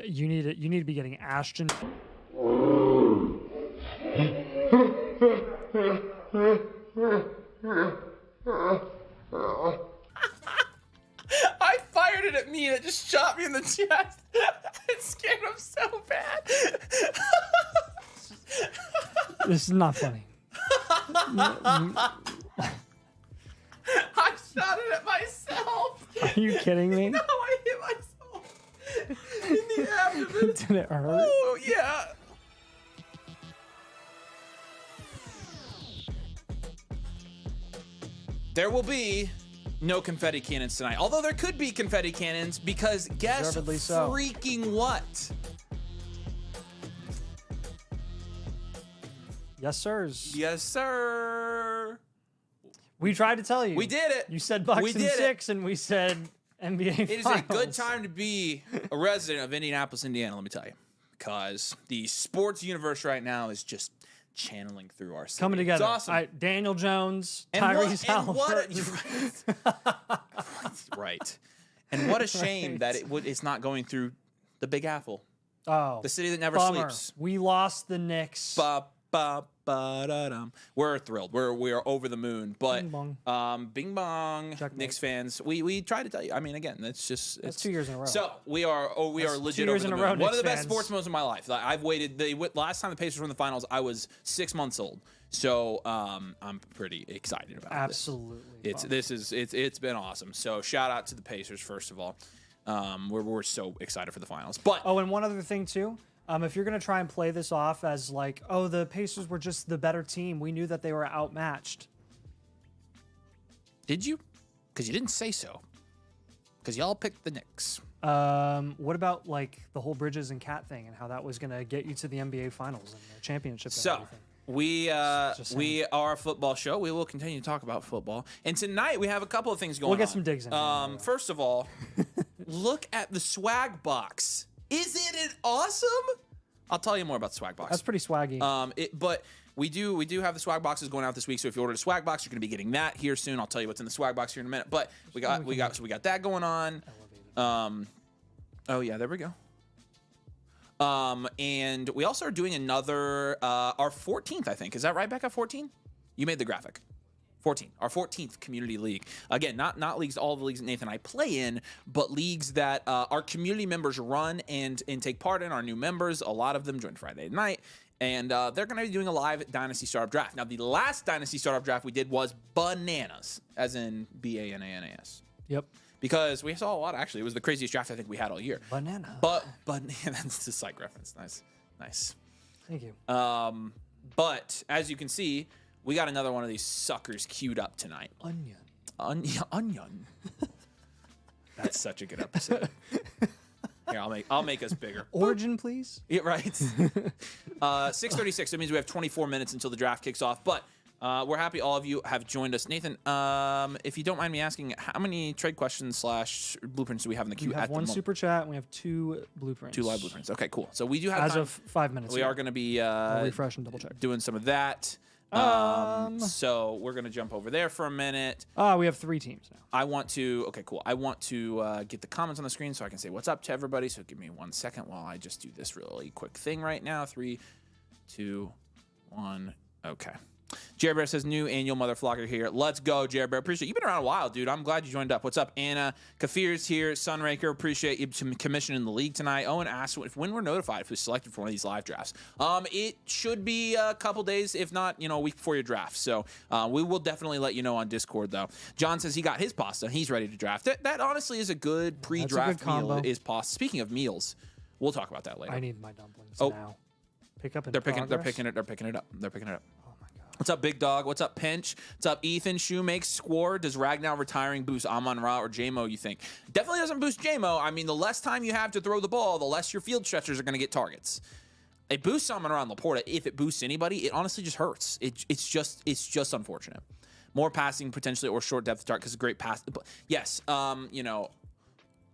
You need it. You need to be getting Ashton. I fired it at me and it just shot me in the chest. It scared him so bad. This is not funny. I shot it at myself. Are you kidding me? No, I hit myself in the abdomen. Did it hurt? Oh, yeah. There will be no confetti cannons tonight. Although there could be confetti cannons because guess Deservedly so. freaking what? Yes, sirs. Yes, sir. We tried to tell you. We did it. You said Bucks We in did it. 6, and we said NBA It is Finals. a good time to be a resident of Indianapolis, Indiana, let me tell you. Because the sports universe right now is just channeling through our city. Coming together. It's awesome. All right, Daniel Jones, And Tyrese what- right. And what a shame that it's not going through the Big Apple, Oh, the city that never bummer. sleeps. We lost the Knicks. Ba-da-dum. We're thrilled. We are over the moon. But Bing bong. Bing bong, Checkmate. Knicks fans. We try to tell you. I mean, again, it's 2 years in a row. So we are legit 2 years over the in a row, moon. One of the Knicks best fans. sports moments of my life. Like, I've waited. Last time the Pacers were in the finals, I was 6 months old. So I'm pretty excited about Absolutely. It's been awesome. So shout out to the Pacers first of all. We're so excited for the finals. But Oh, and one other thing too. If you're going to try and play this off as like, oh, the Pacers were just the better team, we knew that they were outmatched. did you? Because you didn't say so. Because y'all picked the Knicks. What about like the whole Bridges and Cat thing and how that was going to get you to the NBA Finals and the championship and So everything? we are a football show. We will continue to talk about football. And tonight we have a couple of things going on. We'll get some digs in here. First of all, look at the swag box. Isn't it awesome? I'll tell you more about the swag box. That's pretty swaggy. But we do have the swag boxes going out this week. So if you order a swag box, you're going to be getting that here soon. I'll tell you what's in the swag box here in a minute. But we got that going on. Oh yeah, there we go. And we also are doing another our 14th, I think. Is that right, Becca? 14? You made the graphic. 14, our 14th community league. Again, not leagues, all the leagues that Nathan and I play in, but leagues that our community members run and take part in. Our new members, a lot of them joined Friday night, and they're going to be doing a live Dynasty Startup Draft. Now, the last Dynasty Startup Draft we did was bananas, as in BANANAS. Yep. Because we saw a lot, actually. It was the craziest draft I think we had all year. Banana. But that's a psych reference. Nice. Thank you. But as you can see, we got another one of these suckers queued up tonight. Onion. That's such a good episode. Here, I'll make us bigger. Origin, please. Yeah, right. 6:36. That means we have 24 minutes until the draft kicks off. But we're happy all of you have joined us. Nathan, if you don't mind me asking, how many trade questions / blueprints do we have in the queue We have at the one moment? super chat, and we have 2 blueprints. 2 live blueprints. Okay, cool. So we do have As time. of 5 minutes. We are going to be I'll refresh and double check. doing some of that. So we're going to jump over there for a minute. We have 3 teams now. I want to get the comments on the screen so I can say what's up to everybody. So give me 1 second while I just do this really quick thing right now. 3, 2, 1. Okay. Jared Bear says, new annual mother flocker here. Let's go, Jared Bear. Appreciate it. You've been around a while, dude. I'm glad you joined up. What's up, Anna? Kafir's here. Sunraker, appreciate you commissioning the league tonight. Owen asked when we're notified if we're selected for one of these live drafts. It should be a couple days, if not, a week before your draft. So we will definitely let you know on Discord, though. John says he got his pasta. He's ready to draft. That honestly is a good pre-draft meal. Is pasta. Speaking of meals, we'll talk about that later. I need my dumplings now. Pick up in They're picking it up. What's up, Big Dog? What's up, Pinch? What's up, Ethan? Shoemakes Square. Does Ragnar retiring boost Amon-Ra or J-Mo, you think? Definitely doesn't boost J-Mo. I mean, the less time you have to throw the ball, the less your field stretchers are going to get targets. It boosts Amon-Ra and Laporta. If it boosts anybody, it honestly just hurts. It's just unfortunate. More passing potentially or short depth target because it's a great pass. Yes,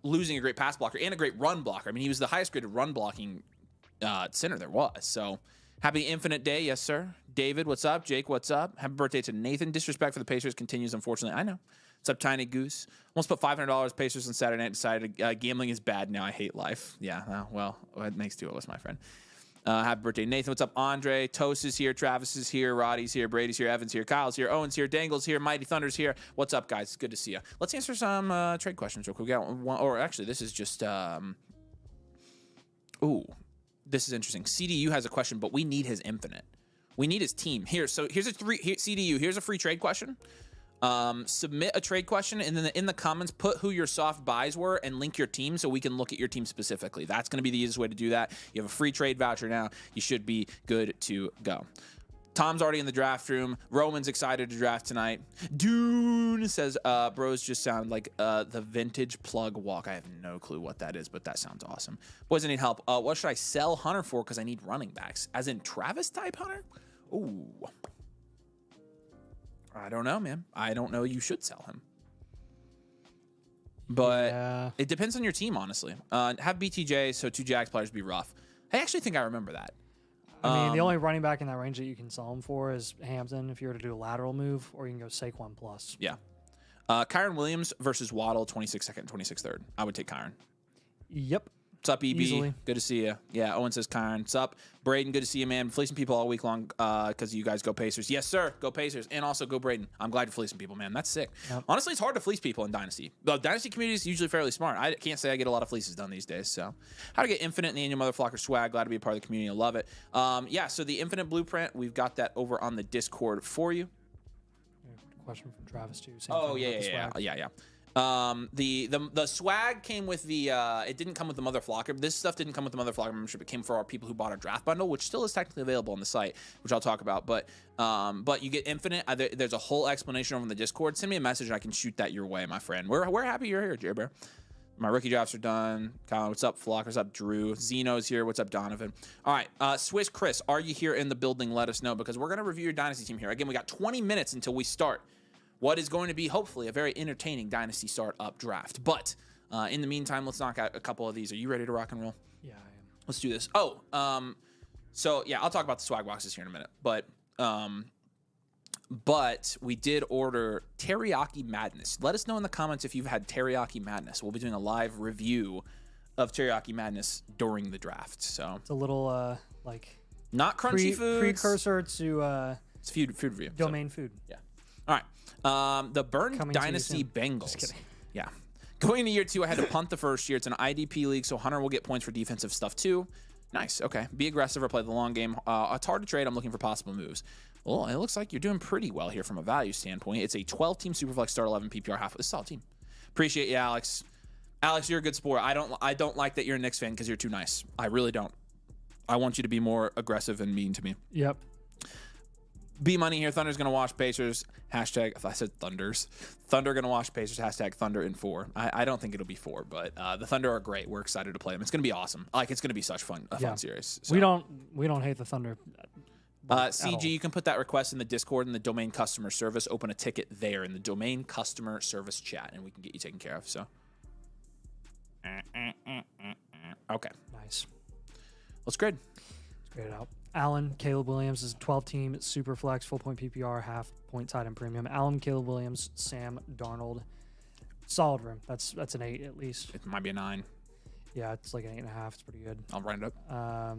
losing a great pass blocker and a great run blocker. I mean, he was the highest graded run blocking center there was. So happy Infinite Day. Yes, sir. David, what's up? Jake, what's up? Happy birthday to Nathan. Disrespect for the Pacers continues, unfortunately. I know. What's up, Tiny Goose? Almost put $500 Pacers on Saturday night. Decided gambling is bad now. I hate life. Yeah, well, it makes two of us, my friend. Happy birthday, Nathan. What's up, Andre? Toast is here. Travis is here. Roddy's here. Brady's here. Evan's here. Kyle's here. Owen's here. Dangle's here. Mighty Thunder's here. What's up, guys? Good to see you. Let's answer some trade questions real quick. We got one, or actually, this is just... Ooh, this is interesting. CDU has a question, but we need his infinite. We need his team. Here's a CDU. Here's a free trade question. Submit a trade question, and then in the comments, put who your soft buys were and link your team so we can look at your team specifically. That's going to be the easiest way to do that. You have a free trade voucher now. You should be good to go. Tom's already in the draft room. Roman's excited to draft tonight. Dune says, bros just sound like the vintage plug walk. I have no clue what that is, but that sounds awesome. Boys, I need help. What should I sell Hunter for? Because I need running backs. As in Travis type Hunter? Ooh. I don't know, man. I don't know. You should sell him. But it depends on your team, honestly. Have BTJ, so 2 Jags players be rough. I actually think I remember that. I mean, the only running back in that range that you can sell him for is Hampton if you were to do a lateral move, or you can go Saquon plus. Yeah. Kyron Williams versus Waddle, 26nd, 26th. I would take Kyron. Yep. What's up, EB? Easily. Good to see you. Yeah, Owen says Kyron. What's up? Braden, good to see you, man. Fleecing people all week long because you guys go Pacers. Yes, sir. Go Pacers. And also go Braden. I'm glad you're fleecing people, man. That's sick. Yep. Honestly, it's hard to fleece people in Dynasty. The Dynasty community is usually fairly smart. I can't say I get a lot of fleeces done these days. So, how to get Infinite and the Annual Motherflocker swag. Glad to be a part of the community. I love it. Yeah, so the Infinite Blueprint, we've got that over on the Discord for you. Question from Travis, too. Oh, yeah. The swag came with the it didn't come with the Motherflocker. This stuff didn't come with the Motherflocker membership. It came for our people who bought our draft bundle, which still is technically available on the site, which I'll talk about. But you get Infinite. There's a whole explanation over on the Discord. Send me a message and I can shoot that your way, my friend. We're happy you're here, Jerbear. My rookie drafts are done. Colin, what's up? Flock, what's up? Drew. Zeno's here. What's up, Donovan? All right, Swiss Chris, are you here in the building? Let us know, because we're going to review your Dynasty team here. Again, we got 20 minutes until we start what is going to be, hopefully, a very entertaining Dynasty startup draft. But in the meantime, let's knock out a couple of these. Are you ready to rock and roll? Yeah, I am. Let's do this. So, yeah, I'll talk about the swag boxes here in a minute. But we did order Teriyaki Madness. Let us know in the comments if you've had Teriyaki Madness. We'll be doing a live review of Teriyaki Madness during the draft. So it's a little, not crunchy food. Precursor to... it's food review. Domain food. Yeah. All right. The Burn Dynasty Bengals. Just kidding. Yeah. Going into year 2, I had to punt the first year. It's an IDP league, so Hunter will get points for defensive stuff too. Nice. Okay. Be aggressive or play the long game. It's hard to trade. I'm looking for possible moves. Well, it looks like you're doing pretty well here from a value standpoint. It's a 12-team Superflex start 11 PPR half. It's a solid team. Appreciate you, Alex. Alex, you're a good sport. I don't like that you're a Knicks fan because you're too nice. I really don't. I want you to be more aggressive and mean to me. Yep. B Money here. Thunder's gonna wash Pacers. Hashtag. I said Thunders. Thunder gonna wash Pacers. Hashtag Thunder in 4. I don't think it'll be 4, but the Thunder are great. We're excited to play them. It's gonna be awesome. It's gonna be such fun series. So. We don't hate the Thunder. CG, you can put that request in the Discord in the domain customer service. Open a ticket there in the domain customer service chat, and we can get you taken care of. So. Okay. Nice. Let's grade. Let's grade it out. Allen, Caleb Williams is a 12-team super flex, full point PPR, half point tight end premium. Allen, Caleb Williams, Sam Darnold, solid room. That's an 8 at least. It might be a 9. Yeah, it's like an 8.5. It's pretty good. I'll round it up.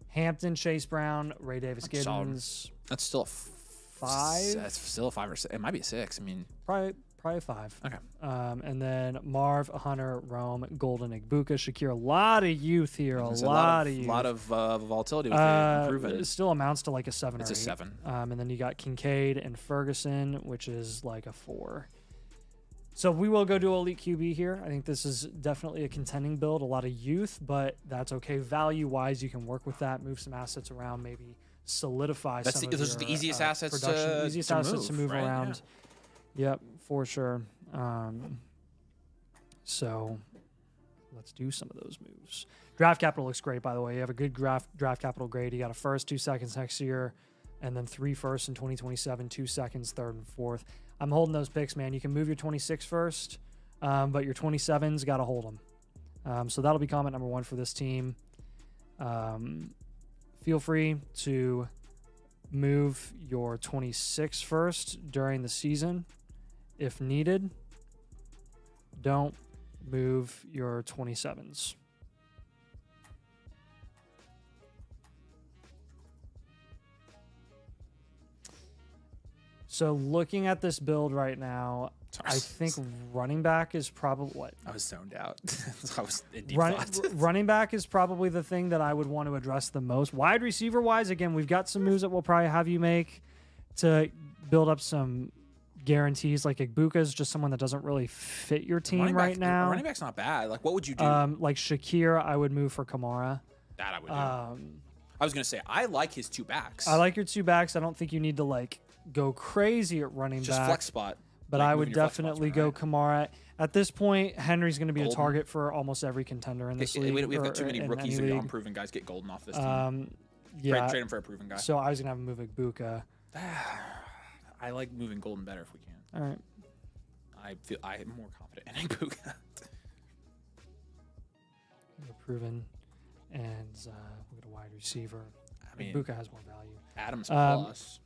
Hampton, Chase Brown, Ray Davis Giddens. Solid. That's still a 5. That's still a 5 or 6. It might be a 6. I mean, probably a 5. Okay. And then Marv, Hunter, Rome, Golden, Igbuka, Shakir. A lot of youth here. A lot of youth. A lot of volatility with the improvement. It still amounts to like a 7 it's or 8. It's a 7. And then you got Kincaid and Ferguson, which is like a 4. So we will go to Elite QB here. I think this is definitely a contending build. A lot of youth, but that's okay. Value-wise, you can work with that, move some assets around, maybe solidify some of those are the easiest assets to move right? around. Yeah. Yep, for sure. So let's do some of those moves. Draft capital looks great, by the way. You have a good draft capital grade. You got a first, 2 seconds next year, and then 3 firsts in 2027, 2 seconds, 3rd and 4th. I'm holding those picks, man. You can move your 26 first, but your 27s got to hold them. So that'll be comment number 1 for this team. Feel free to move your 26 first during the season if needed, don't move your 27s. So looking at this build right now, I think running back is probably what? I was zoned out. I was in deep thought. Running back is probably the thing that I would want to address the most. Wide receiver wise, again, we've got some moves that we'll probably have you make to build up some guarantees. Like Igbuka is just someone that doesn't really fit your team right now. Running back's not bad. Like, what would you do? Like Shakir, I would move for Kamara. That I would do. I was gonna say I like his two backs. I like your two backs. I don't think you need to like go crazy at running just back. Flex spot. But like I would definitely go Kamara. At this point, Henry's going to be a target for almost every contender in this league. We've got too many rookies and unproven guys get golden off this team. Yeah. Trade him for a proven guy. So I was going to have him move Igbuka. I like moving golden better if we can. All right. I feel I'm more confident in Igbuka. Proven. And we'll get a wide receiver. I mean, Igbuka has more value. Adams plus.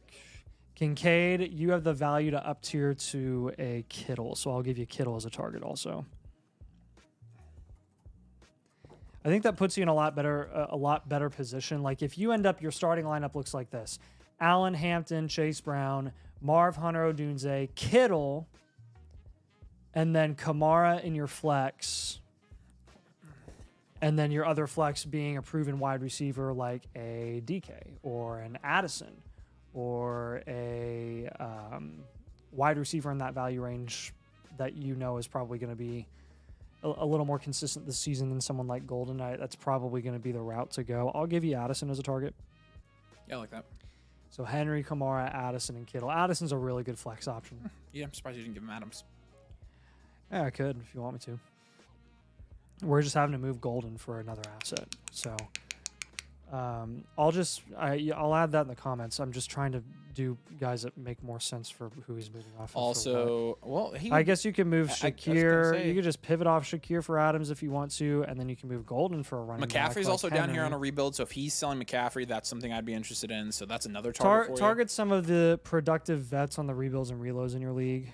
Kincaid, you have the value to up tier to a Kittle, so I'll give you Kittle as a target also. I think that puts you in a lot better position. Like if you end up, your starting lineup looks like this: Allen, Hampton, Chase Brown, Marv, Hunter, Odunze, Kittle, and then Kamara in your flex, and then your other flex being a proven wide receiver like a DK or an Addison, or a wide receiver in that value range that you know is probably going to be a little more consistent this season than someone like Golden Knight. That's probably going to be the route to go. I'll give you Addison as a target. Yeah, I like that. So Henry, Kamara, Addison, and Kittle. Addison's a really good flex option. Yeah, I'm surprised you didn't give him Adams. Yeah, I could if you want me to. We're just having to move Golden for another asset. So I'll add that in the comments. I'm just trying to do guys that make more sense for who he's moving off. Also, well, I guess you can move Shakir. You could just pivot off Shakir for Adams if you want to, and then you can move Golden for a running back. McCaffrey's also down here on a rebuild, so if he's selling McCaffrey, that's something I'd be interested in. So that's another target for you. Target some of the productive vets on the rebuilds and reloads in your league.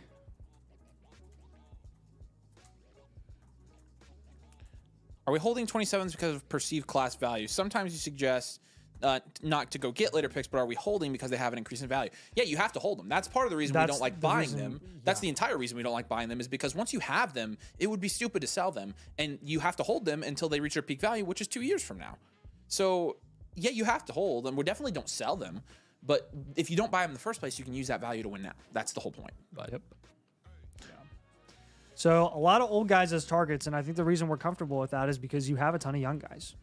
Are we holding 27s because of perceived class value? Sometimes you suggest not to go get later picks, but are we holding because they have an increase in value? Yeah, you have to hold them. That's part of the reason we don't like buying them. Yeah. That's the entire reason we don't like buying them, is because once you have them, it would be stupid to sell them, and you have to hold them until they reach their peak value, which is 2 years from now. So yeah, you have to hold, and we definitely don't sell them. But if you don't buy them in the first place, you can use that value to win now. That's the whole point. But yep. So a lot of old guys as targets, and I think the reason we're comfortable with that is because you have a ton of young guys.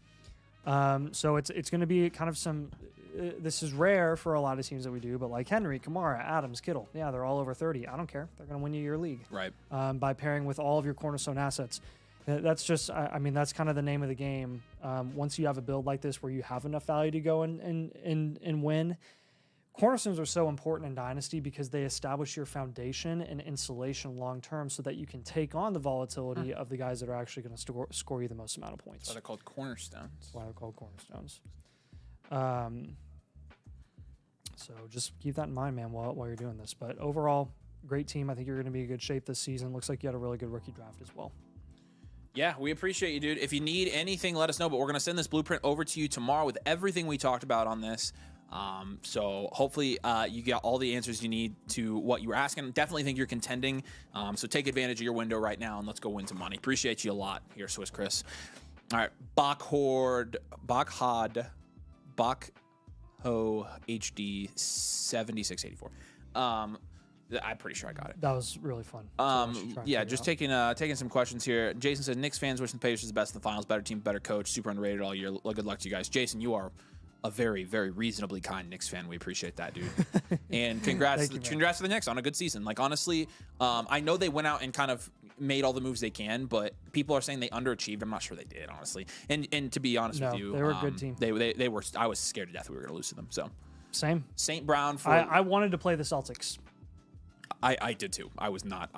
So it's going to be kind of some. This is rare for a lot of teams that we do, but like Henry, Kamara, Adams, Kittle, yeah, they're all over 30. I don't care. They're going to win you your league, right? By pairing with all of your cornerstone assets. That's just. I mean, that's kind of the name of the game. Once you have a build like this where you have enough value to go and win. Cornerstones are so important in Dynasty because they establish your foundation and insulation long term so that you can take on the volatility of the guys that are actually going to score you the most amount of points. That's why they're called cornerstones. That's why they're called cornerstones. So just keep that in mind, man, while you're doing this. But overall, great team. I think you're going to be in good shape this season. Looks like you had a really good rookie draft as well. Yeah, we appreciate you, dude. If you need anything, let us know. But we're going to send this blueprint over to you tomorrow with everything we talked about on this. So hopefully you get all the answers you need to what you were asking. Definitely think you're contending. So take advantage of your window right now and let's go win some money. Appreciate you a lot here, Swiss Chris. All right, Bachho HD 7684. I'm pretty sure I got it. That was really fun. Yeah, just taking some questions here. Jason said, Knicks fans wishing the Pacers the best in the finals. Better team, better coach, super underrated all year. Good luck to you guys. Jason, you are a very, very reasonably kind Knicks fan. We appreciate that, dude. And congrats to the Knicks on a good season. Like, honestly, I know they went out and kind of made all the moves they can, but people are saying they underachieved. I'm not sure they did, honestly. And to be honest with you, they were a good team. They were. I was scared to death we were going to lose to them. So same. St. Brown for. I wanted to play the Celtics. I did too. I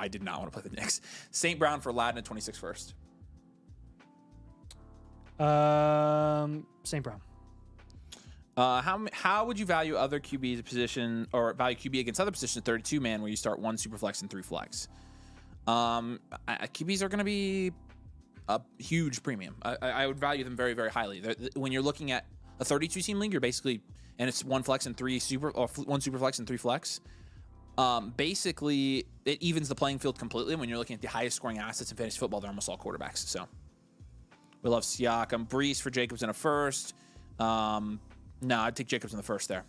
did not want to play the Knicks. St. Brown for Ladin at 26 first. St. Brown. How would you value other QB's position or value QB against other positions 32 man where you start 1 super flex and 3 flex? QBs are going to be a huge premium. I would value them very, very highly. When you're looking at a 32 team league, you're basically, and it's 1 flex and 3 super, or 1 super flex and 3 flex. Basically, it evens the playing field completely. When you're looking at the highest scoring assets in fantasy football, they're almost all quarterbacks. So we love Siakam, Brees for Jacobs in a first. No, I'd take Jacobs in the first there.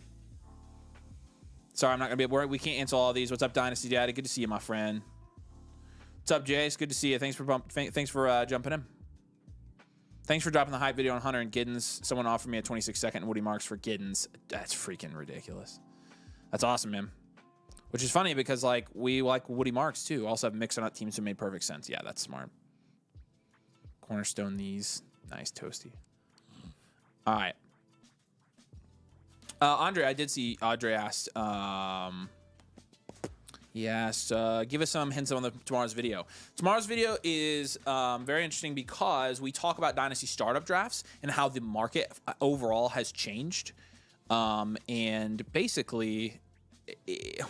Sorry, I'm not going to be able to. We can't answer all of these. What's up, Dynasty Daddy? Good to see you, my friend. What's up, Jay? It's good to see you. Thanks for jumping in. Thanks for dropping the hype video on Hunter and Giddens. Someone offered me a 26-second Woody Marks for Giddens. That's freaking ridiculous. That's awesome, man. Which is funny because we like Woody Marks too. Also have mixing up teams who made perfect sense. Yeah, that's smart. Cornerstone these. Nice, toasty. All right. Andre, I did see Andre asked, he asked, give us some hints on tomorrow's video. Tomorrow's video is very interesting because we talk about Dynasty startup drafts and how the market overall has changed. And basically,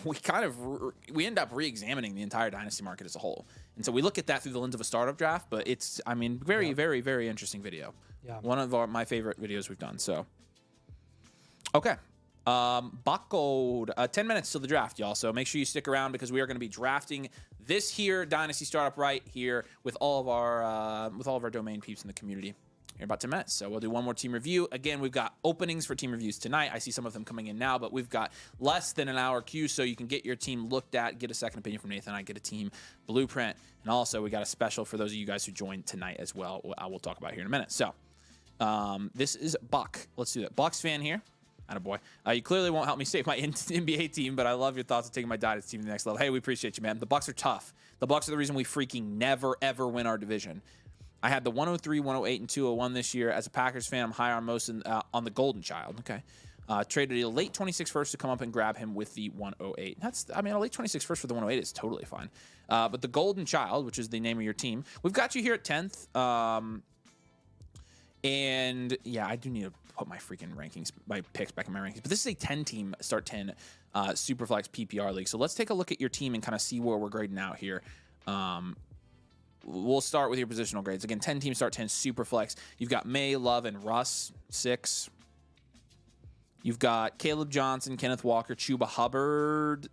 we end up re-examining the entire Dynasty market as a whole. And so we look at that through the lens of a startup draft, but it's, very, very, very interesting video. Yeah. One of my favorite videos we've done, so. Okay. Buckled. 10 minutes till the draft, y'all. So make sure you stick around because we are going to be drafting this here Dynasty startup right here with all of our domain peeps in the community here in about 10 minutes. So we'll do one more team review. Again, we've got openings for team reviews tonight. I see some of them coming in now, but we've got less than an hour queue, so you can get your team looked at, get a second opinion from Nathan. I get a team blueprint, and also we got a special for those of you guys who joined tonight as well. I will talk about here in a minute. So this is Buck. Let's do that. Bucks fan here. Attaboy. You clearly won't help me save my NBA team, but I love your thoughts on taking my Dynasty team to the next level. Hey, we appreciate you, man. The Bucks are tough. The Bucks are the reason we freaking never, ever win our division. I had the 103, 108, and 201 this year. As a Packers fan, I'm higher on most on the Golden Child. Okay. Traded a late 26 first to come up and grab him with the 108. A late 26 first for the 108 is totally fine. But the Golden Child, which is the name of your team, we've got you here at 10th. And yeah, I do need to put my freaking rankings, my picks back in my rankings. But this is a 10-team start 10 Superflex PPR league. So let's take a look at your team and kind of see where we're grading out here. We'll start with your positional grades. Again, 10-team start 10 Superflex. You've got May, Love, and Russ, 6. You've got Caleb Johnson, Kenneth Walker, Chuba Hubbard,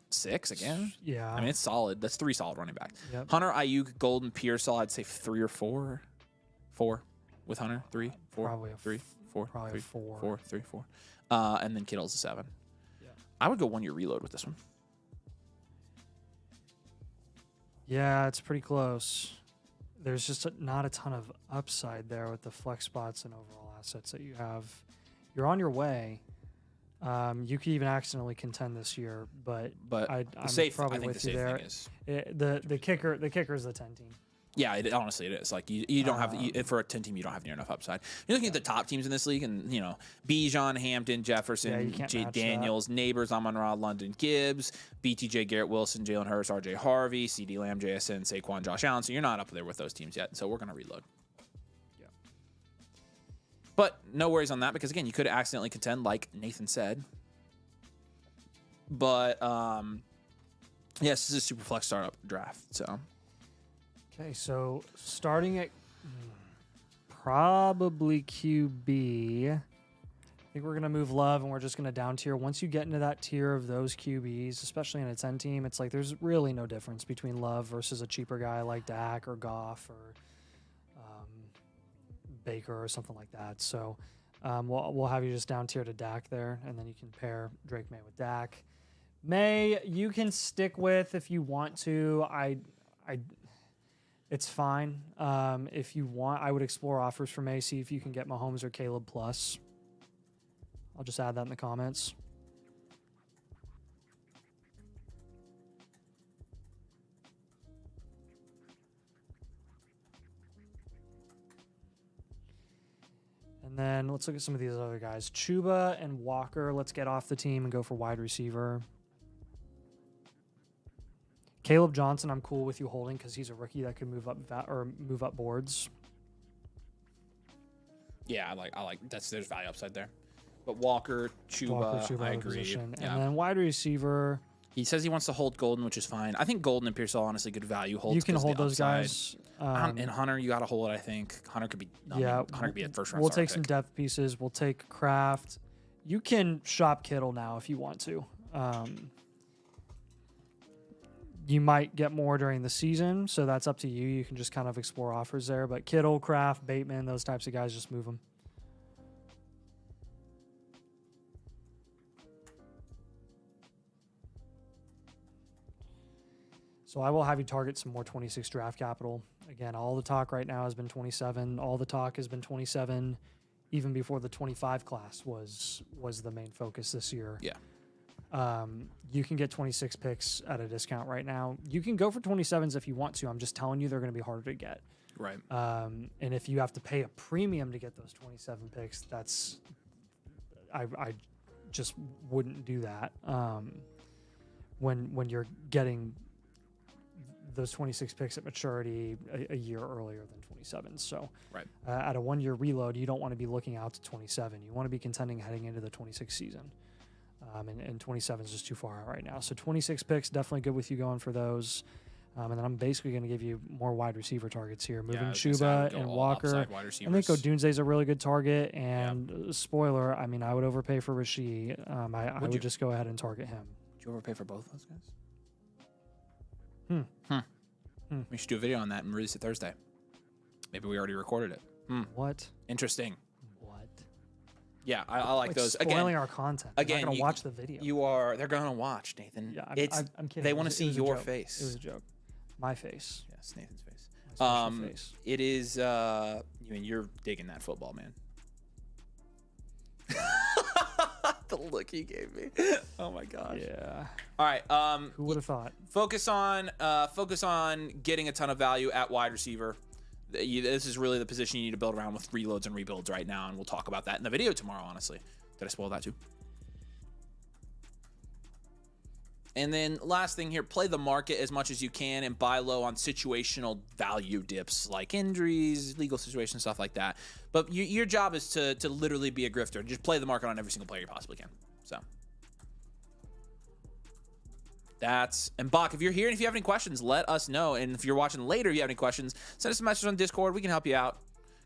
6 again. Yeah. It's solid. That's 3 solid running backs. Yep. Hunter, Ayuk, Golden, Pearsall, I'd say 3 or 4. 4 with Hunter. 3, 4, probably 3, 4, probably 3, 4, 3, 4. And then Kittle's a 7. Yeah. I would go 1 year reload with this one. Yeah, it's pretty close. There's just not a ton of upside there with the flex spots and overall assets that you have. You're on your way. You could even accidentally contend this year, but I'm safe, probably I think with the you safe there. thing is the kicker is the 10 team. Yeah, honestly, it is. Like you don't have for a 10 team, you don't have near enough upside. You're looking at the top teams in this league, and Bijan, Hampton, Jefferson, Jay Daniels, Neighbors, Amon-Ra, London Gibbs, BTJ, Garrett Wilson, Jalen Hurts, RJ Harvey, CD Lamb, JSN, Saquon, Josh Allen. So you're not up there with those teams yet. So we're gonna reload. Yeah. But no worries on that because again, you could accidentally contend, like Nathan said. But yes, this is a super flex startup draft. So. Okay, so starting at probably QB, I think we're going to move Love and we're just going to down tier. Once you get into that tier of those QBs, especially in a 10 team, it's like there's really no difference between Love versus a cheaper guy like Dak or Goff or Baker or something like that. So we'll have you just down tier to Dak there, and then you can pair Drake May with Dak. May, you can stick with if you want to. It's fine. If you want, I would explore offers for May, see if you can get Mahomes or Caleb plus. I'll just add that in the comments. And then let's look at some of these other guys. Chuba and Walker, let's get off the team and go for wide receiver. Caleb Johnson, I'm cool with you holding because he's a rookie that could move up boards. Yeah, I like there's value upside there. But Walker, Chuba, I agree. Position. And then wide receiver. He says he wants to hold Golden, which is fine. I think Golden and Pierce are honestly good value holds. You can hold those guys. And Hunter, you got to hold. I think Hunter could be. Hunter could be a first round. We'll take some depth pieces. We'll take Kraft. You can shop Kittle now if you want to. You might get more during the season, so that's up to you. You can just kind of explore offers there. But Kittle, Kraft, Bateman, those types of guys, just move them. So I will have you target some more 26 draft capital. Again, all the talk right now has been 27. All the talk has been 27. Even before the 25 class was the main focus this year. Yeah. You can get 26 picks at a discount right now. You can go for 27s if you want to. I'm just telling you they're going to be harder to get. Right. And if you have to pay a premium to get those 27 picks, I just wouldn't do that. When you're getting those 26 picks at maturity a year earlier than 27. So right. At a 1 year reload, you don't want to be looking out to 27. You want to be contending heading into the 26 season. And 27 is just too far out right now. So 26 picks, definitely good with you going for those. And then I'm basically going to give you more wide receiver targets here. Moving Chuba and Walker. I think Odunze's a really good target. And spoiler, I mean, I would overpay for Rashid. I would just go ahead and target him. Would you overpay for both those guys? We should do a video on that and release it Thursday. Maybe we already recorded it. What? Interesting. What? Yeah, I like those. Spoiling our content. Again, they're not gonna watch the video. They're gonna watch, Nathan. Yeah, I'm kidding. They want to see your face. It was a joke. My face. Yes, Nathan's face. My special face. It is. You're digging that football, man. The look he gave me. Oh my gosh. Yeah. All right. Who would have thought? Focus on getting a ton of value at wide receiver. This is really the position you need to build around with reloads and rebuilds right now, and we'll talk about that in the video tomorrow. Honestly, did I spoil that too? And then last thing here, play the market as much as you can and buy low on situational value dips like injuries, legal situations, stuff like that. But your job is to literally be a grifter. Just play the market on every single player you possibly can. So and Bach, if you're here and if you have any questions, let us know. And if you're watching later, if you have any questions, send us a message on Discord. We can help you out.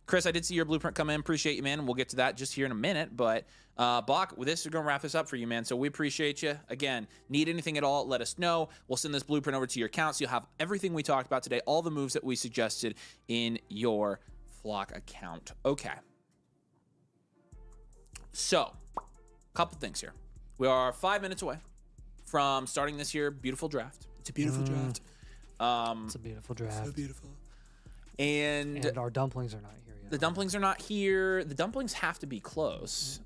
Chris, I did see your blueprint come in. Appreciate you, man. And we'll get to that just here in a minute. But Bach, with this, we're going to wrap this up for you, man. So we appreciate you. Again, need anything at all, let us know. We'll send this blueprint over to your account so you'll have everything we talked about today, all the moves that we suggested in your Flock account. Okay. So, a couple things here. We are 5 minutes away from starting this year beautiful draft. It's a beautiful draft. It's a beautiful draft. So beautiful. And our dumplings are not here yet. The dumplings are not here. The dumplings have to be close.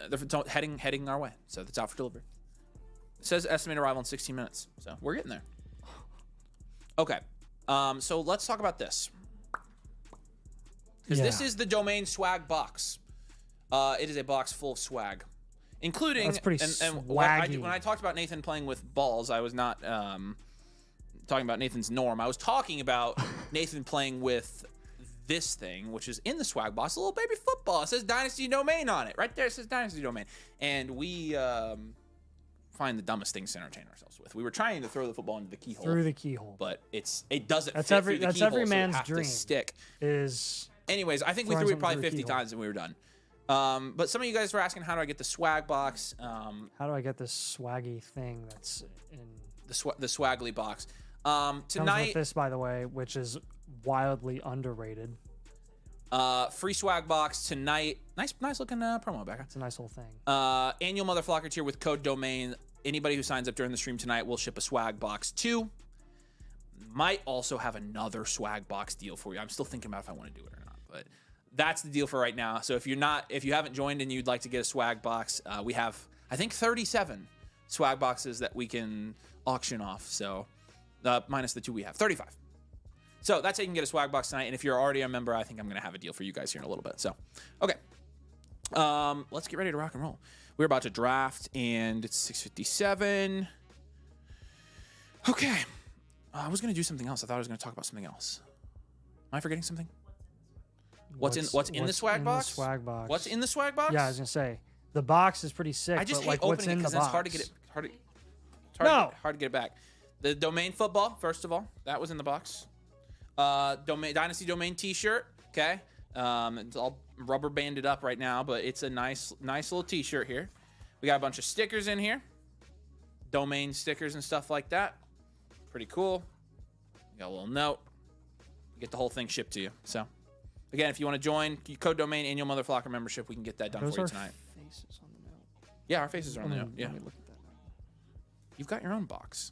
They're heading our way, so it's out for delivery. It says estimated arrival in 16 minutes, so we're getting there. Okay, so let's talk about this. Because this is the domain swag box. It is a box full of swag, including. That's pretty and swaggy. when I talked about Nathan playing with balls, I was not talking about Nathan's norm. I was talking about Nathan playing with this thing, which is in the swag box, a little baby football. It says Dynasty Domain on it. Right there, it says Dynasty Domain. And we find the dumbest things to entertain ourselves with. We were trying to throw the football into the keyhole. Through the keyhole. But it doesn't that's fit every through the that's keyhole, every man's so it has dream. to stick. Anyways, I think we threw it probably 50 times and we were done. But some of you guys were asking, how do I get the swag box? How do I get this swaggy thing that's in the swaggly box? Comes Tonight, with this, by the way, which is wildly underrated. free swag box tonight. Nice looking promo, Becca. It's a nice little thing. Annual Motherflocker tier with code domain. Anybody who signs up during the stream tonight will ship a swag box too. Might also have another swag box deal for you. I'm still thinking about if I want to do it or not, but that's the deal for right now. So if you haven't joined and you'd like to get a swag box, we have, I think, 37 swag boxes that we can auction off. So minus the 2 we have, 35. So that's how you can get a swag box tonight. And if you're already a member, I think I'm going to have a deal for you guys here in a little bit. So, okay. Let's get ready to rock and roll. We're about to draft, and it's 6:57. Okay. I was going to do something else. I thought I was going to talk about something else. Am I forgetting something? What's in the swag box? The swag box. What's in the swag box? Yeah, I was gonna say the box is pretty sick. I just but hate like, what's opening in it the because box? it's hard to get it. Hard to get it back. The domain football, first of all, that was in the box. Dynasty domain T-shirt. Okay, it's all rubber banded up right now, but it's a nice little T-shirt here. We got a bunch of stickers in here, domain stickers and stuff like that. Pretty cool. We got a little note. You get the whole thing shipped to you. So, again, if you want to join, code domain annual Motherflocker membership, we can get that done for you tonight. Faces on the note. Yeah, our faces are on the note. Yeah, Let me look at that note. you've got your own box.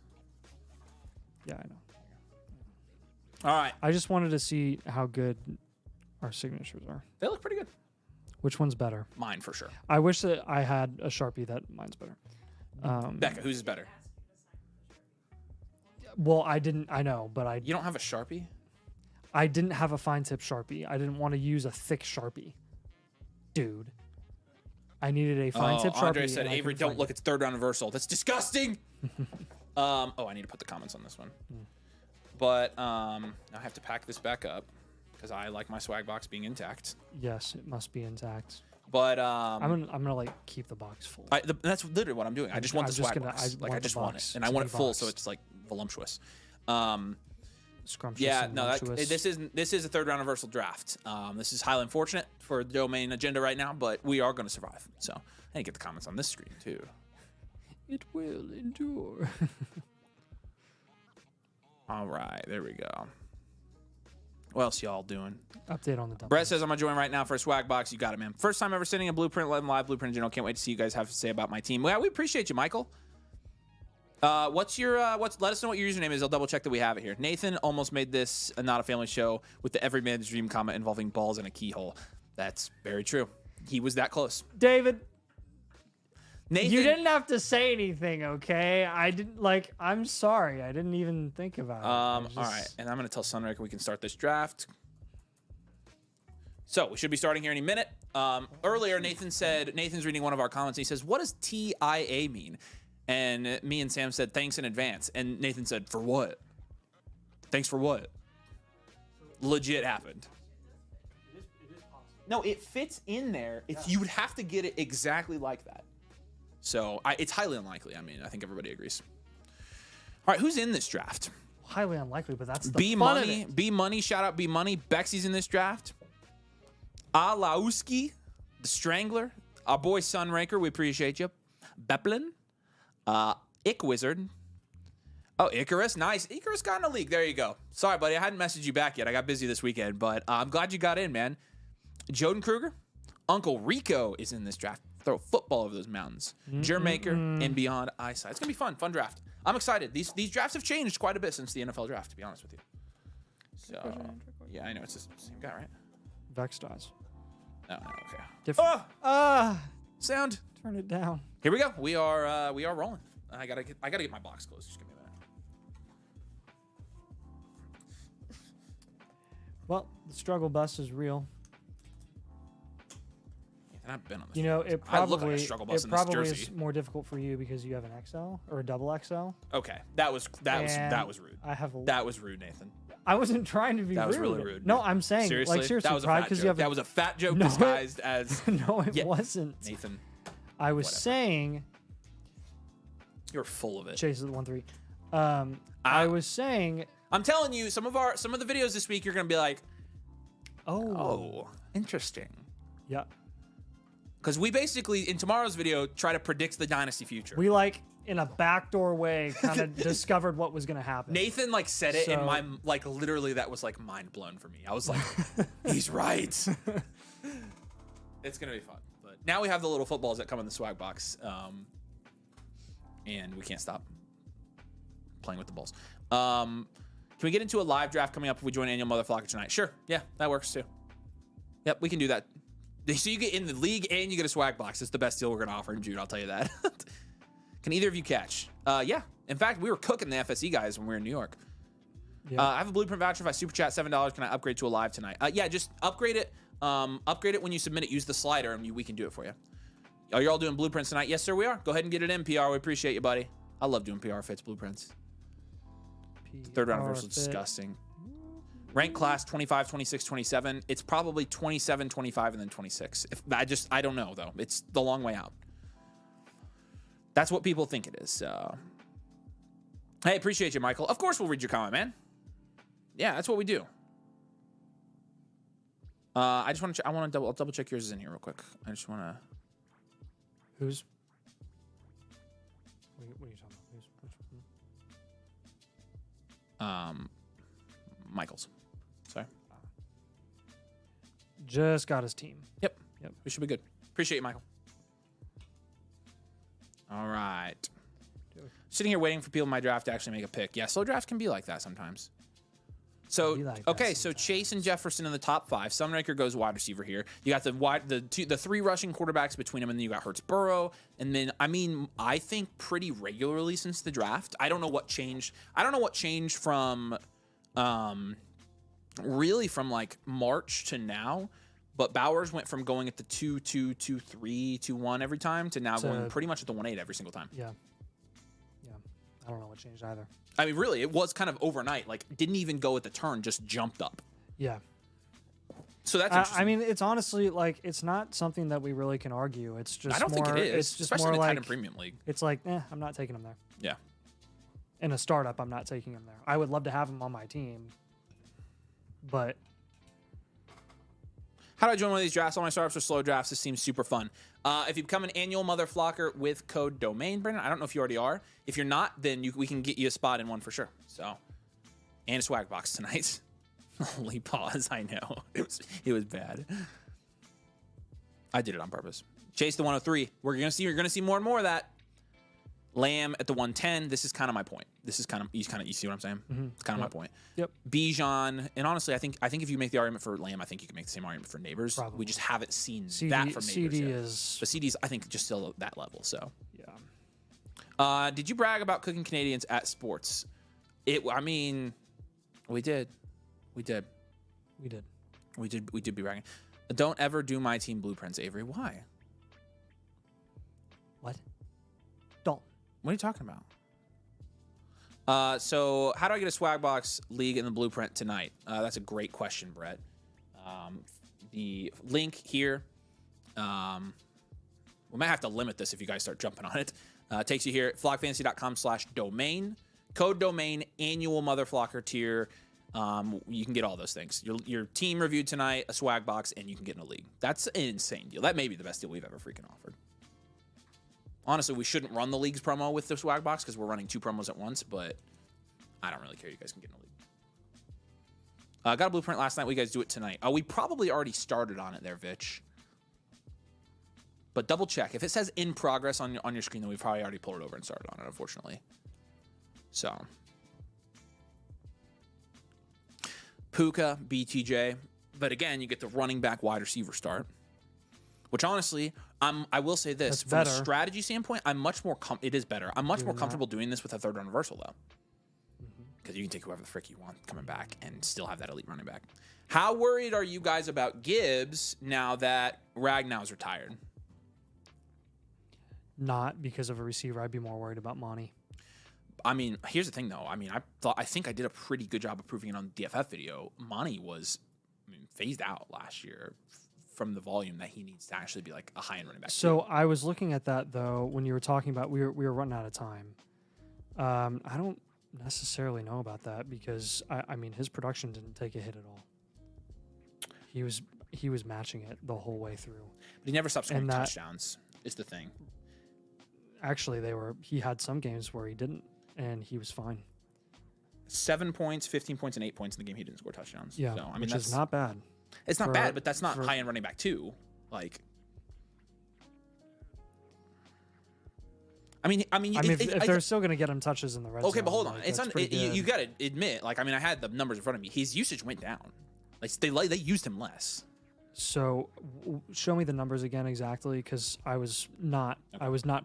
Yeah, I know. All right, I just wanted to see how good our signatures are. they look pretty good. Which one's better? Mine for sure. I wish that I had a Sharpie that mine's better. Becca, whose is better? Well, I didn't. I know, but You don't have a Sharpie? I didn't have a fine tip Sharpie. I didn't want to use a thick Sharpie, dude. I needed a fine tip Sharpie. Andre said, Avery, don't look. It's third round reversal. That's disgusting. I need to put the comments on this one. But I have to pack this back up because I like my swag box being intact. Yes, it must be intact. But I'm gonna like keep the box full. that's literally what I'm doing. I just want the swag box. I just want it, and I want it full, so it's like voluptuous. Scrumptious. Yeah, and no, voluptuous. this is a third round reversal draft. This is highly unfortunate for the domain agenda right now, but we are going to survive. So I need to get the comments on this screen too. It will endure. All right, there we go. What else y'all doing? Update on the dump. Brett says, I'm going to join right now for a swag box. You got it, man. First time ever sending a Blueprint 11 Live Blueprint in general. Can't wait to see you guys have to say about my team. Yeah, we appreciate you, Michael. Let us know what your username is. I'll double check that we have it here. Nathan almost made this a not a family show with the Everyman's Dream comment involving balls and a keyhole. That's very true. He was that close. David, Nathan, you didn't have to say anything, okay? I didn't I'm sorry. I didn't even think about it. All right, and I'm going to tell Sunraker we can start this draft. So we should be starting here any minute. Earlier, Nathan's reading one of our comments. And he says, what does TIA mean? And me and Sam said, thanks in advance. And Nathan said, for what? Thanks for what? Legit happened. It is possible. No, it fits in there. You would have to get it exactly like that. So it's highly unlikely. I mean, I think everybody agrees. All right, who's in this draft? Highly unlikely, but that's the B fun Money. of it. B Money. Shout out B Money. Bexy's in this draft. Alauski, the Strangler. Our boy Sunraker. We appreciate you. Beplin. Ick Wizard. Oh, Icarus. Nice. Icarus got in the league. There you go. Sorry, buddy. I hadn't messaged you back yet. I got busy this weekend, but I'm glad you got in, man. Joden Kruger. Uncle Rico is in this draft. Throw a football over those mountains. Jermaker and Beyond Eyesight. It's going to be fun. Fun draft. I'm excited. These drafts have changed quite a bit since the NFL draft, to be honest with you. So, yeah, I know. It's the same guy, right? Vex dies. Oh, no. Okay. Different. Sound. Turn it down. Here we go. We are rolling. I gotta get my box closed. Just give me a minute. Well, the struggle bus is real. And I've been on this. You know, it I look probably like a struggle bus in this probably jersey. is more difficult for you because you have an XL or a double XL. Okay, that was And rude. I have a. That was rude, Nathan. I wasn't trying to be rude. That was really rude. No, I'm saying Seriously, like seriously, that was a probably fat because joke. you have. That was a fat joke No, disguised as. No, it Yeah. wasn't. Nathan, I was whatever. saying. you're full of it. Chase is the 1-3. I was saying. I'm telling you, some of the videos this week, you're gonna be like, Oh. interesting. Yeah. Because we basically in tomorrow's video try to predict the dynasty future. We in a backdoor way kind of discovered what was gonna happen. Nathan said it, and So- my literally that was mind blown for me. I was like, he's right. It's gonna be fun. But now we have the little footballs that come in the swag box, and we can't stop playing with the balls. Can we get into a live draft coming up if we join Annual Motherflocker tonight? Sure. Yeah, that works too. Yep, we can do that. So you get in the league and you get a swag box. It's the best deal we're gonna offer in June. I'll tell you that. Can either of you catch? Yeah. In fact, we were cooking the FSE guys when we were in New York. Yeah. I have a Blueprint voucher. If I super chat $7, can I upgrade to a live tonight? Yeah, just upgrade it. Upgrade it when you submit it. Use the slider, and we can do it for you. Are you all doing blueprints tonight? Yes, sir, we are. Go ahead and get it in, PR. We appreciate you, buddy. I love doing PR fits blueprints. Third round reversal, disgusting. Rank class 25, 26, 27. It's probably 27, 25, and then 26. I don't know, though. It's the long way out. That's what people think it is. So, hey, appreciate you, Michael. Of course we'll read your comment, man. Yeah, that's what we do. I just want to. I'll double check yours is in here real quick. I just want to. Who's? What are you talking about? Michael's. Sorry. Just got his team. Yep. We should be good. Appreciate you, Michael. All right. Sitting here waiting for people in my draft to actually make a pick. Yeah, slow drafts can be like that sometimes. So so Chase and Jefferson in the top 5. Sunraker goes wide receiver here. You got the 3 rushing quarterbacks between them, and then you got Hurts, Burrow, and then I think pretty regularly since the draft. I don't know what changed. I don't know what changed from, really from like March to now. But Bowers went from going at the 2-2, 2-3, 2-1 every time to now going pretty much at the 1-8 every single time. Yeah. I don't know what changed either. I mean, really, it was kind of overnight. Like, didn't even go at the turn, just jumped up. Yeah. So that's interesting. I mean, it's honestly like it's not something that we really can argue. It's just I don't think it is. It's just especially more in a like tight end premium league. It's like, I'm not taking him there. Yeah. In a startup, I'm not taking him there. I would love to have him on my team, but how do I join one of these drafts? All my startups are slow drafts. This seems super fun. If you become an annual mother flocker with code domain, Brendan, I don't know if you already are. If you're not, then we can get you a spot in one for sure. So, and a swag box tonight. Holy pause, I know. It was bad. I did it on purpose. Chase the 103. You're gonna see more and more of that. Lamb at the 110. This is kind of my point. This is you see what I'm saying? Mm-hmm. It's kind of my point. Yep. Bijan, and honestly, I think if you make the argument for Lamb, I think you can make the same argument for Neighbors. Probably. We just haven't seen that from Neighbors yet. But CD's, I think, just still at that level. So yeah. Did you brag about cooking Canadians at sports? We did. We did be bragging. Don't ever do my team blueprints, Avery. Why? What? Don't. What are you talking about? So how do I get a swag box league in the blueprint tonight? That's a great question, Brett. The link here, we might have to limit this if you guys start jumping on it. Takes you here at flockfantasy.com/domain. Code domain, annual mother flocker tier. You can get all those things. Your team reviewed tonight, a swag box, and you can get in a league. That's an insane deal. That may be the best deal we've ever freaking offered. Honestly, we shouldn't run the league's promo with the swag box because we're running 2 promos at once, but I don't really care. You guys can get in a league. Got a blueprint last night. We guys do it tonight. We probably already started on it there, Vitch. But double check. If it says in progress on your screen, then we've probably already pulled it over and started on it, unfortunately. So. Puka, BTJ. But again, you get the running back wide receiver start. Which honestly, I will say this. From a strategy standpoint, it is better. I'm much more comfortable doing this with a third round reversal, though. Because you can take whoever the frick you want coming back and still have that elite running back. How worried are you guys about Gibbs now that Ragnow's retired? Not because of a receiver. I'd be more worried about Monty. I mean, here's the thing, though. I mean, I think I did a pretty good job of proving it on the DFF video. Monty was phased out last year from the volume that he needs to actually be like a high-end running back. So I was looking at that, though, when you were talking about we were running out of time. I don't necessarily know about that because, I mean, his production didn't take a hit at all. He was matching it the whole way through. But he never stopped scoring touchdowns is the thing. Actually, he had some games where he didn't, and he was fine. 7 points, 15 points, and 8 points in the game he didn't score touchdowns. Yeah, so, I mean, which is not bad. It's not bad, but that's not high-end running back too. Like, I mean, if they're still going to get him touches in the red zone. Okay, but hold on, like, you got to admit, like, I mean, I had the numbers in front of me. His usage went down. Like they used him less. So, show me the numbers again exactly, because I was not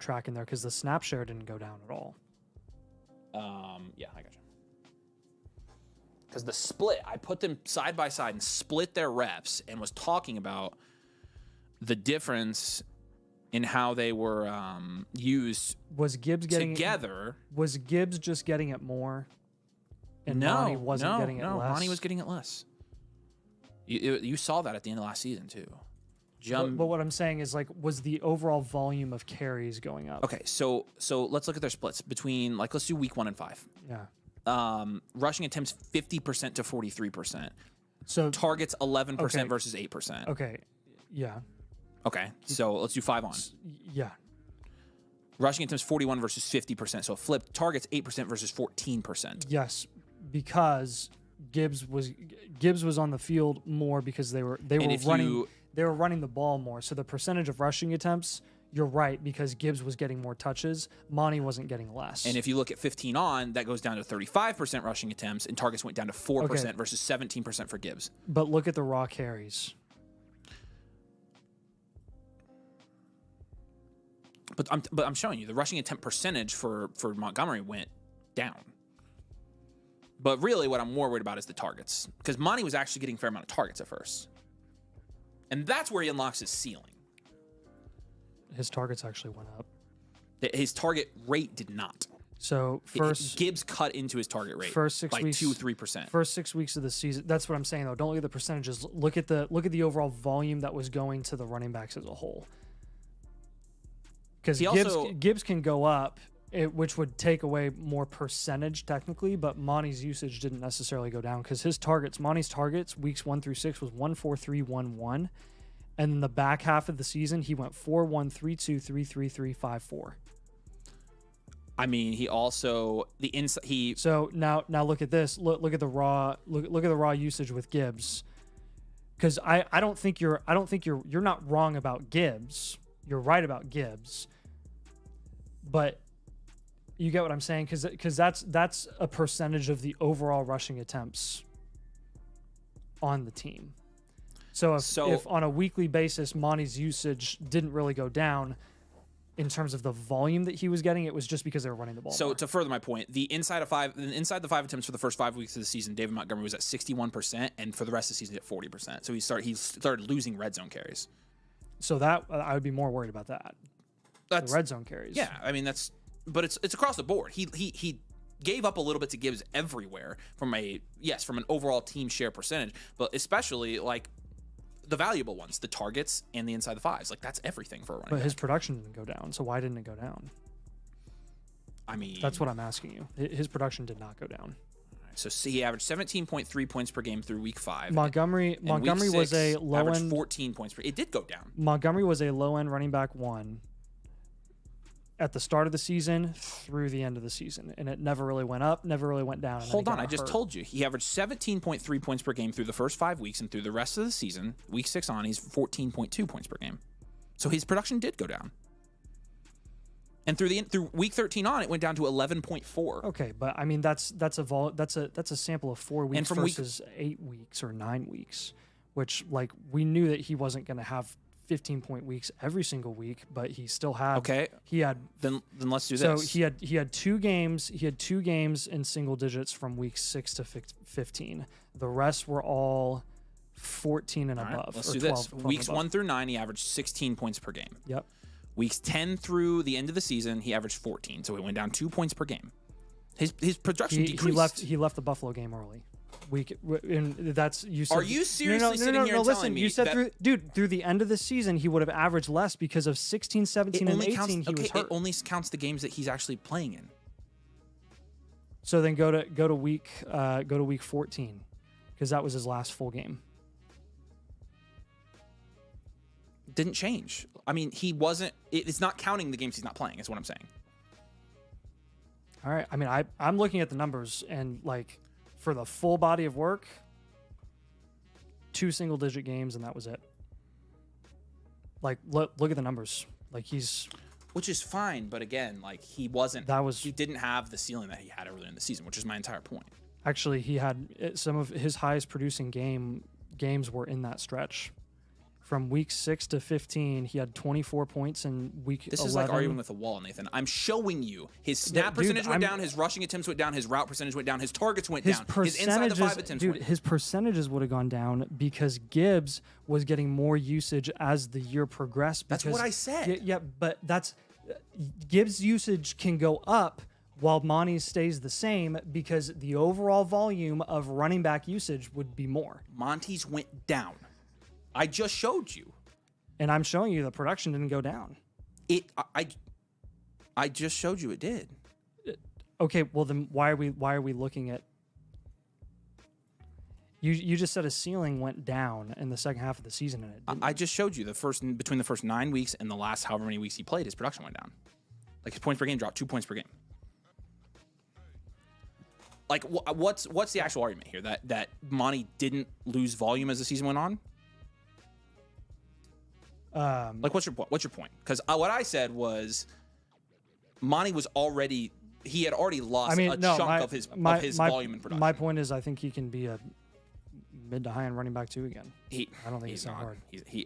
tracking there because the snap share didn't go down at all. Yeah, I got you. Because the split, I put them side by side and split their reps and was talking about the difference in how they were used. Was Gibbs getting together? Was Gibbs just getting it more and Monty wasn't getting it less. No, Monty was getting it less. You saw that at the end of last season too. But what I'm saying is, like, was the overall volume of carries going up? Okay, so let's look at their splits between, like, let's do week 1 and 5. Yeah. Rushing attempts 50% to 43%. So targets 11% versus 8%. Okay. Yeah. Okay, so let's do 5 on. Yeah. Rushing attempts 41 versus 50%. So flipped. Targets 8% versus 14%. Yes, because Gibbs was on the field more because they were running the ball more. So the percentage of rushing attempts, you're right, because Gibbs was getting more touches. Monty wasn't getting less. And if you look at 15 on, that goes down to 35% rushing attempts, and targets went down to 4% versus 17% for Gibbs. But look at the raw carries. But I'm showing you the rushing attempt percentage for Montgomery went down. But really, what I'm more worried about is the targets, because Monty was actually getting a fair amount of targets at first, and that's where he unlocks his ceiling. His targets actually went up. His target rate did not. So Gibbs cut into his target rate first 6 weeks, 2-3%. First 6 weeks of the season. That's what I'm saying though. Don't look at the percentages. Look at the overall volume that was going to the running backs as a whole. Because Gibbs can go up, which would take away more percentage technically, but Monty's usage didn't necessarily go down because Monty's targets weeks 1 through 6 was 1-4-3-1-1, and in the back half of the season he went 4-1-3-2 3-3-3 5-4. I mean, he also So now look at this. Look at the raw usage with Gibbs. Because I don't think you're not wrong about Gibbs. You're right about Gibbs. But you get what I'm saying? Because that's a percentage of the overall rushing attempts on the team. So if on a weekly basis Monty's usage didn't really go down in terms of the volume that he was getting, it was just because they were running the ball more. To further my point, inside the 5 attempts for the first 5 weeks of the season, David Montgomery was at 61%, and for the rest of the season at 40%. So he started losing red zone carries. So that I would be more worried about that. That's the red zone carries. Yeah, I mean but it's across the board. He gave up a little bit to Gibbs everywhere from an overall team share percentage, but especially like the valuable ones, the targets and the inside the 5s. Like that's everything for a running back. But his production didn't go down. So why didn't it go down? I mean, that's what I'm asking you. His production did not go down. So he averaged 17.3 points per game through week 5. Montgomery was a low end 14 points per. It did go down. Montgomery was a low end running back 1 at the start of the season through the end of the season, and it never really went up, never really went down. Hold on, I just told you he averaged 17.3 points per game through the first 5 weeks, and through the rest of the season, week 6 on, he's 14.2 points per game. So his production did go down. And through week 13 on, it went down to 11.4. Okay, but I mean that's a sample of 4 weeks versus 8 weeks or 9 weeks, which like we knew that he wasn't going to have 15-point weeks every single week, but he still had. Okay, he had. Then let's do this. So he had 2 games. He had 2 games in single digits from week 6 to 15. The rest were all 14 and above. Let's do this. Weeks 1 through 9, he averaged 16 points per game. Yep. Weeks 10 through the end of the season, he averaged 14, so he went down 2 points per game. His production decreased. He left the Buffalo game early. That's you said. Are you seriously sitting here and telling me? You said through the end of the season he would have averaged less because of 16, 17, and 18 he was hurt. It only counts the games that he's actually playing in. So then go to week 14 because that was his last full game. Didn't change. I mean, he wasn't. It's not counting the games he's not playing. Is what I'm saying. All right. I mean, I'm looking at the numbers and like. For the full body of work, 2 single-digit games, and that was it. Like, look at the numbers. Like, which is fine, but again, like he wasn't. He didn't have the ceiling that he had earlier in the season, which is my entire point. Actually, he had some of his highest producing games were in that stretch. From week 6 to 15, he had 24 points in week 11. This is like arguing with a wall, Nathan. I'm showing you his snap percentage went down, his rushing attempts went down, his route percentage went down, his targets went down, his inside the 5 attempts went down. His percentages would have gone down because Gibbs was getting more usage as the year progressed. That's what I said. Yeah, but Gibbs' usage can go up while Monty's stays the same because the overall volume of running back usage would be more. Monty's went down. I just showed you. And I'm showing you the production didn't go down. I just showed you it did. Okay, well then why are we looking at you just said a ceiling went down in the second half of the season and it didn't. I just showed you between the first 9 weeks and the last however many weeks he played, his production went down. Like his points per game dropped 2 points per game. Like what's the actual argument here that Monty didn't lose volume as the season went on? Like what's your point? Because what I said was Monty was already lost chunk of his volume and production. My point is I think he can be a mid to high end running back too again. I don't think he's that not hard.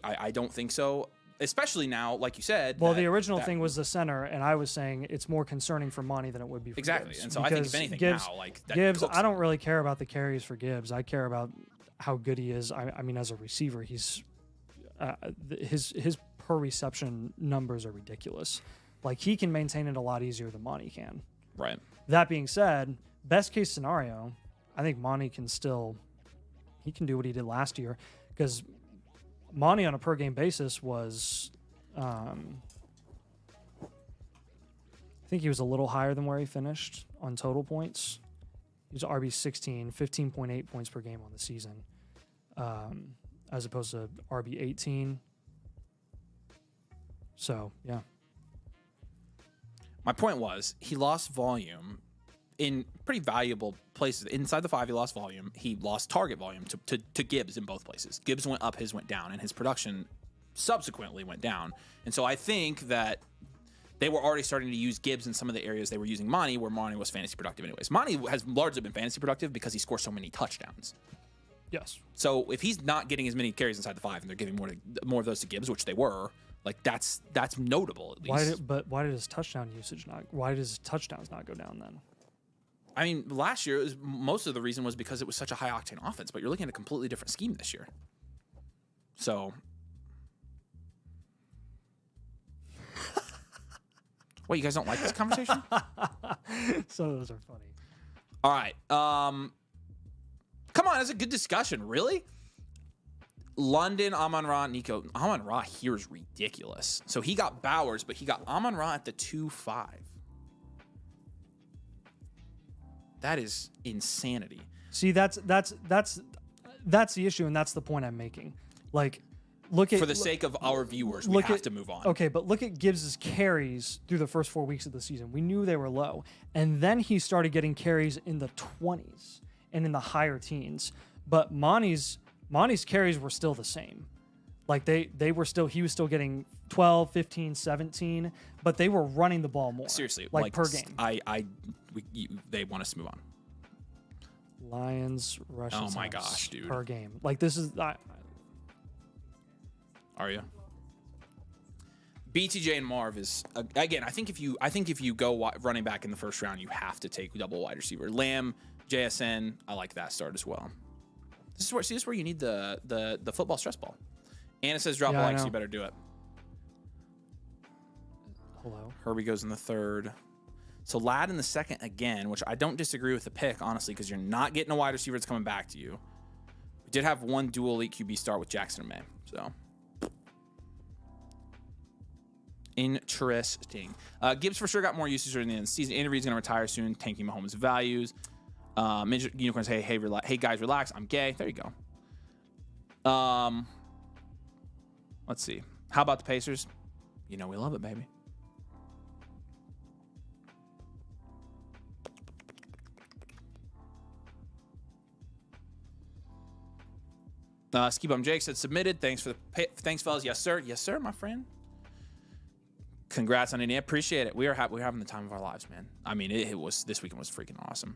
I don't think so. Especially now, like you said. Well, the original thing was the center, and I was saying it's more concerning for Monty than it would be for exactly. Gibbs. And so I think if anything Gibbs, now, like Gibbs, I don't really care about the carries for Gibbs. I care about how good he is. I mean, as a receiver, he's his per reception numbers are ridiculous. Like he can maintain it a lot easier than Monty can. Right. That being said, best case scenario, I think Monty can do what he did last year because Monty on a per game basis was, I think he was a little higher than where he finished on total points. He was RB 16, 15.8 points per game on the season, as opposed to RB 18. So, yeah. My point was he lost volume in pretty valuable places. Inside the 5, he lost volume. He lost target volume to Gibbs in both places. Gibbs went up, his went down, and his production subsequently went down. And so I think that they were already starting to use Gibbs in some of the areas they were using Monty, where Monty was fantasy productive anyways. Monty has largely been fantasy productive because he scores so many touchdowns. Yes. So if he's not getting as many carries inside the 5 and they're giving more of those to Gibbs, which they were, like that's notable at least. Why does touchdown usage not? Why does touchdowns not go down then? I mean, last year most of the reason was because it was such a high octane offense, but you're looking at a completely different scheme this year. So, what, you guys don't like this conversation? Some of those are funny. All right, come on, that's a good discussion. Really, London, Amon-Ra, Nico. Amon-Ra here is ridiculous. So he got Bowers, but he got Amon-Ra at the 2.5. That is insanity. See, that's the issue, and that's the point I'm making. Like, look at for the sake of our viewers, we have to move on. Okay, but look at Gibbs's carries through the first 4 weeks of the season. We knew they were low, and then he started getting carries in the 20s and in the higher teens. But Monty's carries were still the same. Like he was still getting 12, 15, 17, but they were running the ball more. Seriously, like per game. They want us to move on. Lions rushing. Oh my gosh, dude. Per game. Like this is. Are you? BTJ and Marv is again. I think if you go running back in the first round, you have to take double wide receiver. Lamb, JSN. I like that start as well. This is where you need the football stress ball. Anna says drop a like, so you better do it. Hello. Herbie goes in the 3rd. So Ladd in the 2nd again, which I don't disagree with the pick, honestly, because you're not getting a wide receiver that's coming back to you. We did have one dual elite QB start with Jackson and May. So interesting. Gibbs for sure got more usage during the end of the season. Andy Reid's going to retire soon, tanking Mahomes' values. Midget Unicorns, hey guys, relax. I'm gay. There you go. Let's see. How about the Pacers? You know we love it, baby. Ski Bum Jake said submitted. Thanks fellas. Yes sir, my friend. Congrats on India. Appreciate it. We're having the time of our lives, man. I mean, this weekend was freaking awesome.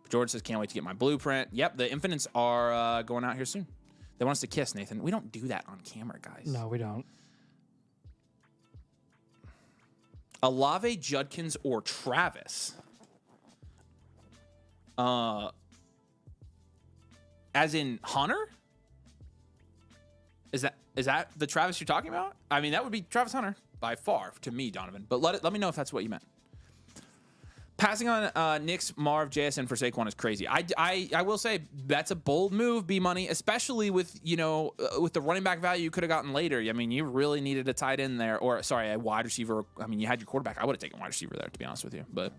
George says can't wait to get my blueprint. Yep, the Infinites are going out here soon. They want us to kiss, Nathan. We don't do that on camera, guys. No, we don't. Olave, Judkins, or Travis. As in Hunter? Is that the Travis you're talking about? I mean, that would be Travis Hunter by far to me, Donovan. But let me know if that's what you meant. Passing on Knicks, Marv, JSN for Saquon is crazy. I will say that's a bold move, B-Money, especially with, with the running back value you could have gotten later. I mean, you really needed a tight end there, or sorry, a wide receiver. I mean, you had your quarterback. I would have taken wide receiver there, to be honest with you. But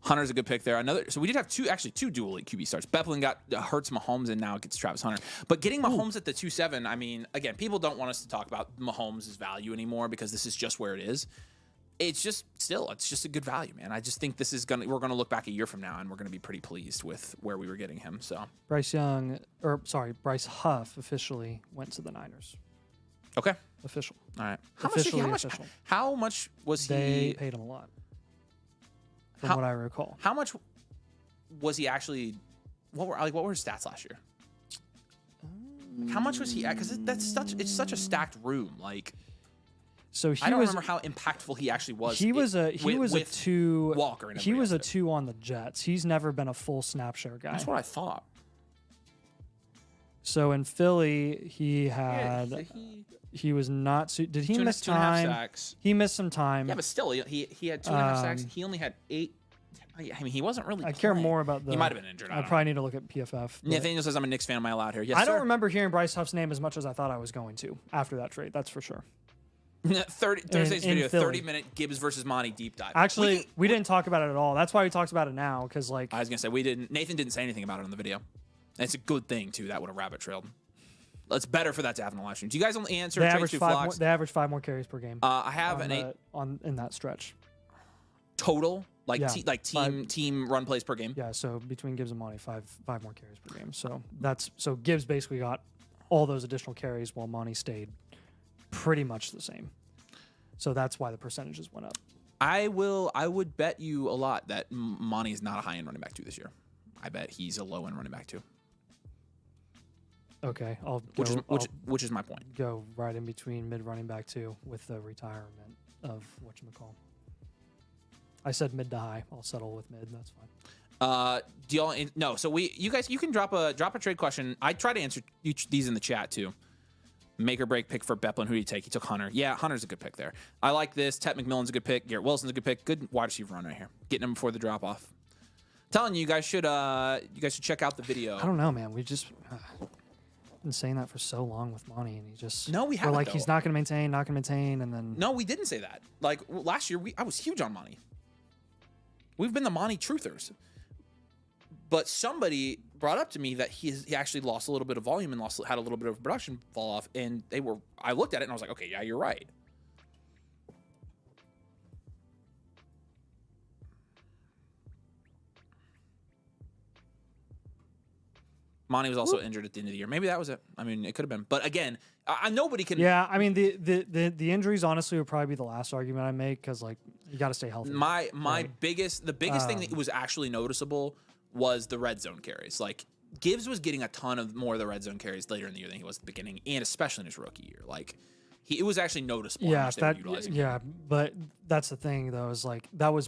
Hunter's a good pick there. So we did have two dual league QB starts. Bepplin got Hurts Mahomes, and now it gets Travis Hunter. But getting Mahomes at the 2.7, I mean, again, people don't want us to talk about Mahomes' value anymore because this is just where it is. It's just a good value, man. I just think we're gonna look back a year from now and we're gonna be pretty pleased with where we were getting him. So Bryce Huff officially went to the Niners. Okay. Official. All right. How much was he? They paid him a lot. From what I recall. How much was he actually? What were his stats last year? How much was he at? Because it's such a stacked room. Like. So I don't remember how impactful he actually was. He was a 2 Walker. He was a 2 on the Jets. He's never been a full snap share guy. That's what I thought. So in Philly, he had he was not. Did he miss time? 2.5 sacks. He missed some time. Yeah, but still, he had 2.5 sacks. He only had 8. I mean, he wasn't really. I care more about the. He might have been injured. I probably need to look at PFF. Nathaniel says I'm a Knicks fan. Am I allowed here? Yes, I sir. don't remember hearing Bryce Huff's name as much as I thought I was going to after that trade. That's for sure. Thursday's video, 30-minute Gibbs versus Monty deep dive. Actually, we didn't talk about it at all. That's why we talked about it now, because I was gonna say Nathan didn't say anything about it on the video. And it's a good thing too. That would have rabbit trailed. It's better for that to happen in the live stream. Do you guys only answer? They average 5 more carries per game. I have in that stretch. Total, team run plays per game. Yeah, so between Gibbs and Monty, five more carries per game. So Gibbs basically got all those additional carries while Monty stayed pretty much the same. So that's why the percentages went up. I would bet you a lot that Monty is not a high-end running back 2 this year. I bet he's a low-end running back 2. Okay, which is my point. Go right in between mid running back 2 with the retirement of whatchamacallit. I said mid to high. I'll settle with mid. That's fine. Do y'all no? So you guys can drop a trade question. I try to answer these in the chat too. Make or break pick for Bepplin. Who do you take? He took Hunter. Yeah, Hunter's a good pick there. I like this. Tet McMillan's a good pick. Garrett Wilson's a good pick. Good wide receiver run right here. Getting him before the drop off. Telling you guys should check out the video. I don't know, man. We just been saying that for so long with Monty, and he just we haven't. Like he's not going to maintain, and then no, we didn't say that. Like last year, I was huge on Monty. We've been the Monty truthers. But somebody brought up to me that he actually lost a little bit of volume and had a little bit of production fall off. And I looked at it and I was like, okay, yeah, you're right. Monty was also injured at the end of the year. Maybe that was it. I mean, it could have been. But again, nobody can. Yeah, I mean, the injuries honestly would probably be the last argument I make because you got to stay healthy. The biggest thing that was actually noticeable was the red zone carries. Like Gibbs was getting a ton of more of the red zone carries later in the year than he was at the beginning, and especially in his rookie year. Like it was actually noticeable. Yeah, but that's the thing though. Is like that was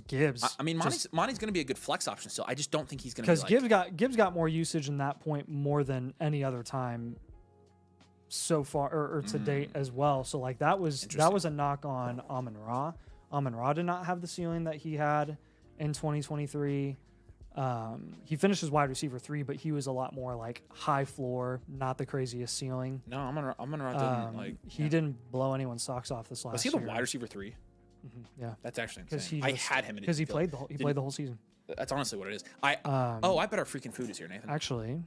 Gibbs. I mean, Monty's going to be a good flex option still. I just don't think he's going to be Gibbs got more usage in that point more than any other time so far or to date as well. So like that was a knock on Amon-Ra. Amon-Ra did not have the ceiling that he had in 2023. He finished as wide receiver 3, but he was a lot more like high floor, not the craziest ceiling. No, Amon-Ra didn't didn't blow anyone's socks off this last year. Was he the wide receiver 3? Mm-hmm, yeah, that's actually insane. I had him in because he played the whole season. That's honestly what it is. I bet our freaking food is here, Nathan. Actually,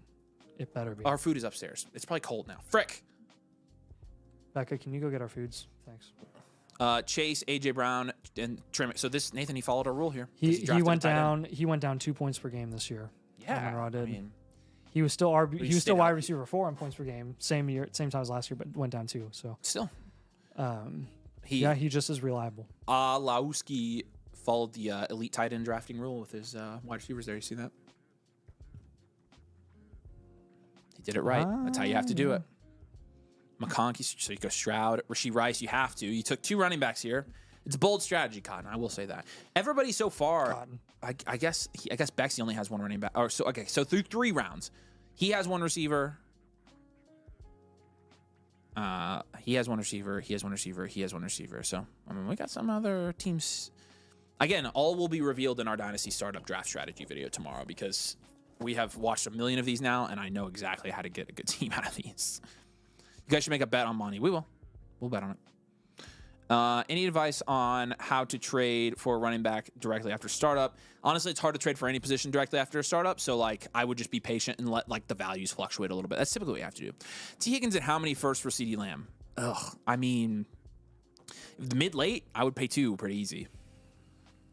it better be. Our food is upstairs. It's probably cold now. Frick. Becca, can you go get our foods? Thanks. Chase, AJ Brown, and Trim. So Nathan, he followed our rule here. He went down. He went down 2 points per game this year. Yeah, Amon-Ra did. I mean, he was still wide receiver 4 on points per game, same time as last year, but went down 2. So still, he just is reliable. Lawski followed the elite tight end drafting rule with his wide receivers there. You see that? He did it right. That's how you have to do it. McConkey, so you go Stroud, Rashee Rice. You have to. You took 2 running backs here. It's a bold strategy, Cotton. I will say that. Everybody so far, I guess Bexy only has 1 running back. So through 3 rounds, he has 1 receiver. He has one receiver. He has one receiver. He has one receiver. So, I mean, we got some other teams. Again, all will be revealed in our Dynasty Startup Draft Strategy video tomorrow because we have watched a million of these now, and I know exactly how to get a good team out of these. You guys should make a bet on money. We will. We'll bet on it. Any advice on how to trade for a running back directly after startup? Honestly, it's hard to trade for any position directly after a startup. So, like, I would just be patient and let, like, the values fluctuate a little bit. That's typically what you have to do. T. Higgins at how many first for CeeDee Lamb? Ugh. I mean, mid-late, I would pay 2 pretty easy.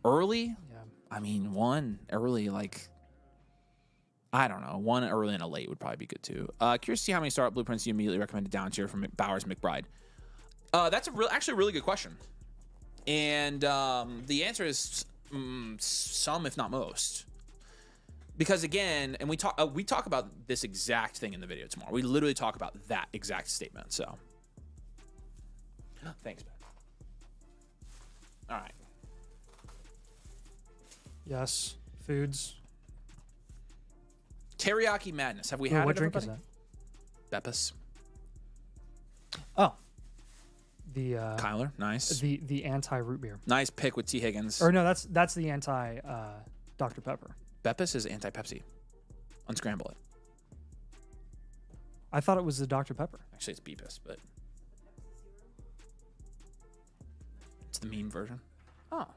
Early? Yeah. I mean, 1 early, like, I don't know. 1 early and a late would probably be good, too. Curious to see how many startup blueprints you immediately recommend down tier from Bowers McBride. That's actually a really good question. And the answer is some, if not most. Because again, and we talk about this exact thing in the video tomorrow. We literally talk about that exact statement. So, thanks, Ben. All right. Yes. Foods. Teriyaki Madness. Have we had what it, drink everybody? is that? Beppis. Oh. The Kyler. Nice. The anti root beer. Nice pick with T. Higgins. Or no, that's the anti Dr. Pepper. Beppis is anti-Pepsi. Unscramble it. I thought it was the Dr. Pepper. Actually, it's Beepis, but it's the meme version. Oh.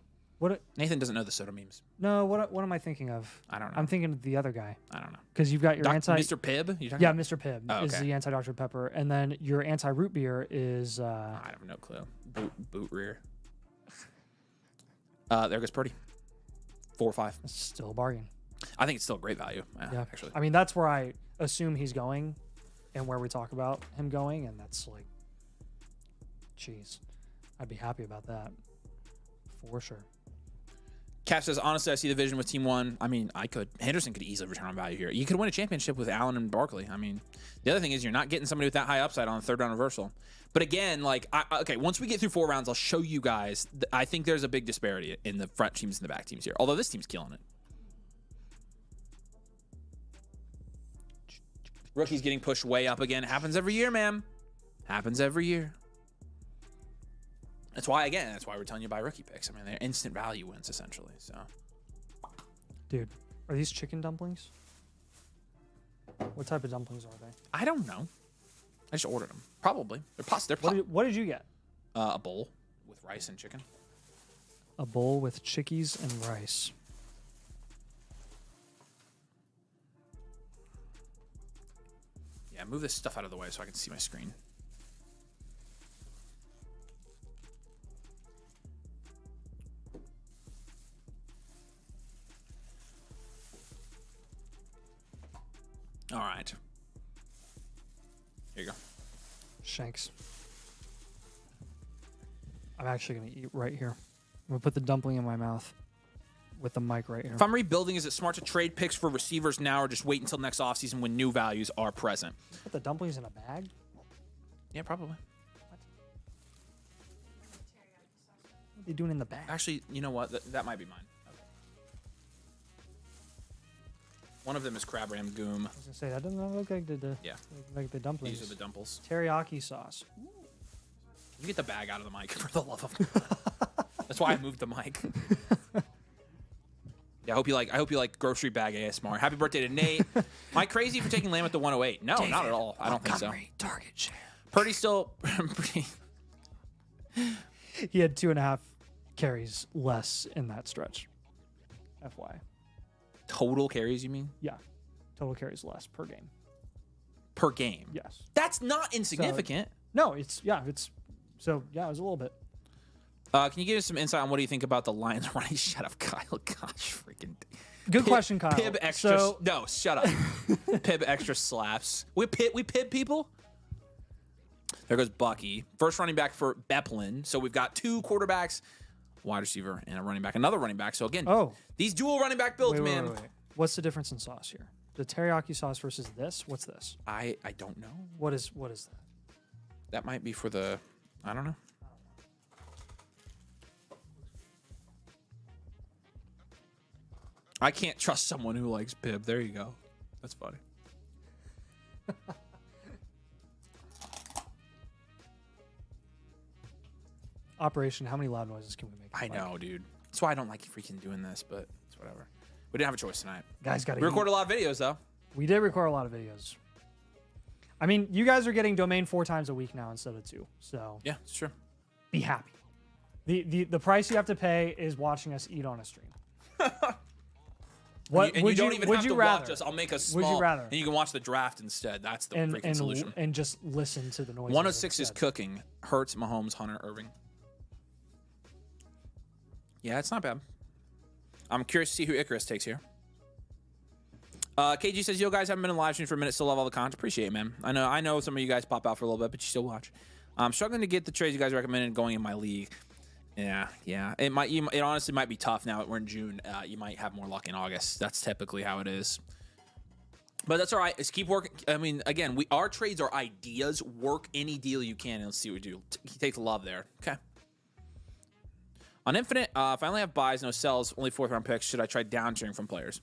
Nathan doesn't know the soda memes. No, what am I thinking of? I don't know. I'm thinking of the other guy. I don't know. Because you've got your Mr. Pibb? Yeah, about? Mr. Pibb Oh, is okay. the anti Dr. Pepper, and then your anti root beer is. I have no clue. Boot rear. There goes Purdy. 4 or 5. It's still a bargain. I think it's still a great value. Yeah, actually. I mean, that's where I assume he's going, and where we talk about him going, and that's like, geez, I'd be happy about that for sure. Cap says, honestly, I see the vision with Team 1. I mean, Henderson could easily return on value here. You could win a championship with Allen and Barkley. I mean, the other thing is you're not getting somebody with that high upside on the 3rd round reversal. But again, like, okay, once we get through 4 rounds, I'll show you guys. I think there's a big disparity in the front teams and the back teams here. Although this team's killing it. Rookie's getting pushed way up again. Happens every year, man. Happens every year. That's why we're telling you to buy rookie picks. I mean, they're instant value wins, essentially. So, Dude, are these chicken dumplings? What type of dumplings are they? I don't know. I just ordered them. Probably. They're What did you get? a bowl with rice and chicken. A bowl with chickies and rice. Yeah, move this stuff out of the way so I can see my screen. All right. Here you go. Shanks. I'm actually going to eat right here. I'm going to put the dumpling in my mouth with the mic right here. If I'm rebuilding, is it smart to trade picks for receivers now or just wait until next offseason when new values are present? Put the dumplings in a bag? Yeah, probably. What are they doing in the bag? Actually, you know what? That might be mine. Okay. One of them is crab ram goom. I was going to say, that doesn't look like Yeah. like the dumplings. These are the dumples. Teriyaki sauce. Can you get the bag out of the mic for the love of God? That's why I moved the mic. Yeah, I hope you like grocery bag ASMR. Happy birthday to Nate. Am I crazy for taking Lamb at the 108? No, David, not at all. I don't think so. Target share. Purdy still pretty. He had 2.5 carries less in that stretch. FY. Total carries, you mean? Yeah. Total carries less per game. Per game? Yes. That's not insignificant. No, it was a little bit. Can you give us some insight on what do you think about the Lions running? Shut up, Kyle. Gosh, freaking. Good question, Kyle. Pib extra. No, shut up. Pib extra slaps. We pib people. There goes Bucky. First running back for Beplin. So we've got 2 quarterbacks, wide receiver, and a running back. Another running back. So again, these dual running back builds, man. Wait. What's the difference in sauce here? The teriyaki sauce versus this? What's this? I don't know. What is that? That might be for the. I don't know. I can't trust someone who likes Pib. There you go. That's funny. operation, how many loud noises can we make? I know, dude. That's why I don't like freaking doing this, but it's whatever. We didn't have a choice tonight. Guys, got to We recorded a lot of videos, though. We did record a lot of videos. I mean, you guys are getting Domain 4 times a week now instead of 2. So yeah, it's true. Be happy. The price you have to pay is watching us eat on a stream. What and you don't even have to rather? watch us. I'll make a small. Would you rather? And you can watch the draft instead. That's the freaking solution. And just listen to the noise. 106 is cooking. Hurts, Mahomes, Hunter, Irving. Yeah, it's not bad. I'm curious to see who Icarus takes here. KG says, "Yo, guys, haven't been in live stream for a minute. Still love all the content. Appreciate it, man. I know some of you guys pop out for a little bit, but you still watch. I'm struggling to get the trades you guys recommended going in my league. Yeah. It honestly might be tough now that we're in June. You might have more luck in August. That's typically how it is. But that's all right. Just keep working. I mean, again, our trades are ideas. Work any deal you can, and let's see what we do. Take the love there. Okay. On Infinite, if I only have buys, no sells, only 4th round picks, should I try down tiering from players?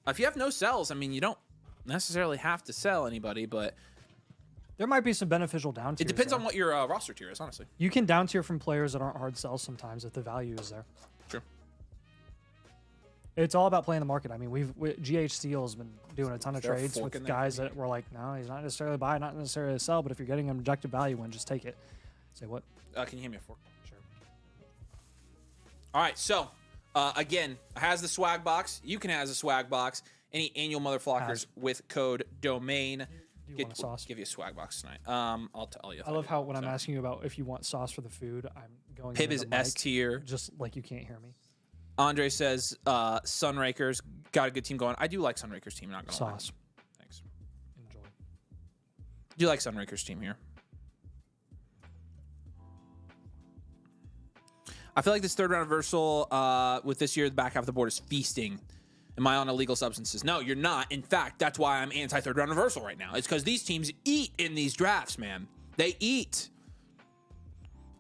If you have no sells, I mean, you don't necessarily have to sell anybody, but there might be some beneficial down tiers. It depends on what your roster tier is, honestly. You can down tier from players that aren't hard sells sometimes if the value is there. True. It's all about playing the market. I mean, GH Steel has been doing a ton of trades with guys that were like, no, he's not necessarily a buy, not necessarily a sell, but if you're getting an objective value win, just take it. Say what? Can you hand me a fork? Sure. All right, so again, has the swag box. You can have the swag box. Any annual motherflockers with code DOMAIN. Do you want a sauce? Give you a swag box tonight. I'll tell you. I love how when I'm asking you about if you want sauce for the food, I'm going. Pib is S tier. Just like you can't hear me. Andre says Sunrakers got a good team going. I do like Sunrakers team. Not gonna sauce. Lie. Thanks. Enjoy. Do you like Sunrakers team here? I feel like this 3rd round reversal with this year, the back half of the board is feasting. Am I on illegal substances? No, you're not. In fact, that's why I'm anti-3rd round reversal right now. It's because these teams eat in these drafts, man. They eat.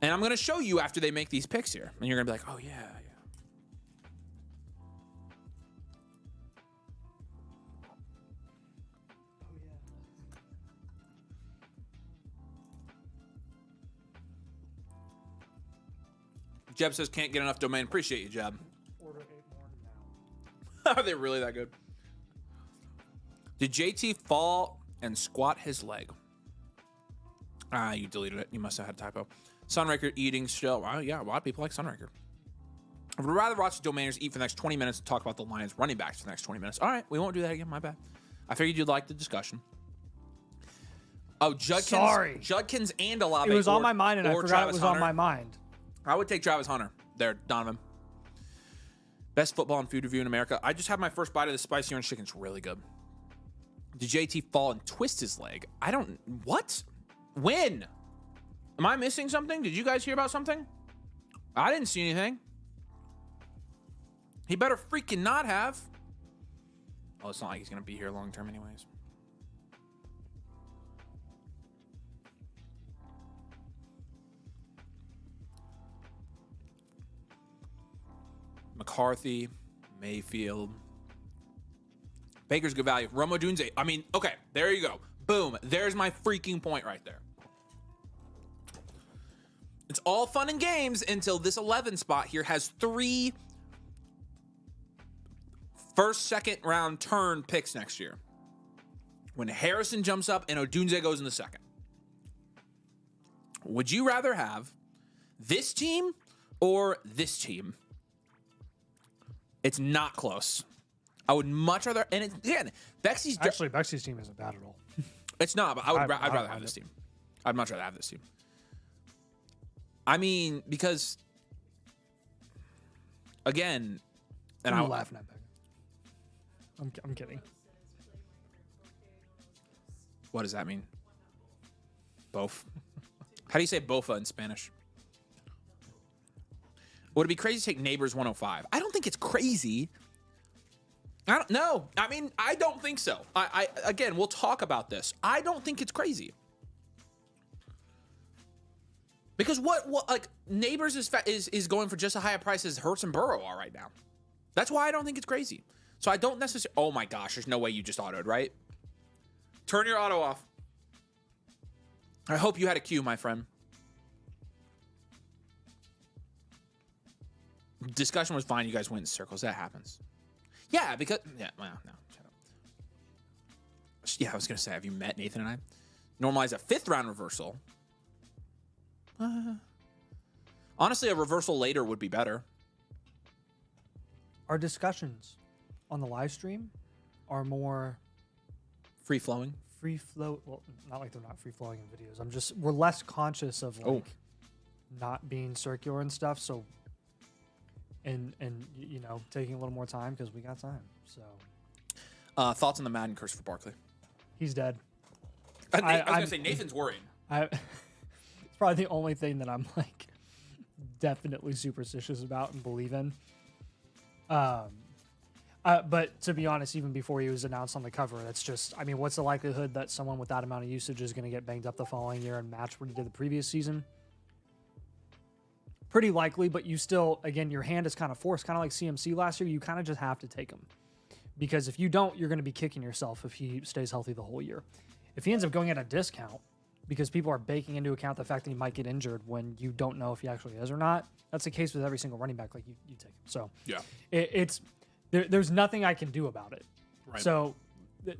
And I'm going to show you after they make these picks here. And you're going to be like, oh, yeah. Jeb says, can't get enough domain. Appreciate you, Jeb. Order 8 more now. Are they really that good? Did JT fall and squat his leg? You deleted it. You must have had a typo. Sunraker eating still. Well, yeah, a lot of people like Sunraker. I would rather watch the Domainers eat for the next 20 minutes and talk about the Lions running backs for the next 20 minutes. All right, we won't do that again. My bad. I figured you'd like the discussion. Oh, Judkins and Olave. It was on my mind, and I forgot Travis it was Hunter. On my mind. I would take Travis Hunter there, Donovan. Best football and food review in America. I just had my first bite of the spicy orange chicken. It's really good. Did JT fall and twist his leg? I don't... What? When? Am I missing something? Did you guys hear about something? I didn't see anything. He better freaking not have. Oh, it's not like he's going to be here long term anyways. McCarthy, Mayfield. Baker's good value. Romo Dunze. I mean, okay, there you go. Boom. There's my freaking point right there. It's all fun and games until this 11 spot here has 3 first, second round turn picks next year. When Harrison jumps up and Odunze goes in the second. Would you rather have this team or this team? It's not close. I would much rather, and again, Bexy's team isn't bad at all. It's not, but I'd rather have this team. I'd much rather have this team. I mean, because again, and I'm laughing at that. I'm kidding. What does that mean? Both. How do you say bofa in Spanish? Would it be crazy to take Neighbors 105? I don't think it's crazy. I don't know. I mean, I don't think so. Again, we'll talk about this. I don't think it's crazy. Because what like Neighbors is going for just as high a price as Hurts and Burrow are right now. That's why I don't think it's crazy. So I don't necessarily. Oh my gosh, there's no way you just autoed, right? Turn your auto off. I hope you had a cue, my friend. Discussion was fine. You guys went in circles. That happens. Yeah, because well, no, shut up. Yeah, I was gonna say, have you met Nathan and I? Normalize a 5th round reversal. Honestly, a reversal later would be better. Our discussions on the live stream are more Free flowing. free flow. Well, not like they're not free flowing in videos. We're less conscious of like not being circular and stuff. So, and you know, taking a little more time because we got time. So, Thoughts on the Madden curse for Barkley? he's dead. I was gonna say Nathan's worried. It's probably the only thing that I'm like definitely superstitious about and believe in. But to be honest, even before he was announced on the cover, that's just, I mean, what's the likelihood that someone with that amount of usage is going to get banged up the following year and match what he did the previous season? Pretty likely, but you still, again, your hand is kind of forced, kind of like CMC last year. You kind of just have to take him. Because if you don't, you're going to be kicking yourself if he stays healthy the whole year. If he ends up going at a discount, because people are baking into account the fact that he might get injured when you don't know if he actually is or not, that's the case with every single running back. Like, you take him. So Yeah. There's nothing I can do about it. Right. So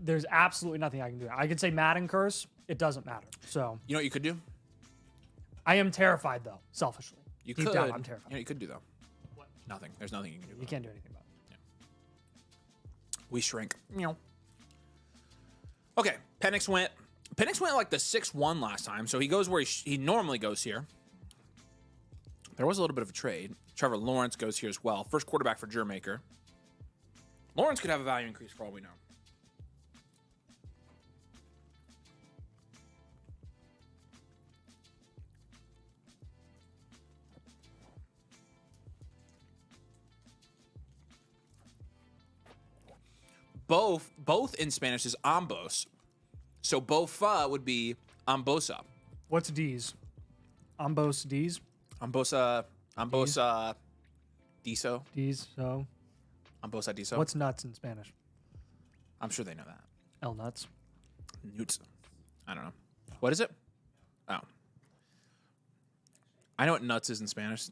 there's absolutely nothing I can do. I could say Madden curse. It doesn't matter. So You know what you could do? I am terrified, though, selfishly. You Deep could. down, I'm terrified. You know what you could do, though? Nothing. There's nothing you can do. You can't do anything about it. We shrink. Okay, Penix went like the 6-1 last time, so he goes where he normally goes here. There was a little bit of a trade. Trevor Lawrence goes here as well. First quarterback for Jermaker. Lawrence could have a value increase for all we know. Both in Spanish is ambos. So bofa would be ambosa. What's D's? Ambos D's? Ambosa diso. D's, so. Ambosa diso. What's nuts in Spanish? I'm sure they know that. El nuts. Newts. I don't know. What is it? Oh. I know what nuts is in Spanish.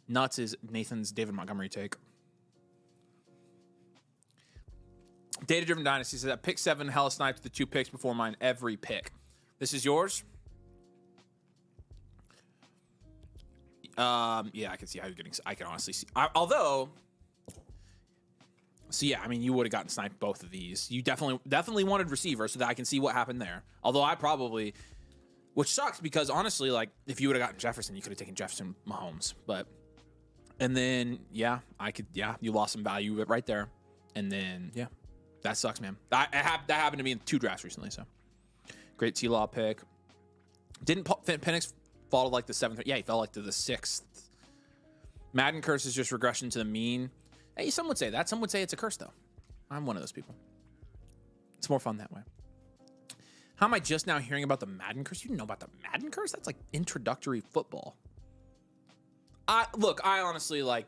Nuts is Nathan's David Montgomery take. Data Driven Dynasty says that pick 7, hella sniped the 2 picks before mine every pick. This is yours? Yeah, I can see how you're getting. I can honestly see. Although, so yeah, I mean, you would have gotten sniped both of these. You definitely wanted receiver, so that I can see what happened there. Although I probably, which sucks because honestly, like if you would have gotten Jefferson, you could have taken Jefferson Mahomes. But and then yeah, you lost some value right there, and then yeah. That sucks, man. That happened to me in 2 drafts recently, so. Great T-Law pick. Didn't Penix fall to like the 7th? Yeah, he fell like to the 6th. Madden curse is just regression to the mean. Hey, some would say that. Some would say it's a curse, though. I'm one of those people. It's more fun that way. How am I just now hearing about the Madden curse? You didn't know about the Madden curse? That's like introductory football. I honestly, like...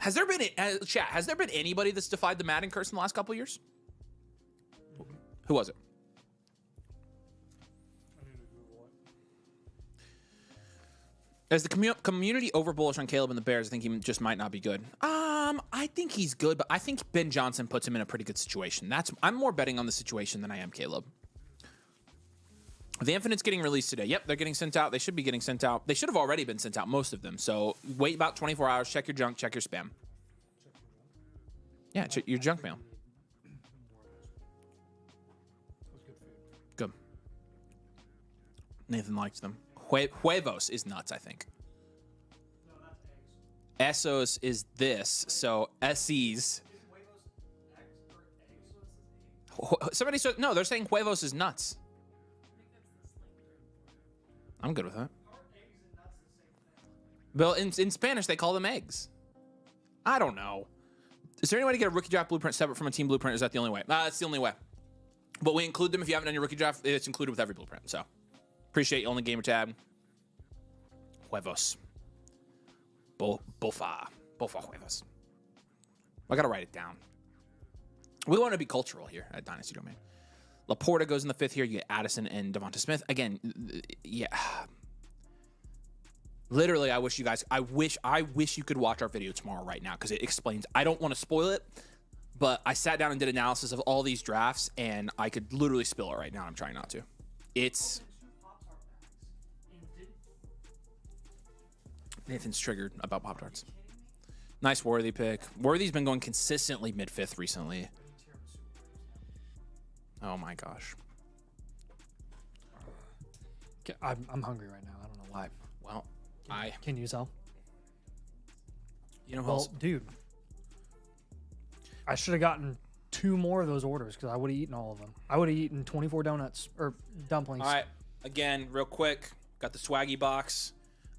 Has there been anybody that's defied the Madden curse in the last couple of years? Who was it? As the community over bullish on Caleb and the Bears, I think he just might not be good. I think he's good, but I think Ben Johnson puts him in a pretty good situation. I'm more betting on the situation than I am Caleb. The Infinite's getting released today. Yep, they're getting sent out. They should be getting sent out. They should have already been sent out, most of them. So wait about 24 hours. Check your junk. Check your spam. Yeah, check your junk mail. Good. Nathan likes them. Huevos is nuts, I think. Esos is this. So SEs. Somebody said, no, they're saying huevos is nuts. I'm good with that. Well, in Spanish, they call them eggs. I don't know. Is there any way to get a rookie draft blueprint separate from a team blueprint? Is that the only way? That's the only way. But we include them if you haven't done your rookie draft. It's included with every blueprint. So appreciate you on the gamer tab. Huevos. Bofa huevos. I got to write it down. We want to be cultural here at Dynasty Domain. Laporta goes in the 5th here. You get Addison and Devonta Smith. Again, yeah. Literally, I wish you could watch our video tomorrow right now because it explains. I don't want to spoil it, but I sat down and did analysis of all these drafts, and I could literally spill it right now. I'm trying not to. It's Nathan's triggered about Pop-Tarts. Nice Worthy pick. Worthy's been going consistently mid-fifth recently. Oh my gosh. I'm hungry right now. I don't know why. Well, Can you tell? You know who Well, else? dude, I should have gotten 2 more of those orders because I would have eaten all of them. I would have eaten 24 donuts or dumplings. All right. Again, real quick, got the Swaggy box.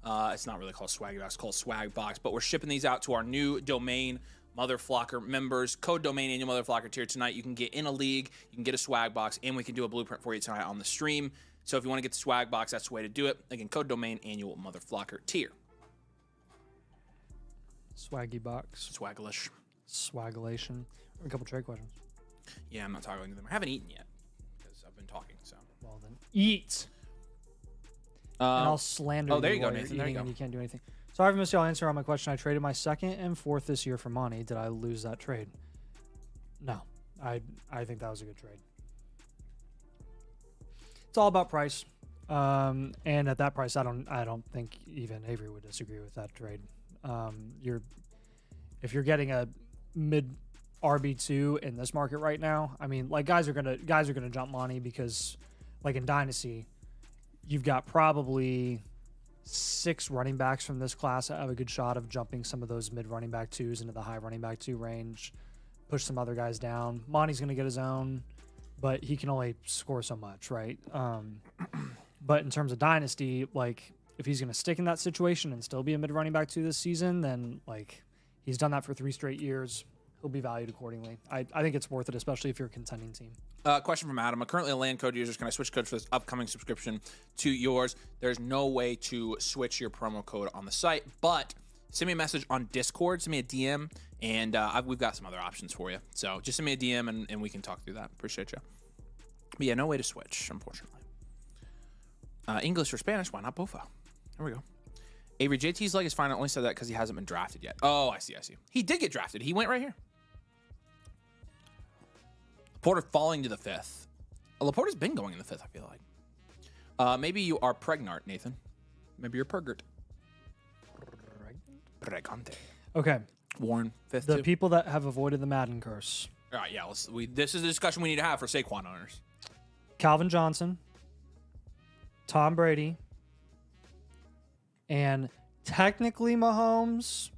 It's not really called Swaggy box, it's called Swag box, but we're shipping these out to our new domain Motherflocker members. Code domain annual Motherflocker tier tonight. You can get in a league, you can get a swag box, and we can do a blueprint for you tonight on the stream. So if you want to get the swag box, that's the way to do it. Again, code domain annual Motherflocker tier. Swaggy box. Swaglish. Swagulation. A couple trade questions. Yeah, I'm not talking to them. I haven't eaten yet because I've been talking. So. Well then, eat. And I'll slander there you go, while you're Nathan. There you eating go. and you can't do anything. Sorry if I missed y'all answer on my question. I traded my 2nd and 4th this year for Monty. Did I lose that trade? No. I think that was a good trade. It's all about price. And at that price, I don't think even Avery would disagree with that trade. If you're getting a mid RB2 in this market right now, I mean, like guys are gonna jump Monty because, like in Dynasty, you've got probably 6 running backs from this class that have a good shot of jumping some of those mid running back 2s into the high running back 2 range, push some other guys down. Monty's gonna get his own, but he can only score so much, right? But in terms of Dynasty, like if he's gonna stick in that situation and still be a mid running back 2 this season, then like he's done that for 3 straight years. He'll be valued accordingly. I think it's worth it, especially if you're a contending team. Question from Adam. I'm currently a land code user. Can I switch code for this upcoming subscription to yours? There's no way to switch your promo code on the site, but send me a message on Discord. Send me a DM, and we've got some other options for you. So just send me a DM, and we can talk through that. Appreciate you. But yeah, no way to switch, unfortunately. English or Spanish? Why not both? There we go. Avery, JT's leg is fine. I only said that because he hasn't been drafted yet. Oh, I see. He did get drafted. He went right here. Laporta falling to the 5th. Laporta's been going in the 5th, I feel like. Maybe you are pregnant, Nathan. Maybe you're pergert. Pregante. Okay. Warren, 5th, The too. people that have avoided the Madden curse. All right, yeah. This is a discussion we need to have for Saquon owners. Calvin Johnson, Tom Brady, and technically Mahomes,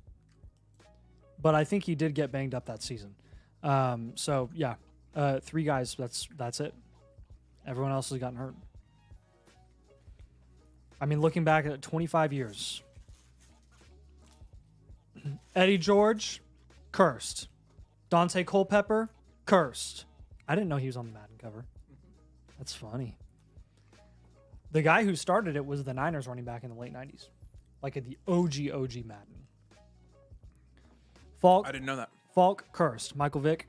but I think he did get banged up that season. So yeah, 3 guys. That's it. Everyone else has gotten hurt. I mean, looking back at 25 years, Eddie George, cursed. Dante Culpepper, cursed. I didn't know he was on the Madden cover. That's funny. The guy who started it was the Niners running back in the late 90s. Like at the OG Madden. Falk, I didn't know that. Falk, cursed. Michael Vick,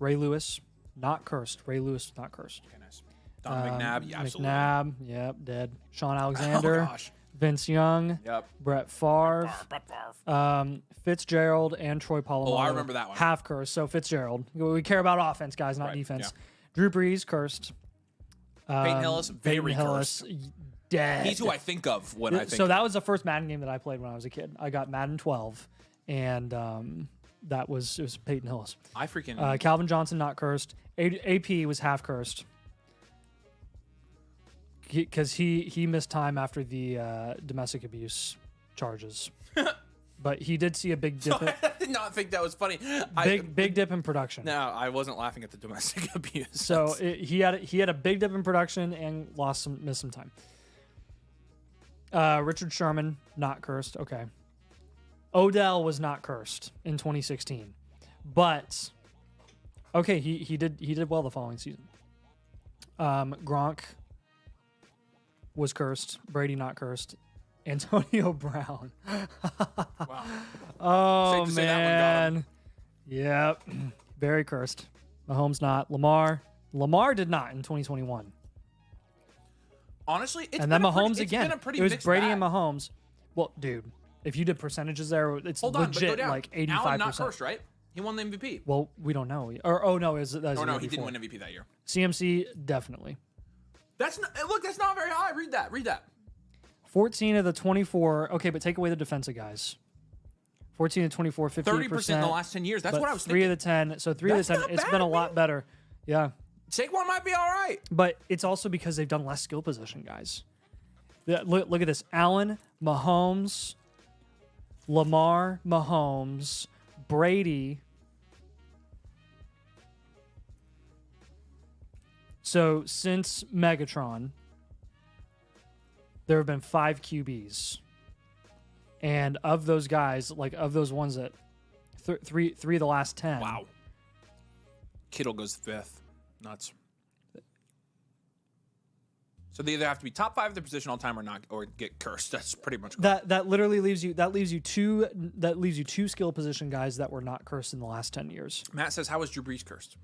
Ray Lewis, not cursed. Ray Lewis, not cursed. Okay, nice. Don McNabb, yeah, absolutely. McNabb, yep, dead. Sean Alexander, Oh, gosh. Vince Young, Yep. Brett Favre, Brett Favre. Fitzgerald, and Troy Polamalu. Oh, I remember that one. Half cursed. So Fitzgerald. We care about offense, guys, not Right, defense. yeah. Drew Brees, cursed. Peyton Hillis, very cursed. Dead. He's who I think of when I think So that was the first Madden game that I played when I was a kid. I got Madden 12, and it was Peyton Hillis. I freaking... Calvin Johnson, not cursed. AP was half cursed because he missed time after the domestic abuse charges. But he did see a big dip. I did not think that was funny. Big dip in production. No, I wasn't laughing at the domestic abuse. So he had a big dip in production and missed some time. Richard Sherman, not cursed. Okay. Odell was not cursed in 2016, but okay, he did well the following season. Gronk was cursed. Brady not cursed. Antonio Brown. Wow. Oh Safe to say that one got him. man. Yep. Very cursed. Mahomes not. Lamar did not in 2021. Honestly, it's And then been Mahomes it's again. been a pretty It was mixed Brady bag. and Mahomes. Well, dude, if you did percentages there, it's Hold on, but go legit down. like 85%. Allen not cursed, right? He won the MVP. Well, we don't know. Or oh no, that was Oh no, the he year didn't before. win MVP that year. CMC definitely. That's not, look, that's not very high. Read that. Read that. 14 of the 24. Okay, but take away the defensive guys. 14 of 24, 58%. 30% in the last 10 years. That's what I was three thinking. of the 10. So three of That's the 10. not It's bad, been a lot man. better. Yeah. Saquon might be all right. But it's also because they've done less skill position guys. Look at this. Allen, Mahomes, Lamar, Mahomes, Brady. So since Megatron, there have been 5 QBs. And of those guys, like of those ones that three of the last 10. Wow. Kittle goes 5th. Nuts. So they either have to be top 5 of their position all time or not, or get cursed. That's pretty much That literally leaves you two skill position guys that were not cursed in the last 10 years. Matt says, "How was Drew Brees cursed?"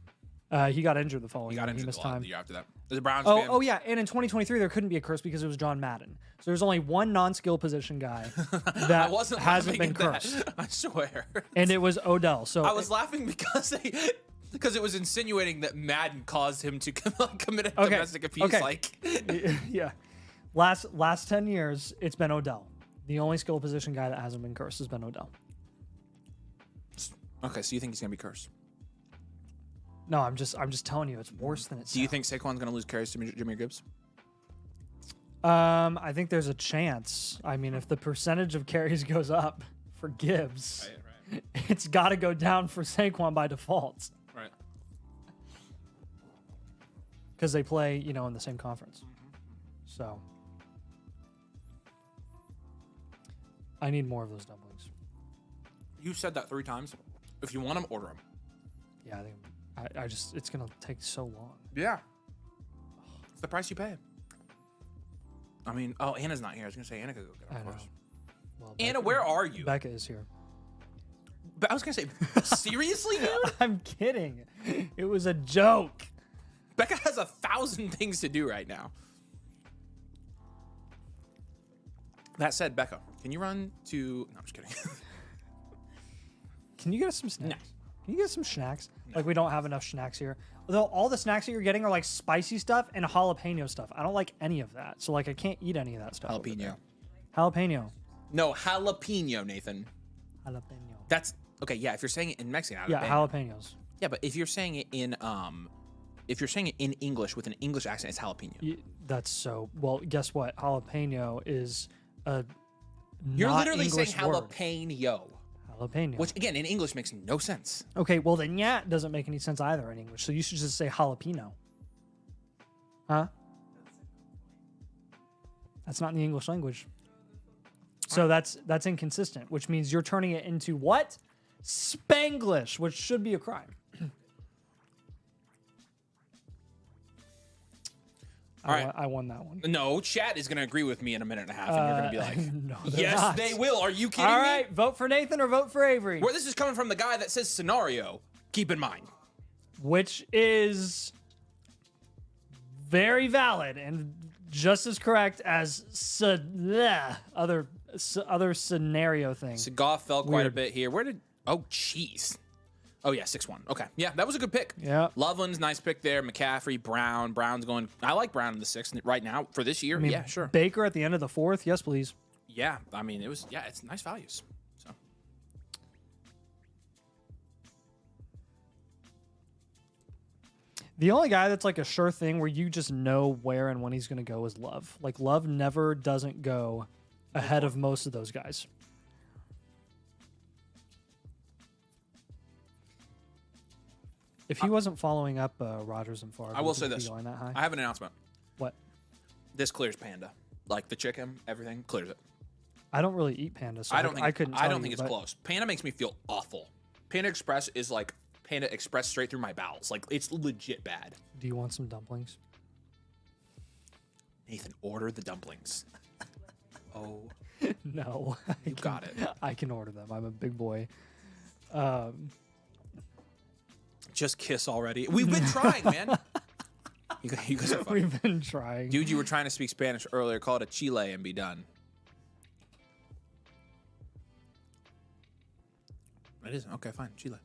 He got injured the following He got year. injured He missed a lot time. the year after that. There's a Browns fan. Oh yeah, and in 2023 there couldn't be a curse because it was John Madden. So there's only one non-skill position guy I that wasn't hasn't laughing been at that. cursed, I swear. and it was Odell. So I was laughing because it was insinuating that Madden caused him to commit a Okay, domestic abuse. okay. Like, yeah, last 10 years it's been Odell. The only skill position guy that hasn't been cursed has been Odell. okay, so you think he's gonna be cursed? No, I'm just telling you it's worse than it sounds. Do you think Saquon's gonna lose carries to Jimmy Gibbs? I think there's a chance. I mean, if the percentage of carries goes up for Gibbs, Right. it's got to go down for Saquon by default Right. because they play, in the same conference. So I need more of those dumplings. You said that 3 times. If you want them, order them. Yeah, I just it's gonna take so long. Yeah. It's the price you pay. I mean, oh, Anna's not here. I was gonna say Anna could go get them, I of know. course. Well, Anna, where are you? Becca is here. But I was gonna say, seriously, dude? I'm kidding. It was a joke. Becca has 1,000 things to do right now. That said, Becca, can you run to? No, I'm just kidding. Can you get us some snacks? No. Can you get us some snacks? Like, we don't have enough snacks here. Although all the snacks that you're getting are like spicy stuff and jalapeno stuff. I don't like any of that. So like I can't eat any of that stuff. over Jalapeno. there. Jalapeno. No, jalapeno, Nathan. Jalapeno. That's okay. Yeah, if you're saying it in Mexican, Yeah, jalapeno. jalapenos. Yeah, but if you're saying it in English with an English accent, it's jalapeno. That's so. Well, guess what? Jalapeno is a. You're not literally English saying word. jalapeno, Jalapeno. which again in English makes no sense. Okay, well then yeah, it doesn't make any sense either in English. So you should just say jalapeno. Huh? That's not in the English language. So that's inconsistent, which means you're turning it into what? Spanglish, which should be a crime. All right. I won that one. No, chat is going to agree with me in a minute and a half, and you're going to be like, no, they're yes, not. they will. Are you kidding All me? right, vote for Nathan or vote for Avery. Where this is coming from the guy that says scenario, keep in mind. Which is very valid and just as correct as other scenario things. Cigar fell quite a Weird. bit here. Where did... Oh, jeez. Oh, yeah, 6-1. Okay. Yeah, that was a good pick. Yeah. Loveland's nice pick there. McCaffrey, Brown. Brown's going... I like Brown in the 6th right now for this year. I mean, yeah, sure. Baker at the end of the 4th. Yes, please. Yeah, I mean, it was... Yeah, it's nice values. So... The only guy that's like a sure thing where you just know where and when he's going to go is Love. Like, Love never doesn't go ahead of most of those guys. If he wasn't following up Rodgers and Favre, I will would say he be this. going that high? I have an announcement. What? This clears Panda. Like the chicken, everything clears it. I don't really eat Panda, so I don't think I couldn't. I tell don't you, think it's but close. Panda makes me feel awful. Panda Express is like Panda Express straight through my bowels. Like it's legit bad. Do you want some dumplings? Nathan, order the dumplings. Oh, No, you got it. I can order them. I'm a big boy. Just kiss already. We've been trying, man. You guys are funny. We've been trying. Dude, you were trying to speak Spanish earlier. Call it a chile and be done. It is. Okay, fine. Chile.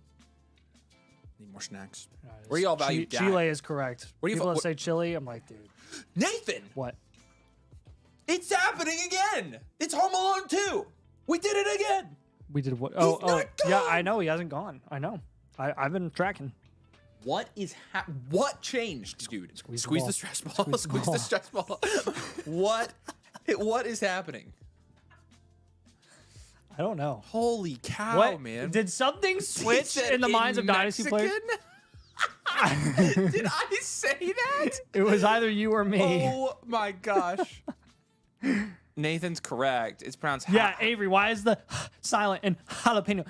Need more snacks. No, Where do y'all value Dak? Chile is correct. Where do you People that what- say Chile, I'm like, dude, Nathan, what? it's happening again. It's Home Alone 2. We did it again. We did what? He's not yeah, gone. I know he hasn't gone. I know. I've been tracking. What changed, dude? Squeeze the the stress ball. Squeeze the stress ball. What is happening? I don't know. Holy cow, What man. did something switch in the minds of Dynasty players? Did I say that? It was either you or me. Oh my gosh. Nathan's correct. It's pronounced Yeah, Avery, why is the silent and jalapeno?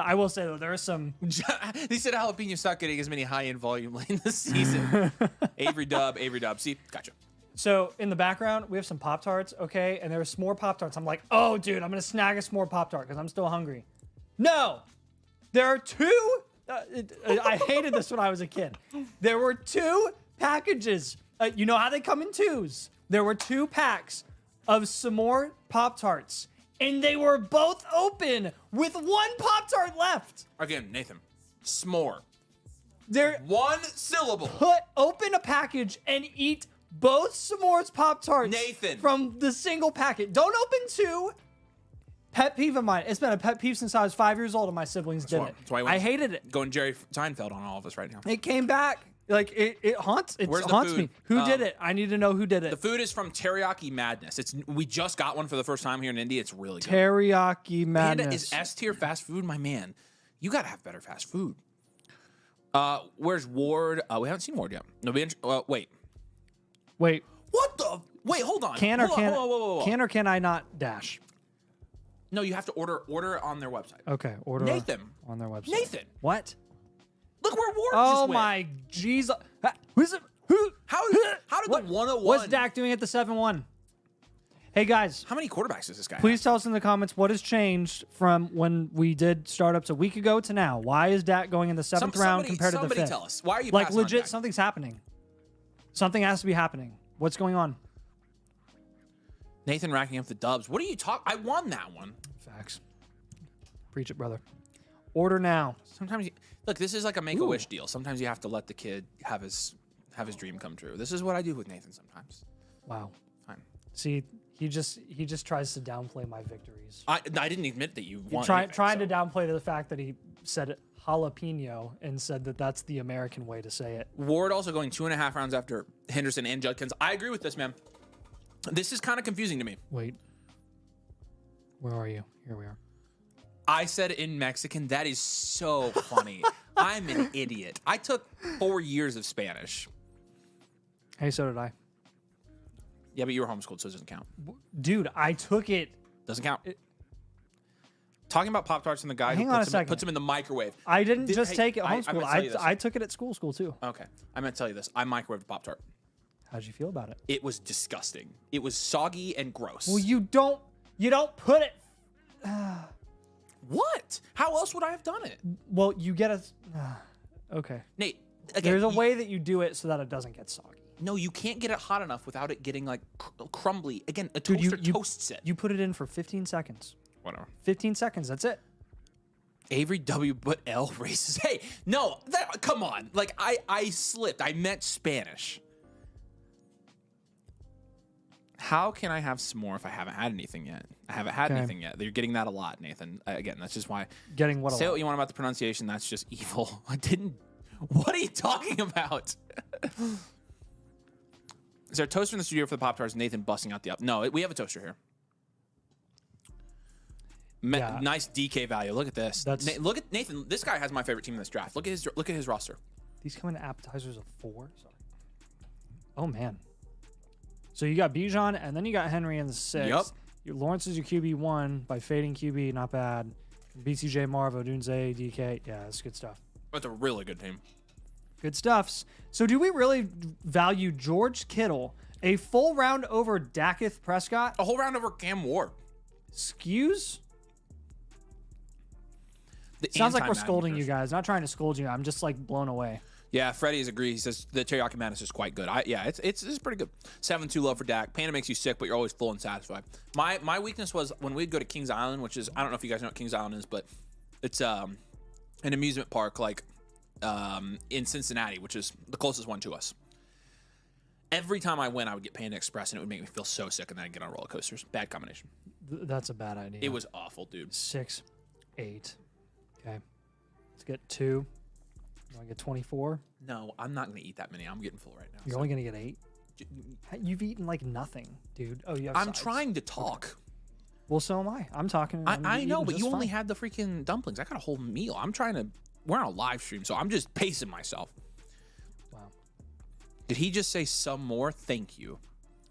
I will say though, there are some. They said jalapenos not getting as many high-end volume late in the season. Avery dub. See, gotcha. So in the background, we have some Pop-Tarts, okay? And there's s'more Pop-Tarts. I'm like, oh, dude, I'm going to snag a s'more Pop-Tart because I'm still hungry. No! There are two... I hated this when I was a kid. There were two packages. You know how they come in twos. There were 2 packs of s'more Pop-Tarts. And they were both open with 1 Pop-Tart left. Again, Nathan. S'more. They're... 1 syllable. Open a package and eat both s'mores Pop-Tarts Nathan. from the single packet. Don't open 2. Pet peeve of mine. It's been a pet peeve since I was 5 years old and my siblings did it. That's why I hated it. Going Jerry Seinfeld on all of us right now. It came back. Like, it haunts Where's the haunts food? me. Who did it? I need to know who did The it. food is from Teriyaki Madness. We just got one for the first time here in Indy. It's really good. Teriyaki Panda madness. is S tier fast food, my man. You gotta have better fast food. Where's Ward? We haven't seen Ward yet. No, wait. Wait, What the? Wait, hold on. can or Hold on, can whoa. can or can I not dash? No, you have to order on their website. Okay, order Nathan. on their website. Nathan. What? Look where Ward Oh just went. my Jesus! Who's it? Who? How did What? the 101? What's Dak doing at the 7-1? Hey guys, How many quarterbacks does this guy please tell us in the comments what has changed from when we did startups a week ago to now. Why is Dak going in the 7th round compared to the 5th? Somebody tell us. Why are you Like passing on legit, Dak? something's happening. Something has to be happening. What's going on? Nathan racking up the dubs. What are you talking? I won that one. Facts. Preach it, brother. Order now. Sometimes, look, this is like a Make-A-Wish deal. Sometimes you have to let the kid have his dream come true. This is what I do with Nathan sometimes. Wow. Fine. See, he just tries to downplay my victories. I didn't admit that you won. Trying to downplay the fact that he said jalapeno and said that that's the American way to say it. Ward also going 2.5 rounds after Henderson and Judkins. I agree with this, man. This is kind of confusing to me. Wait. Where are you? Here we are. I said in Mexican. That is so funny. I'm an idiot. I took 4 years of Spanish. Hey, so did I. Yeah, but you were homeschooled, so it doesn't count. Dude, I took it. Doesn't count. Talking about Pop-Tarts and the guy Hang who on a puts second. them in the microwave. I didn't Did- just hey, take it I homeschool. meant to tell you this. I took it at school too. Okay. I meant to tell you this. I microwaved a Pop-Tart. How'd you feel about it? It was disgusting. It was soggy and gross. Well, you don't put it. What? How else would I have done it? Well, you get a. Okay. Nate, again, There's a way that you do it so that it doesn't get soggy. No, you can't get it hot enough without it getting like crumbly. Again, a Dude, toaster you toasts it. You put it in for 15 seconds. Whatever. 15 seconds. That's it. Avery W. but L races. Hey, no, come on. Like I slipped. I meant Spanish. How can I have some more if I haven't had anything yet? I haven't had anything yet. You're getting that a lot, Nathan. Again, that's just why. Getting what? Say what you want about the pronunciation. That's just evil. I didn't. What are you talking about? Is there a toaster in the studio for the Pop-Tarts? Nathan busting out the up. No, we have a toaster here. Yeah. Nice DK value. Look at this. Look at Nathan. This guy has my favorite team in this draft. Look at his roster. These come in appetizers of 4. Sorry. Oh man. So you got Bijan and then you got Henry in the 6th. Yep. Your Lawrence is your QB1 by fading QB. Not bad. BCJ, Marvo, Dunze, DK. Yeah, that's good stuff. That's a really good team. Good stuffs. So do we really value George Kittle a full round over Dakith Prescott? A whole round over Cam Ward. Skews? The Sounds like we're anti-Madden scolding you version. guys. Not trying to scold you. I'm just like blown away. Yeah, Freddie agrees. He says the Teriyaki Madness is quite good. It's pretty good. 7-2 low for Dak. Panda makes you sick, but you're always full and satisfied. My weakness was when we'd go to Kings Island, which is, I don't know if you guys know what Kings Island is, but It's an amusement park like in Cincinnati, which is the closest one to us. Every time I went, I would get Panda Express, and it would make me feel so sick, and then I'd get on roller coasters. Bad combination. That's a bad idea. It was awful, dude. 6, 8. Okay. Let's get 2. You want to get 24? No, I'm not going to eat that many. I'm getting full right now. You're only going to get 8? You've eaten like nothing, dude. Oh, you have I'm sides. trying to talk. Okay. Well, so am I. I'm talking. I know, but you only had the freaking dumplings. I got a whole meal. I'm trying to... We're on a live stream, so I'm just pacing myself. Wow. Did he just say some more? Thank you.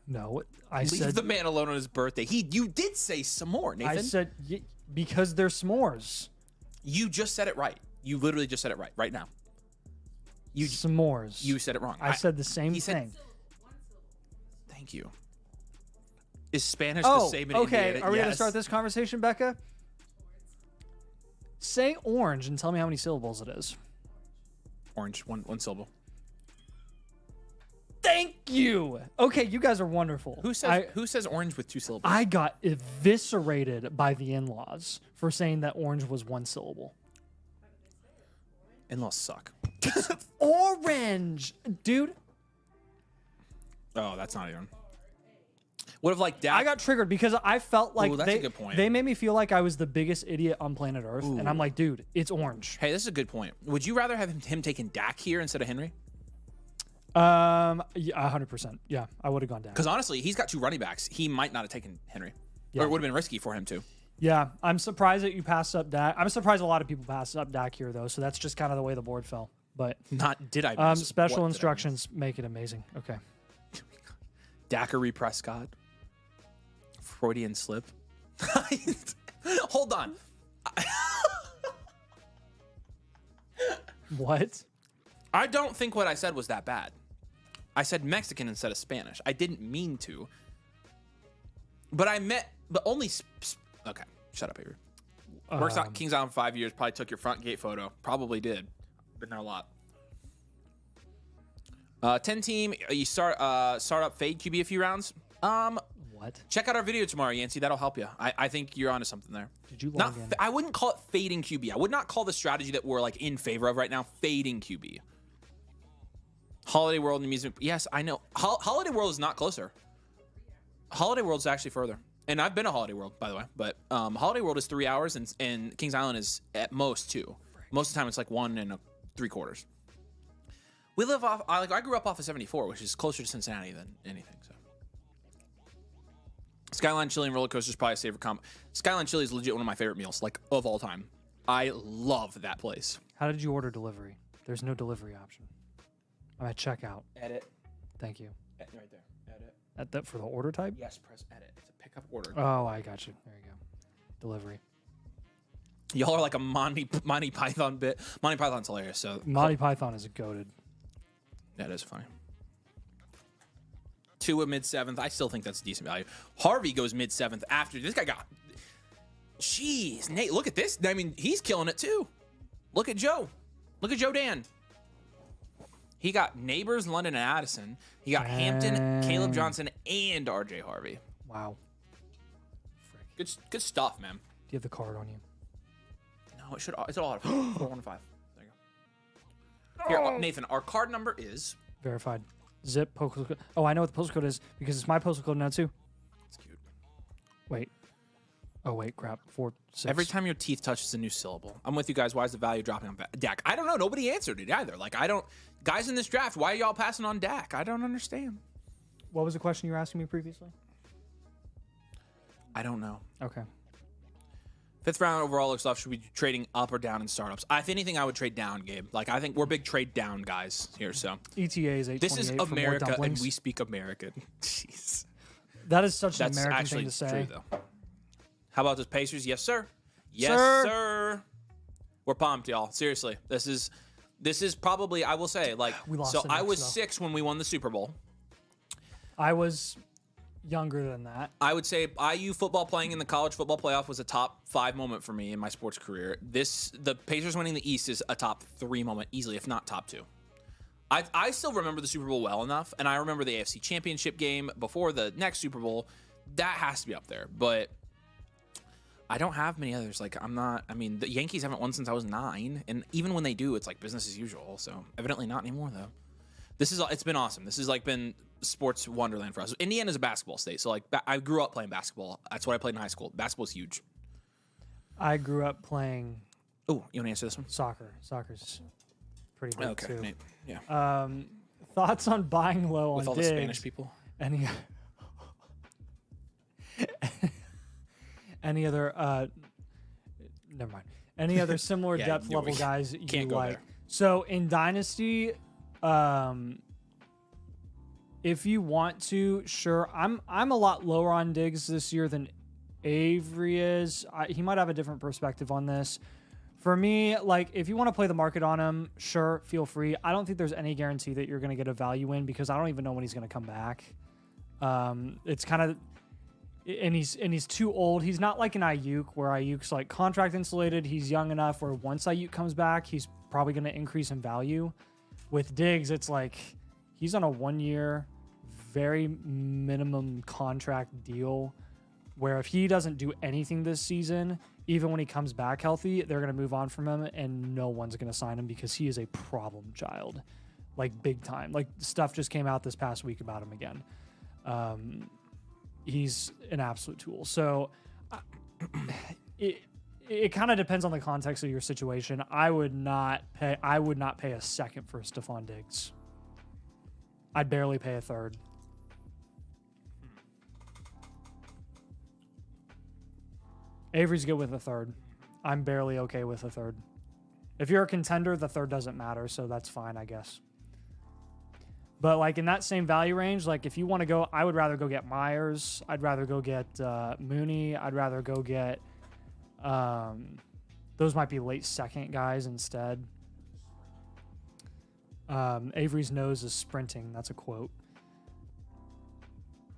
No, I Leave said... the man alone on his birthday. You did say some more, Nathan. I said because they're s'mores. You just said it right. You literally just said it right now. S'mores. You said it wrong. I said the same thing. Thank you. Is Spanish the same in okay. Indiana? Are we going to Yes. start this conversation, Becca? Say orange and tell me how many syllables it is. Orange, one syllable. Thank you. Okay, you guys are wonderful. Who says orange with 2 syllables? I got eviscerated by the in-laws for saying that orange was 1 syllable. In-laws suck. Orange, dude. Oh, that's not even. What if like dad? I got triggered because I felt like that's a good point. they made me feel like I was the biggest idiot on planet Earth, and I'm like, dude, it's orange. Hey, this is a good point. Would you rather have him taking Dak here instead of Henry? Yeah, 100%. Yeah, I would have gone down. Because honestly, he's got 2 running backs. He might not have taken Henry, or it would have been risky for him too. Yeah, I'm surprised that you passed up Dak. I'm surprised a lot of people passed up Dak here though. So that's just kind of the way the board fell. But Did I miss? special What did I instructions make it amazing. Okay. Daiquiri Prescott. Freudian slip. Hold on. What? I don't think what I said was that bad. I said Mexican instead of Spanish. I didn't mean to. But only... Okay, shut up, Avery. Works out Kings Island for 5 years. Probably took your front gate photo. Probably did. Been there a lot. 10 team. You start up fade QB a few rounds. What? Check out our video tomorrow, Yancey. That'll help you. I think you're onto something there. Did you log in? I wouldn't call it fading QB. I would not call the strategy that we're like in favor of right now fading QB. Holiday World and amusement. Yes, I know. Holiday World is not closer. Holiday World's actually further. And I've been to Holiday World, by the way. But Holiday World is 3 hours, and Kings Island is at most 2. Most of the time, it's like 1 3/4. We live off. I grew up off of 74, which is closer to Cincinnati than anything. So, Skyline Chili and roller coaster is probably a favorite combo. Skyline Chili is legit one of my favorite meals, like of all time. I love that place. How did you order delivery? There's no delivery option. I'm at checkout. Edit. Thank you. Right there. Edit. At that for the order type? Yes, press edit. It's a pickup order. Oh, I got you. There you go. Delivery. Y'all are like a Monty Python bit. Monty Python's hilarious. So Monty Python is goated. That is funny. 2 at mid-7th. I still think that's a decent value. Harvey goes mid-7th after. This guy got... Jeez, Nate, look at this. I mean, he's killing it too. Look at Joe. Look at Joe Dan. He got Neighbors, London, and Addison. He got Hampton, Caleb Johnson, and RJ Harvey. Wow. Good stuff, man. Do you have the card on you? No, it's all out of 415. There you go. Here, Nathan, our card number is... Verified. Zip, postal code. Oh, I know what the postal code is because it's my postal code now too. It's cute. Wait. Oh, wait, crap. 4, 6. Every time your teeth touches a new syllable. I'm with you guys. Why is the value dropping on Dak? I don't know. Nobody answered it either. Like, I don't... Guys in this draft, why are y'all passing on Dak? I don't understand. What was the question you were asking me previously? I don't know. Okay. 5th round overall looks off. Should we be trading up or down in startups? If anything, I would trade down, Gabe. Like, I think we're big trade down guys here, so... ETA is 828 This is for more America, and dumplings. we speak American. Jeez. That is such an That's American actually thing to say. true, though. How about those Pacers? Yes, sir. Yes, Sir. sir. We're pumped, y'all. Seriously. This is probably, I will say, like... We lost so the I next, was though. 6 when we won the Super Bowl. I was younger than that. I would say IU football playing in the college football playoff was a top 5 moment for me in my sports career. The Pacers winning the East is a top 3 moment easily, if not top 2. I still remember the Super Bowl well enough, and I remember the AFC Championship game before the next Super Bowl. That has to be up there, but I don't have many others. Like, I'm not. I mean, the Yankees haven't won since I was 9, and even when they do, it's like business as usual. So evidently not anymore though. It's been awesome. This has like been sports wonderland for us. Indiana's a basketball state, so like I grew up playing basketball. That's what I played in high school. Basketball's huge. I grew up playing. Oh, you want to answer this one? Soccer. Soccer's pretty big too. Nate. Yeah. Thoughts on buying low With on all Diggs? the Spanish people. Any other? Never mind. Any other similar depth level guys you like? There. So in Dynasty, if you want to, sure. I'm a lot lower on Diggs this year than Avery is. He might have a different perspective on this. For me, like, if you want to play the market on him, sure, feel free. I don't think there's any guarantee that you're going to get a value in because I don't even know when he's going to come back. It's kind of, and he's too old. He's not like an Ayuk where Ayuk's like contract insulated. He's young enough where once Ayuk comes back, he's probably going to increase in value. With Diggs, it's like he's on a 1-year, very minimum contract deal where if he doesn't do anything this season, even when he comes back healthy, they're going to move on from him and no one's going to sign him because he is a problem child, like big time. Like stuff just came out this past week about him again. He's an absolute tool. So it kind of depends on the context of your situation. I would not pay a second for Stephon Diggs. I'd barely pay a third. Avery's good with a third. I'm barely okay with a third. If you're a contender, the third doesn't matter, so that's fine, I guess. But like in that same value range, like if you want to go, I would rather go get Myers. I'd rather go get Mooney. I'd rather go get those might be late second guys instead. Avery's nose is sprinting. That's a quote.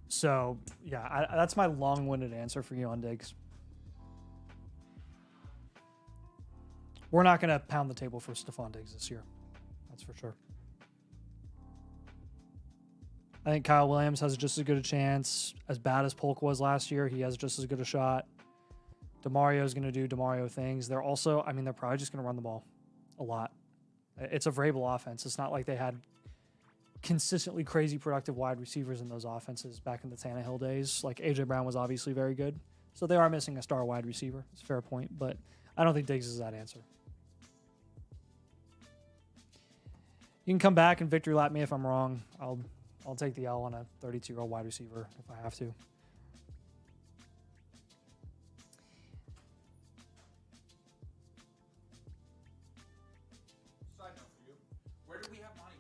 So yeah, that's my long-winded answer for you on Diggs. We're not going to pound the table for Stephon Diggs this year. That's for sure. I think Kyle Williams has just as good a chance. As bad as Polk was last year, he has just as good a shot. DeMario's going to do DeMario things. They're also, they're probably just going to run the ball a lot. It's a Vrabel offense. It's not like they had consistently crazy productive wide receivers in those offenses back in the Tannehill days. Like A.J. Brown was obviously very good. So they are missing a star wide receiver. It's a fair point, but I don't think Diggs is that answer. You can come back and victory lap me if I'm wrong. I'll take the L on a 32-year-old wide receiver if I have to. Side note for you. Where do we have Monty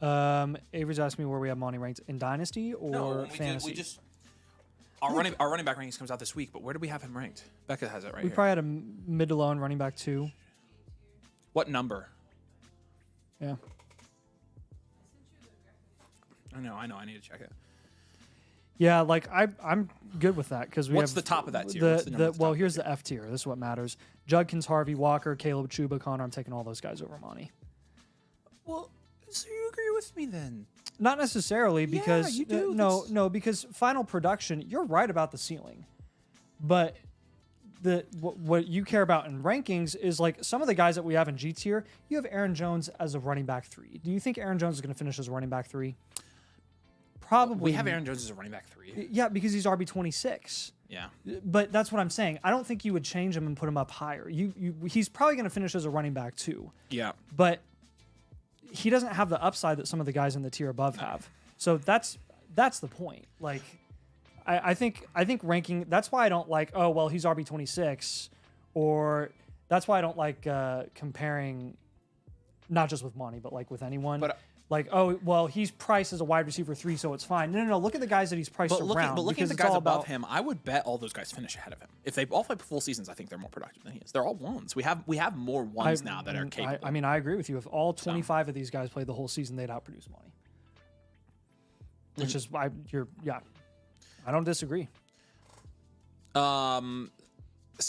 ranked? Avery's asked me where we have Monty ranked in Dynasty or Fantasy. Our running back rankings comes out this week, but where do we have him ranked? Becca has it right here. We probably had a mid to low on running back 2. What number? Yeah. I know. I need to check it. Yeah, like I'm good with that because we What's have the top of that tier? Here's the F tier. This is what matters. Judkins, Harvey, Walker, Caleb, Chuba, Connor. I'm taking all those guys over Monty. Well, so you agree with me then? Not necessarily because you do. No, because final production. You're right about the ceiling, but what you care about in rankings is like some of the guys that we have in G tier. You have Aaron Jones as a running back 3. Do you think Aaron Jones is going to finish as a running back 3? Probably. We have Aaron Jones as a running back 3. Yeah, because he's RB26. Yeah. But that's what I'm saying. I don't think you would change him and put him up higher. He's probably going to finish as a running back 2. Yeah. But he doesn't have the upside that some of the guys in the tier above have. So that's the point. Like, I think ranking. That's why I don't like. Oh well, he's RB26, or that's why I don't like comparing, not just with Monty, but like with anyone. But like, oh well, he's priced as a wide receiver 3, so it's fine. No. Look at the guys that he's priced around. But looking at the guys above him, I would bet all those guys finish ahead of him. If they all play full seasons, I think they're more productive than he is. They're all ones. We have more ones now that are capable. I agree with you. If all 25 of these guys played the whole season, they'd outproduce Monty. Which is why I don't disagree. Siakam,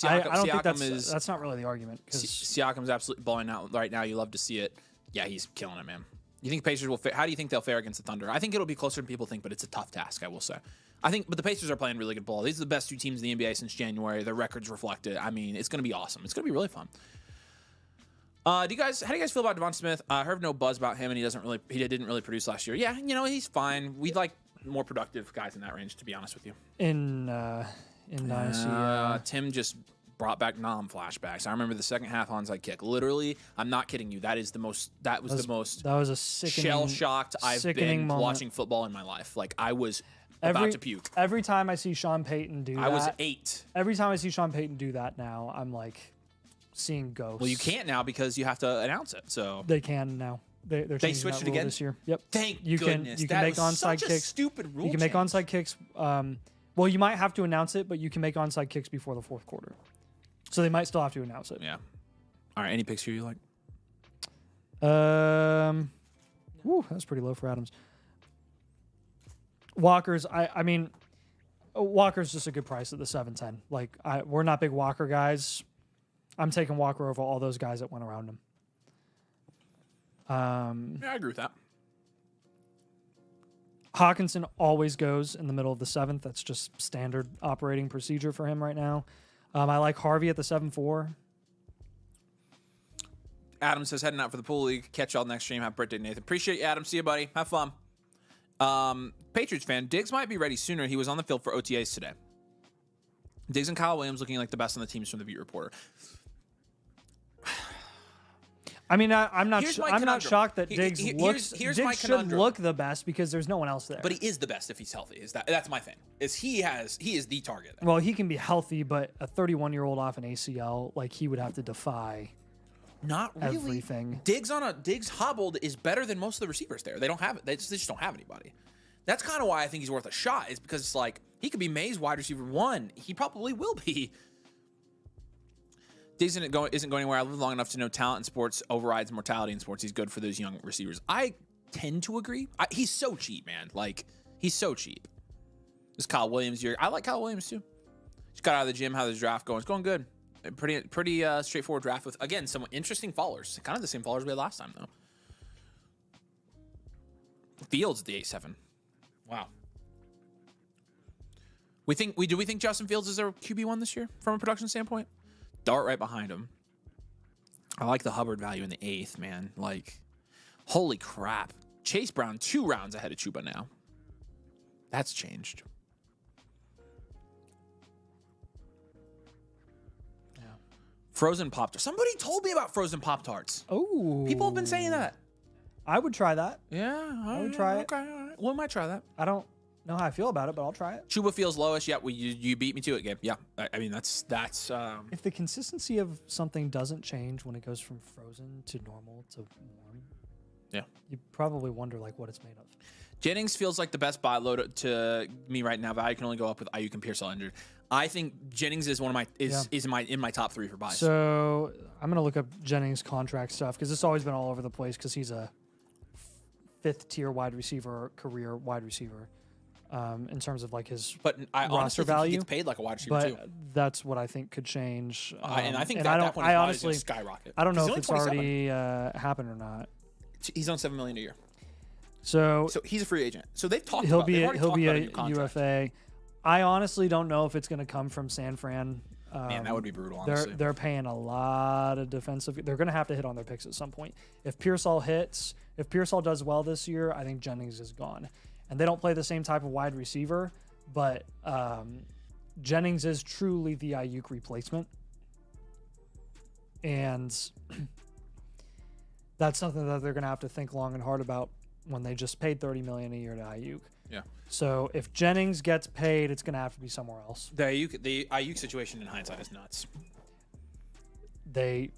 I don't think is that's not really the argument. Siakam's absolutely balling out right now. You love to see it. Yeah, he's killing it, man. You think Pacers will? How do you think they'll fare against the Thunder? I think it'll be closer than people think, but it's a tough task. I will say. but the Pacers are playing really good ball. These are the best 2 teams in the NBA since January. Their records reflect it. I mean, it's going to be awesome. It's going to be really fun. How do you guys feel about Devon Smith? I heard no buzz about him, and he didn't really produce last year. Yeah, he's fine. We'd like more productive guys in that range, to be honest with you. In Dynasty, Tim just brought back Nam flashbacks. I remember the second half onside kick. Literally, I'm not kidding you. That was the most a sickening, shell-shocked I've been moment. watching football in my life. Like, I was about to puke. Every time I see Sean Payton do that. I was 8. Every time I see Sean Payton do that now, I'm like seeing ghosts. Well, you can't now because you have to announce it. So they can now. They switched it again this year. Yep. Thank you goodness. You can make onside such kicks. A stupid rule. You can make onside kicks. Well, you might have to announce it, but you can make onside kicks before the 4th quarter. So they might still have to announce it. Yeah. All right. Any picks here you like? That's pretty low for Adams. Walker's. I mean, Walker's just a good price at the 7-10. Like we're not big Walker guys. I'm taking Walker over all those guys that went around him. Yeah, I agree with that. Hawkinson always goes in the middle of the 7th. That's just standard operating procedure for him right now. I like Harvey at the 7-4. Adam says, heading out for the pool league. Catch y'all next stream. Have birthday, Nathan. Appreciate you, Adam. See you, buddy. Have fun. Patriots fan. Diggs might be ready sooner. He was on the field for OTAs today. Diggs and Kyle Williams looking like the best on the teams from the beat reporter. I mean, I'm not shocked that Diggs should look the best because there's no one else there. But he is the best if he's healthy. That's my thing. He is the target. Well, he can be healthy, but a 31-year-old off an ACL, like he would have to defy not really everything. Diggs hobbled is better than most of the receivers there. They don't have it. They just don't have anybody. That's kind of why I think he's worth a shot. Is because it's like he could be May's wide receiver 1. He probably will be. Diggs isn't going anywhere. I live long enough to know talent in sports overrides mortality in sports. He's good for those young receivers. I tend to agree. He's so cheap, man. Like, he's so cheap. This Kyle Williams year. I like Kyle Williams, too. Just got out of the gym. How's the draft going? It's going good. Pretty straightforward draft with, again, some interesting fallers. Kind of the same fallers we had last time, though. Fields at the 8-7. Wow. Do we think Justin Fields is our QB1 this year from a production standpoint? Dart right behind him. I like the Hubbard value in the 8th, man. Like, holy crap. Chase Brown 2 rounds ahead of Chuba now. That's changed. Yeah. Frozen Pop-Tarts. Somebody told me about frozen Pop-Tarts. Oh. People have been saying that. I would try that. Yeah. I would try it. Okay, all right. Well, we might try that. I don't know how I feel about it, but I'll try it. Chuba feels lowest. Yeah, you beat me to it, Gabe. Yeah. I mean, that's if the consistency of something doesn't change when it goes from frozen to normal to warm, yeah, you probably wonder like what it's made of. Jennings feels like the best buy low to me right now. Value can only go up with Ayuk and Pearsall injured. I think Jennings is one of my is in my top 3 for buys. So I'm gonna look up Jennings contract stuff because it's always been all over the place because he's a 5th tier wide receiver, career wide receiver. In terms of like his roster value, he gets paid like a wide receiver too. That's what I think could change. And I think that point I honestly skyrocket. I don't know if it's already happened or not. He's on $7 million a year. So he's a free agent. So they've talked. He'll about be a UFA. I honestly don't know if it's going to come from San Fran. Man, that would be brutal. Honestly, they're paying a lot of defensive. They're going to have to hit on their picks at some point. If Pearsall does well this year, I think Jennings is gone. And they don't play the same type of wide receiver, but Jennings is truly the Ayuk replacement. And that's something that they're going to have to think long and hard about when they just paid $30 million a year to Ayuk. Yeah. So if Jennings gets paid, it's going to have to be somewhere else. The Ayuk situation in hindsight is nuts. It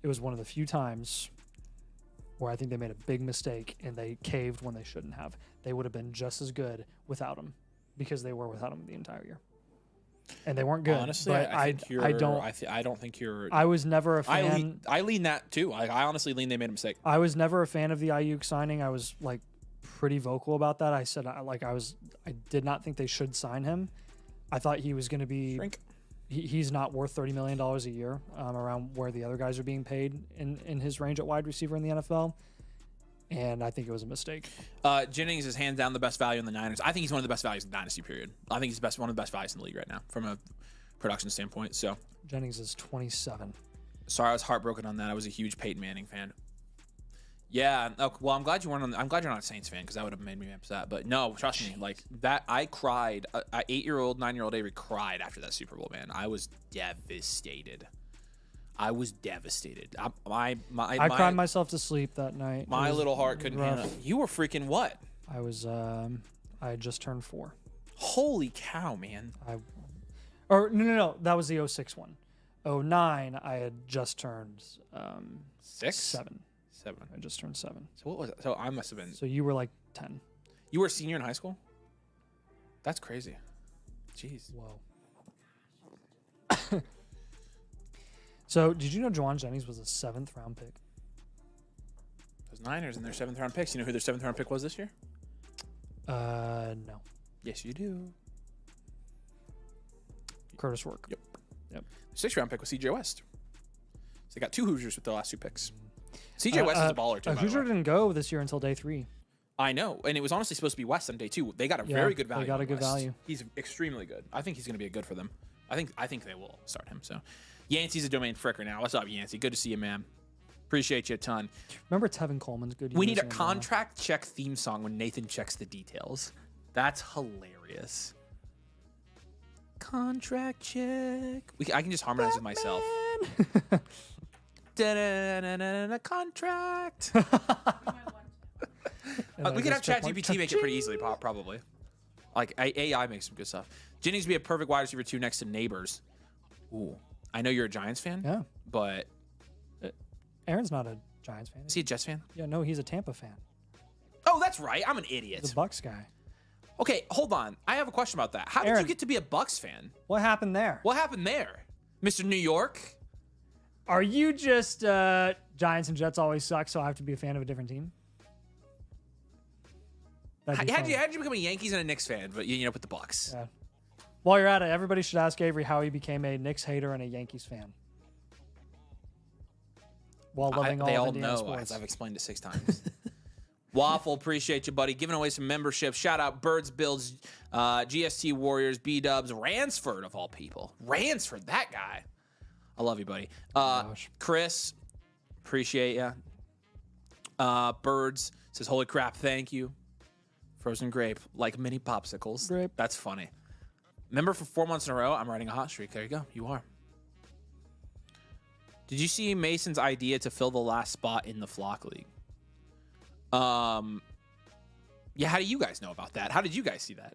was one of the few times where I think they made a big mistake and they caved when they shouldn't have. They would have been just as good without him because they were without him the entire year. And they weren't good. Honestly, but I don't think you're. I was never a fan. I lean that too. I honestly lean they made a mistake. I was never a fan of the Ayuk signing. I was like pretty vocal about that. I said I did not think they should sign him. I thought he was going to be. Shrink. He's not worth $30 million a year, around where the other guys are being paid in his range at wide receiver in the NFL. and I think it was a mistake. Jennings is hands down the best value in the Niners. I think he's one of the best values in the Dynasty period. I think he's one of the best values in the league right now from a production standpoint. So Jennings is 27. Sorry, I was heartbroken on that. I was a huge Peyton Manning fan. Yeah, well, I'm glad you weren't. I'm glad you're not a Saints fan because that would have made me upset. But no, trust me, like that, I cried. 8-year-old, 9-year-old Avery cried after that Super Bowl. Man, I was devastated. I cried myself to sleep that night. My little heart couldn't handle it. You were freaking what? I was. I had just turned 4. Holy cow, man! No. That was the 06 one. 09, I had just turned 6, 7. 7. I just turned 7. So what was it? So I must have been. So you were like 10. You were a senior in high school? That's crazy. Jeez. Whoa. So did you know Juwan Jennings was a 7th round pick? Those Niners and their 7th round picks. You know who their 7th round pick was this year? No. Yes, you do. Curtis Work. Yep. 6th round pick was CJ West. So they got 2 Hoosiers with the last 2 picks. CJ West is a baller too. Hoosier didn't go this year until day 3. I know, and it was honestly supposed to be West on day 2. They got a very good value. They got a good West. value. He's extremely good. I think he's going to be a good for them. I think they will start him. So, Yancey's a domain fricker now. What's up, Yancey? Good to see you, man. Appreciate you a ton. Remember Tevin Coleman's good. We need a contract check theme song when Nathan checks the details. That's hilarious. Contract check. I can just harmonize with myself. Contract. We could have ChatGPT make it pretty easily, probably. Like AI makes some good stuff. Jennings would be a perfect wide receiver 2 next to Neighbors. Ooh, I know you're a Giants fan. Yeah, but Aaron's not a Giants fan. Is he a Jets fan? Yeah, no, he's a Tampa fan. Oh, that's right. I'm an idiot. He's a Bucks guy. Okay, hold on. I have a question about that. How did you get to be a Bucks fan? What happened there? What happened there, Mr. New York? Are you just Giants and Jets always suck, so I have to be a fan of a different team? How did you become a Yankees and a Knicks fan, but you end up with the Bucks? Yeah. While you're at it, everybody should ask Avery how he became a Knicks hater and a Yankees fan. While loving all of Indiana sports. As I've explained it 6 times. Waffle, appreciate you, buddy. Giving away some memberships. Shout out Birds, Builds, GST Warriors, B-Dubs, Ransford of all people. Ransford, that guy. I love you, buddy. Chris, appreciate you. Birds says, holy crap, thank you. Frozen grape, like mini popsicles. Grape. That's funny. Remember, for 4 months in a row, I'm riding a hot streak. There you go. You are. Did you see Mason's idea to fill the last spot in the Flock League? Yeah, how do you guys know about that? How did you guys see that?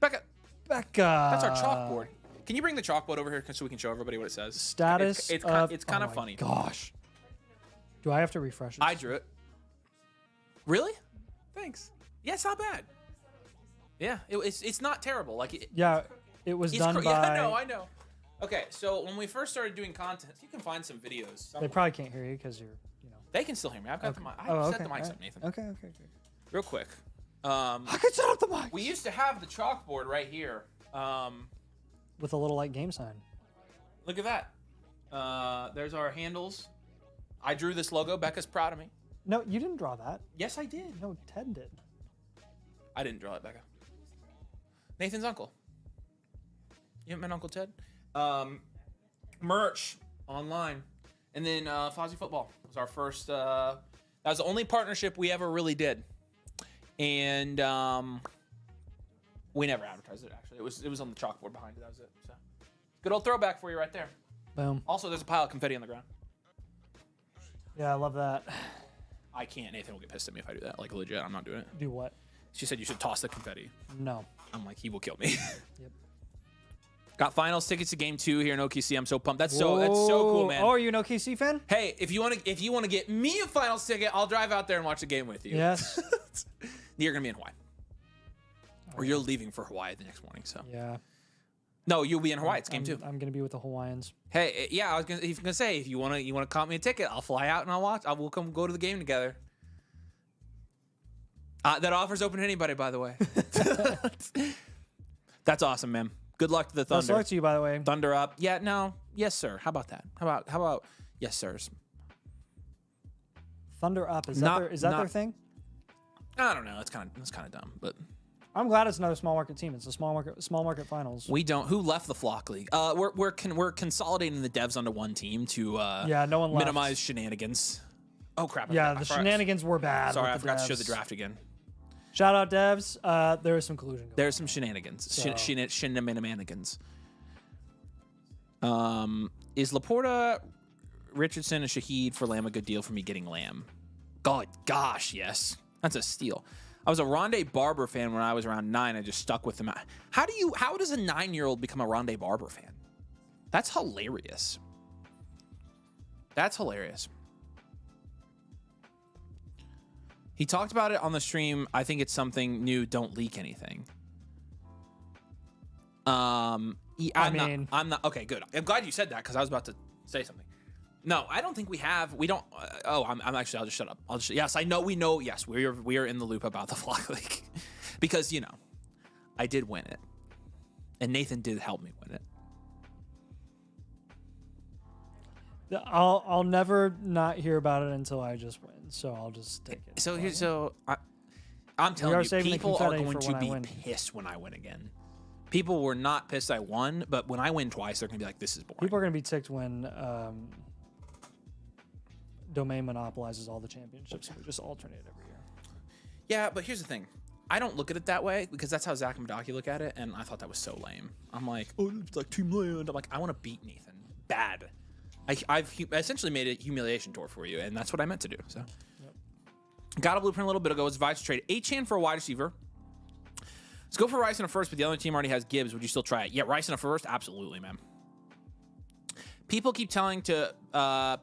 Becca. That's our chalkboard. Can you bring the chalkboard over here so we can show everybody what it says? Status It's kind of funny. Gosh. Do I have to refresh it? I drew it. Really? Thanks. Yeah, it's not bad. Yeah, it's not terrible. Like it was done by. Yeah, I know. Okay, so when we first started doing content, you can find some videos. Somewhere. They probably can't hear you because you're, They can still hear me. I've got the mic. I set the mics up, Nathan. Okay. Real quick. I can set up the mic. We used to have the chalkboard right here. With a little like game sign. Look at that. There's our handles. I drew this logo. Becca's proud of me. No, you didn't draw that. Yes, I did. No, Ted did. I didn't draw it, Becca. Nathan's uncle. You haven't met Uncle Ted? Merch online. And then Fozzie Football was our first. That was the only partnership we ever really did. And we never advertised it, actually. It was on the chalkboard behind it. That was it. So good old throwback for you right there. Boom. Also, there's a pile of confetti on the ground. Yeah, I love that. I can't. Nathan will get pissed at me if I do that. Like, legit, I'm not doing it. Do what? She said you should toss the confetti. No. I'm like, he will kill me. Yep. Got finals tickets to game 2 here in OKC. I'm so pumped. That's so cool, man. Oh, are you an OKC fan? Hey, if you want to get me a finals ticket, I'll drive out there and watch the game with you. Yes. You're gonna be in Hawaii, or you're leaving for Hawaii the next morning. So yeah. No, you'll be in Hawaii. It's game 2. I'm gonna be with the Hawaiians. Hey, yeah, I was gonna say if you wanna comp me a ticket, I'll fly out and I'll watch. We'll come go to the game together. That offer's open to anybody, by the way. That's awesome, man. Good luck to the Thunder. Best luck to you, by the way. Thunder up. Yeah, no. Yes, sir. How about that? How about yes, sirs? Thunder Up. Is Not- that their not- thing? I don't know. That's kind of dumb, but I'm glad it's another small market team. It's a small market finals. we don't. Who left the Flock League? We're consolidating the devs onto one team to Yeah, no one left. minimize shenanigans. Oh crap! Yeah, the shenanigans were bad. Sorry, with I the forgot to show devs. the draft again. Shout out devs. There is some collusion going There's some shenanigans. So- Shenanigans. Is Laporta, Richardson, and Shaheed for Lamb a good deal for me getting Lamb? Gosh, yes. That's a steal. I was a Rondé Barber fan when I was around 9. I just stuck with him. How does a 9-year-old become a Rondé Barber fan? That's hilarious. That's hilarious. He talked about it on the stream. I think it's something new. Don't leak anything. I'm not. Okay, good. I'm glad you said that because I was about to say something. No, I don't think we have. We don't. I'm actually. I'll just shut up. Yes, I know. We know. Yes, we are in the loop about the Flock League because I did win it, and Nathan did help me win it. I'll never not hear about it until I just win. So I'll just take it. I'm telling you, saving the people are confetti going for to when I be win. pissed when I win again. People were not pissed I won, but when I win twice, they're gonna be like, "This is boring." People are going to be ticked when Domain monopolizes all the championships. We just alternate every year. Yeah, but here's the thing. I don't look at it that way because that's how Zach and Madaki look at it, and I thought that was so lame. I'm like, oh, it's like Team Land. I'm like, I want to beat Nathan bad. I've essentially made a humiliation tour for you, and that's what I meant to do. So, Got a blueprint a little bit ago. It's advised to trade Achane for a wide receiver. Let's go for Rice in a first, but the other team already has Gibbs. Would you still try it? Yeah, Rice in a first? Absolutely, man. People keep telling to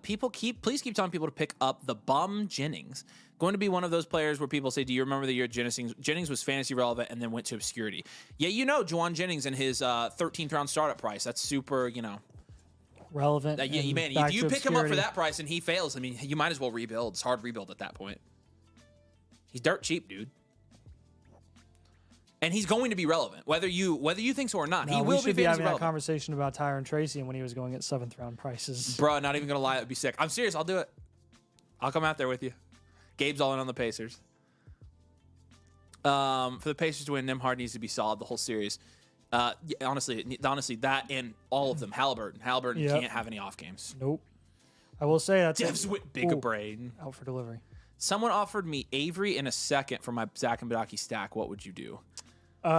please keep telling people to pick up the bum Jennings. Going to be one of those players where people say, do you remember the year Jennings was fantasy relevant and then went to obscurity? Yeah, Juwan Jennings and his 13th round startup price. That's super, Relevant. man, if you pick him up for that price and he fails, I mean, you might as well rebuild. It's hard to rebuild at that point. He's dirt cheap, dude. And he's going to be relevant, whether you think so or not. He will be having relevant. that conversation about Tyron Tracy and when he was going at 7th round prices. Bro, not even gonna lie, it'd be sick. I'm serious. I'll do it. I'll come out there with you. Gabe's all in on the Pacers. For the Pacers to win, Nembhard needs to be solid the whole series. Honestly, that and all of them. Halliburton can't have any off games. Nope. I will say that's Devs with big brain. Out for delivery. Someone offered me Avery in a second for my Zach and Badaki stack. What would you do? Hold.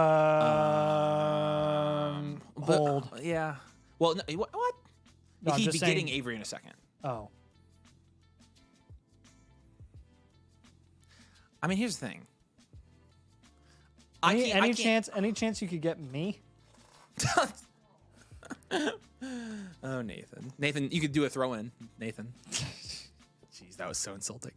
Yeah. Well, no, what? No, I'm He'd just be saying- getting Avery in a second. Oh. I mean, here's the thing. Any chance you could get me? Oh, Nathan, you could do a throw-in, Nathan. Jeez, that was so insulting.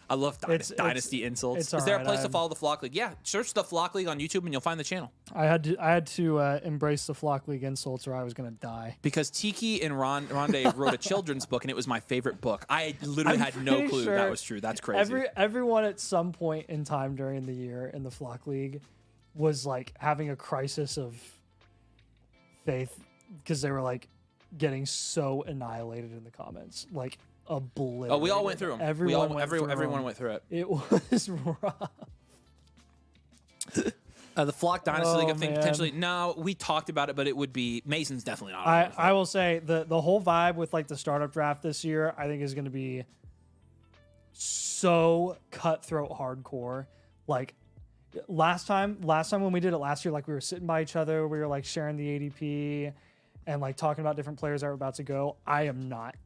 I love Dynasty insults. Is there a place to follow the Flock League? Yeah, search the Flock League on YouTube and you'll find the channel. I had to embrace the Flock League insults or I was gonna die. Because Tiki and Rondé wrote a children's book and it was my favorite book. I literally had no clue that was true. That's crazy. Everyone at some point in time during the year in the Flock League was like having a crisis of faith because they were like getting so annihilated in the comments, like obliterated. Oh, we all went through them. Everyone went through it. It was rough. The Flock Dynasty League, I think man. potentially. No, we talked about it, but it would be Mason's definitely not. I will say the whole vibe with like the startup draft this year, I think is going to be so cutthroat hardcore. Like last time when we did it last year, like we were sitting by each other, we were like sharing the ADP and like talking about different players that were about to go. I am not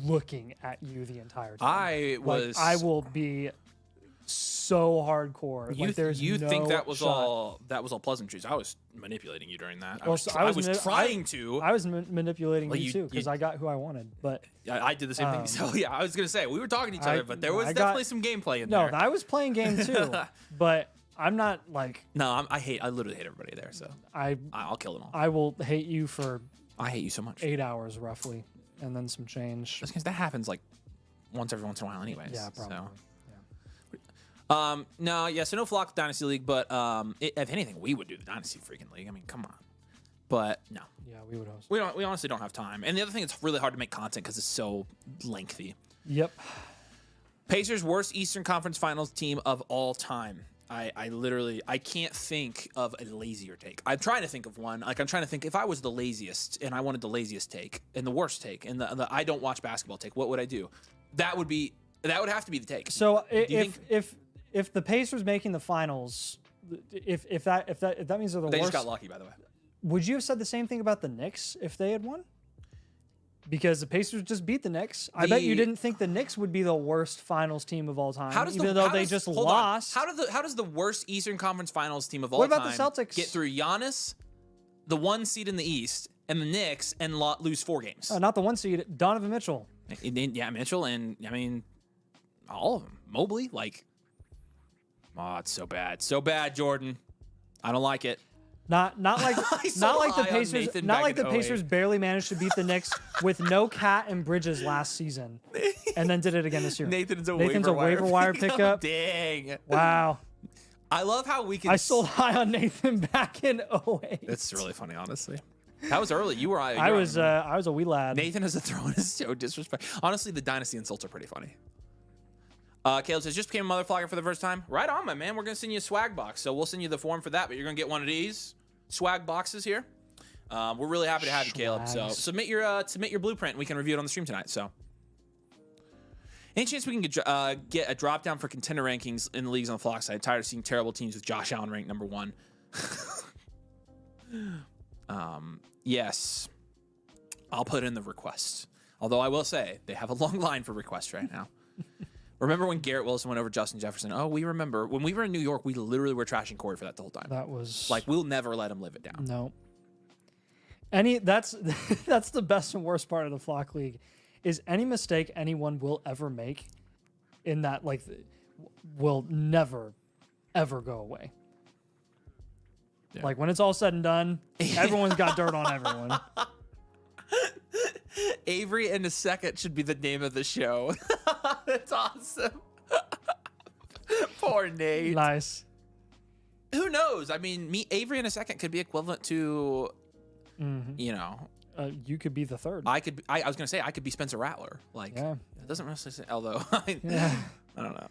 looking at you the entire time. I will be so hardcore. You think that was all pleasantries? I was manipulating you during that. I was trying to. I was manipulating you too because I got who I wanted. But I did the same thing. So yeah, I was gonna say we were talking to each other, but there was definitely some gameplay in there. No, I was playing game too, but I'm not like. No, I literally hate everybody there. So I'll kill them all. I will hate you for. I hate you so much. 8 hours roughly, and then some change. That's because that happens like every once in a while, anyways. Yeah, probably. So. So no Flock Dynasty League, but if anything, we would do the Dynasty freaking League. I mean, come on. But no. Yeah, we would host. We honestly don't have time. And the other thing, it's really hard to make content because it's so lengthy. Yep. Pacers worst Eastern Conference Finals team of all time. I literally can't think of a lazier take. I'm trying to think of one. Like I'm trying to think if I was the laziest and I wanted the laziest take and the worst take and the I don't watch basketball take, what would I do? That would have to be the take. So if the Pacers making the finals, if that means they're the worst, they just got lucky, by the way. Would you have said the same thing about the Knicks if they had won? Because the Pacers just beat the Knicks. I bet you didn't think the Knicks would be the worst finals team of all time, even though they just lost. How does the worst Eastern Conference Finals team of all time the Celtics get through Giannis, the 1 seed in the East, and the Knicks, and lose 4 games? Not the 1 seed, Donovan Mitchell. Yeah, Mitchell, and I mean, all of them. Mobley, it's so bad, Jordan. I don't like it. Not like the Pacers. Not like the Pacers barely managed to beat the Knicks with no Cat and Bridges last season, and then did it again this year. Nathan's a waiver wire pickup. Dang! Wow. I love how we can. I sold high on Nathan back in 2008. That's really funny, honestly. That was early. I was a wee lad. Nathan has a throw in is so disrespectful. Honestly, the Dynasty insults are pretty funny. Caleb says, just became a motherflogger for the first time. Right on, my man. We're going to send you a swag box. So we'll send you the form for that, but you're going to get one of these swag boxes here. We're really happy to have you, Caleb. So submit your blueprint and we can review it on the stream tonight. So any chance we can get a drop down for contender rankings in the leagues on the Flock side? Tired of seeing terrible teams with Josh Allen ranked number 1. Yes. I'll put in the request. Although I will say they have a long line for requests right now. Remember when Garrett Wilson went over Justin Jefferson? Oh, we remember. When we were in New York, we literally were trashing Corey for that the whole time. That was... we'll never let him live it down. No. That's the best and worst part of the Flock League, is any mistake anyone will ever make in that, will never, ever go away. Yeah. When it's all said and done, everyone's got dirt on everyone. Avery in a second should be the name of the show. That's awesome. Poor Nate. Nice. Who knows? I mean, Avery in a second could be equivalent to, you could be the third. I was gonna say I could be Spencer Rattler. It doesn't really say. Although, I don't know.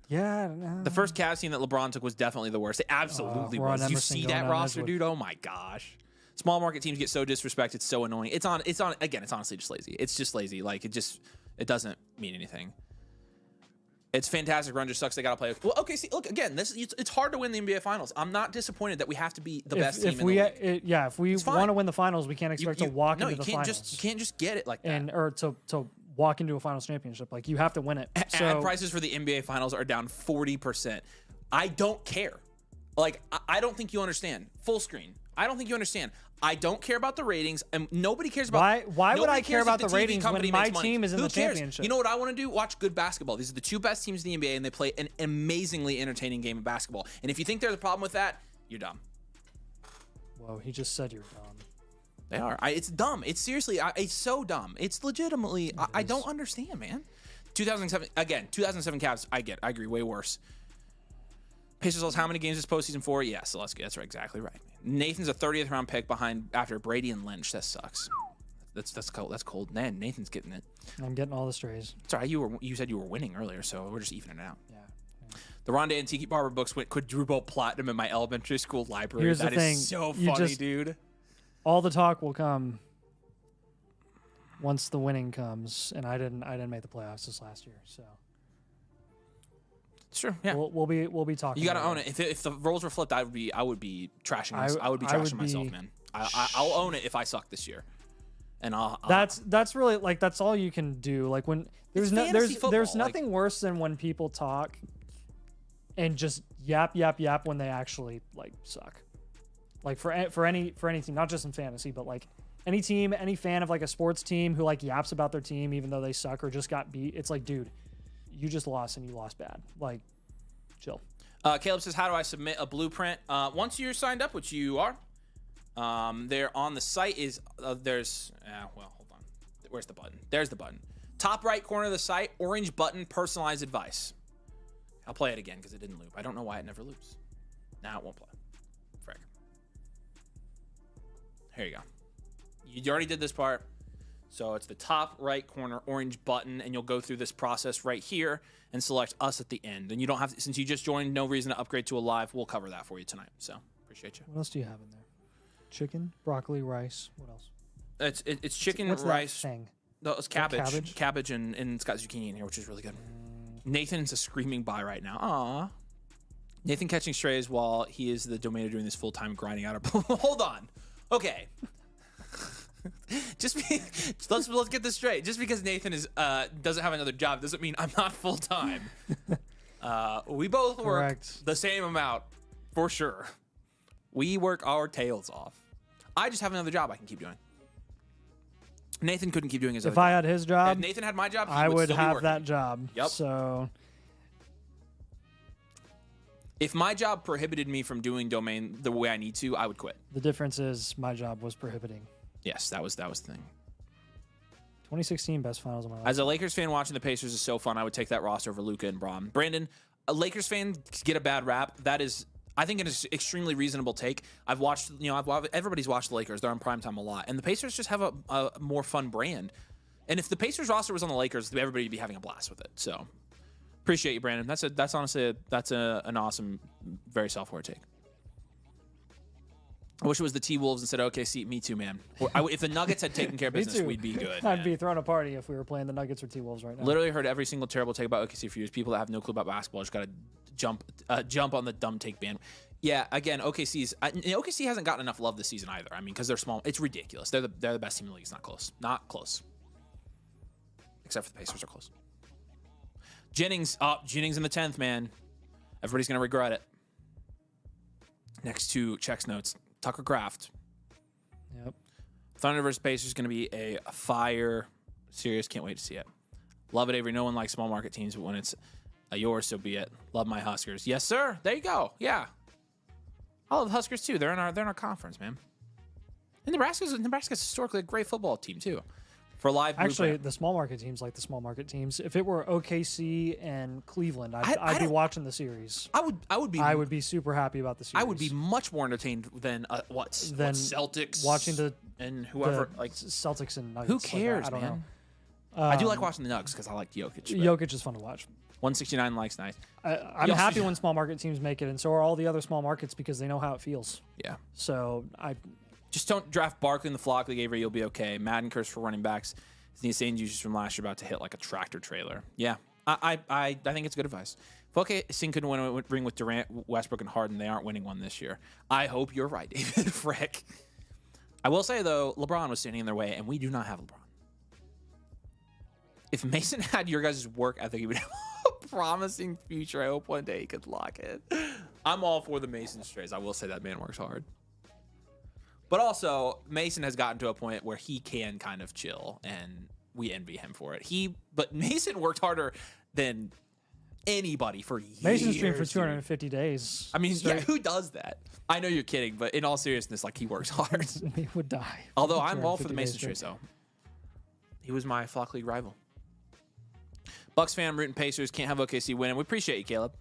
Yeah, no. The first Cavs team that LeBron took was definitely the worst. It absolutely was. You see that roster, dude? Oh my gosh. Small market teams get so disrespected. It's so annoying. It's again, it's honestly just lazy. It's just lazy. It doesn't mean anything. It's fantastic. Run just sucks. They got to play. Well, okay, see, look, again, it's hard to win the NBA Finals. I'm not disappointed that we have to be the best team in the league. If we want to win the Finals, we can't expect to walk into the Finals. You can't just get it like that. Or to walk into a Finals championship. You have to win it. Ad prices for the NBA Finals are down 40%. I don't care. I don't think you understand. Full screen. I don't think you understand. I don't care about the ratings, and nobody cares about. Why would I care about the ratings when my team is in the championship? You know what I want to do? Watch good basketball. These are the 2 best teams in the NBA, and they play an amazingly entertaining game of basketball. And if you think there's a problem with that, you're dumb. Whoa, he just said you're dumb. They are. It's dumb. It's seriously. It's so dumb. It's legitimately. I don't understand, man. 2007 again. 2007 Cavs. I agree. Way worse. Pacers lost how many games this postseason for? Yeah, so that's right, exactly right. Nathan's a 30th round pick after Brady and Lynch. That sucks. That's cold. That's cold. Man, Nathan's getting it. I'm getting all the strays. Sorry, you said you were winning earlier, so we're just evening it out. Yeah. The Rondé and Tiki Barber books went quadruple platinum in my elementary school library. Here's that the thing. Is so funny, dude. All the talk will come once the winning comes, and I didn't make the playoffs this last year, so. Sure. Yeah. We'll be talking. You got to own it. If the roles were flipped, I would be trashing myself. I would be trashing myself, man. I'll own it if I suck this year, and I'll. That's really that's all you can do. When there's nothing worse than when people talk and just yap when they actually suck. For any team, not just in fantasy, but any team, any fan of a sports team who yaps about their team even though they suck or just got beat. It's dude. You just lost and you lost bad. Chill. Caleb says, how do I submit a blueprint? Once you're signed up, which you are, there on the site is, hold on. Where's the button? There's the button. Top right corner of the site, orange button, personalized advice. I'll play it again because it didn't loop. I don't know why it never loops. Now it won't play. Frick. Here you go. You already did this part. So it's the top right corner orange button, and you'll go through this process right here and select us at the end. And you don't have to, since you just joined, no reason to upgrade to a live. We'll cover that for you tonight. So appreciate you. What else do you have in there? Chicken, broccoli, rice. What else? It's chicken, What's rice. That thing? No, it's cabbage, and it's got zucchini in here, which is really good. Nathan's a screaming buy right now. Aw. Nathan catching strays while he is the domainer doing this full-time grinding out. Hold on. Okay. Let's get this straight. Just because Nathan is doesn't have another job doesn't mean I'm not full-time. We both work the same amount, for sure. We work our tails off. I just have another job I can keep doing. Nathan couldn't keep doing his other If job. I had his job, if Nathan had my job, I would still be have working. that job. Yep. So if my job prohibited me from doing domain the way I need to, I would quit. the difference is my job was prohibiting. Yes, that was the thing. 2016 best finals of my life. As a Lakers fan, watching the Pacers is so fun. I would take that roster over Luka and Braun. Brandon, a Lakers fan get a bad rap. That is, I think, it is an extremely reasonable take. I've watched, everybody's watched the Lakers. They're on primetime a lot, and the Pacers just have a more fun brand. And if the Pacers roster was on the Lakers, everybody would be having a blast with it. So appreciate you, Brandon. That's honestly an awesome, very self-aware take. I wish it was the T-Wolves instead of OKC. Me too, man. If the Nuggets had taken care of business, we'd be good. I'd be throwing a party if we were playing the Nuggets or T-Wolves right now. Literally heard every single terrible take about OKC for years. People that have no clue about basketball just got to jump on the dumb take band. Yeah, again, OKC hasn't gotten enough love this season either. I mean, because they're small. It's ridiculous. They're the best team in the league. It's not close. Not close. Except for the Pacers are close. Jennings in the 10th, man. Everybody's going to regret it. Next to checks notes. Tucker Kraft. Yep. Thunder versus Pacers is going to be a fire series. Can't wait to see it. Love it, Avery. No one likes small market teams, but when it's yours, so be it. Love my Huskers. Yes, sir. There you go. Yeah. I love the Huskers too. They're in our conference, man. And Nebraska's historically a great football team too. For live, actually, the small market teams like the small market teams. If it were OKC and Cleveland, I'd be watching the series. I would be super happy about the series. I would be much more entertained than Celtics watching and whoever like Celtics and Nuggets. Who cares, like I don't man? know. I do like watching the Nuggets because I like Jokic. Jokic is fun to watch. 169 likes nice. I'm happy when small market teams make it, and so are all the other small markets because they know how it feels. Yeah. So I just don't draft Barkley in the flock league, Avery. You'll be okay. Madden curse for running backs. The insane users from last year about to hit like a tractor trailer. Yeah, I think it's good advice. If OKC couldn't win a ring with Durant, Westbrook, and Harden, they aren't winning one this year. I hope you're right, David Frick. I will say, though, LeBron was standing in their way, and we do not have LeBron. If Mason had your guys' work ethic, he would have a promising future. I hope one day he could lock it. I'm all for the Mason strays. I will say that man works hard. But also, Mason has gotten to a point where he can kind of chill, and we envy him for it. But Mason worked harder than anybody for years. Mason streamed for 250 days. I mean, yeah, who does that? I know you're kidding, but in all seriousness, like, he works hard. He would die. Although I'm all for the Mason strays, though. He was my flock league rival. Bucks fan, rooting Pacers. Can't have OKC winning. We appreciate you, Caleb.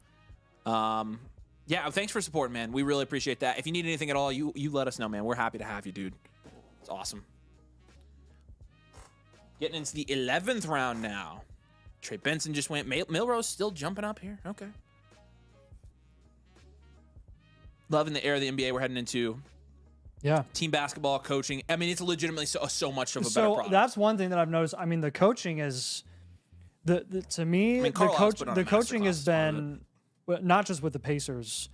Yeah, thanks for supporting, man. We really appreciate that. If you need anything at all, you let us know, man. We're happy to have you, dude. It's awesome. Getting into the 11th round now. Trey Benson just went. Milrose still jumping up here. Okay. Loving the era of the NBA we're heading into. Yeah. Team basketball, coaching. I mean, it's legitimately so much of a better product. That's one thing that I've noticed. I mean, the coaching is to me, the coaching has been not just with the Pacers,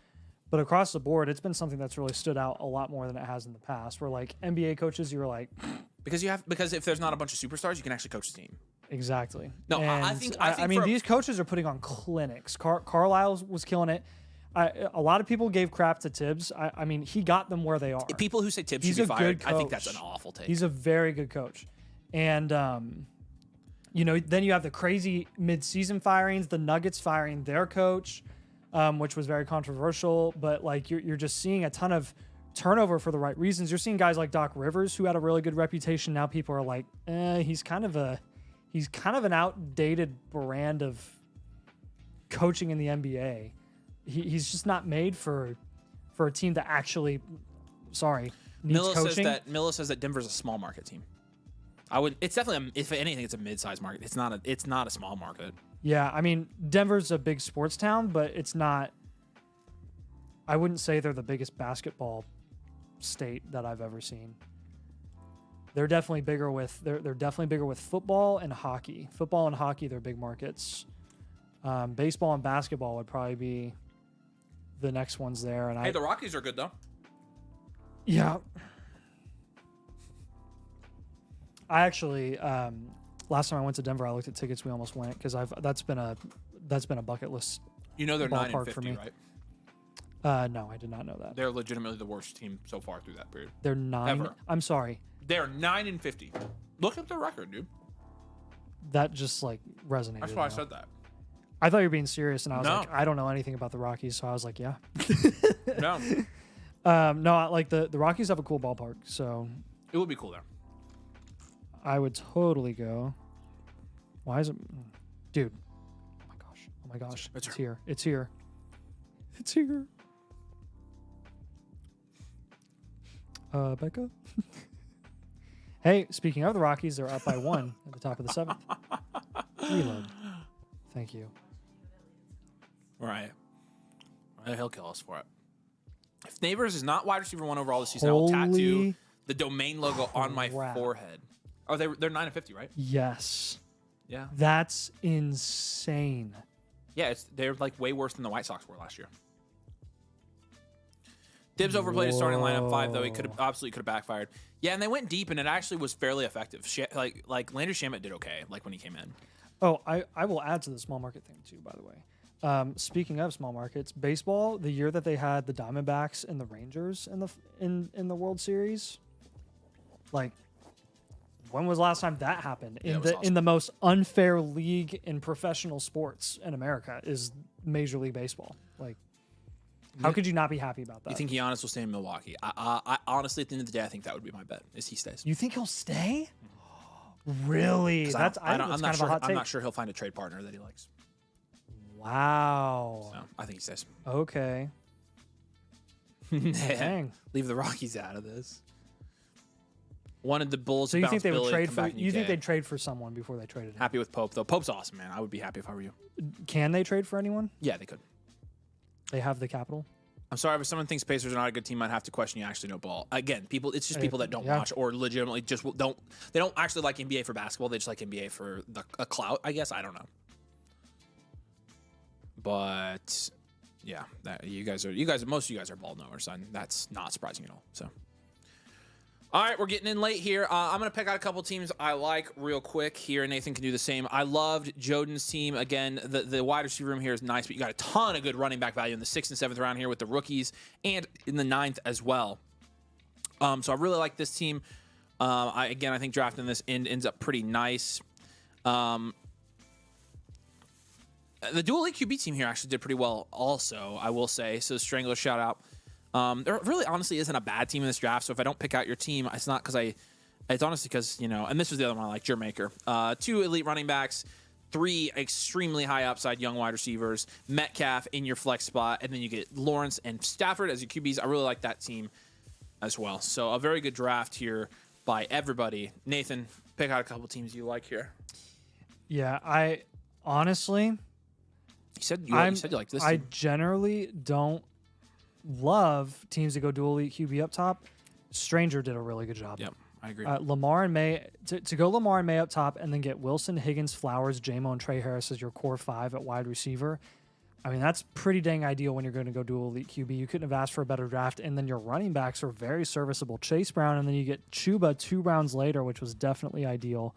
but across the board, it's been something that's really stood out a lot more than it has in the past. Where like NBA coaches, you're like, because if there's not a bunch of superstars, you can actually coach the team. Exactly. No, and I think these coaches are putting on clinics. Carlisle was killing it. A lot of people gave crap to Tibbs. I mean, he got them where they are. People who say Tibbs should be fired, I think that's an awful take. He's a very good coach. And, then you have the crazy mid-season firings, the Nuggets firing their coach, which was very controversial. But, like, you're just seeing a ton of turnover for the right reasons. You're seeing guys like Doc Rivers, who had a really good reputation. Now people are like, he's kind of an outdated brand of coaching in the NBA. He's just not made for a team that actually, needs coaching. Milla says that Denver's a small market team. It's definitely if anything, it's a mid-sized market. It's not a small market. Yeah, I mean, Denver's a big sports town, but it's not. I wouldn't say they're the biggest basketball state that I've ever seen. They're definitely bigger with football and hockey. Football and hockey, they're big markets. Baseball and basketball would probably be the next ones there. And the Rockies are good though. Yeah. I actually last time I went to Denver, I looked at tickets. We almost went because that's been a bucket list. They're 9-50, for me. right? No, I did not know that. They're legitimately the worst team so far through that period. They're 9. Ever. I'm sorry. They're 9-50. Look at the record, dude. That just like resonated. That's why I said that. I thought you were being serious, and I was No. like, I don't know anything about the Rockies, so I was like, yeah. No. No, like the Rockies have a cool ballpark, so It would be cool there. I would totally go. Why is it, dude? Oh my gosh! It's here! It's here! It's here! Becca. Hey, speaking of the Rockies, they're up by 1 at the top of the 7th. Reload. Thank you. Right. He'll kill us for it. If Neighbors is not wide receiver 1 overall this season, I will tattoo the domain logo on my forehead. Oh, they're 9-50, right? Yes. Yeah. That's insane. Yeah, they're like way worse than the White Sox were last year. Dibs overplayed his starting lineup 5 though. He absolutely could have backfired. Yeah, and they went deep, and it actually was fairly effective. Like Landry Shamet did okay, like when he came in. Oh, I will add to the small market thing too, by the way. Speaking of small markets, baseball, the year that they had the Diamondbacks and the Rangers in the World Series, like, when was the last time that happened? In the most unfair league in professional sports in America is Major League Baseball. Like, how could you not be happy about that? You think Giannis will stay in Milwaukee? I honestly, at the end of the day, I think that would be my bet. Is he stays? You think he'll stay? Really? That's kind of a hot take. I'm not sure he'll find a trade partner that he likes. Wow. So I think he stays. Okay. Dang. Leave the Rockies out of this. Wanted the Bulls. So you think they would Billy, trade for? You think they'd trade for someone before they traded him? Happy with Pope though. Pope's awesome, man. I would be happy if I were you. Can they trade for anyone? Yeah, they could. They have the capital. I'm sorry, if someone thinks Pacers are not a good team, I'd have to question you actually know ball. Again, people, it's just people that don't watch or legitimately just don't. They don't actually like NBA for basketball. They just like NBA for a clout. I guess I don't know. But yeah, most of you guys are ball knowers, and that's not surprising at all. So. All right, we're getting in late here. I'm going to pick out a couple teams I like real quick here, and Nathan can do the same. I loved Joden's team. Again, the wide receiver room here is nice, but you got a ton of good running back value in the 6th and 7th round here with the rookies and in the 9th as well. So I really like this team. I think drafting this ends up pretty nice. The dual league QB team here actually did pretty well also, I will say. So Strangler, shout out. There really honestly isn't a bad team in this draft. So if I don't pick out your team, it's not because it's honestly because, and this was the other one I like, Jermaker. 2 elite running backs, 3 extremely high upside young wide receivers, Metcalf in your flex spot, and then you get Lawrence and Stafford as your QBs. I really like that team as well. So a very good draft here by everybody. Nathan, pick out a couple teams you like here. Yeah, I honestly, you said you like this team. I generally don't love teams that go dual elite QB up top. Stranger did a really good job. Yep, I agree. Lamar and May to go Lamar and May up top, and then get Wilson, Higgins, Flowers, J-Mo, and Trey Harris as your core 5 at wide receiver. I mean, that's pretty dang ideal when you're going to go dual elite QB. You couldn't have asked for a better draft. And then your running backs are very serviceable. Chase Brown, and then you get Chuba 2 rounds later, which was definitely ideal.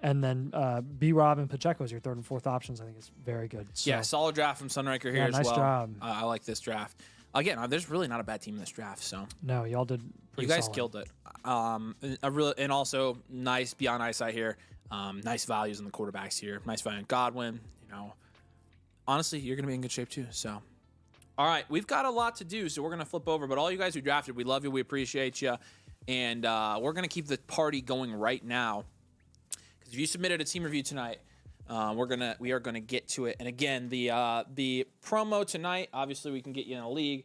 And then B-Rob and Pacheco as your 3rd and 4th options. I think is very good. So, yeah, solid draft from Sunraker here as well. Nice job. I like this draft. Again, there's really not a bad team in this draft. So no, y'all did pretty You guys solid. killed it. And also nice beyond eyesight here. Nice values in the quarterbacks here. Nice value in Godwin. Honestly, you're going to be in good shape too. So, all right, we've got a lot to do, so we're going to flip over. But all you guys who drafted, we love you. We appreciate you. And we're going to keep the party going right now. Because if you submitted a team review tonight, we are gonna get to it. And again, the promo tonight, obviously we can get you in a league,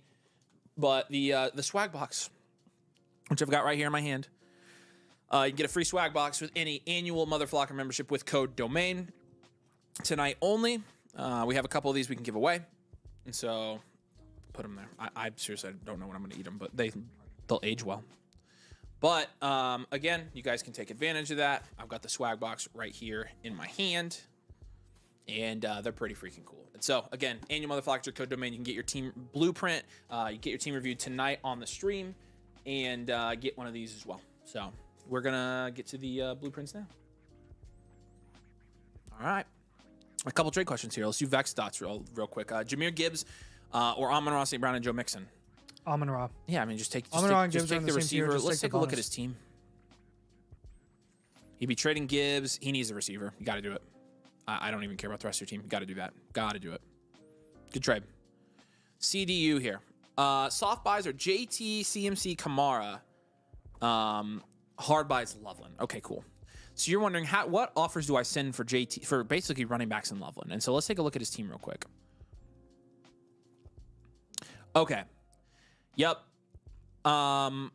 but the swag box, which I've got right here in my hand, You can get a free swag box with any annual Motherflocker membership with code DOMAIN. Tonight only. We have a couple of these we can give away. And so put them there. I seriously don't know when I'm going to eat them, but they'll age well. But again, you guys can take advantage of that. I've got the swag box right here in my hand. And they're pretty freaking cool. And so, again, annual Motherflocker code DOMAIN. You can get your team blueprint. You get your team reviewed tonight on the stream. And get one of these as well. So, we're going to get to the blueprints now. All right. A couple trade questions here. Let's do Vex dots real quick. Jameer Gibbs or Amon-Ra, St. Brown, and Joe Mixon. Amon-Ra. Yeah, I mean, just take the receiver. Let's take a look at his team. He'd be trading Gibbs. He needs a receiver. You got to do it. I don't even care about the rest of your team. You got to do that. Got to do it. Good trade. CDU here. Soft buys are JT, CMC, Kamara. Hard buys Loveland. Okay, cool. So you're wondering what offers do I send for JT for basically running backs in Loveland? And so let's take a look at his team real quick. Okay. Yep. To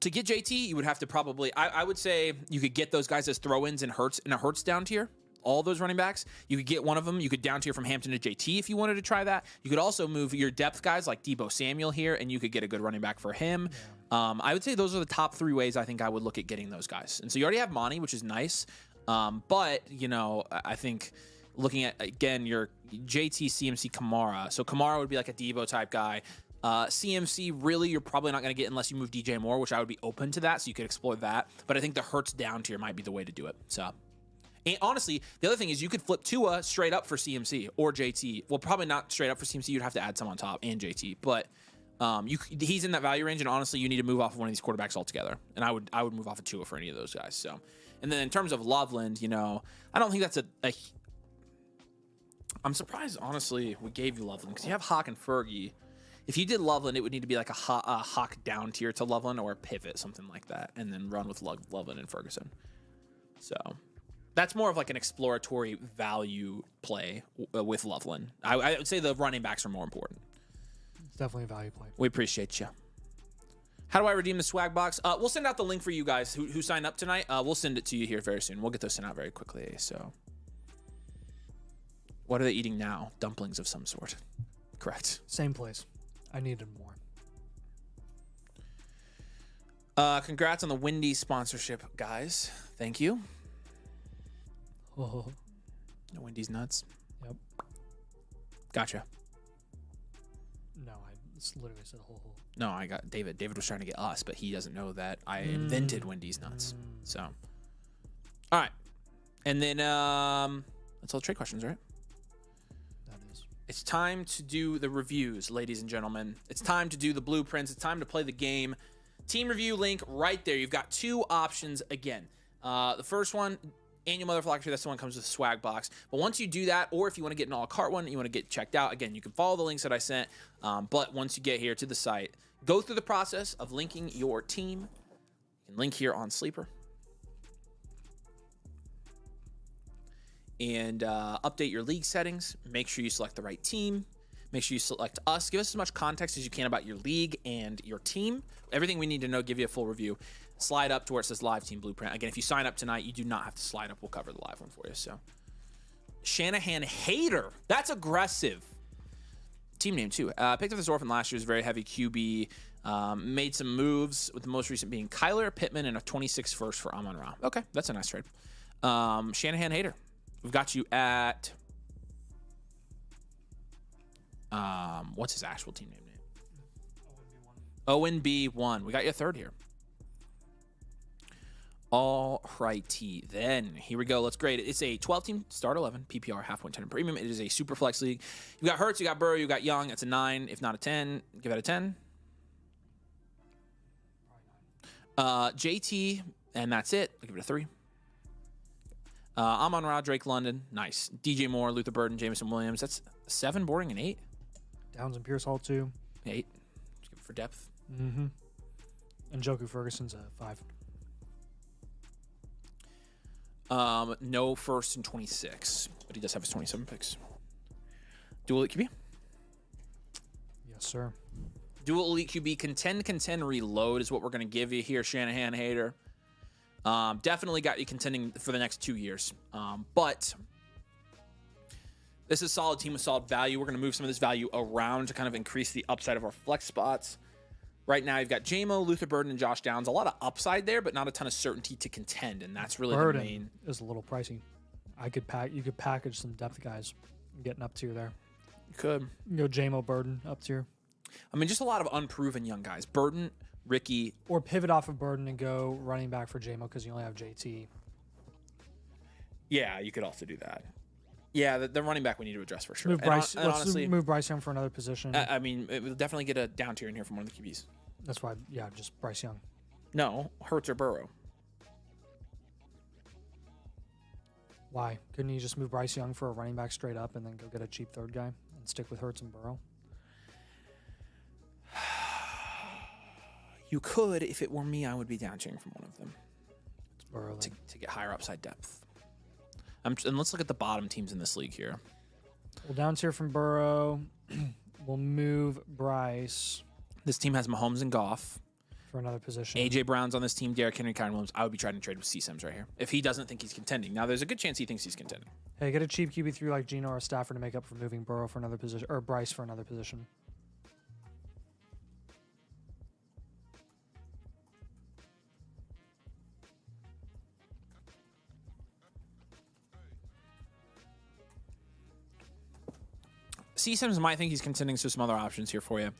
get JT, you would have to probably I would say you could get those guys as throw-ins in a Hurts down tier. All those running backs. You could get one of them. You could down tier from Hampton to JT if you wanted to try that. You could also move your depth guys like Deebo Samuel here, and you could get a good running back for him. Yeah. I would say those are the top 3 ways I think I would look at getting those guys. And so you already have Monty, which is nice. But, you know, I think looking at, again, your JT, CMC, Kamara. So Kamara would be like a Deebo type guy. CMC, really, you're probably not going to get unless you move DJ Moore, which I would be open to that, so you could explore that. But I think the Hurts down tier might be the way to do it. So, and honestly, the other thing is you could flip Tua straight up for CMC or JT. Well, probably not straight up for CMC. You'd have to add some on top and JT. But he's in that value range, and honestly, you need to move off of one of these quarterbacks altogether. And I would move off of Tua for any of those guys. So, and then in terms of Loveland, you know, I don't think that's I'm surprised, honestly, we gave you Loveland because you have Hawk and Fergie. If you did Loveland, it would need to be like a Hawk down tier to Loveland or a pivot, something like that, and then run with Loveland and Ferguson. So that's more of like an exploratory value play with Loveland. I would say the running backs are more important. It's definitely a value play. We appreciate you. How do I redeem the swag box? We'll send out the link for you guys who signed up tonight. We'll send it to you here very soon. We'll get those sent out very quickly. So, what are they eating now? Dumplings of some sort. Correct. Same place. I needed more. Congrats on the Wendy's sponsorship, guys. Thank you. Oh. No Wendy's nuts. Yep. Gotcha. No, I literally said ho. No, I got David. David was trying to get us, but he doesn't know that I invented Wendy's nuts. So, all right. And then that's all the trade questions, right? It's time to do the reviews, ladies and gentlemen. It's time to do the blueprints. It's time to play the game. Team review link right there. You've got 2 options again. The first one, annual Motherflocker, that's the one that comes with a swag box. But once you do that, or if you want to get an a la carte one, you want to get checked out, again, you can follow the links that I sent. But once you get here to the site, go through the process of linking your team. You can link here on Sleeper. And update your league settings. Make sure you select the right team. Make sure you select us. Give us as much context as you can about your league and your team. Everything we need to know, give you a full review. Slide up to where it says live team blueprint. Again, if you sign up tonight, you do not have to slide up. We'll cover the live one for you. So, Shanahan hater. That's aggressive. Team name too. Picked up this orphan last year's very heavy QB. Made some moves with the most recent being Kyler, Pittman, and a 26 first for Amon-Ra. Okay, that's a nice trade. Shanahan hater. We've got you at what's his actual team name? ONB1. We got you a third here. All righty, then. Here we go. Let's grade it. It's a 12-team start 11 PPR half point 10 premium. It is a super flex league. You got Hurts, you got Burrow, you got Young. It's a 9, if not a 10. Give it a 10. JT, and that's it. I'll give it a 3. Amon-Ra, Drake London. Nice. DJ Moore, Luther Burden, Jameson Williams. That's 7, boarding, and 8. Downs and Pierce Hall 2. 8. Just give it for depth. Mm-hmm. And Joku Ferguson's a 5. No first and 26, but he does have his 27 picks. Dual Elite QB? Yes, sir. Dual Elite QB, contend, reload is what we're going to give you here, Shanahan hater. Definitely got you contending for the next 2 years. But this is a solid team with solid value. We're going to move some of this value around to kind of increase the upside of our flex spots. Right now, you've got JMO, Luther Burden, and Josh Downs. A lot of upside there, but not a ton of certainty to contend, and that's really Burden the main. is a little pricey. You could package some depth guys, getting up tier there. You could Go JMO Burden up tier, I mean, just a lot of unproven young guys. Burden, Ricky. or pivot off of Burden and go running back for JMO because you only have JT. Yeah, you could also do that. Yeah, the running back we need to address for sure. Move Bryce. And Let's honestly, move Bryce Young for another position. I mean, it will definitely get a down tier in here from one of the QBs. That's why, yeah, just Bryce Young. No, Hurts or Burrow. Why couldn't you just move Bryce Young for a running back straight up and then go get a cheap third guy and stick with Hurts and Burrow? You could. If it were me, I would be down tiering from one of them It's Burrow. to get higher upside depth. And let's look at the bottom teams in this league here. We'll down tier from Burrow. We'll move Bryce This team has Mahomes and Goff. for another position. AJ Brown's on this team. Derrick Henry, Kyron Williams. I would be trying to trade with C-Sims right here if he doesn't think he's contending. Now, there's a good chance he thinks he's contending. Hey, get a cheap QB3 like Geno or Stafford to make up for moving Burrow for another position, or Bryce for another position. C-Sims might think he's contending, so some other options here for you.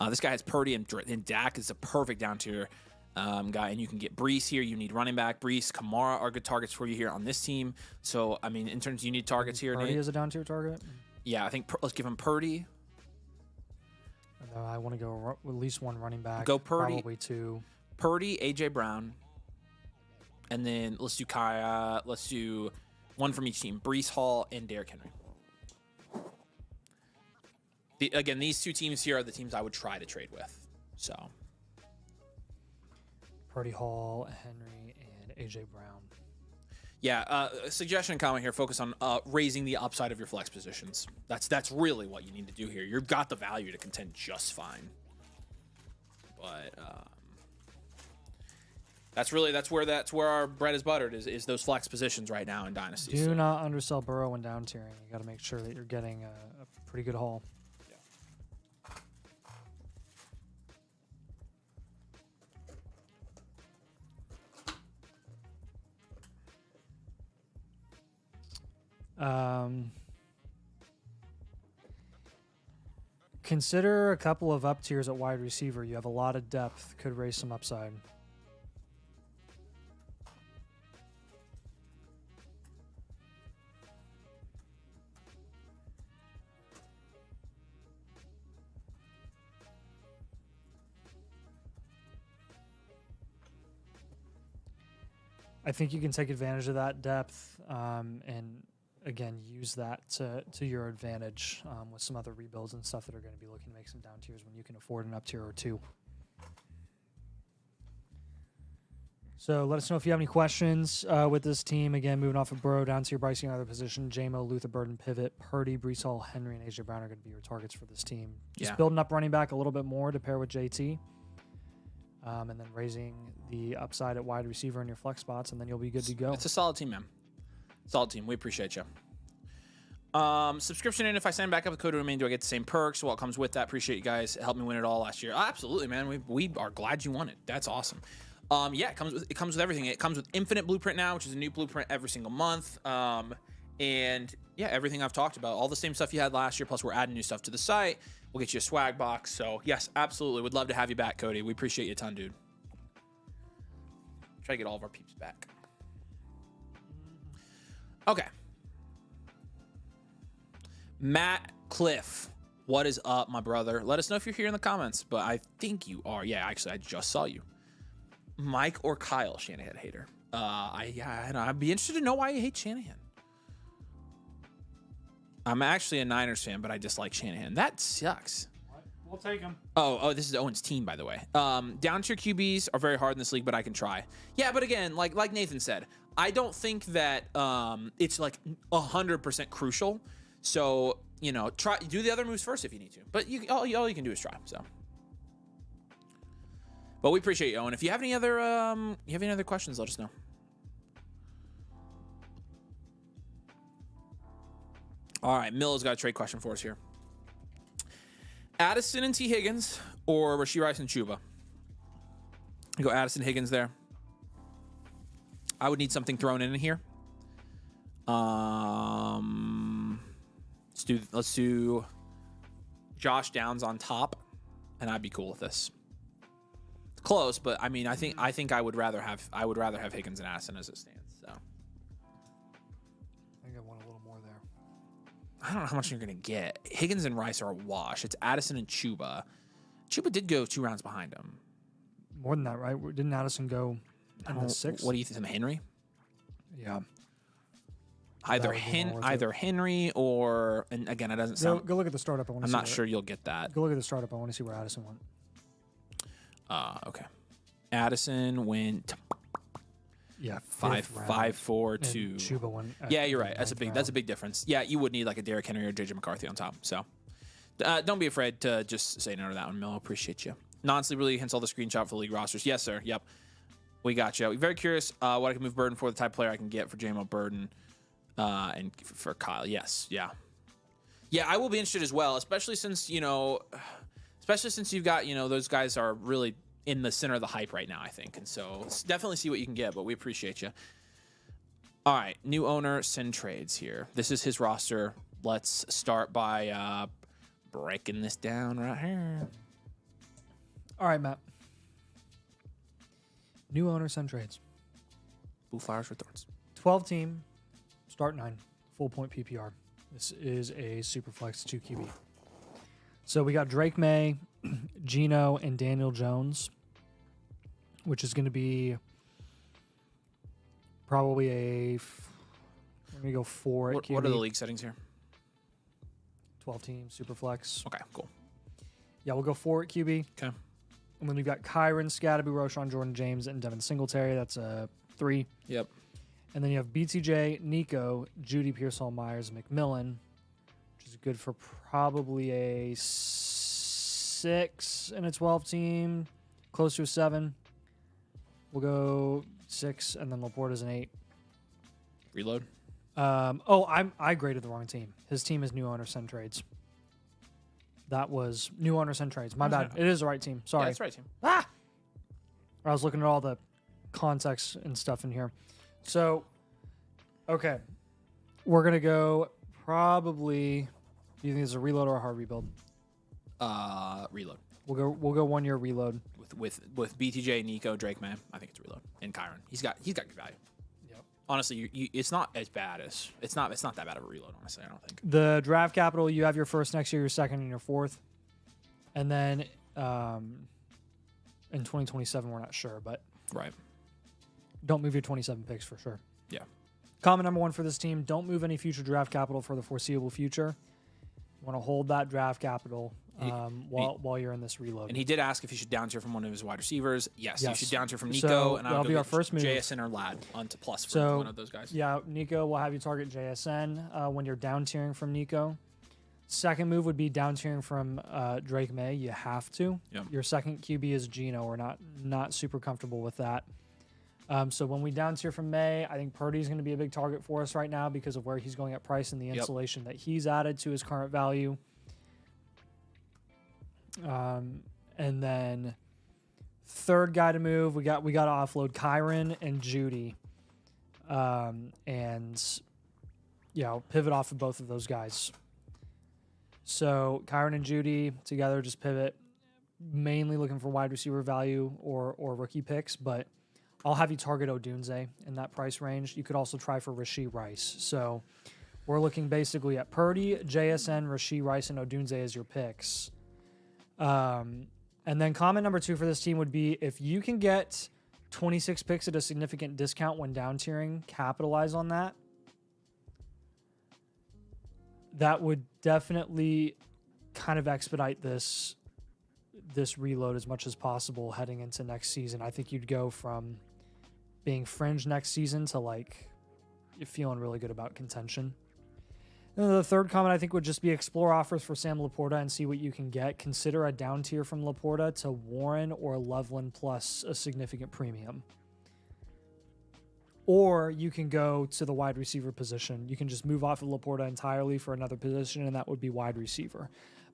This guy has Purdy and Dak is a perfect down tier guy, and you can get Brees here. You need running back. Brees, Kamara are good targets for you here on this team. So, I mean, in terms you need targets here, Purdy Nate. is a down tier target. Yeah, I think let's give him Purdy. And I want to go at least one running back. Go Purdy. Probably two. Purdy, AJ Brown, and then let's do Kaya. Let's do one from each team: Brees Hall and Derrick Henry. Again, these two teams here are the teams I would try to trade with. So, Purdy, Hall, Henry, and AJ Brown. yeah, suggestion and comment here: focus on raising the upside of your flex positions. That's really what you need to do here. You've got the value to contend just fine, but that's where our bread is buttered is those flex positions right now in Dynasty. Do not undersell Burrow when down tiering. You got to make sure that you're getting a pretty good haul. Consider a couple of up tiers at wide receiver. You have a lot of depth, could raise some upside. I think you can take advantage of that depth and again use that to your advantage with some other rebuilds and stuff that are going to be looking to make some down tiers when you can afford an up tier or two. So let us know if you have any questions with this team. Again, moving off of Burrow down to your Bryce Young, other position. JMO, Luther Burden, Pivot, Purdy, Brees Hall, Henry, and AJ Brown are going to be your targets for this team. Just building up running back a little bit more to pair with JT. And then raising the upside at wide receiver in your flex spots, and then you'll be good to go. It's a solid team, man. Solid team. We appreciate you. Subscription, and if I sign back up with Code Remain, do I get the same perks? Well, it comes with that. Appreciate you guys. It helped me win it all last year. Absolutely, man. We are glad you won it. That's awesome. Yeah, it comes with everything. It comes with Infinite Blueprint now, which is a new blueprint every single month. And yeah, everything I've talked about, all the same stuff you had last year, plus we're adding new stuff to the site. We'll get you a swag box. So yes, absolutely. Would love to have you back, Cody. We appreciate you a ton, dude. Try to get all of our peeps back. Okay. Matt Cliff, what is up, my brother? Let us know if you're here in the comments, but I think you are. Yeah, actually, I just saw you. Mike or Kyle, Shanahan hater. I'd be interested to know why you hate Shanahan. I'm actually a Niners fan, but I dislike Shanahan. That sucks. We'll take him. Oh, this is Owen's team, by the way. Down tier QBs are very hard in this league, but I can try. Yeah, but again, like Nathan said, I don't think that it's like 100% crucial. So, do the other moves first if you need to. But all you can do is try. So, But we appreciate you, Owen. If you have any other questions, let us know. All right, Mill has got a trade question for us here. Addison and T. Higgins or Rashee Rice and Chuba? You go Addison, Higgins there. I would need something thrown in here. Let's do Josh Downs on top, and I'd be cool with this. It's close, but I mean, I think I would rather have Higgins and Addison as it stands. So I think I want a little more there. I don't know how much you're gonna get. Higgins and Rice are a wash. It's Addison and Chuba. Chuba did go 2 rounds behind him. More than that, right? Didn't Addison go in the 6th? What do you think, Henry? Yeah. Either Henry or, and again, it doesn't sound. Go look at the startup. I'm not sure you'll get that. Go look at the startup. I want to see where Addison went. Okay. Addison went. Yeah, 5-4 to. Chuba went. Yeah, you're right. That's a big difference. Yeah, you would need like a Derrick Henry or JJ McCarthy on top. So, don't be afraid to just say no to that one, Mel. Appreciate you. Non-sleep really hints all the screenshot for league rosters. Yes, sir. Yep. We got you. Very curious what I can move Burden for, the type of player I can get for JMO Burden and for Kyle. Yes. Yeah. Yeah, I will be interested as well, especially since you've got, those guys are really in the center of the hype right now, I think. And so definitely see what you can get, but we appreciate you. All right. New owner, send trades here. This is his roster. Let's start by breaking this down right here. All right, Matt. New owner, send trades. Blue Flowers for Thorns. 12-team, start 9, full point PPR. This is a Superflex 2 QB. So we got Drake May, Geno, and Daniel Jones, which is going to be probably we're going to go 4 at QB. What are the league settings here? 12-team, Superflex. Okay, cool. Yeah, we'll go 4 at QB. Okay. And then we've got Kyron, Scatterby, Roshan, Jordan James, and Devin Singletary. That's a 3. Yep. And then you have BTJ, Nico, Judy, Pearsall, Myers, McMillan, which is good for probably a 6 in a 12-team, close to a 7. We'll go 6, and then Laporte is an 8. Reload. I graded the wrong team. His team is new owner send trades. That was new owner send trades. My bad. It is the right team. Sorry. Yeah, that's the right team. I was looking at all the context and stuff in here. So, okay. We're going to go probably, do you think it's a reload or a hard rebuild? Reload. We'll go 1 year reload. With BTJ, Nico, Drake, man. I think it's a reload. And Kyron. He's got good value. Yep. Honestly, it's not as bad as it's not that bad of a reload, honestly, I don't think. The draft capital, you have your first next year, your second, and your fourth. And then in 2027, we're not sure, but right. Don't move your 27 picks for sure. Yeah. Comment number 1 for this team, don't move any future draft capital for the foreseeable future. You want to hold that draft capital while you're in this reload. And he did ask if he should down tier from one of his wide receivers. Yes. You should down tier from Nico, so and I'll that'll go be our first move. JSN or Lad onto plus for one of those guys. Yeah, Nico, we'll have you target JSN when you're down tiering from Nico. Second move would be down tiering from Drake May. You have to. Yep. Your second QB is Geno. We're not super comfortable with that. So when we down tier from May, I think Purdy's going to be a big target for us right now because of where he's going at price and the insulation that he's added to his current value. And then third guy to move, we got to offload Kyron and Judy. And pivot off of both of those guys. So Kyron and Judy together, just pivot, mainly looking for wide receiver value or rookie picks, but I'll have you target Odunze in that price range. You could also try for Rashee Rice. So we're looking basically at Purdy, JSN, Rashee Rice, and Odunze as your picks. And then comment number 2 for this team would be if you can get 26 picks at a significant discount when down tiering, capitalize on that. That would definitely kind of expedite this reload as much as possible heading into next season. I think you'd go from being fringe next season to you're feeling really good about contention. The third comment I think would just be explore offers for Sam Laporta and see what you can get. Consider a down tier from Laporta to Warren or Loveland plus a significant premium. Or you can go to the wide receiver position. You can just move off of Laporta entirely for another position, and that would be wide receiver.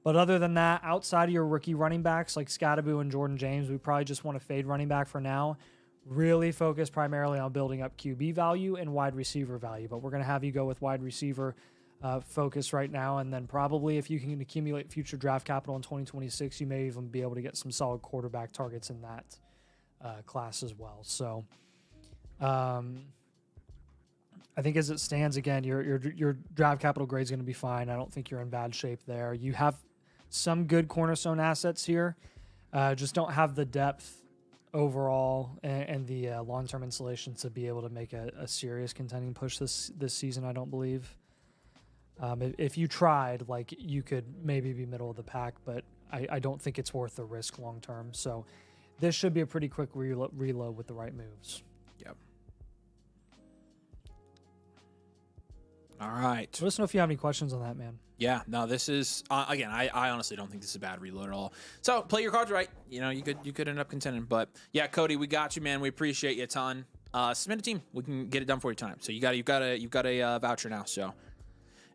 But other than that, outside of your rookie running backs like Scatterbo and Jordan James, we probably just want to fade running back for now. Really focus primarily on building up QB value and wide receiver value. But we're going to have you go with wide receiver focus right now. And then probably if you can accumulate future draft capital in 2026, you may even be able to get some solid quarterback targets in that class as well. So I think as it stands, again, your draft capital grade is going to be fine. I don't think you're in bad shape there. You have some good cornerstone assets here. Just don't have the depth overall and the long-term insulation to be able to make a serious contending push this season, I don't believe. If you tried, like, you could maybe be middle of the pack, but I don't think it's worth the risk long-term. So this should be a pretty quick reload with the right moves. Yep. All right. Let us know if you have any questions on that, man. Yeah, no, this is again. I honestly don't think this is a bad reload at all. So play your cards right. You know, you could end up contending. But yeah, Cody, we got you, man. We appreciate you a ton. Submit a team. We can get it done for you time. So you've got a voucher now. So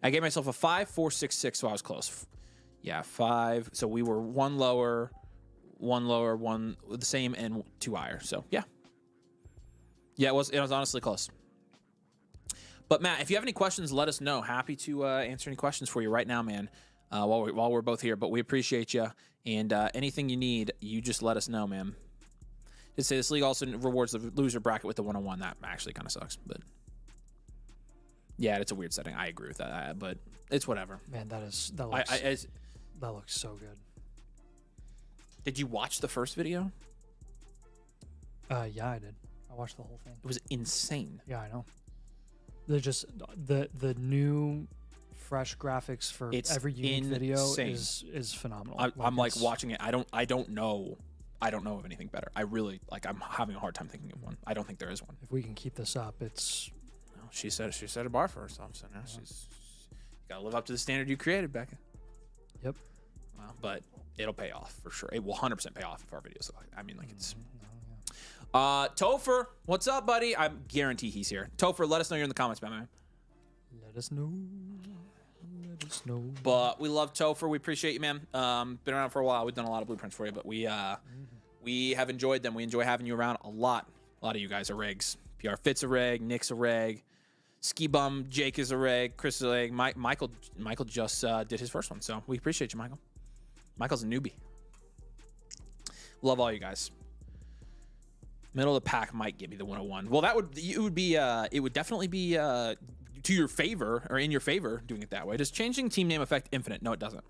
I gave myself a 5, 4, 6, 6. So I was close. Yeah, 5. So we were one lower, one the same, and 2 higher. So yeah, it was honestly close. But Matt, if you have any questions, let us know. Happy to answer any questions for you right now, man. While we're both here, but we appreciate you. And anything you need, you just let us know, man. Just say this league also rewards the loser bracket with the 1-on-1. That actually kind of sucks, but yeah, it's a weird setting. I agree with that, but it's whatever. Man, that looks so good. Did you watch the first video? Yeah, I did. I watched the whole thing. It was insane. Yeah, I know. They're just the new fresh graphics for every unique video is phenomenal. I'm like watching it. I don't know of anything better. I really I'm having a hard time thinking of one. I don't think there is one. If we can keep this up, it's she set a bar for herself, so now she's gotta live up to the standard you created, Becca. Yep. Well, but it'll pay off for sure. It will 100% pay off if our videos look like. I mean, like it's. Topher, what's up, buddy? I guarantee he's here. Topher, let us know you're in the comments, man. Let us know. But we love Topher. We appreciate you, man. Been around for a while. We've done a lot of blueprints for you, but we have enjoyed them. We enjoy having you around a lot. A lot of you guys are regs. PR Fitz a reg, Nick's a reg, Ski Bum, Jake is a reg, Chris is a reg. Michael just did his first one, so we appreciate you, Michael. Michael's a newbie. Love all you guys. Middle of the pack might give you the 101. Well, it would definitely be to your favor or in your favor doing it that way. Does changing team name affect Infinite? No, it doesn't.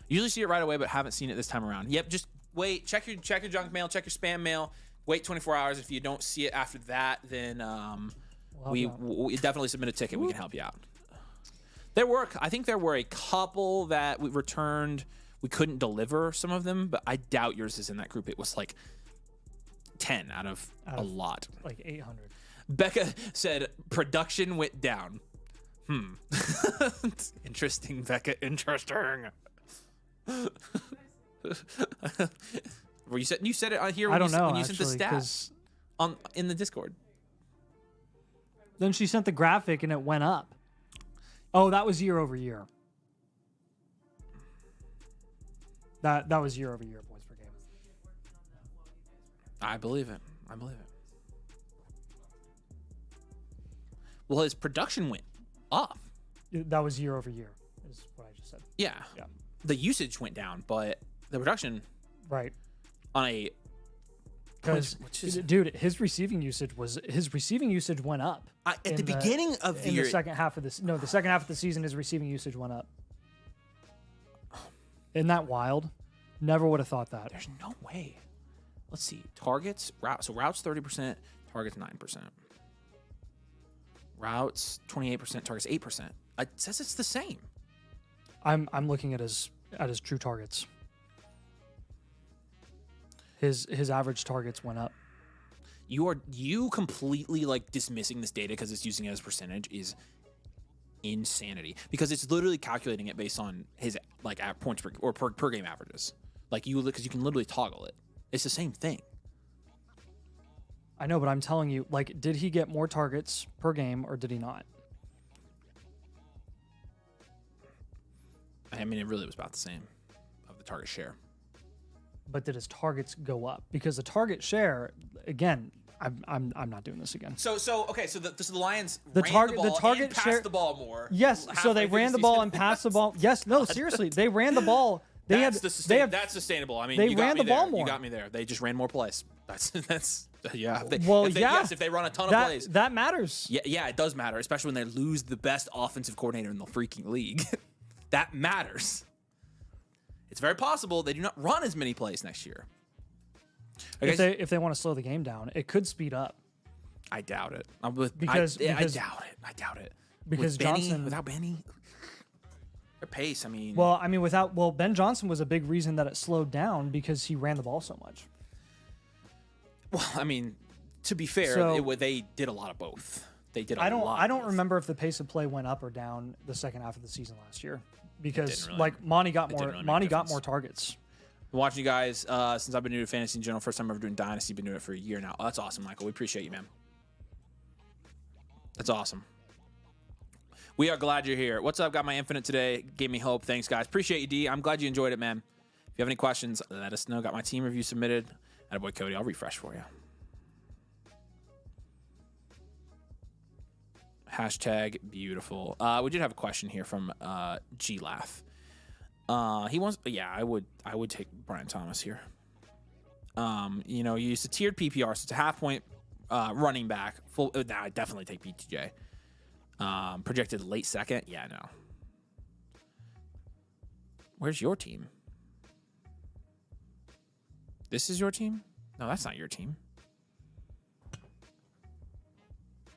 Usually see it right away, but haven't seen it this time around. Yep, just wait. Check your junk mail. Check your spam mail. Wait 24 hours. If you don't see it after that, then we definitely submit a ticket. We can help you out. I think there were a couple that we returned. We couldn't deliver some of them, but I doubt yours is in that group. It was like 10 out of a lot. Like 800. Becca said production went down. Interesting, Becca. Interesting. You said it on here. I don't know. When you sent the stats in the Discord. Then she sent the graphic and it went up. Oh, that was year over year. That was year over year points per game. I believe it. Well, his production went up. That was year over year, is what I just said. Yeah. The usage went down, but the production, right, on a. Because, dude, his receiving usage went up at the beginning of the year. The second half of the season, his receiving usage went up. Isn't that wild? Never would have thought that. There's no way. Let's see. Targets, routes 30%, targets 9%. Routes 28%, targets 8%. It says it's the same. I'm looking at his true targets. His average targets went up. You completely like dismissing this data because it's using it as percentage is insanity because it's literally calculating it based on his like points per game averages. Like because you can literally toggle it. It's the same thing. I know, but I'm telling you, like, did he get more targets per game or did he not? I mean, it really was about the same of the target share. But did his targets go up? Because the target share, again, I'm not doing this again. So the Lions the ran target the ball the target and passed share the ball more. Yes, so they ran the ball and passed the ball. Yes, no, seriously, they ran the ball. That's sustainable. I mean, they you got ran me the ball there. more. You got me there. They just ran more plays. That's yeah. Yes, if they run a ton of plays, that matters. Yeah, it does matter, especially when they lose the best offensive coordinator in the freaking league. That matters. It's very possible they do not run as many plays next year. Okay, If they want to slow the game down, it could speed up. I doubt it. I doubt it. Because Johnson without Benny, their pace. I mean, Ben Johnson was a big reason that it slowed down because he ran the ball so much. Well, I mean, to be fair, they did a lot of both. They did. I don't remember if the pace of play went up or down the second half of the season last year because Monty got more targets. Been watching you guys since I've been new to fantasy in general. First time ever doing Dynasty. Been doing it for a year now. Oh, that's awesome, Michael. We appreciate you, man. That's awesome. We are glad you're here. What's up? Got my infinite today. Gave me hope. Thanks, guys. Appreciate you, D. I'm glad you enjoyed it, man. If you have any questions, let us know. Got my team review submitted. Attaboy, Cody. I'll refresh for you. Hashtag beautiful. We did have a question here from G-Lath. He wants, I would take Brian Thomas here. You use a tiered PPR, so it's a half point running back. I'd definitely take BTJ. Projected late second, no. Where's your team? This is your team? No, that's not your team.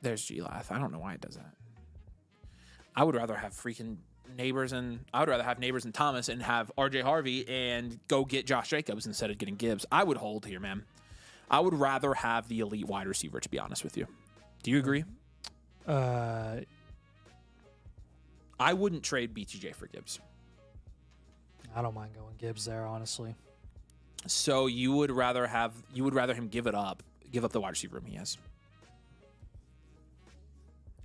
There's G-Lath. I don't know why it does that. I would rather have freaking Neighbors and Thomas and have RJ Harvey and go get Josh Jacobs instead of getting Gibbs. I would hold here, man. I would rather have the elite wide receiver, to be honest with you. Do you agree? I wouldn't trade BTJ for Gibbs. I don't mind going Gibbs there, honestly. So you would rather him give up the wide receiver room he has.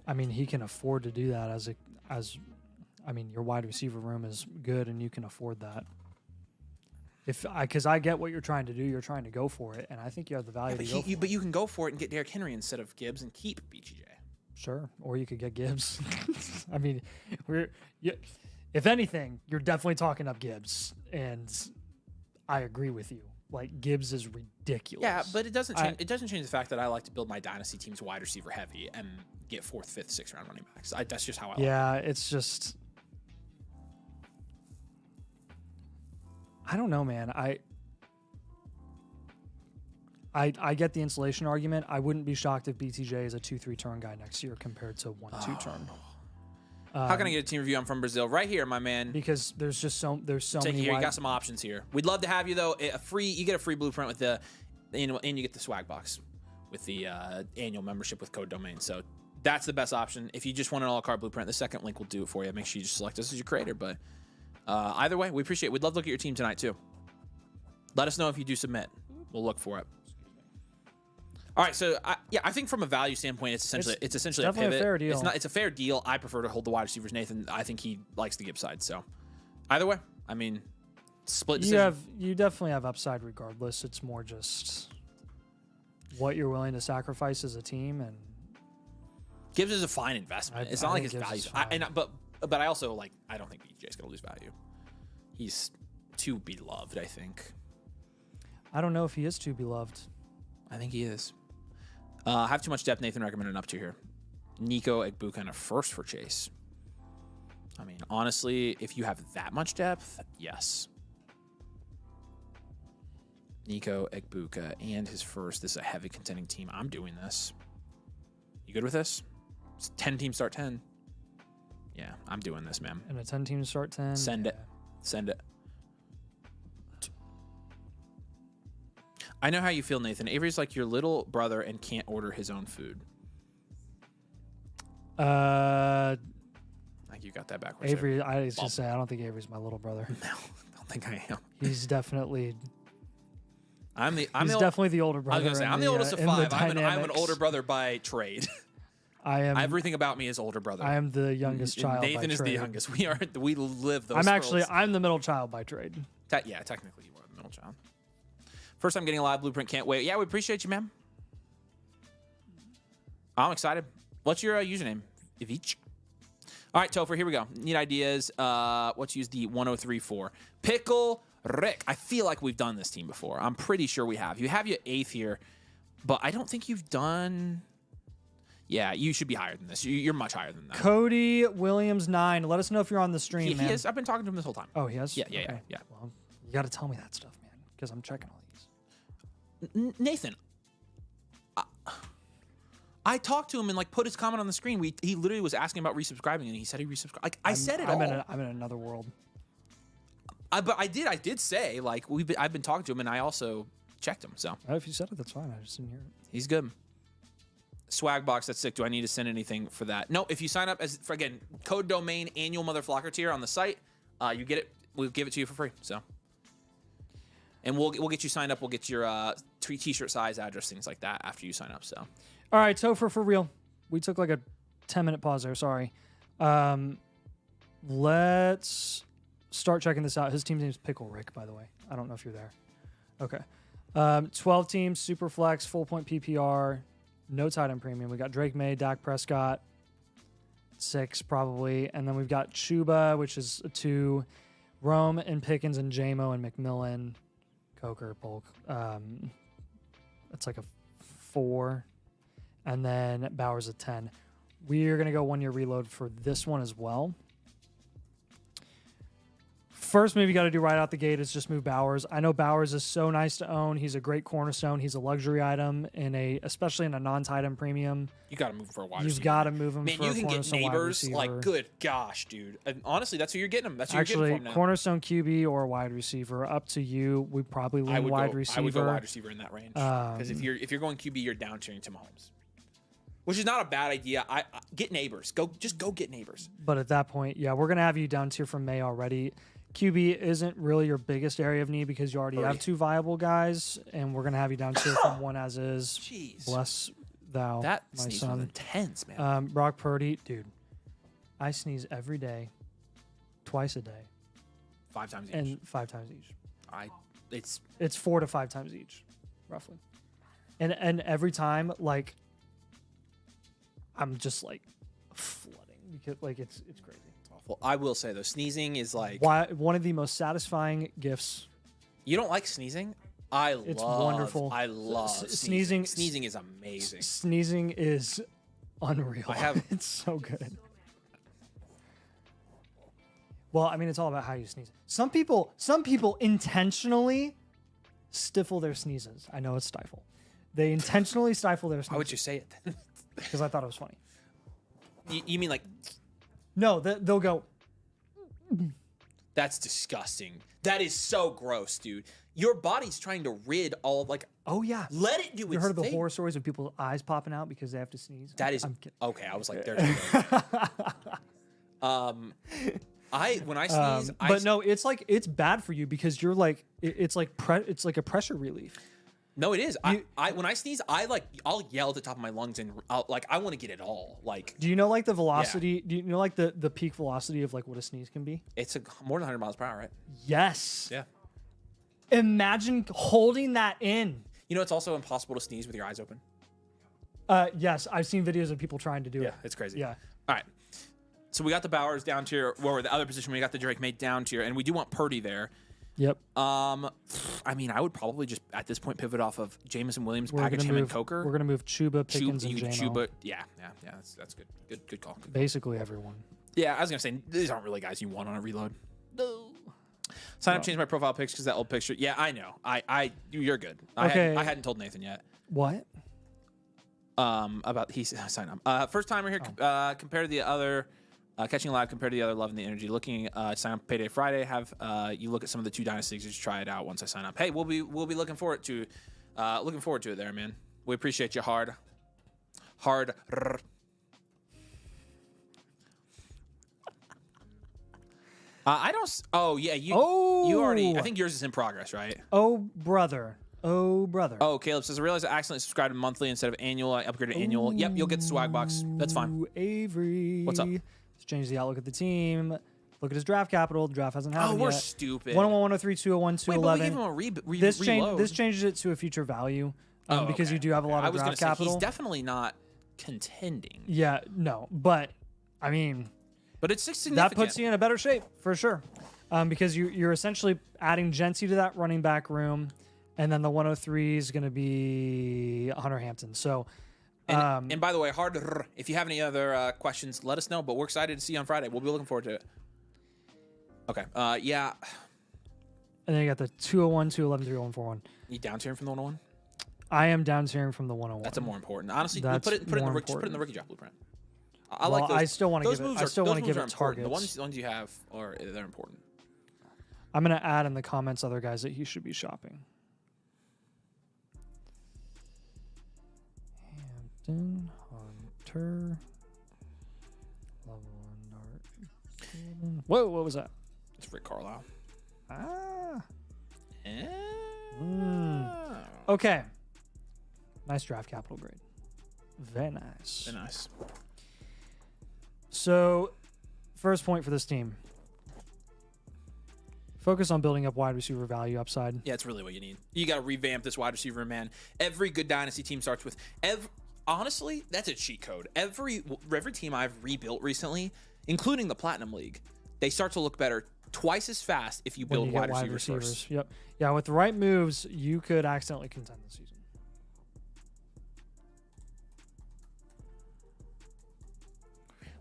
I mean, he can afford to do that your wide receiver room is good and you can afford that. Because I get what you're trying to do, you're trying to go for it, and I think you have the value to go for it. But you can go for it and get Derrick Henry instead of Gibbs and keep BTJ. Sure, or you could get Gibbs. I mean, if anything, you're definitely talking up Gibbs, and I agree with you. Like, Gibbs is ridiculous. Yeah, but it doesn't change. It doesn't change the fact that I like to build my dynasty teams wide receiver heavy and get 4th, 5th, 6th round running backs. That's just how I like it. Yeah, it's just, I don't know, man. I get the insulation argument. I wouldn't be shocked if BTJ is a 2-3 turn guy next year compared to 1-2 turn. How can I get a team review? I'm from Brazil, right here, my man. Because there's so many. You got some options here. We'd love to have you though. You get a free blueprint with and you get the swag box with the annual membership with code domain. So that's the best option. If you just want an a la carte blueprint, the second link will do it for you. Make sure you just select us as your creator. But either way, we appreciate it. We'd love to look at your team tonight too. Let us know if you do submit. We'll look for it. All right, so I think from a value standpoint, it's essentially a pivot. A fair deal. It's a fair deal. I prefer to hold the wide receivers. Nathan, I think he likes the Gibbs side. So either way, I mean, split decision. You definitely have upside regardless. It's more just what you're willing to sacrifice as a team, and Gibbs is a fine investment. It's not like his value. But I also I don't think BJ is going to lose value. He's too beloved, I think. I don't know if he is too beloved. I think he is. Have too much depth. Nathan recommended up to here. Nico Egbuka and a first for Chase. I mean, honestly, if you have that much depth, yes. Nico Egbuka and his first. This is a heavy contending team. I'm doing this. You good with this? It's 10 teams start 10. Yeah, I'm doing this, man. And a 10 team start 10. Send it. I know how you feel, Nathan. Avery's like your little brother and can't order his own food. that backwards. Avery, I was just say I don't think Avery's my little brother. No, I don't think I am. He's definitely. He's definitely the older brother. I was gonna say I'm the oldest of in the 5. I'm an dynamics. older brother by trade. I am. Everything about me is older brother. I am the youngest child. Nathan by is trade. the youngest. We live those. I'm the middle child by trade. Yeah, technically you are the middle child. First time getting a live blueprint. Can't wait. Yeah, we appreciate you, man. I'm excited. What's your username? Ivich. All right, Topher, here we go. Need ideas. Let's use the 1034. Pickle Rick. I feel like we've done this team before. I'm pretty sure we have. You have your 8th here, but I don't think you've done... Yeah, you should be higher than this. You're much higher than that. Cody Williams 9. Let us know if you're on the stream, man. He is. I've been talking to him this whole time. Oh, he has? Yeah. Well, you got to tell me that stuff, man, because I'm checking all these. Nathan, I talked to him and like put his comment on the screen. He literally was asking about resubscribing, and he said he resubscribed. Like I said it all. I'm in another world. But I did say like I've been talking to him, and I also checked him. So If you said it, that's fine. I just didn't hear it. he's good. Swag box, that's sick. Do I need to send anything for that? No. If you sign up again, code domain annual mother flocker tier on the site, you get it. We'll give it to you for free. So, and we'll get you signed up. We'll get your t-shirt size, address, things like that after you sign up. So, all right, Topher, for real. We took like a 10-minute pause there. Sorry. Let's start checking this out. His team's name is Pickle Rick, by the way. I don't know if you're there. Okay. 12 teams, super flex, full point PPR. No tight end premium. We got Drake May, Dak Prescott, 6 probably. And then we've got Chuba, which is a 2. Rome and Pickens and JMO and McMillan. Coker, Polk. That's like a 4. And then Bowers a 10. We're going to go 1-year reload for this one as well. First move you got to do right out the gate is just move Bowers. I know Bowers is so nice to own. He's a great cornerstone. He's a luxury item especially in a non-tight end premium. you got to move for a wide receiver. You've got to move him Man, for you a can get cornerstone wide neighbors. receiver. Like, good gosh, dude. And honestly, that's who you're getting him. That's who Actually, you're getting from now. cornerstone QB or wide receiver, up to you. We probably lean wide receiver. I would go wide receiver in that range because if you're going QB, you're down tiering to Mahomes, which is not a bad idea. I get neighbors. Go get neighbors. But at that point, yeah, we're gonna have you down tier from May already. QB isn't really your biggest area of need because you already have 2 viable guys, and we're gonna have you down tier from 1 as is. Jeez. Bless thou, That my sneeze son. was intense, man. Brock Purdy, dude. I sneeze every day, twice a day, 5 times each. and 5 times each. It's 4 to 5 times each, roughly. And every time, like, I'm just like flooding because like it's crazy. awful. I will say though, sneezing is like One of the most satisfying gifts. you don't like sneezing. It's wonderful. I love sneezing. Sneezing is amazing. Sneezing is unreal. It's so good. Well, I mean, it's all about how you sneeze. Some people intentionally stifle their sneezes. I know it's stifle. They intentionally stifle their sneezes. Why would you say it then? Because I thought it was funny. You mean like? No, they'll go. That's disgusting. That is so gross, dude. Your body's trying to rid all of like. Oh yeah. Let it do its thing. You heard of the horror stories of people's eyes popping out because they have to sneeze? That is I'm kidding. okay. I was like, there's. When I sneeze, but no, it's like it's bad for you because you're like it's like a pressure relief. No, it is. When I sneeze, I'll yell at the top of my lungs and I want to get it all. Like, do you know like the velocity? Yeah. Do you know like the peak velocity of like what a sneeze can be? It's more than 100 miles per hour, right? Yes. Yeah. Imagine holding that in. You know, it's also impossible to sneeze with your eyes open. Yes, I've seen videos of people trying to do it. Yeah, it's crazy. Yeah. All right. So we got the Bowers down tier, or the other position we got the Drake May down tier, and we do want Purdy there. Yep. I mean, I would probably just at this point pivot off of Jameson Williams, package him and Coker. We're gonna move Chuba, Pickens, and JMO. Chuba, yeah. That's good. Good call. Basically everyone. Yeah, I was gonna say these aren't really guys you want on a reload. No. Sign up, change my profile pics because that old picture. Yeah, I know. You're good. Okay. I hadn't told Nathan yet. What? About sign up. First timer here compared to the other. Catching live compared to the other, loving the energy. Looking sign up payday Friday. Have you look at some of the 2 dynasties, just try it out once I sign up. Hey, we'll be looking forward to it there, man. We appreciate you hard. I don't. Oh yeah, you already. I think yours is in progress, right? Oh brother. Oh brother. Oh, Caleb says I realized I accidentally subscribed to monthly instead of annual. I upgraded to annual. Yep, you'll get the swag box. That's fine. Avery. What's up? Let's change the outlook of the team. Look at his draft capital. The draft hasn't happened Oh, we're yet. stupid. 101, 103, 201, 211. Wait, but we gave him a reload. This changes it to a future value because okay, you do have a lot of draft capital. He's definitely not contending. Yeah, no, but I mean, but it's significant. That puts you in a better shape for sure, because you're essentially adding Gency to that running back room, and then the 103 is going to be Hunter Hampton. So, and by the way, if you have any other questions, let us know. But we're excited to see you on Friday. We'll be looking forward to it. Okay. Yeah. And then you got the 201, 211, 301, 401. You down tiering from the 101? I am down tiering from the 101. That's a more important. Honestly, That's put it in the rookie draft blueprint. I like those. I still want to give it. I still want to give it targets. targets. The ones you have they're important. I'm gonna add in the comments other guys that he should be shopping. Hampton, Hunter, level 1 dart. Whoa, what was that? It's Rick Carlisle. Okay. Nice draft capital grade. Very nice. Very nice. So, first point for this team. Focus on building up wide receiver value upside. Yeah, it's really what you need. You got to revamp this wide receiver, man. Every good dynasty team starts with honestly, that's a cheat code. Every team I've rebuilt recently, including the Platinum League, they start to look better twice as fast if you build wide receivers first. Yep. Yeah, with the right moves, you could accidentally contend this season.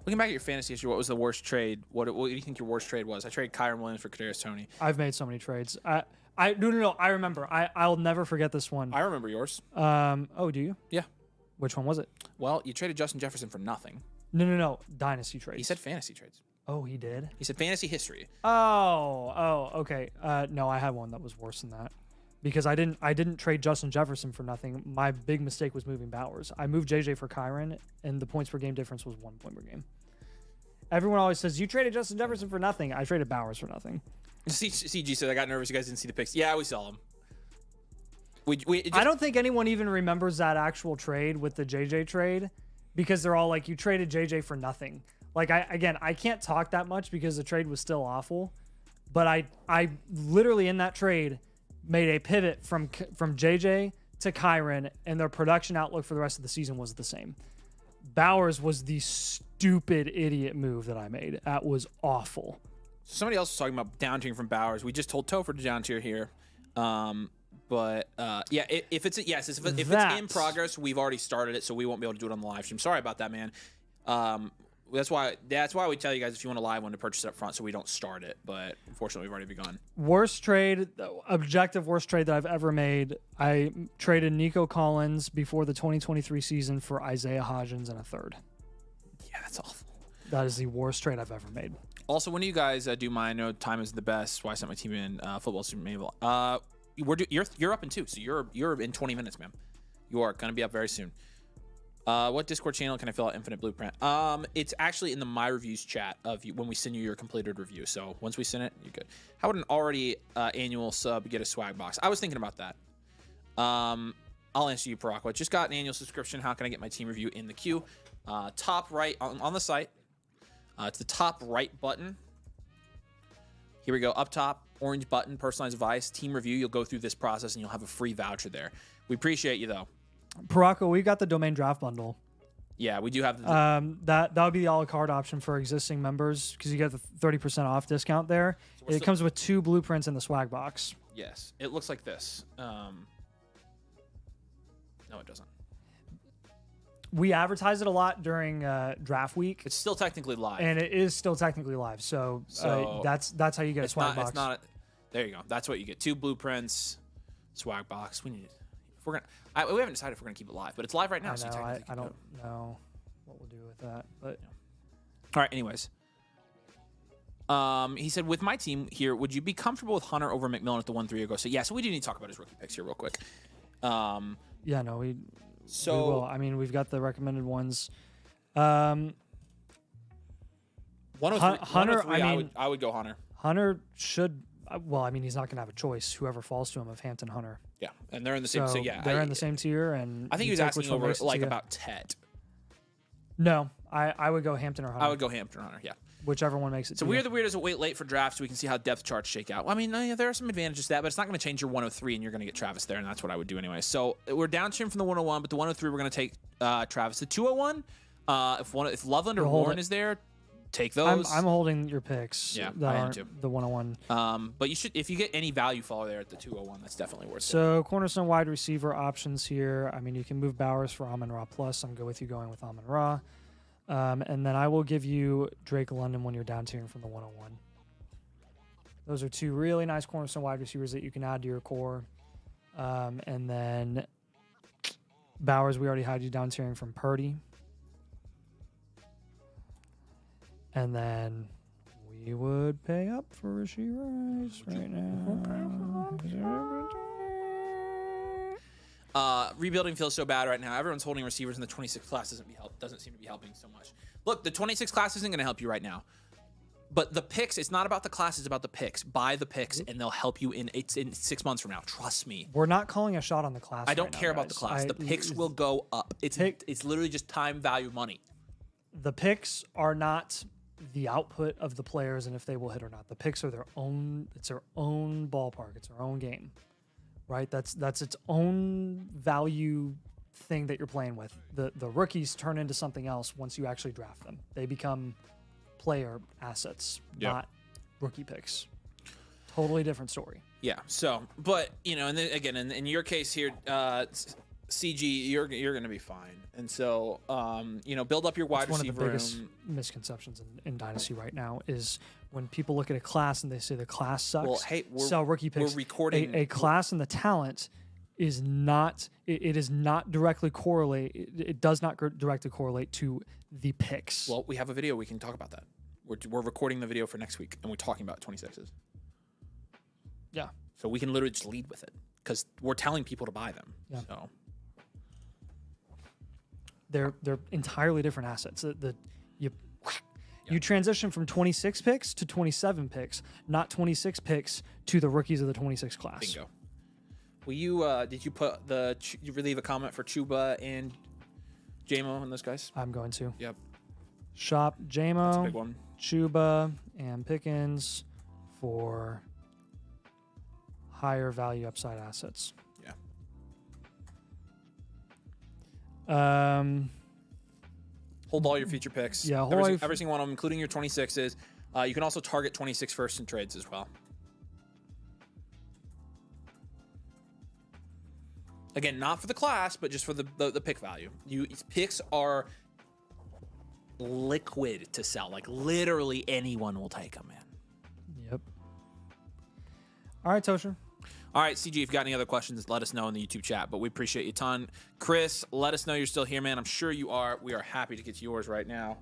Looking back at your fantasy history, what was the worst trade? What do you think your worst trade was? I traded Kyron Williams for Kadarius Toney. I've made so many trades. No. I remember. I'll never forget this one. I remember yours. Oh, do you? Yeah. Which one was it? Well, you traded Justin Jefferson for nothing. No. Dynasty trades. He said fantasy trades. Oh, he did? He said fantasy history. Oh, okay. No, I had one that was worse than that. Because I didn't trade Justin Jefferson for nothing. My big mistake was moving Bowers. I moved JJ for Kyron, and the points per game difference was 1 point per game. Everyone always says, you traded Justin Jefferson for nothing. I traded Bowers for nothing. CG said, I got nervous. You guys didn't see the picks. Yeah, we saw them. I don't think anyone even remembers that actual trade with the JJ trade because they're all like, you traded JJ for nothing. Like, I can't talk that much because the trade was still awful. But I literally in that trade made a pivot from JJ to Kyron, and their production outlook for the rest of the season was the same. Bowers was the stupid idiot move that I made. That was awful. Somebody else was talking about down tiering from Bowers. We just told Topher to down tier here. But yeah, if it's in progress, we've already started it, so we won't be able to do it on the live stream. Sorry about that, man. That's why we tell you guys if you want a live one to purchase it up front so we don't start it. But unfortunately, we've already begun. Objective worst trade that I've ever made. I traded Nico Collins before the 2023 season for Isaiah Hodgins and a third. Yeah, that's awful. That is the worst trade I've ever made. Also, when do you guys do mine? I know time is the best. Why I sent my team in football Super Mabel. You're up in 2, so you're in 20 minutes, man. You are gonna be up very soon. What Discord channel can I fill out Infinite Blueprint? It's actually in the My Reviews chat of you when we send you your completed review. So once we send it, you're good. How would an already annual sub get a swag box? I was thinking about that. I'll answer you, Paraqua. Just got an annual subscription. How can I get my team review in the queue? Top right on the site. It's the top right button. Here we go. Up top, orange button, personalized advice, team review. You'll go through this process and you'll have a free voucher there. We appreciate you though. Paraqua, we got the domain draft bundle. Yeah, we do have the that would be the a la carte option for existing members because you get the 30% off discount there. So it comes with 2 blueprints in the swag box. Yes, it looks like this. No, it doesn't. We advertise it a lot during draft week. It's still technically live, and it is still technically live. So that's how you get a swag box. It's not. There you go. That's what you get. 2 blueprints, swag box. We need. If we're gonna, we haven't decided if we're gonna keep it live, but it's live right now. I don't know what we'll do with that, but all right. Anyways, he said, with my team here, would you be comfortable with Hunter over McMillan at the 1-3 ago? So yeah, so we do need to talk about his rookie picks here real quick. Yeah, no, we will. I mean, we've got the recommended ones. 103, Hunter. I mean, I would go Hunter. Hunter should. Well, I mean, he's not going to have a choice. Whoever falls to him of Hampton Hunter. Yeah, and they're in the same. So yeah, they're in the same tier, and I think he was asking over like about Tet. No, I would go Hampton or Hunter. I would go Hampton or Hunter. Yeah, whichever one makes it. So we're the weirdest. Wait late for draft so we can see how depth charts shake out. Well, I mean, yeah, there are some advantages to that, but it's not going to change your 103, and you're going to get Travis there, and that's what I would do anyway. So we're down to him from the 101, but the 103 we're going to take Travis. The 201, if Loveland or Warren is there. Take those. I'm holding your picks. Yeah, that I am aren't too. The 101. But you should, if you get any value follow there at the 201, that's definitely worth it. So cornerstone wide receiver options here. I mean, you can move Bowers for Amon-Ra plus. I'm good with you going with Amon-Ra. And then I will give you Drake London when you're down tiering from the 101. Those are two really nice cornerstone wide receivers that you can add to your core. And then Bowers, we already had you down tiering from Purdy. And then we would pay up for Rashee Rice right now. Rebuilding feels so bad right now. Everyone's holding receivers in the 26 class doesn't seem to be helping so much. Look, the 26 class isn't going to help you right now. But the picks, it's not about the class, it's about the picks. Buy the picks, and they'll help you in 6 months from now. Trust me. We're not calling a shot on the class. I don't care about the class. The picks will go up. It's literally just time value money. The picks are not the output of the players and if they will hit or not. The picks are their own. It's their own ballpark. It's their own game, right? That's its own value thing that you're playing with. The rookies turn into something else once you actually draft them. They become player assets, not rookie picks. Totally different story. Yeah. So, but and then again, in your case here, CG, you're going to be fine. And so, build up your wide receiver. One of the biggest misconceptions in Dynasty right now is when people look at a class and they say the class sucks. Well, hey, sell rookie picks. We're recording a class and the talent is not. It is not directly correlate. It does not directly correlate to the picks. Well, we have a video. We can talk about that. We're recording the video for next week, and we're talking about 26s. Yeah. So we can literally just lead with it because we're telling people to buy them. Yeah. So. They're entirely different assets. You transition from 26 picks to 27 picks, not 26 picks to the rookies of the 26 class. Bingo. Will you? Did you put you leave a comment for Chuba and JMO and those guys? I'm going to. Yep. Shop JMO, that's a big one. Chuba, and Pickens for higher value upside assets. Hold all your future picks. Yeah, every single one of them, including your 26s. You can also target 26 first in trades as well. Again, not for the class, but just for the pick value. Picks are liquid to sell. Like literally anyone will take them, man. Yep. All right, Tosher. All right, CG, if you've got any other questions, let us know in the YouTube chat. But we appreciate you a ton. Chris, let us know you're still here, man. I'm sure you are. We are happy to get to yours right now.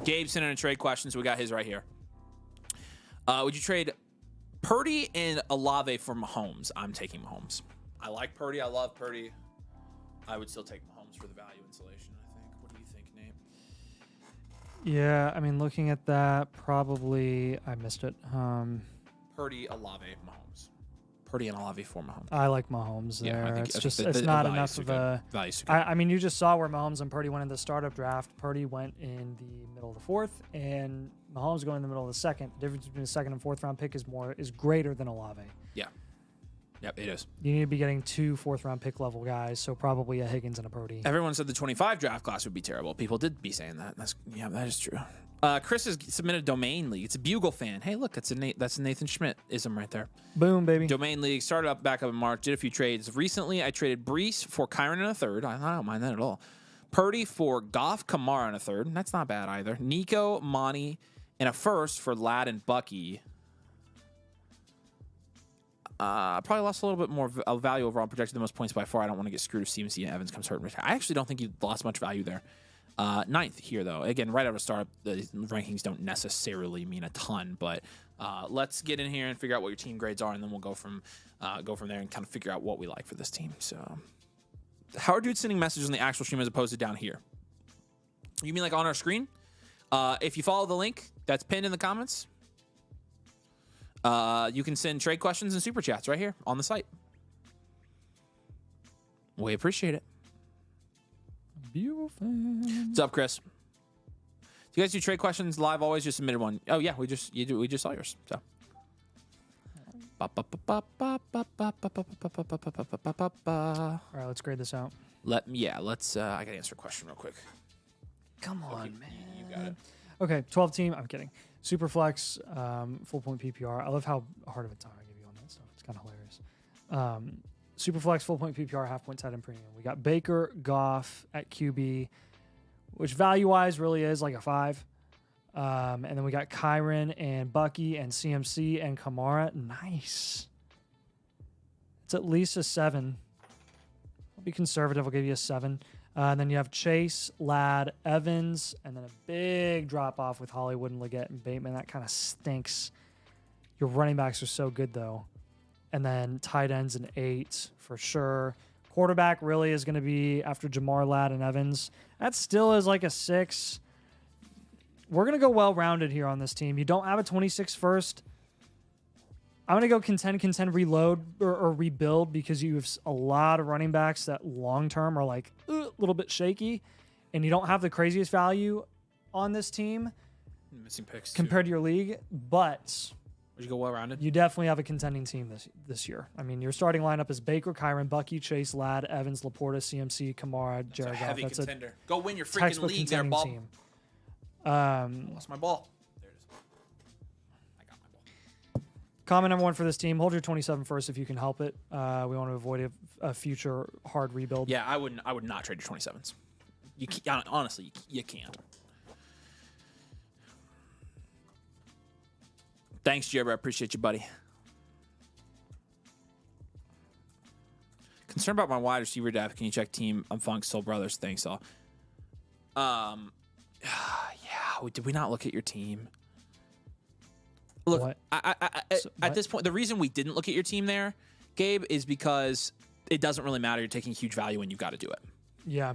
Gabe sent in a trade question, so we got his right here. Would you trade Purdy and Olave for Mahomes? I'm taking Mahomes. I like Purdy. I love Purdy. I would still take Mahomes for the value insulation, I think. What do you think, Nate? Yeah, I mean, looking at that, probably I missed it. Purdy, Olave, Mahomes. Purdy and Olave for Mahomes. I like Mahomes there. Yeah, it's not enough of a value. I mean, you just saw where Mahomes and Purdy went in the startup draft. Purdy went in the middle of the fourth, and Mahomes going in the middle of the second. The difference between the second and fourth round pick is greater than Olave. Yeah. Yep, it is. You need to be getting 2 fourth-round pick level guys, so probably a Higgins and a Purdy. Everyone said the 25 draft class would be terrible. People did be saying that. That is true. Chris has submitted a domain league. It's a Bugle fan. Hey, look, that's a Nathan Schmidt-ism right there. Boom, baby. Domain league started back up in March. Did a few trades. Recently, I traded Brees for Kyron in a third. I don't mind that at all. Purdy for Goff, Kamara in a third. That's not bad either. Nico, Monty, and a first for Ladd and Bucky. Probably lost a little bit more value overall. Projected the most points by far. I don't want to get screwed if Stevenson and Evans comes hurt. I actually don't think he lost much value there. 9th here, though. Again, right out of startup, the rankings don't necessarily mean a ton, but let's get in here and figure out what your team grades are, and then we'll go from there and kind of figure out what we like for this team. So, how are dudes sending messages on the actual stream as opposed to down here? You mean like on our screen? If you follow the link that's pinned in the comments, you can send trade questions and super chats right here on the site. We appreciate it. Beautiful. What's up, Chris? Do you guys do trade questions live always? Just submitted one. Oh yeah, we just saw yours. So. All right, let's grade this out. Let's. I gotta answer a question real quick. Come on, man. You got it. Okay, 12 team. I'm kidding. Superflex, full point PPR. I love how hard of a time I give you on that stuff. It's kind of hilarious. Superflex, full point PPR, half point tight end premium. We got Baker, Goff at QB, which value wise really is like a 5. And then we got Kyron and Bucky and CMC and Kamara. Nice. It's at least a 7. I'll be conservative. I'll give you a 7. And then you have Chase, Ladd, Evans, and then a big drop off with Hollywood and Leggett and Bateman. That kind of stinks. Your running backs are so good, though. And then tight ends an 8 for sure. Quarterback really is going to be after Jamar, Ladd, and Evans. That still is like a 6. We're going to go well-rounded here on this team. You don't have a 26 first. I'm going to go contend, reload, or rebuild because you have a lot of running backs that long-term are like a little bit shaky, and you don't have the craziest value on this team Missing picks compared to your league, but would you go well-rounded? you definitely have a contending team this year. I mean, your starting lineup is Baker, Kyron, Bucky, Chase, Ladd, Evans, Laporta, CMC, Kamara, Jared Goff. Heavy That's contender. Go win your a freaking textbook league there, contending Bob. team. Lost my ball. There it is. I got my ball. Comment number 1 for this team: hold your 27 first if you can help it. We want to avoid a future hard rebuild. Yeah, I would not trade your 27s. You can't, honestly, you can't. Thanks, Jibber. I appreciate you, buddy. Concerned about my wide receiver depth. Can you check team? I'm Funk Soul Brothers. Thanks all. Yeah. Did we not look at your team? Look, What? At this point, the reason we didn't look at your team there, Gabe, is because it doesn't really matter. You're taking huge value and you've got to do it. Yeah.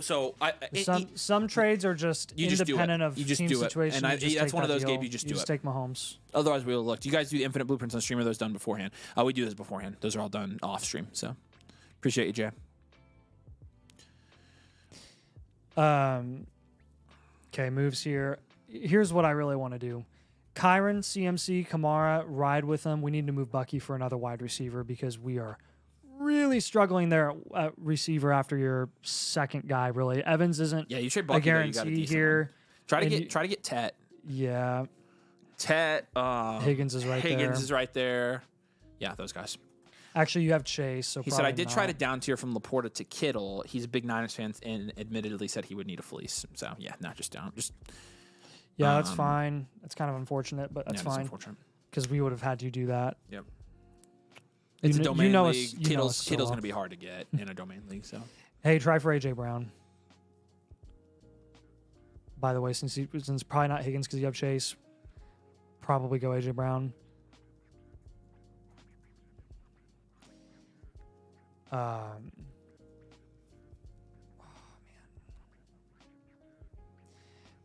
Some trades are just independent of you just team do it. situation. And that's one of those, Gabe, you just do it. take Mahomes. Otherwise, we will look. Do you guys do the infinite blueprints on stream? Or are those done beforehand? We do those beforehand. Those are all done off stream. So appreciate you, Jay. Okay, moves here. Here's what I really want to do. Kyron, CMC, Kamara, ride with them. We need to move Bucky for another wide receiver because we are really struggling there at receiver after your second guy, really. Evans isn't you trade Bucky, a guarantee here. Try to get Tet. Yeah. Tet. Higgins is right there. Higgins is right there. Yeah, those guys. Actually, you have Chase. So he said, I did try to down tier from Laporta to Kittle. He's a big Niners fan and admittedly said he would need a fleece. So, yeah, not just down. Yeah, that's fine. That's kind of unfortunate, but that's fine. Because we would have had to do that. Yep. It's a domain league. Kittle's so going to be hard to get in a domain league. So, hey, try for AJ Brown. By the way, since probably not Higgins because you have Chase, probably go AJ Brown. Oh, man.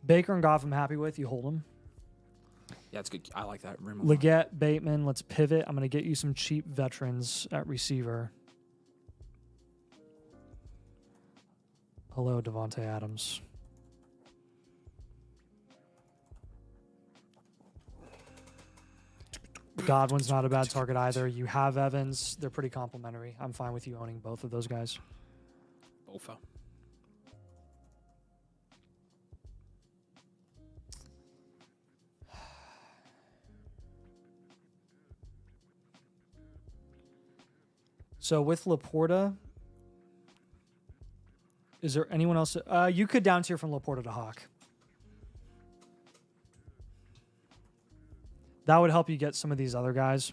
Baker and Goff, I'm happy with. You hold them. Yeah, it's good. I like that. Leggett, Bateman, let's pivot. I'm going to get you some cheap veterans at receiver. Hello, Devontae Adams. Godwin's not a bad target either. You have Evans. They're pretty complimentary. I'm fine with you owning both of those guys. Bofa. So with Laporta, is there anyone else? You could down tier from Laporta to Hawk. That would help you get some of these other guys.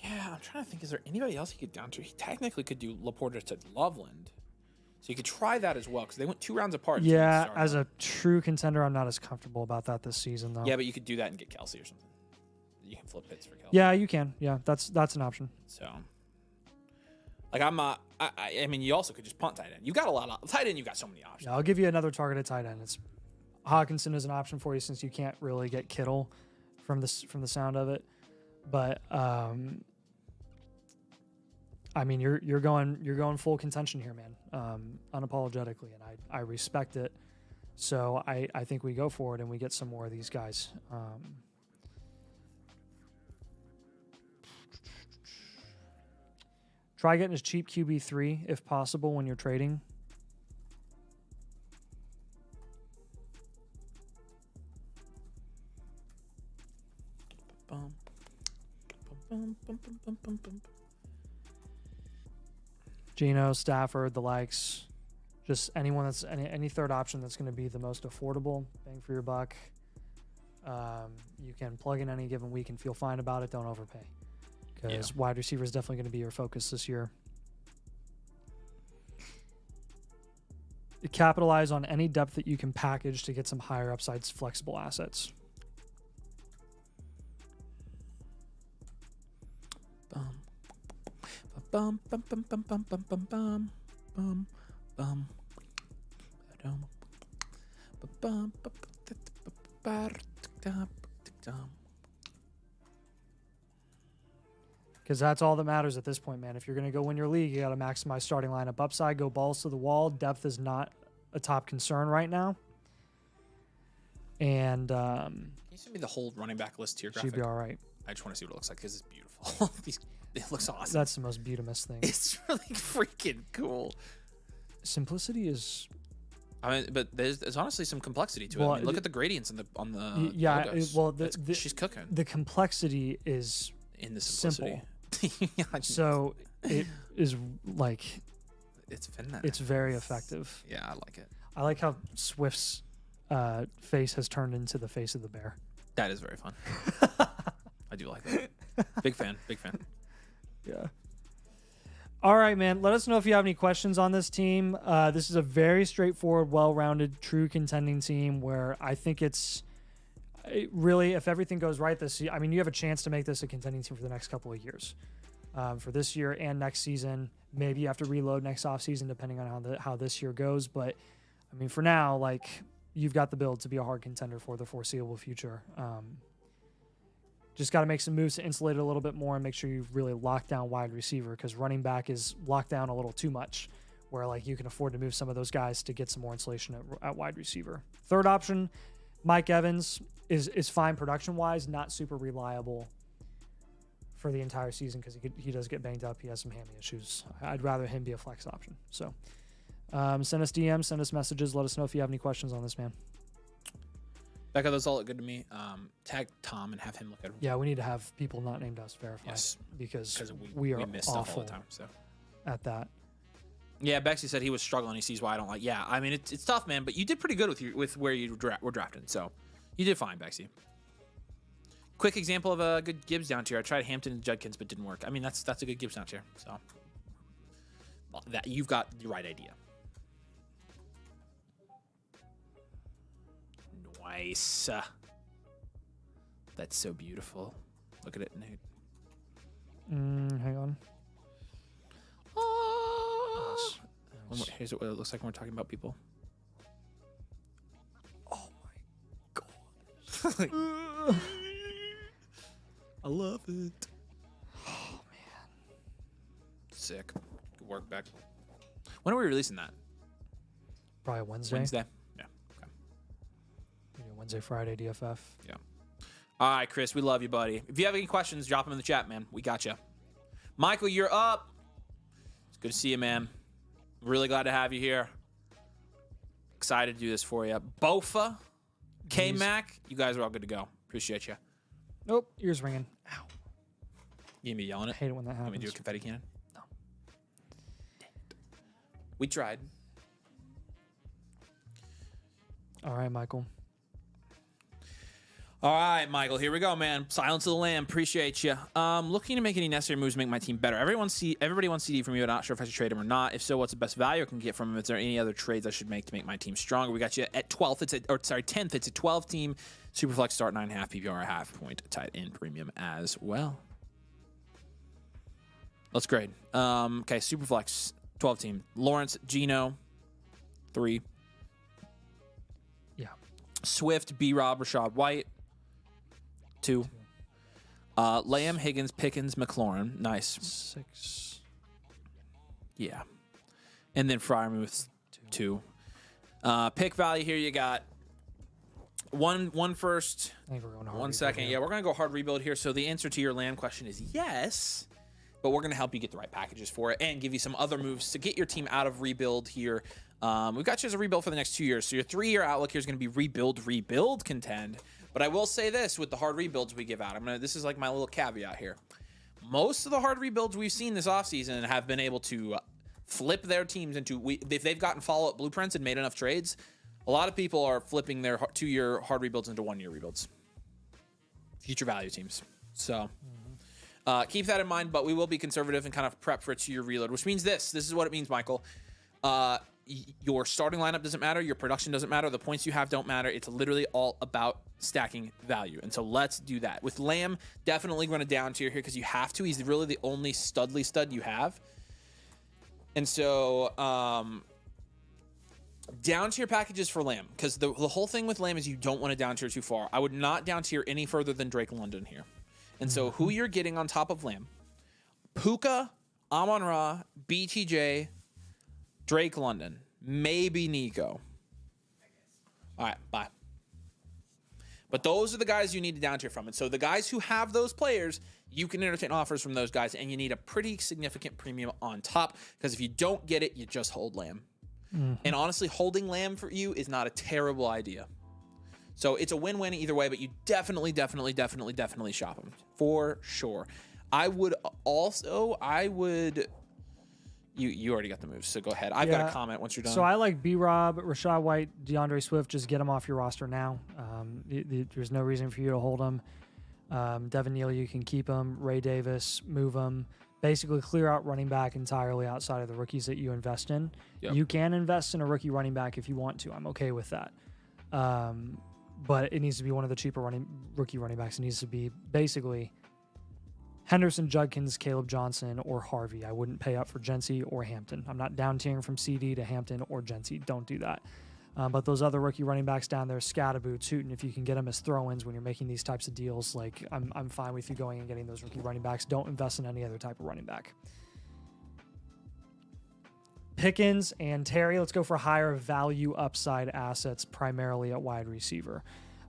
Yeah, I'm trying to think. Is there anybody else he could down tier? He technically could do Laporta to Loveland. So you could try that as well because they went 2 rounds apart. Yeah, as a true contender, I'm not as comfortable about that this season, though. Yeah, but you could do that and get Kelsey or something. You can flip hits for Kelsey. Yeah, you can. Yeah, that's an option. So, like, I'm not. I mean, you also could just punt tight end. You got a lot of tight end. You got so many options. Yeah, I'll give you another targeted tight end. Hawkinson is an option for you since you can't really get Kittle from the sound of it. But I mean, you're going full contention here, man, unapologetically, and I respect it. So I think we go for it and we get some more of these guys. Try getting a cheap QB3 if possible when you're trading. Geno, Stafford, the likes. Just anyone that's any third option that's going to be the most affordable, bang for your buck. You can plug in any given week and feel fine about it. Don't overpay. Because wide receiver is definitely going to be your focus this year. Capitalize on any depth that you can package to get some higher upsides, flexible assets. Bum bum bum bum bum bum bum bum bum bum bum bum. Because that's all that matters at this point, man. If you're going to go win your league, you got to maximize starting lineup upside, go balls to the wall. Depth is not a top concern right now. And can you send me the whole running back list to your graphic? Should be all right. I just want to see what it looks like because it's beautiful. It looks awesome. That's the most beautimous thing. It's really freaking cool. Simplicity is. I mean, but there's honestly some complexity to it. I mean, look at the gradients on the yeah. logos. Well, she's cooking. The complexity is in the simplicity. Simple. So it is like it's finesse. It's very effective. Yeah, I like it. I like how Swift's face has turned into the face of the bear. That is very fun. I do like that. Big fan. Big fan. Yeah. All right, man. Let us know if you have any questions on this team. This is a very straightforward, well-rounded, true contending team where I think it's really, if everything goes right this year, I mean, you have a chance to make this a contending team for the next couple of years. For this year and next season. Maybe you have to reload next offseason depending on how this year goes. But, I mean, for now, like, you've got the build to be a hard contender for the foreseeable future. Just got to make some moves to insulate it a little bit more and make sure you really lock down wide receiver because running back is locked down a little too much where, like, you can afford to move some of those guys to get some more insulation at wide receiver. Third option, Mike Evans is fine production-wise, not super reliable for the entire season because he does get banged up. He has some hammy issues. I'd rather him be a flex option. So send us DMs, send us messages. Let us know if you have any questions on this, man. Becca, that's all good to me. Tag Tom and have him look at it. Yeah, we need to have people not named us verify. Yes. Because we are miss awful stuff all the time, so. At that. Yeah, Bexy said he was struggling. He sees why I don't like. Yeah, I mean it's tough, man. But you did pretty good with where you were drafted, so you did fine, Bexy. Quick example of a good Gibbs down tier. I tried Hampton and Judkins, but didn't work. I mean that's a good Gibbs down tier. So that you've got the right idea. Nice. That's so beautiful. Look at it, Nate. Hang on. Here's what it looks like when we're talking about people. Oh my god. I love it. Oh man. Sick. Good work, Beck. When are we releasing that? Probably Wednesday. Wednesday. Yeah. Okay. Wednesday, Friday, DFF. Yeah. All right, Chris, we love you, buddy. If you have any questions, drop them in the chat, man. We got you. Michael, you're up. It's good to see you, man. Really glad to have you here. Excited to do this for you. Bofa, K-Mac, you guys are all good to go. Appreciate you. Nope, ears ringing. Ow. You gonna be yelling it? I hate it when that happens. Can we do a confetti cannon? No. We tried. All right, Michael. All right, Michael, here we go, man. Silence of the Lamb. Appreciate you. Looking to make any necessary moves to make my team better. Everybody wants CD from you. I'm not sure if I should trade him or not. If so, what's the best value I can get from him? Is there any other trades I should make to make my team stronger? We got you at 12th. 10th. It's a 12-team Superflex start 9.5 PPR, half point tight end premium as well. Let's grade. Okay, Superflex 12-team. Lawrence, Geno, 3. Yeah. Swift, B-Rob, Rashad White. 2. Lamb, Higgins, Pickens, McLaurin. Nice. 6. Yeah. And then Freiermuth, 2. Pick value here, you got one first, I think we're going hard 1 rebuild second. here. Yeah, we're going to go hard rebuild here. So the answer to your land question is yes, but we're going to help you get the right packages for it and give you some other moves to get your team out of rebuild here. We've got you as a rebuild for the next 2 years. So your 3-year outlook here is going to be rebuild, contend. But I will say this with the hard rebuilds we give out. This is like my little caveat here. Most of the hard rebuilds we've seen this offseason have been able to flip their teams into, if they've gotten follow-up blueprints and made enough trades, a lot of people are flipping their 2-year hard rebuilds into 1-year rebuilds. Future value teams. So keep that in mind, but we will be conservative and kind of prep for a 2-year reload, which means this. This is what it means, Michael. Your starting lineup doesn't matter. Your production doesn't matter. The points you have don't matter. It's literally all about stacking value. And so let's do that. With Lamb, definitely going to down tier here because you have to. He's really the only studly stud you have. And so down tier packages for Lamb, because the whole thing with Lamb is you don't want to down tier too far. I would not down tier any further than Drake London here. And so who you're getting on top of Lamb, Puka, Amon-Ra, BTJ, Drake London, maybe Nico. All right, bye. But those are the guys you need to down tier from. And so the guys who have those players, you can entertain offers from those guys, and you need a pretty significant premium on top, because if you don't get it, you just hold Lamb. And honestly, holding Lamb for you is not a terrible idea. So it's a win-win either way, but you definitely shop him for sure. You already got the moves, so go ahead. I've got a comment once you're done. So I like B-Rob, Rashad White, DeAndre Swift. Just get them off your roster now. There's no reason for you to hold them. Devin Neal, you can keep him. Ray Davis, move him. Basically clear out running back entirely outside of the rookies that you invest in. Yep. You can invest in a rookie running back if you want to. I'm okay with that. But it needs to be one of the cheaper rookie running backs. It needs to be basically Henderson, Judkins, Caleb Johnson, or Harvey. I wouldn't pay up for Jency or Hampton. I'm not down tiering from CD to Hampton or Jency. Don't do that. But those other rookie running backs down there, Scatterboot, Tootin, if you can get them as throw-ins when you're making these types of deals, like I'm fine with you going and getting those rookie running backs. Don't invest in any other type of running back. Pickens and Terry, let's go for higher value upside assets, primarily at wide receiver.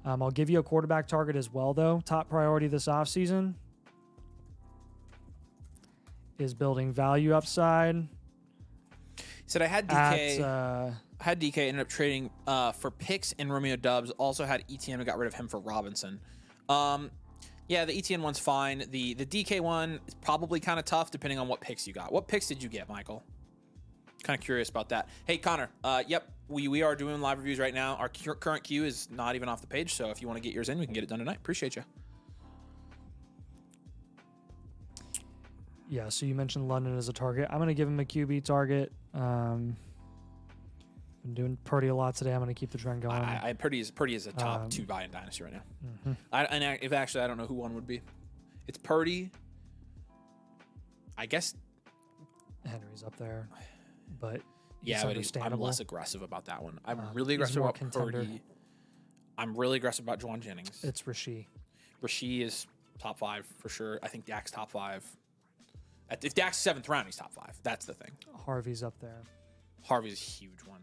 I'll give you a quarterback target as well, though. Top priority this offseason is building value upside. He said I had DK. Ended up trading for picks and Romeo Dubs. Also had ETN and got rid of him for Robinson. Yeah, the ETN one's fine. The DK one is probably kind of tough depending on what picks you got. What picks did you get, Michael? Kind of curious about that. Hey, Connor. Yep, we are doing live reviews right now. Our current queue is not even off the page, so if you want to get yours in, we can get it done tonight. Appreciate you. Yeah, so you mentioned London as a target. I'm going to give him a QB target. Been doing Purdy a lot today. I'm going to keep the trend going. Purdy is a top 2 buy in Dynasty right now. I don't know who one would be. It's Purdy. I guess Henry's up there, but yeah, but I'm less aggressive about that one. I'm really aggressive about Purdy. I'm really aggressive about Juwan Jennings. It's Rasheed. Rasheed is top 5 for sure. I think Dak's top 5. If Dak's 7th round, he's top 5. That's the thing. Harvey's up there. Harvey's a huge one.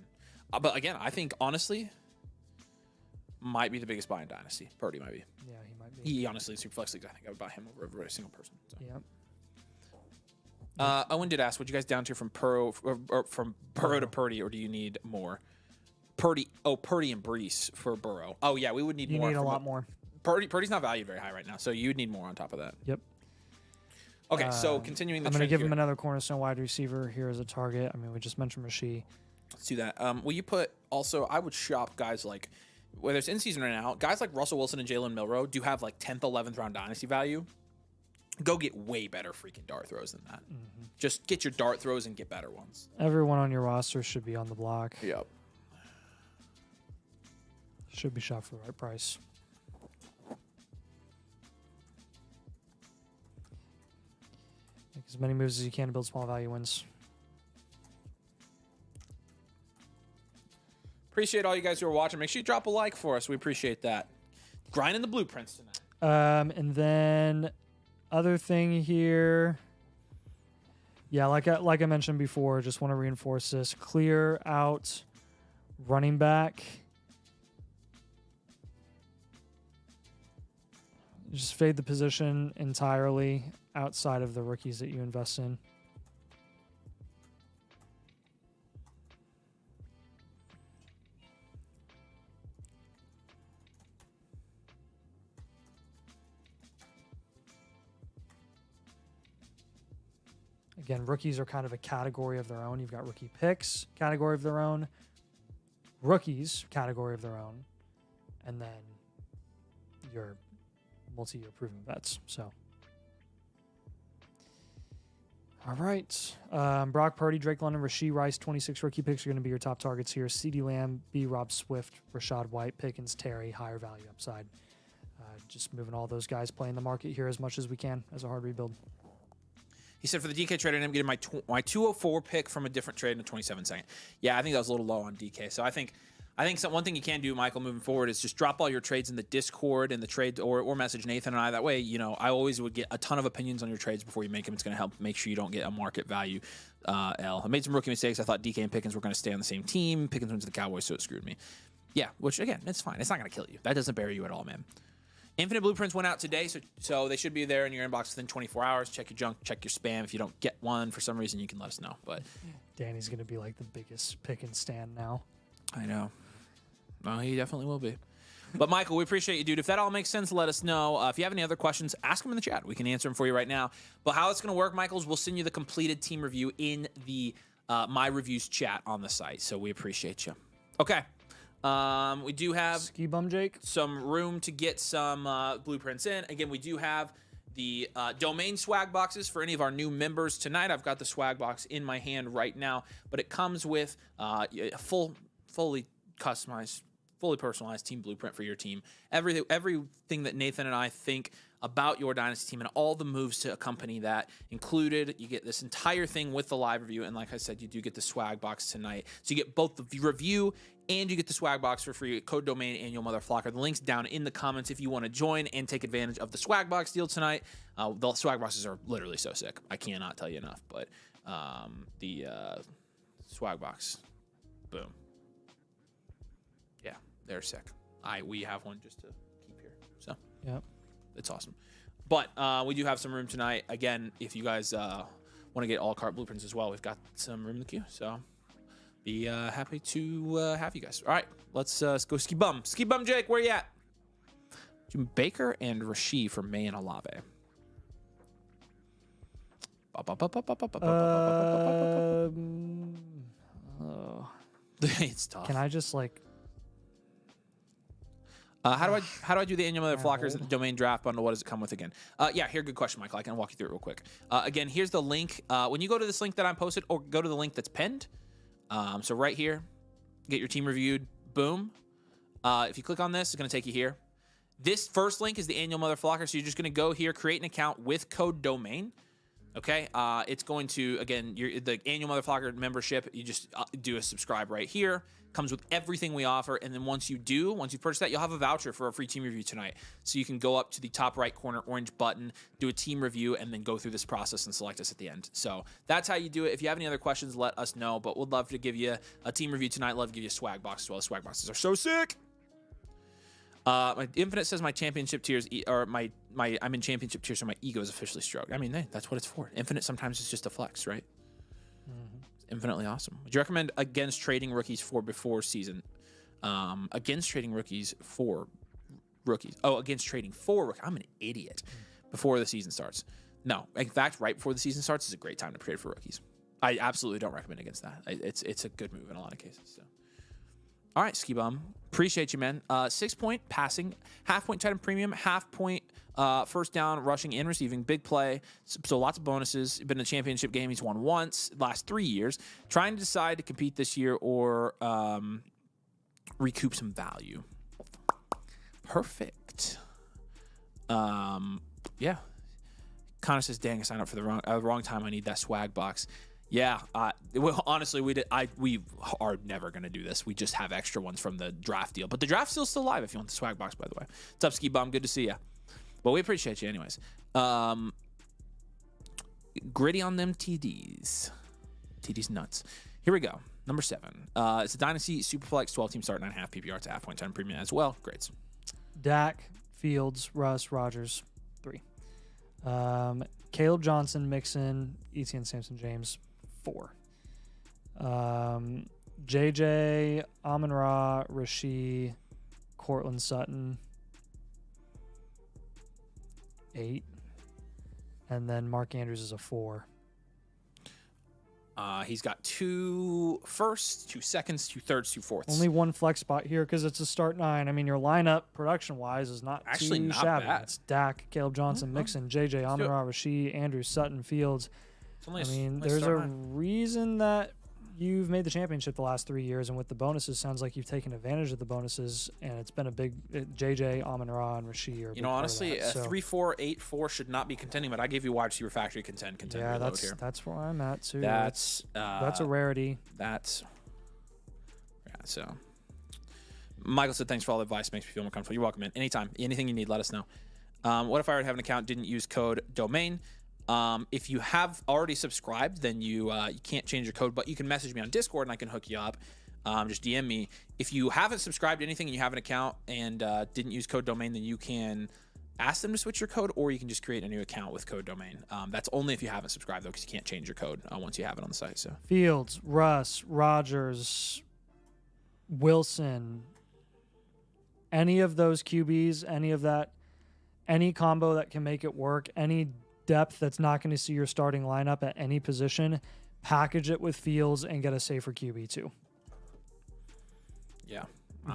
But again, I think, honestly, might be the biggest buy in Dynasty. Purdy might be. Yeah, he might be. He honestly, Super Flex Leagues, I think I would buy him over every single person. So. Yep. Owen did ask, would you guys down tier from Burrow to Purdy, or do you need more? Purdy and Brees for Burrow. Oh, yeah, we would need more. You need a lot more. Purdy's not valued very high right now, so you would need more on top of that. Yep. Okay, so continuing the I'm trend going to give here. him another cornerstone wide receiver here as a target. I mean, we just mentioned Rasheed. Let's do that. Will you put also? I would shop guys like, whether it's in season right now, guys like Russell Wilson and Jalen Milroe do have like 10th, 11th round dynasty value. Go get way better freaking dart throws than that. Mm-hmm. Just get your dart throws and get better ones. Everyone on your roster should be on the block. Yep. Should be shot for the right price. Make as many moves as you can to build small value wins. Appreciate all you guys who are watching. Make sure you drop a like for us. We appreciate that. Grinding the blueprints tonight. And then other thing here. Yeah, like I mentioned before, just want to reinforce this. Clear out running back. Just fade the position entirely outside of the rookies that you invest in. Again, rookies are kind of a category of their own. You've got rookie picks, category of their own, rookies, category of their own, and then your multi-year proven bets. So, all right. Brock Purdy, Drake London, Rashee Rice, 26 rookie picks are going to be your top targets here. CeeDee Lamb, B. Rob Swift, Rashad White, Pickens, Terry, higher value upside. Just moving all those guys, playing the market here as much as we can as a hard rebuild. He said, for the DK trade, I'm getting my 204 pick from a different trade in the 27 second. Yeah, I think that was a little low on DK. So I think one thing you can do, Michael, moving forward is just drop all your trades in the Discord and the trade or message Nathan and I. That way, I always would get a ton of opinions on your trades before you make them. It's going to help make sure you don't get a market value L. I made some rookie mistakes. I thought DK and Pickens were going to stay on the same team. Pickens went to the Cowboys, so it screwed me. Yeah, which, again, it's fine. It's not going to kill you. That doesn't bury you at all, man. Infinite Blueprints went out today, so they should be there in your inbox within 24 hours. Check your junk, check your spam. If you don't get one for some reason, you can let us know. But Danny's going to be like the biggest pick and stand now. I know. Well, he definitely will be. But, Michael, we appreciate you, dude. If that all makes sense, let us know. If you have any other questions, ask them in the chat. We can answer them for you right now. But how it's going to work, Michael, is we'll send you the completed team review in the My Reviews chat on the site. So we appreciate you. Okay. We do have Ski Bum Jake, some room to get some blueprints in. Again, we do have the domain swag boxes for any of our new members tonight. I've got the swag box in my hand right now, but it comes with a fully customized, fully personalized team blueprint for your team. Everything that Nathan and I think about your Dynasty team and all the moves to accompany that included. You get this entire thing with the live review, and like I said, you do get the swag box tonight. So you get both the review and you get the swag box for free. Code domain annual motherflocker. The link's down in the comments if you want to join and take advantage of the swag box deal tonight. The swag boxes are literally so sick. I cannot tell you enough. But the swag box, boom. Yeah, they're sick. We have one just to keep here. So yeah, it's awesome. But we do have some room tonight. Again, if you guys want to get all cart blueprints as well, we've got some room in the queue. So be happy to have you guys. All right, let's go ski bum. Ski bum Jake, where you at? Jim Baker and Rashee for May and Olave. It's tough. Can I just like? How do I do the annual motherflockers at the domain draft bundle? What does it come with again? Yeah, here, good question, Michael. I can walk you through it real quick. Again, here's the link. When you go to this link that I posted, or go to the link that's pinned. So right here, get your team reviewed. Boom. If you click on this, it's going to take you here. This first link is the annual motherflocker. So you're just going to go here, create an account with code domain. Okay. It's going to, again, the annual motherflocker membership. You just do a subscribe right here. Comes with everything we offer. And then once you purchase that, you'll have a voucher for a free team review tonight. So you can go up to the top right corner orange button, do a team review, and then go through this process and select us at the end. So that's how you do it. If you have any other questions, let us know. But we'd love to give you a team review tonight. Love to give you a swag box as well. The swag boxes are so sick. My Infinite says my championship tiers, I'm in championship tiers, so my ego is officially stroked. I mean, hey, that's what it's for. Infinite sometimes is just a flex, right? Infinitely awesome. Would you recommend against trading rookies for before season? Against trading rookies for rookies. Oh, against trading for rookies. I'm an idiot. Before the season starts. No. In fact, right before the season starts is a great time to trade for rookies. I absolutely don't recommend against that. It's a good move in a lot of cases. So. All right, Ski Bum. Appreciate you, man. 6-point passing, half-point tight end premium, half-point first down, rushing and receiving, big play. So lots of bonuses. Been in a championship game. He's won once last 3 years. Trying to decide to compete this year or recoup some value. Perfect. Yeah. Connor says, dang, I signed up for the wrong time. I need that swag box. Yeah, Well, honestly, we are never going to do this. We just have extra ones from the draft deal. But the draft's still live if you want the swag box, by the way. What's up, Ski Bum? Good to see you. But we appreciate you anyways. Gritty on them TDs. TDs nuts. Here we go. Number 7. It's a Dynasty Superflex 12-team start, 9.5 PPR. It's a half point 10 premium as well. Grades. Dak, Fields, Russ, Rogers, 3. Caleb Johnson, Mixon, Etienne Sampson, James, 4. JJ, Amon-Ra, Rashid, Cortland Sutton, 8. And then Mark Andrews is a 4. He's got 2 firsts, 2 seconds, 2 thirds, 2 fourths. Only one flex spot here because it's a start 9. I mean, your lineup production-wise is not actually too not shabby. bad. It's Dak, Caleb Johnson, Mixon, JJ, Amon-Ra, Rashid, Andrews, Sutton, Fields. There's a reason that you've made the championship the last 3 years, and with the bonuses, sounds like you've taken advantage of the bonuses, and it's been a big JJ, Amon-Ra, and Rashid. Honestly, a 3-4, 8-4 should not be contending, but I gave you wide receiver factory contend yeah, reload here. That's where I'm at too. That's a rarity. So Michael said, thanks for all the advice. Makes me feel more comfortable. You're welcome, man. Anytime. Anything you need, let us know. What if I already have an account, didn't use code domain? If you have already subscribed, then you can't change your code, but you can message me on Discord and I can hook you up. Just DM me. If you haven't subscribed to anything and you have an account and didn't use code domain, then you can ask them to switch your code, or you can just create a new account with code domain. That's only if you haven't subscribed, though, because you can't change your code once you have it on the site. So Fields, Russ, Rogers, Wilson, any of those QBs, any combo that can make it work, any depth that's not going to see your starting lineup at any position, package it with Fields and get a safer QB too. Yeah.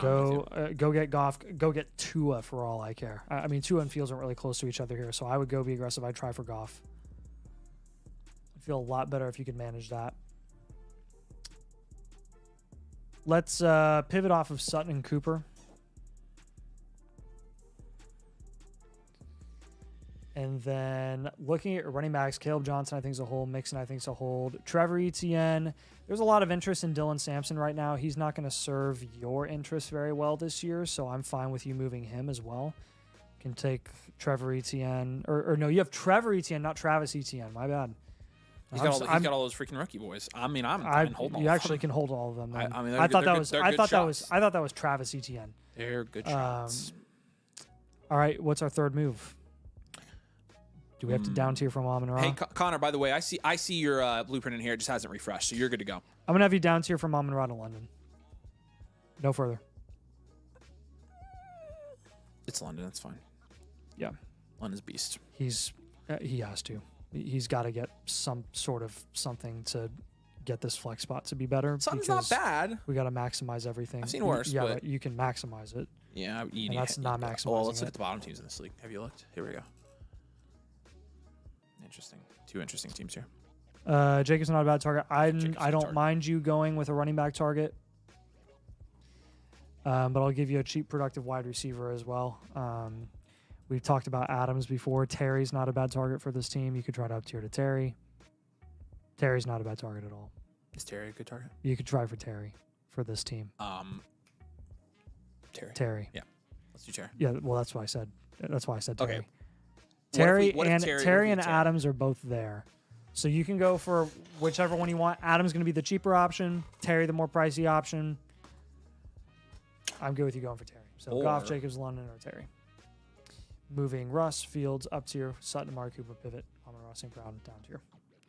Go get Goff. Go get Tua for all I care. I mean, Tua and Fields aren't really close to each other here, so I would go be aggressive. I'd try for Goff. I'd feel a lot better if you could manage that. Let's pivot off of Sutton and Cooper. And then looking at running backs, Caleb Johnson, I think, is a hold. Mixon, I think, is a hold. Trevor Etienne. There's a lot of interest in Dylan Sampson right now. He's not going to serve your interest very well this year, so I'm fine with you moving him as well. You can take Trevor Etienne. Or no, you have Trevor Etienne, not Travis Etienne. My bad. He's got all those freaking rookie boys. I mean, I'm holding all of them. You actually can hold all of them. I thought that was Travis Etienne. They're good shots. All right, what's our third move? Do we have to down tier from Amon-Ra? Hey, Connor, by the way, I see your blueprint in here. It just hasn't refreshed, so you're good to go. I'm going to have you down tier from Amon-Ra to London. No further. It's London. That's fine. Yeah. London's beast. He has to. He's got to get some sort of something to get this flex spot to be better. Something's not bad. We got to maximize everything. I've seen worse. Yeah, but you can maximize it. Yeah. That's not maximizing. Well, let's look at the bottom teams in this league. Have you looked? Here we go. Interesting. 2 interesting teams here. Jacob's not a bad target. I don't mind you going with a running back target. But I'll give you a cheap, productive wide receiver as well. We've talked about Adams before. Terry's not a bad target for this team. You could try to up tier to Terry. Terry's not a bad target at all. Is Terry a good target? You could try for Terry for this team. Terry. Yeah. Let's do Terry. Yeah, well, that's why I said Terry. Okay. Terry and Adams are both there. So you can go for whichever one you want. Adams going to be the cheaper option. Terry, the more pricey option. I'm good with you going for Terry. So Goff, Jacobs, London, or Terry. Moving Russ, Fields, up tier. Sutton, Amari Cooper, pivot. Amon-Ra St. Brown, down tier.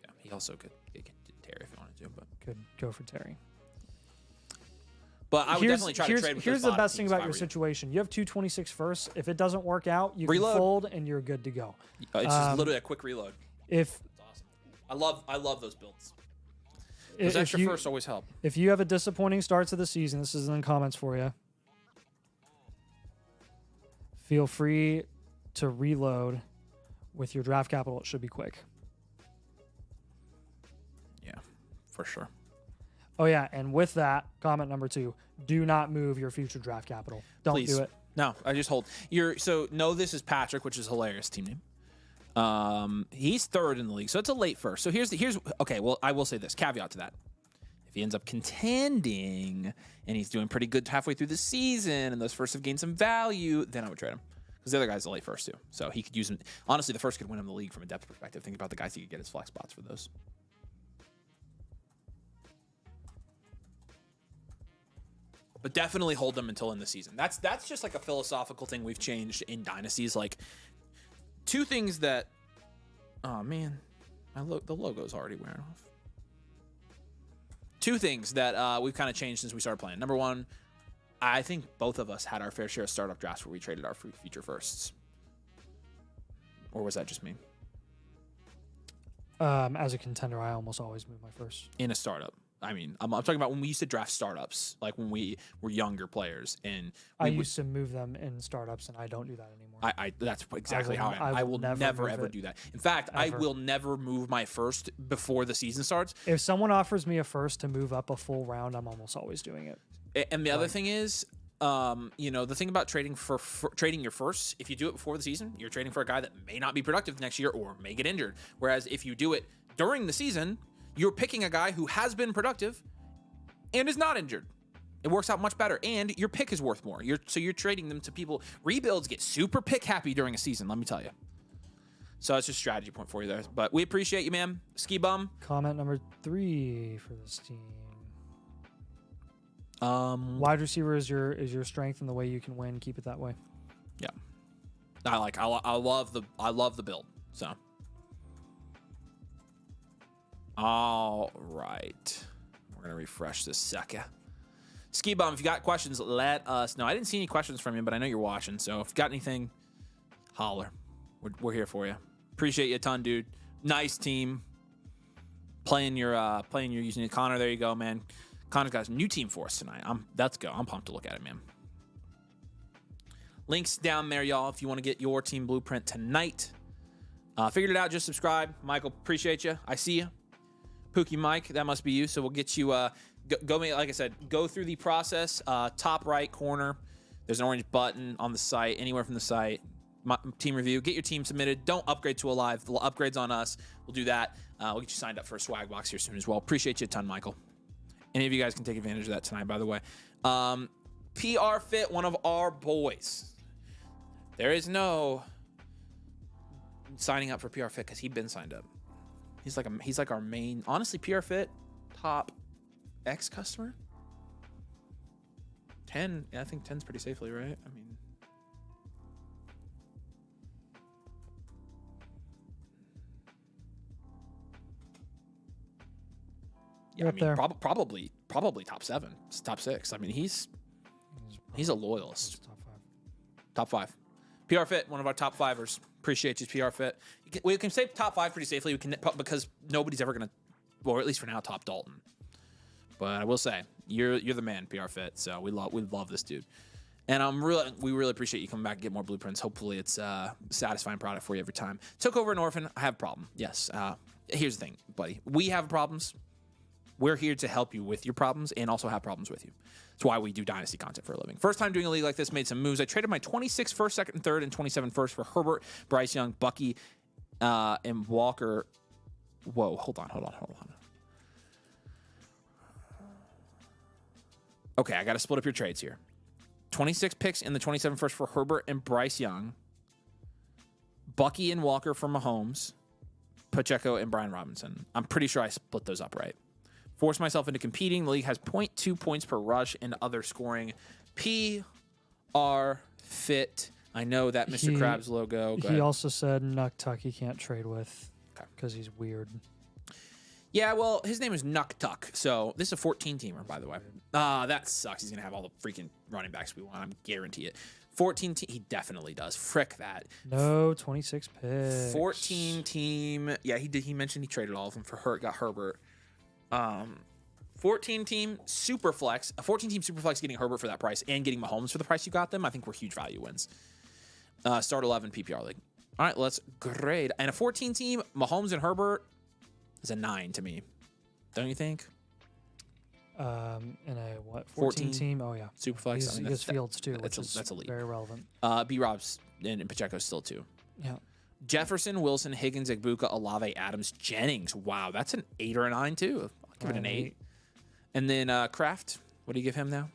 Yeah, he also could do Terry if he wanted to. But could go for Terry. But I would definitely try to trade with Here's the best thing about your situation. You have 226 firsts. If it doesn't work out, you can fold and you're good to go. It's just literally a quick reload. That's awesome. I love those builds. Those extra firsts always help. If you have a disappointing start to the season, this is in the comments for you. Feel free to reload with your draft capital. It should be quick. Yeah, for sure. Oh, yeah, and with that, comment number 2, do not move your future draft capital. Don't do it. No, I just hold. This is Patrick, which is a hilarious team name. He's 3rd in the league, so it's a late first. So here's okay, well, I will say this, caveat to that. he ends up contending and he's doing pretty good halfway through the season and those firsts have gained some value, then I would trade him. Because the other guy's a late first, too. So he could use him. Honestly, the first could win him the league from a depth perspective. Think about the guys he could get as flex spots for those. But definitely hold them until in the season. That's just like a philosophical thing we've changed in dynasties. Like, two things that... Oh, man. The logo's already wearing off. Two things that we've kind of changed since we started playing. Number one, I think both of us had our fair share of startup drafts where we traded our future firsts. Or was that just me? As a contender, I almost always move my first. In a startup. I mean, I'm talking about when we used to draft startups, like when we were younger players. And I used to move them in startups, and I don't do that anymore. That's exactly how I will never ever do that. In fact, ever. I will never move my first before the season starts. If someone offers me a first to move up a full round, I'm almost always doing it. And the other thing is, the thing about trading for trading your first, if you do it before the season, you're trading for a guy that may not be productive next year or may get injured. Whereas if you do it during the season, you're picking a guy who has been productive and is not injured. It works out much better, and your pick is worth more. So you're trading them to people. Rebuilds get super pick happy during a season, let me tell you. So that's just a strategy point for you there. But we appreciate you, man. Ski Bum. Comment number 3 for this team. Wide receiver is your strength and the way you can win. Keep it that way. Yeah, I love the build. So, all right, we're gonna refresh this sucker. Ski Bum, if you got questions, let us know. I didn't see any questions from you, but I know you're watching. So if you got anything, holler. We're here for you. Appreciate you a ton, dude. Nice team. Playing your using it. Connor, there you go, man. Connor's got a new team for us tonight. Let's go. I'm pumped to look at it, man. Links down there, y'all, if you want to get your team blueprint tonight. Figured it out. Just subscribe. Michael, appreciate you. I see you. Pookie Mike, that must be you. So we'll get you, go like I said, go through the process. Top right corner, there's an orange button on the site, anywhere from the site. Team review. Get your team submitted. Don't upgrade to a live. The upgrade's on us. We'll do that. We'll get you signed up for a swag box here soon as well. Appreciate you a ton, Michael. Any of you guys can take advantage of that tonight, by the way. PR Fit, one of our boys. There is no signing up for PR Fit because he's been signed up. He's like our main, honestly, PR Fit top X customer. 10, yeah, I think 10's pretty safely, right? I mean, yeah, probably top 7, top 6. I mean, he's a loyalist. Top 5. PR Fit, one of our top 5ers. Appreciate you, PR Fit. We can say top 5 pretty safely. We can, because nobody's ever gonna, or at least for now, top Dalton. But I will say you're the man, PR Fit. So we love this dude, and we really appreciate you coming back and get more blueprints. Hopefully, it's a satisfying product for you every time. Took over an orphan. I have a problem. Yes. Here's the thing, buddy. We have problems. We're here to help you with your problems and also have problems with you. That's why we do Dynasty content for a living. First time doing a league like this, made some moves. I traded my 26 first, second, and third, and 27 first for Herbert, Bryce Young, Bucky, and Walker. Whoa, hold on. Okay, I got to split up your trades here. 26 picks in the 27 first for Herbert and Bryce Young, Bucky and Walker for Mahomes, Pacheco and Brian Robinson. I'm pretty sure I split those up right. Forced myself into competing. The league has 0.2 points per rush and other scoring. PR Fit. I know that Mr. Krabs logo. He also said Nuck Tuck he can't trade with because he's weird. Yeah, well, his name is Nuck Tuck. So this is a 14-teamer, by the way. That sucks. He's going to have all the freaking running backs we want. I guarantee it. 14 team. He definitely does. Frick that. No, 26 picks. 14 team. Yeah, he did. He mentioned he traded all of them for got Herbert. 14 team super flex. A 14 team super flex getting Herbert for that price and getting Mahomes for the price you got them. I think were huge value wins. Start 11 PPR league. All right, let's grade. And a 14 team Mahomes and Herbert is a 9 to me. Don't you think? In a what? 14 team? Oh yeah. Super flex. He gets Fields too, which is that's elite. Very relevant. B Rob's and Pacheco still 2. Yeah. Jefferson, Wilson, Higgins, Igbuka, Olave, Adams, Jennings. Wow, that's an 8 or a 9 too. I'll give it an 8. And then Kraft, what do you give him now?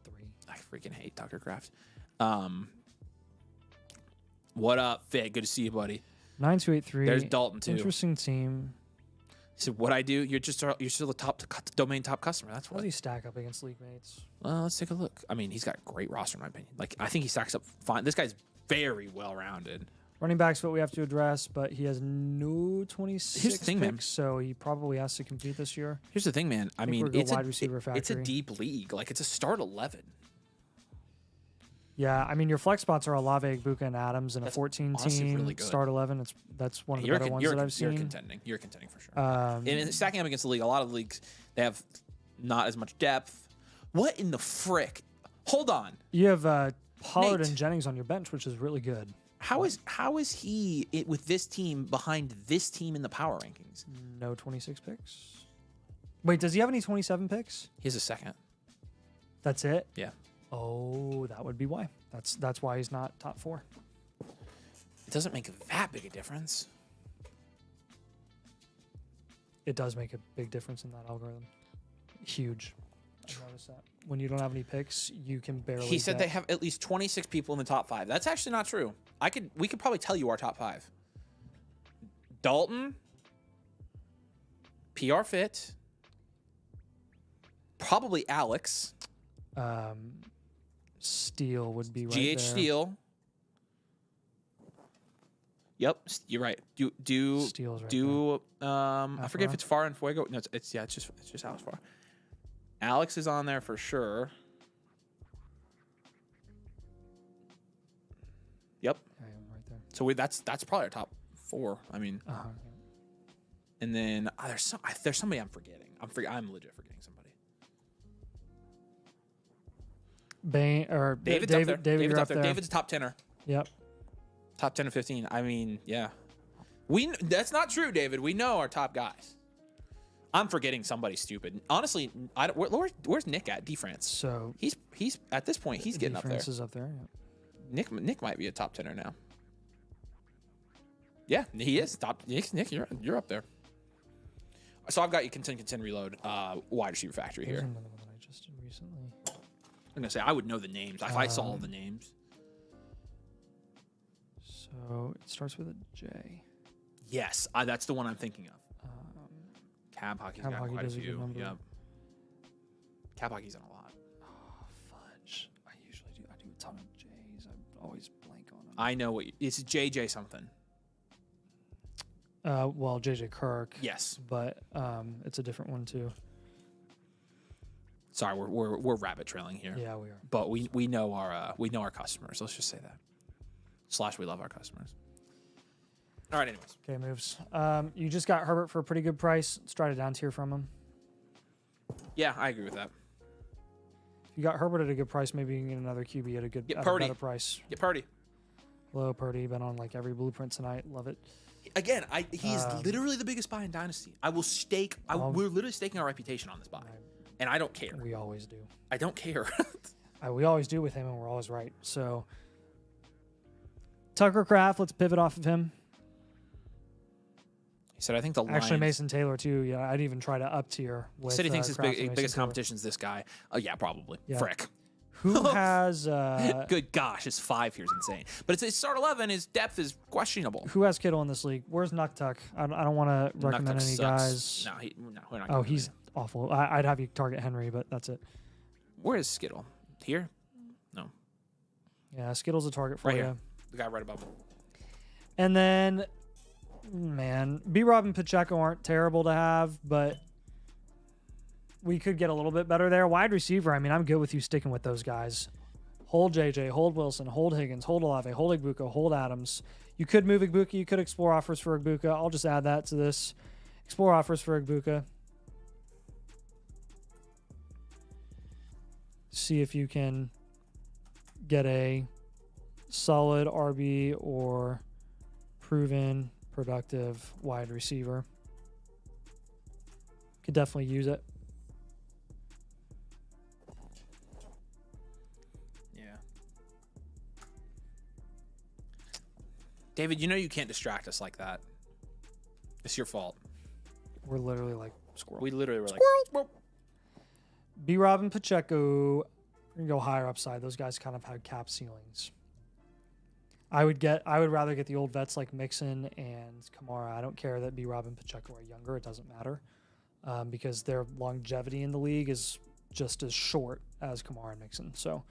3. I freaking hate Tucker Kraft. What up, Fit? Good to see you, buddy. 9283. There's Dalton too. Interesting team. So what I do? You're still a top domain top customer. That's How what. does he stack up against league mates? Well, let's take a look. I mean, he's got a great roster in my opinion. Like I think he stacks up fine. This guy's very well rounded. Running back's what we have to address, but he has no 26 Here's the thing, picks, man. so he probably has to compete this year. Here's the thing, man. I mean, we're wide receiver it's a factory. deep league. Like it's a start 11. Yeah, I mean your flex spots are Olave, Igbuka, and Adams, and That's a 14 honestly team really good. start 11. That's one of the better ones that I've You're seen. contending. You're contending for sure. And stacking up against the league, a lot of leagues they have not as much depth. What in the frick? Hold on. you have Pollard Nate. and Jennings on your bench, which is really good. How is he with this team behind this team in the power rankings? No 26 picks. Wait, does he have any 27 picks? He has a second. That's it? Yeah. Oh, that would be why. That's why he's not top 4. It doesn't make that big a difference. It does make a big difference in that algorithm. Huge. I noticed that. When you don't have any picks, you can barely. He said they have at least 26 people in the top 5. That's actually not true. We could probably tell you our top 5. Dalton, PR Fit, probably Alex, Steele would be right GH there. Steele. Yep, you're right. Steele's right there. I forget if it's Far and Fuego. No, it's just Alex Far. Alex is on there for sure. Yep. Yeah, right there. So that's probably our top 4. I mean, Uh-huh. and then there's somebody I'm forgetting. I'm legit forgetting somebody. Bain or David's David. up there. David, you're David's up there. David's a top 10er. Yep. Top 10 to 15. I mean, yeah. That's not true, David. We know our top guys. I'm forgetting somebody stupid. Honestly, where's Nick at? D France. So He's at this point he's getting up there. defense is up there. Yep. Nick might be a top 10er now. Yeah, he is top. Nick, you're up there. So I've got you contend reload wide receiver factory There's here. another one that I just did recently. I'm gonna say I would know the names if I saw all the names. So it starts with a J. Yes, that's the one I'm thinking of. Cab Hockey's Cab got Hockey quite a does a good few. number. Yep. Cab Hockey's on a lot. Oh, fudge. I usually do. I do a ton of J's. I always blank on them. I know it's JJ something. Well, JJ Kirk. Yes. But it's a different one too. Sorry, we're rabbit trailing here. Yeah, we are. But we know our customers. Let's just say that. / we love our customers. All right, anyways. Okay, moves. You just got Herbert for a pretty good price. Let's try to down tier from him. Yeah, I agree with that. If you got Herbert at a good price, maybe you can get another QB at a good Get at a Purdy. better price. Get Purdy. Hello, Purdy. Been on like every blueprint tonight. Love it. Again, he's literally the biggest buy in Dynasty. I will stake. We're literally staking our reputation on this buy, and I don't care. We always do. I don't care. We always do with him, and we're always right. So Tucker Kraft, let's pivot off of him. He said, "I think the Actually, Lions." Mason Taylor too. Yeah, I'd even try to up tier. He With, said he thinks his Kraft and Mason biggest Taylor. competition is this guy. Oh yeah, probably. Yeah. Frick. Who has Good gosh, his 5 here is insane. But it's his start 11. His depth is questionable. who has Kittle in this league? Where's Nuktuk? I don't want to recommend Nuktuk any sucks. guys. No, we're not. Oh, gonna do he's that. awful. I'd have you target Henry, but that's it. Where is Skittle? Here? No, Yeah, Skittle's a target for right you. here. The guy right above him. And then, man, B-Rob and Pacheco aren't terrible to have, but we could get a little bit better there. Wide receiver, I mean, I'm good with you sticking with those guys. Hold JJ, hold Wilson, hold Higgins, hold Olave, hold Igbuka, hold Adams. You could move Igbuka. You could explore offers for Igbuka. I'll just add that to this. Explore offers for Igbuka. See if you can get a solid RB or proven productive wide receiver. Could definitely use it. Yeah. David, you know you can't distract us like that. It's your fault. We're literally like squirrel. We literally were like, Squirrel. B-Rob and Pacheco, we're gonna go higher upside. Those guys kind of have cap ceilings. I would rather get the old vets like Mixon and Kamara. I don't care that B-Rob and Pacheco are younger. It doesn't matter because their longevity in the league is just as short as Kamara and Mixon. So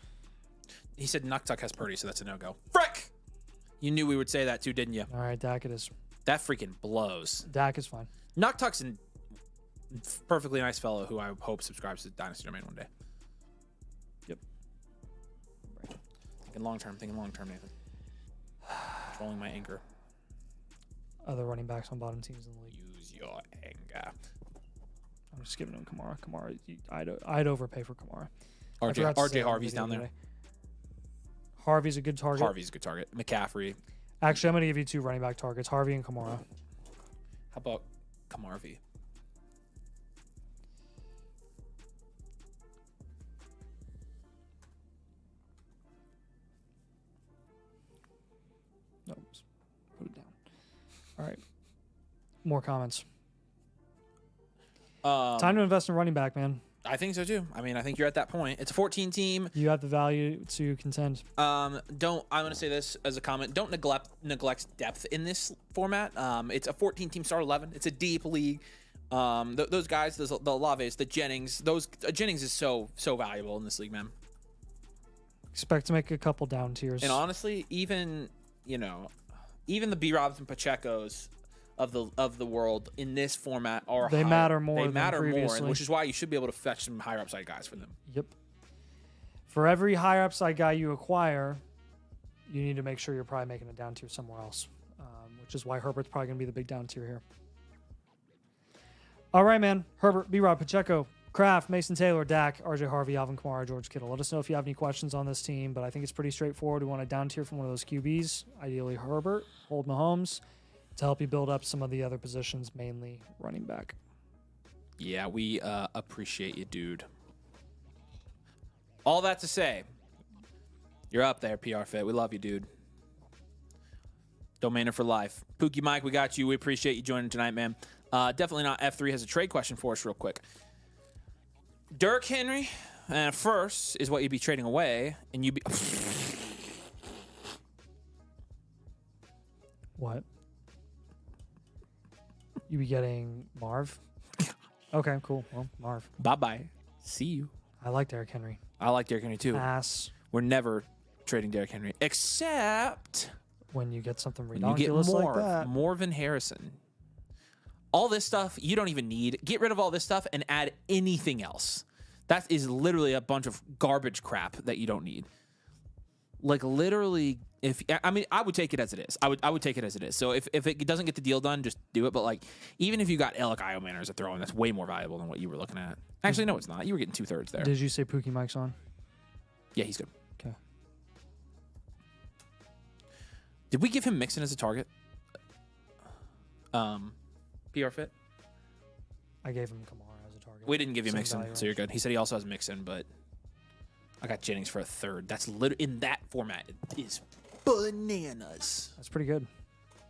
he said Nuktuk has Purdy, so that's a no-go. Frick! You knew we would say that too, didn't you? All right, Dak it is. That freaking blows. Dak is fine. Nuktuk's a perfectly nice fellow who I hope subscribes to Dynasty Domain one day. Yep. Thinking long-term, Nathan. Controlling my anger. Other running backs on bottom teams in the league. Use your anger. I'm just giving him Kamara. I'd overpay for Kamara. RJ Harvey's down there. Harvey's a good target. Harvey's a good target. McCaffrey. Actually, I'm going to give you 2 running back targets, Harvey and Kamara. How about Kamarvi? No, put it down. All right. More comments. Time to invest in running back, man. I think so too. I mean, I think you're at that point. It's a 14 team. You have the value to contend. I'm going to say this as a comment. Don't neglect depth in this format. It's a 14 team start 11. It's a deep league. Those guys, the Olaves, the Jennings, Jennings is so valuable in this league, man. Expect to make a couple down tiers. And honestly, even the B-Robs and Pachecos of the world in this format are they higher. matter more. They matter more, and which is why you should be able to fetch some higher upside guys for them. Yep. For every higher upside guy you acquire, you need to make sure you're probably making a down tier somewhere else, which is why Herbert's probably going to be the big down tier here. All right, man. Herbert, B-Rob, Pacheco, Kraft, Mason Taylor, Dak, RJ Harvey, Alvin Kamara, George Kittle. Let us know if you have any questions on this team, but I think it's pretty straightforward. We want a down tier from one of those QBs, ideally Herbert, hold Mahomes, to help you build up some of the other positions, mainly running back. Yeah, we appreciate you, dude. All that to say, you're up there, PR Fit. We love you, dude. Domainer for life. Pookie Mike, we got you. We appreciate you joining tonight, man. Definitely not. F3 has a trade question for us real quick. Derrick Henry, first, is what you'd be trading away, and you'd be... What? You be getting Marv? Okay, cool. Well, Marv. Bye-bye. See you. I like Derrick Henry. I like Derrick Henry, too. Ass. We're never trading Derrick Henry, except... when you get something when you ridiculous get like that. Marvin Harrison. All this stuff you don't even need. Get rid of all this stuff and add anything else. That is literally a bunch of garbage crap that you don't need. Like literally, I would take it as it is. I would take it as it is. So if it doesn't get the deal done, just do it. But like, even if you got Alec Iomanner as a throw in, that's way more valuable than what you were looking at. Actually, no, it's not. You were getting 2/3 there. Did you say Pookie Mike's on? Yeah, he's good. Okay. Did we give him Mixon as a target? PR Fit? I gave him Kamara as a target. We didn't give you Same Mixon, value so you're range. good. He said he also has Mixon, but I got Jennings for a third. That's literally in that format. It is bananas. That's pretty good.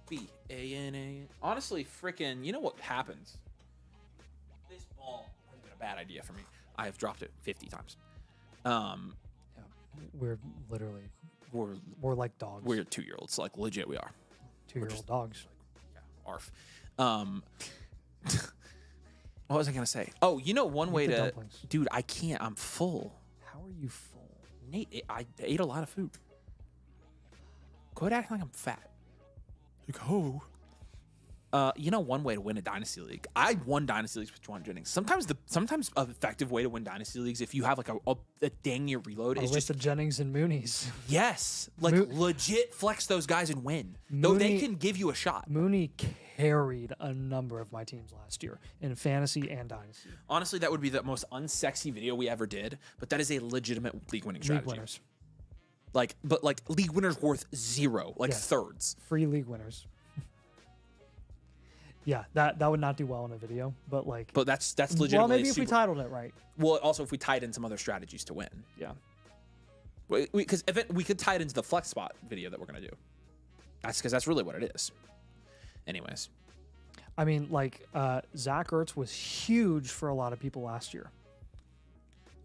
B-A-N-A. Honestly, freaking, you know what happens? This ball has been a bad idea for me. I have dropped it 50 times. Yeah. We're literally, we're like dogs. We're 2-year-olds. Like, legit, we are. 2-year-old dogs. Yeah, arf. What was I going to say? Oh, you know, one way the to... dumplings. Dude, I can't. I'm full. How are you full? Nate, I ate a lot of food. Quit acting like I'm fat. Like, oh. You know, one way to win a Dynasty League. I won Dynasty Leagues with Juwan Jennings. Sometimes an effective way to win Dynasty Leagues, if you have like a dang near reload, is With just the Jennings and Moonies. yes, like legit flex those guys and win. Though they can give you a shot. Mooney carried a number of my teams last year in fantasy and Dynasty. Honestly, that would be the most unsexy video we ever did, but that is a legitimate league winning strategy. League winners. But league winners worth 0, like Yeah. thirds. Free league winners. Yeah, that would not do well in a video, but like. But that's legitimately. Well, maybe if we titled it right. Well, also if we tied in some other strategies to win. Yeah. Because we could tie it into the flex spot video that we're gonna do. That's really what it is. Anyways, I mean, like Zach Ertz was huge for a lot of people last year.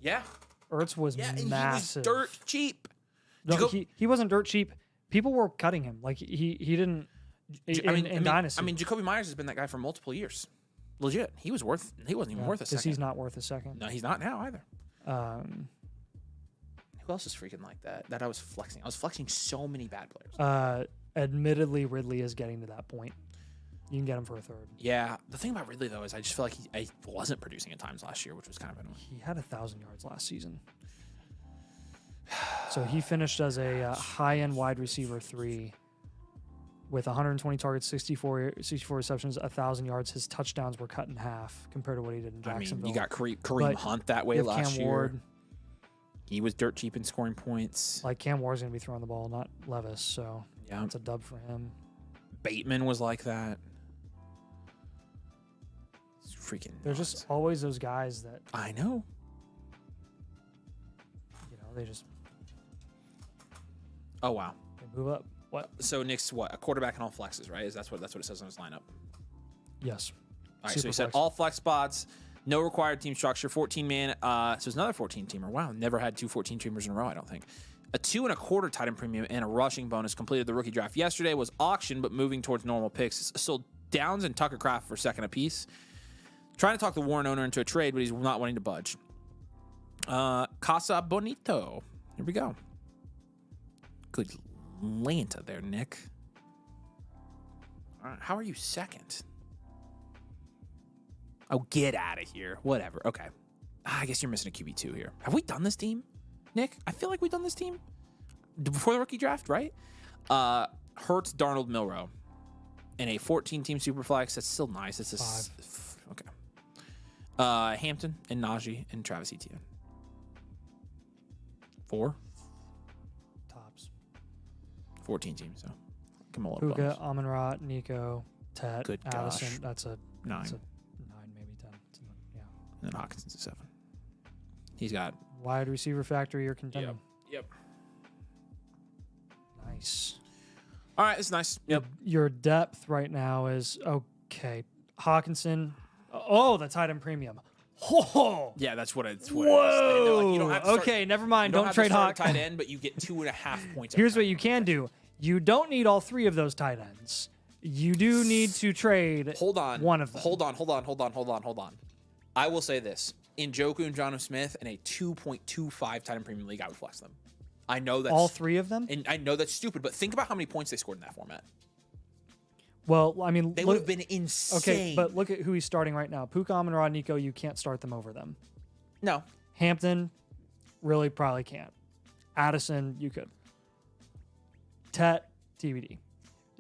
Yeah. Ertz was And massive. he was dirt cheap. No, he wasn't dirt cheap. People were cutting him. Like he didn't. In Dynasty. I mean, Jacoby Myers has been that guy for multiple years. Legit, he wasn't even worth a second. Because he's not worth a second. No, he's not now either. Who else is freaking like that? That I was flexing. I was flexing so many bad players. Admittedly, Ridley is getting to that point. You can get him for a third. Yeah. The thing about Ridley though is I just feel like I wasn't producing at times last year, which was kind of annoying. He had 1,000 yards last season. So he finished as a high-end wide receiver 3 with 120 targets, 64 receptions, 1,000 yards. His touchdowns were cut in half compared to what he did in Jacksonville. I mean, you got Kareem Hunt that way last Cam year. Ward. He was dirt cheap in scoring points. Like Cam Ward's going to be throwing the ball, not Levis. So yeah, it's a dub for him. Bateman was like that. It's freaking There's nuts. just always those guys that I know. They just. Oh wow. They move up. What? So Nick's what? A quarterback and all flexes, right? That's what it says on his lineup. Yes. All right. So he said all flex spots, no required team structure, 14-man. So it's another 14-teamer. Wow. Never had 2 14-teamers in a row, I don't think. A 2.25 tight end premium and a rushing bonus completed the rookie draft yesterday. Was auctioned, but moving towards normal picks. Sold Downs and Tucker Kraft for second apiece. Trying to talk the Warren owner into a trade, but he's not wanting to budge. Casa Bonito. Here we go. Good Lanta there, Nick. All right, how are you second? Oh, get out of here. Whatever. Okay. I guess you're missing a QB2 here. Have we done this team, Nick? I feel like we've done this team before the rookie draft, right? Hurts, Darnold, Milrow. In a 14-team Superflex. That's still nice. It's a 5. Okay. Hampton and Najee and Travis Etienne. 4. Tops. 14 teams, so come on. Puka, Amon-Ra, Nico, Tet, Good Addison. gosh. That's a 9. That's a 9, maybe 10. Yeah. And then Hawkinson's a 7. He's got Wide receiver factory or contending. Yep. Nice. All right, it's nice. Yep. Your depth right now is okay. Hawkinson. Oh, the tight end premium. Oh. Yeah, that's what it's. Whoa. Like, you don't have to start, okay, never mind. Don't have trade to start Hawk. a tight end, but you get 2.5 points. Here's what you can do. You don't need all 3 of those tight ends. You do need to trade Hold on. one of them. Hold on. I will say this. Njoku and Jonnu Smith in a 2.25 tight end premium league, I would flex them. I know that's all 3 of them? And I know that's stupid, but think about how many points they scored in that format. Well, I mean, They would have been insane. Okay, but look at who he's starting right now. Puka, Amon-Ra, Nico, you can't start them over them. No. Hampton, really probably can't. Addison, you could. Tet, TBD.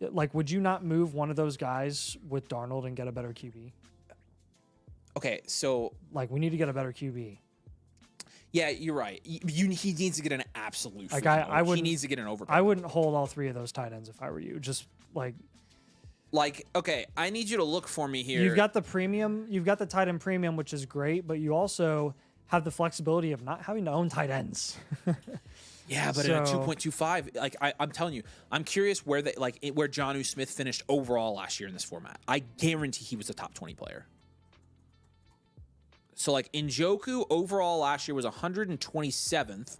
Like, would you not move one of those guys with Darnold and get a better QB? Okay, so Like, we need to get a better QB. yeah, you're right. He needs to get an absolute. Like, he needs to get an overtime. I wouldn't hold all 3 of those tight ends if I were you. Just like okay, I need you to look for me here. You've got the premium. You've got the tight end premium, which is great, but you also have the flexibility of not having to own tight ends. Yeah, but in a 2.25, like I'm telling you, I'm curious where where Jonnu Smith finished overall last year in this format. I guarantee he was a top 20 player. So like Njoku overall last year was 127th.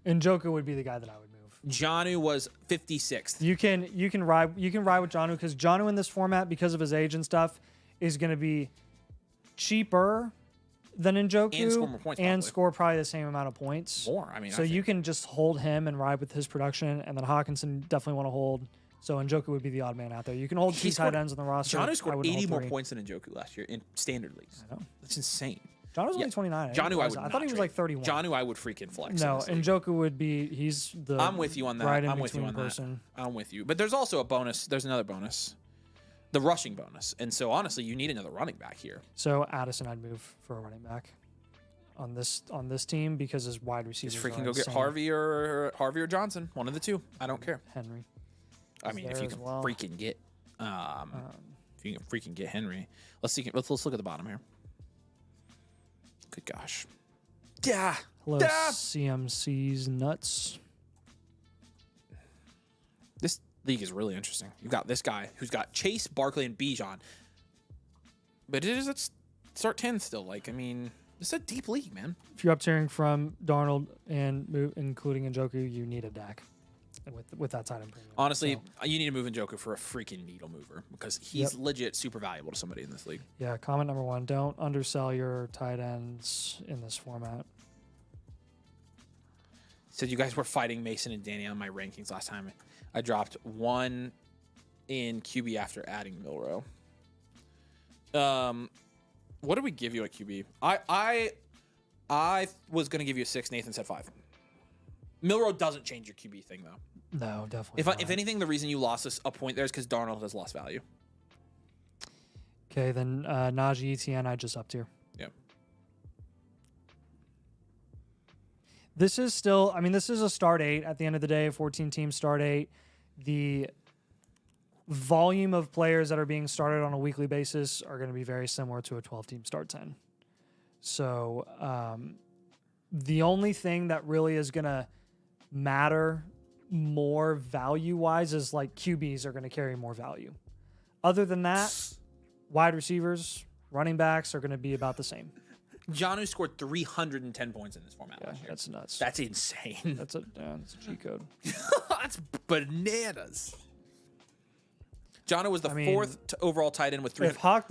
Njoku would be the guy that I would move. Jonnu was 56th. You can ride with Jonnu because Jonnu in this format, because of his age and stuff, is going to be cheaper than Njoku And score more points, and probably. score probably the same amount of points. More, I mean. So you can just hold him and ride with his production, and then Hawkinson definitely want to hold. So Njoku would be the odd man out there. You can hold 2 tight ends on the roster. Jonnu scored 80 hold more 3. points than Njoku last year in standard leagues. I know. That's insane. Jonnu's only 29. Jonnu, I thought he was like 31. Jonnu, I would freaking flex. No, in this league. Njoku would be. He's the. I'm with you on that. Right in I'm with you between on person. that. I'm with you. But there's also a bonus. There's another bonus. The rushing bonus. And so honestly, you need another running back here. So Addison, I'd move for a running back on this team because his wide receivers. Just freaking are go get insane. Harvey or Johnson. One of the two. I don't care. Henry. I mean, if there you as can well. freaking get if you can freaking get Henry. Let's look at the bottom here. Good gosh. Yeah. Hello, Yeah. CMC's nuts. This league is really interesting. You've got this guy who's got Chase, Barkley, and Bijan. But let's start 10 still. Like, I mean, It's a deep league, man. If you're up tiering from Darnold and including Njoku, you need a Dak with that tight end premium. Honestly, you need to move Njoku for a freaking needle mover because he's legit super valuable to somebody in this league. Yeah, comment number 1. Don't undersell your tight ends in this format. Said you guys were fighting Mason and Danny on my rankings last time. I dropped 1 in QB after adding Milrow. What did we give you at QB? I was going to give you a 6. Nathan said 5. Milrow doesn't change your QB thing, though. No, definitely not. If anything, the reason you lost us a point there is because Darnold has lost value. Okay, then Najee Etienne, I just upped here. Yep. This is still, I mean, this is a start 8 at the end of the day, a 14-team start 8. The volume of players that are being started on a weekly basis are going to be very similar to a 12-team start 10. So the only thing that really is going to matter more value-wise is like QBs are going to carry more value. Other than that, wide receivers, running backs are going to be about the same. Jonnu scored 310 points in this format last year. That's nuts. That's insane. That's a G code. That's bananas. Jonnu was the 4th overall tight end with 300. If Hawk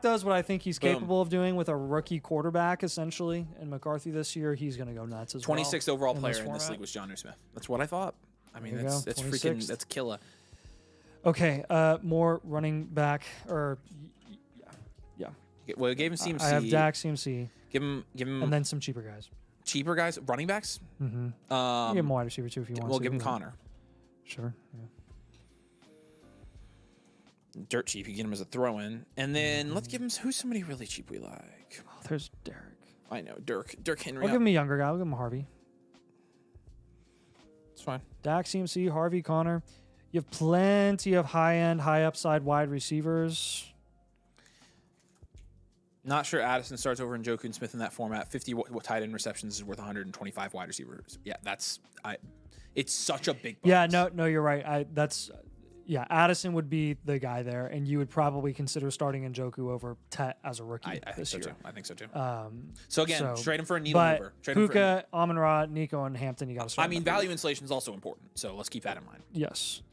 does what I think he's capable of doing with a rookie quarterback, essentially, and McCarthy this year, he's going to go nuts as 26th overall player in this league was Jonnu Smith. That's what I thought. I mean, that's freaking, that's killer. Okay, more running back, or yeah. Well, we gave him CMC. I have Dak, CMC. Give him, and then some cheaper guys. Cheaper guys, running backs. Mm-hmm. You give him a wide receiver too if you want. We'll give him Connor. Sure. Yeah. Dirt cheap. You get him as a throw-in, and then let's give him who's somebody really cheap we like. Oh, there's Derek. I know Dirk Henry. I'll give him a younger guy. I'll give him Harvey. It's fine. Dak, CMC, Harvey, Connor. You have plenty of high-end, high-upside wide receivers. Not sure Addison starts over Njoku and Smith in that format. 50 tight end receptions is worth 125 wide receivers. Yeah, it's such a big bonus. Yeah, no, you're right. Addison would be the guy there, and you would probably consider starting Njoku over Tet as a rookie this year. I think so too. So again, trade him for a needle mover. Puka, Amon-Ra, Nico, and Hampton, you got to start. I mean, value inflation is also important, so let's keep that in mind. Yes.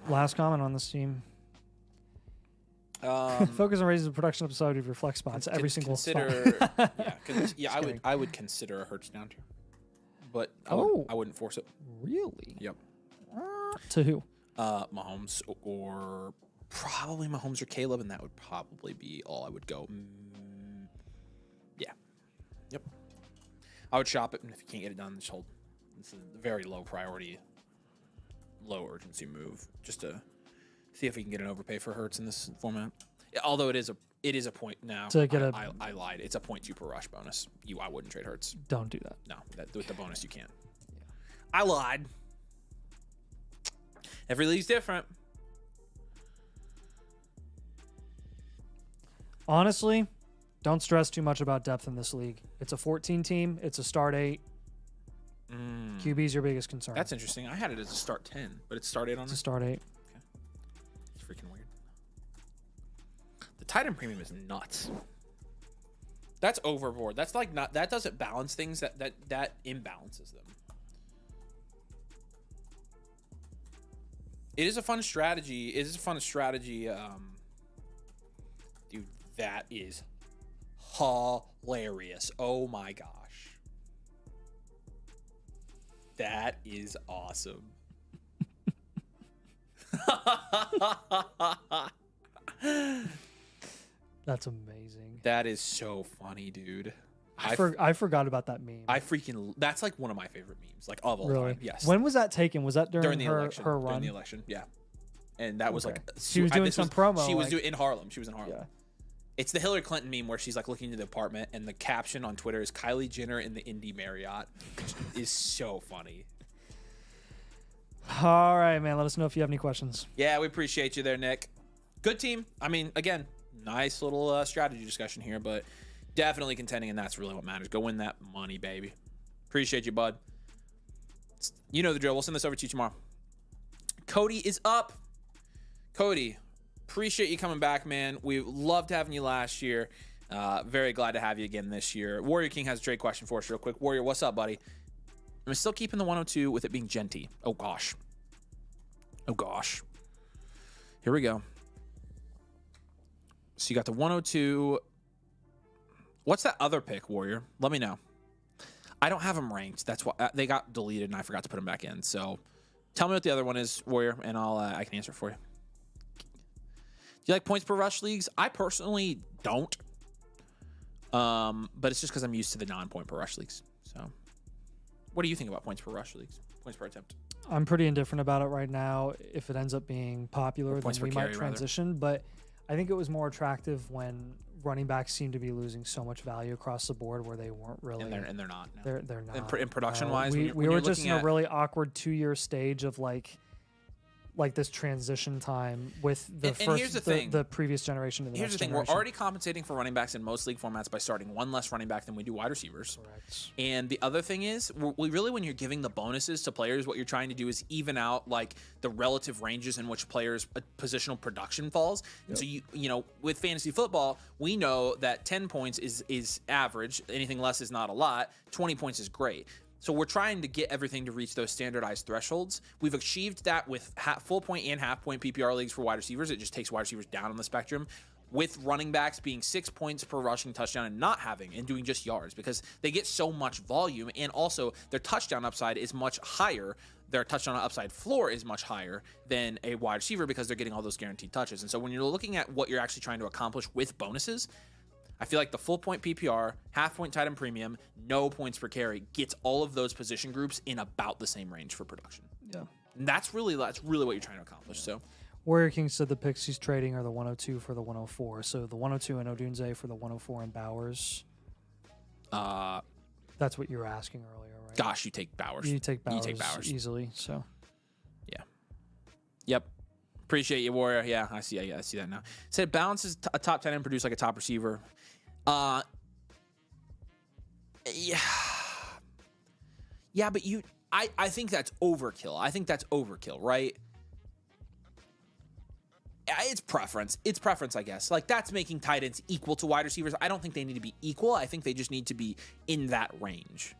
Last comment on this team. Focus on raising the production upside of your flex spots every single spot. I would consider a Hurts down tier, but I wouldn't force it. Really? Yep. To who? Mahomes or probably Mahomes or Caleb, and that would probably be all I would go. Yeah. Yep. I would shop it, and if you can't get it done, just hold. This is a very low priority, low urgency move, just to see if we can get an overpay for Hurts in this format. Although it is a point now. I lied. It's a 0.2 per rush bonus. I wouldn't trade Hurts. Don't do that. No, with the bonus you can't. Yeah. I lied. Every league's different. Honestly, don't stress too much about depth in this league. It's a 14 team. It's a start 8. QB's your biggest concern. That's interesting. I had it as a start 10, but it's start 8 on it? It's a start 8. It's freaking weird. The tight end premium is nuts. That's overboard. That's like not. That doesn't balance things. That imbalances them. It is a fun strategy. Dude, that is hilarious. Oh my gosh. That is awesome. That's amazing. That is so funny, dude. I forgot about that meme. That's like one of my favorite memes, like of all time. Yes. When was that taken? Was that during the election? Her run? During the election, yeah. And that was like she was doing some promo. She was in Harlem. She was in Harlem. Yeah. It's the Hillary Clinton meme where she's like looking into the apartment, and the caption on Twitter is Kylie Jenner in the Indy Marriott. Is so funny. All right, man. Let us know if you have any questions. Yeah, we appreciate you there, Nick. Good team. I mean, again, nice little strategy discussion here, but definitely contending, and that's really what matters. Go win that money, baby. Appreciate you, bud. You know the drill. We'll send this over to you tomorrow. Cody is up. Cody, appreciate you coming back, man. We loved having you last year. Very glad to have you again this year. Warrior King has a trade question for us real quick. Warrior, what's up, buddy? I'm still keeping the 102 with it being Genty. Oh, gosh. Oh, gosh. Here we go. So you got the 102. What's that other pick, Warrior? Let me know. I don't have them ranked. That's why they got deleted, and I forgot to put them back in. So tell me what the other one is, Warrior, and I can answer it for you. Do you like points per rush leagues? I personally don't. But it's just because I'm used to the non-point per rush leagues. So what do you think about points per rush leagues? Points per attempt? I'm pretty indifferent about it right now. If it ends up being popular, then we might carry, transition. But I think it was more attractive when running backs seem to be losing so much value across the board where they weren't really. And they're not. No. They're not. In production-wise, we were just in a really awkward 2-year stage of like this transition time with the the previous generation. Here's the thing: we're already compensating for running backs in most league formats by starting one less running back than we do wide receivers. Correct. And the other thing is, we really, when you're giving the bonuses to players, what you're trying to do is even out like the relative ranges in which players' positional production falls. Yep. And so you know, with fantasy football, we know that 10 points is average. Anything less is not a lot. 20 points is great. So we're trying to get everything to reach those standardized thresholds. We've achieved that with full point and half point PPR leagues for wide receivers. It just takes wide receivers down on the spectrum. With running backs being 6 points per rushing touchdown and not having and doing just yards because they get so much volume, and also their touchdown upside is much higher. Their touchdown upside floor is much higher than a wide receiver because they're getting all those guaranteed touches. And so when you're looking at what you're actually trying to accomplish with bonuses, I feel like the full point PPR, half point tight end premium, no points per carry gets all of those position groups in about the same range for production. Yeah. And that's really what you're trying to accomplish. So Warrior King said the picks he's trading are the 102 for the 104. So the 102 in Odunze for the 104 in Bowers. That's what you were asking earlier, right? Gosh, you take Bowers. You take Bowers easily. So yeah. Yep. Appreciate you, Warrior. Yeah, I see that now. Said balances a top 10 and produce like a top receiver. Yeah, but I think that's overkill. Right? It's preference. I guess. Like, that's making tight ends equal to wide receivers. I don't think they need to be equal. I think they just need to be in that range.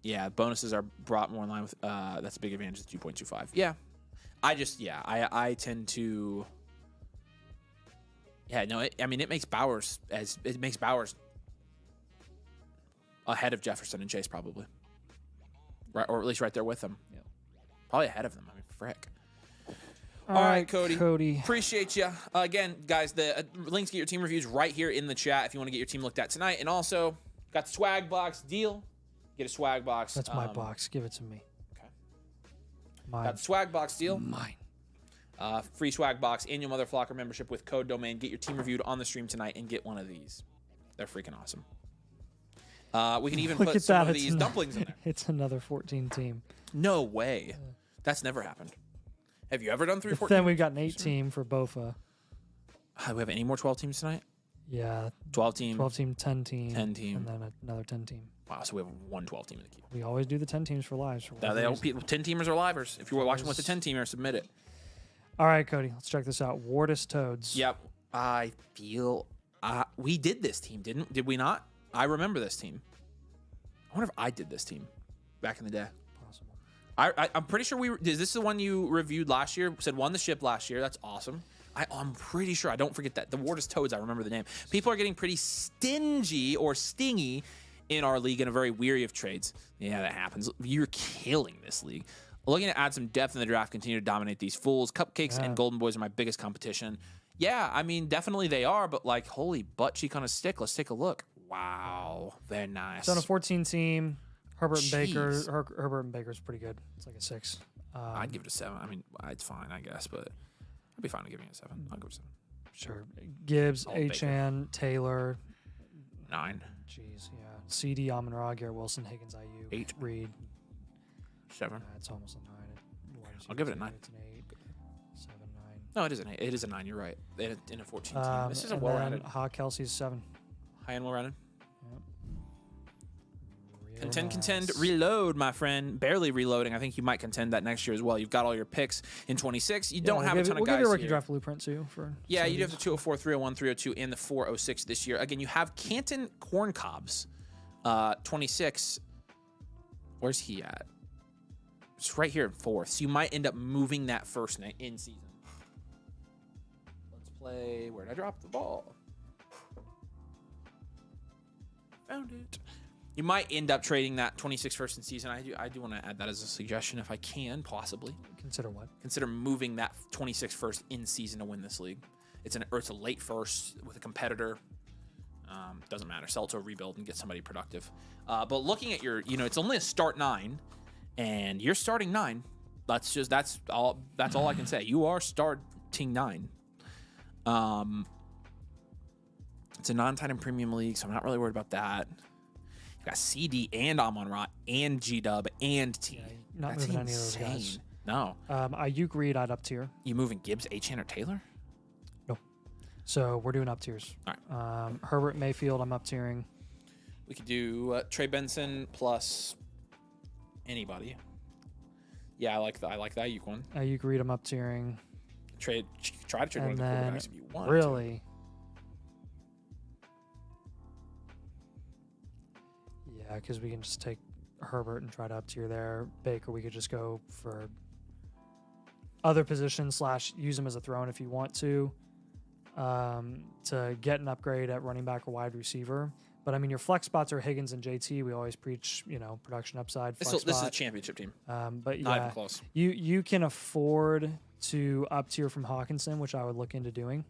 Yeah, bonuses are brought more in line with that's a big advantage of 2.25. Yeah. I tend to. Yeah, no, it makes Bowers ahead of Jefferson and Chase probably. Right, or at least right there with them. Yeah. Probably ahead of them. I mean, frick. All right, Cody. Appreciate you. Again, guys, the links to get your team reviews right here in the chat if you want to get your team looked at tonight. And also, got the swag box deal. Get a swag box. That's my box. Give it to me. Okay. Mine. Got the swag box deal. Mine. Free swag box, annual Mother Flocker membership with code domain. Get your team reviewed on the stream tonight and get one of these. They're freaking awesome. We can even put some of these dumplings in there. It's another 14 team. No way. That's never happened. Have you ever done 3 or 4? Then we've got an 8 team for Bofa. Do we have any more 12 teams tonight? Yeah. 12 team. 12 team, 10 team. 10 team. And then another 10 team. Wow, so we have one 12 team in the queue. We always do the 10 teams for lives. For 10 teamers are livers. If you're watching with the 10 teamer, submit it. All right, Cody, let's check this out. Wardus Toads. Yep. I feel we did this team, did we not? I remember this team. I wonder if I did this team back in the day. Possible. I'm pretty sure is this the one you reviewed last year? Said won the ship last year. That's awesome. I'm pretty sure. I don't forget that. The Wardus Toads, I remember the name. People are getting pretty stingy or stingy in our league and are very weary of trades. Yeah, that happens. You're killing this league. Looking to add some depth in the draft, continue to dominate these fools. Cupcakes and Golden Boys are my biggest competition. Yeah, I mean, definitely they are, but like, holy butt cheek on a stick. Let's take a look. Wow, very nice. It's on a 14 team. Herbert and Baker. Herbert and Baker's pretty good. It's like a 6. I'd give it a 7. I mean, it's fine, I guess, but I'd be fine with giving it a 7. I'll go with 7. Sure. Gibbs, Achan, Taylor. 9. Jeez, yeah. CD, Amon-Ra, Garrett Wilson, Higgins, IU. 8. Reed. 7. It's almost a 9. I'll give it a 9. It's an 8. 7, 9. No, it is an 8. It is a 9. You're right. In a 14 team. This is a well-rounded. Ha Kelsey's 7. High and well-rounded. Yep. Contend, reload, my friend. Barely reloading. I think you might contend that next year as well. You've got all your picks in 26. You don't have a ton of guys. We'll give you a rookie here. draft blueprint too. Yeah, you do have the 204, 301, 302, and the 406 this year. Again, you have Canton Corn Cobs, 26. Where's he at? It's right here in 4th. So you might end up moving that first night in season. Let's play. Where did I drop the ball? Found it. You might end up trading that 26 first in season. I do want to add that as a suggestion if I can, possibly. Consider what? Consider moving that 26 first in season to win this league. It's a late first with a competitor. Doesn't matter. Sell it to a rebuild and get somebody productive. But looking at your, it's only a start 9, and you're starting 9. That's all I can say. You are starting 9. It's a non-tight end premium league, so I'm not really worried about that. You got CD and Amon-Ra and G-Dub and T. Yeah, not moving any of those guys. No. Ayuk Reed, I'd up tier. You moving Gibbs, Achane, or Taylor? No. So we're doing up tiers. All right. Herbert Mayfield, I'm up tiering. We could do Trey Benson plus anybody. Yeah, I like the Ayuk one. Ayuk Reed, I'm up tiering. Try to trade one of the quarterbacks if you want. Really? Yeah, because we can just take Herbert and try to up tier there. Baker, we could just go for other positions / use him as a throw-in if you want to get an upgrade at running back or wide receiver. But I mean, your flex spots are Higgins and JT. We always preach, production upside. This is a championship team. But not yeah, even close. You can afford to up tier from Hawkinson, which I would look into doing.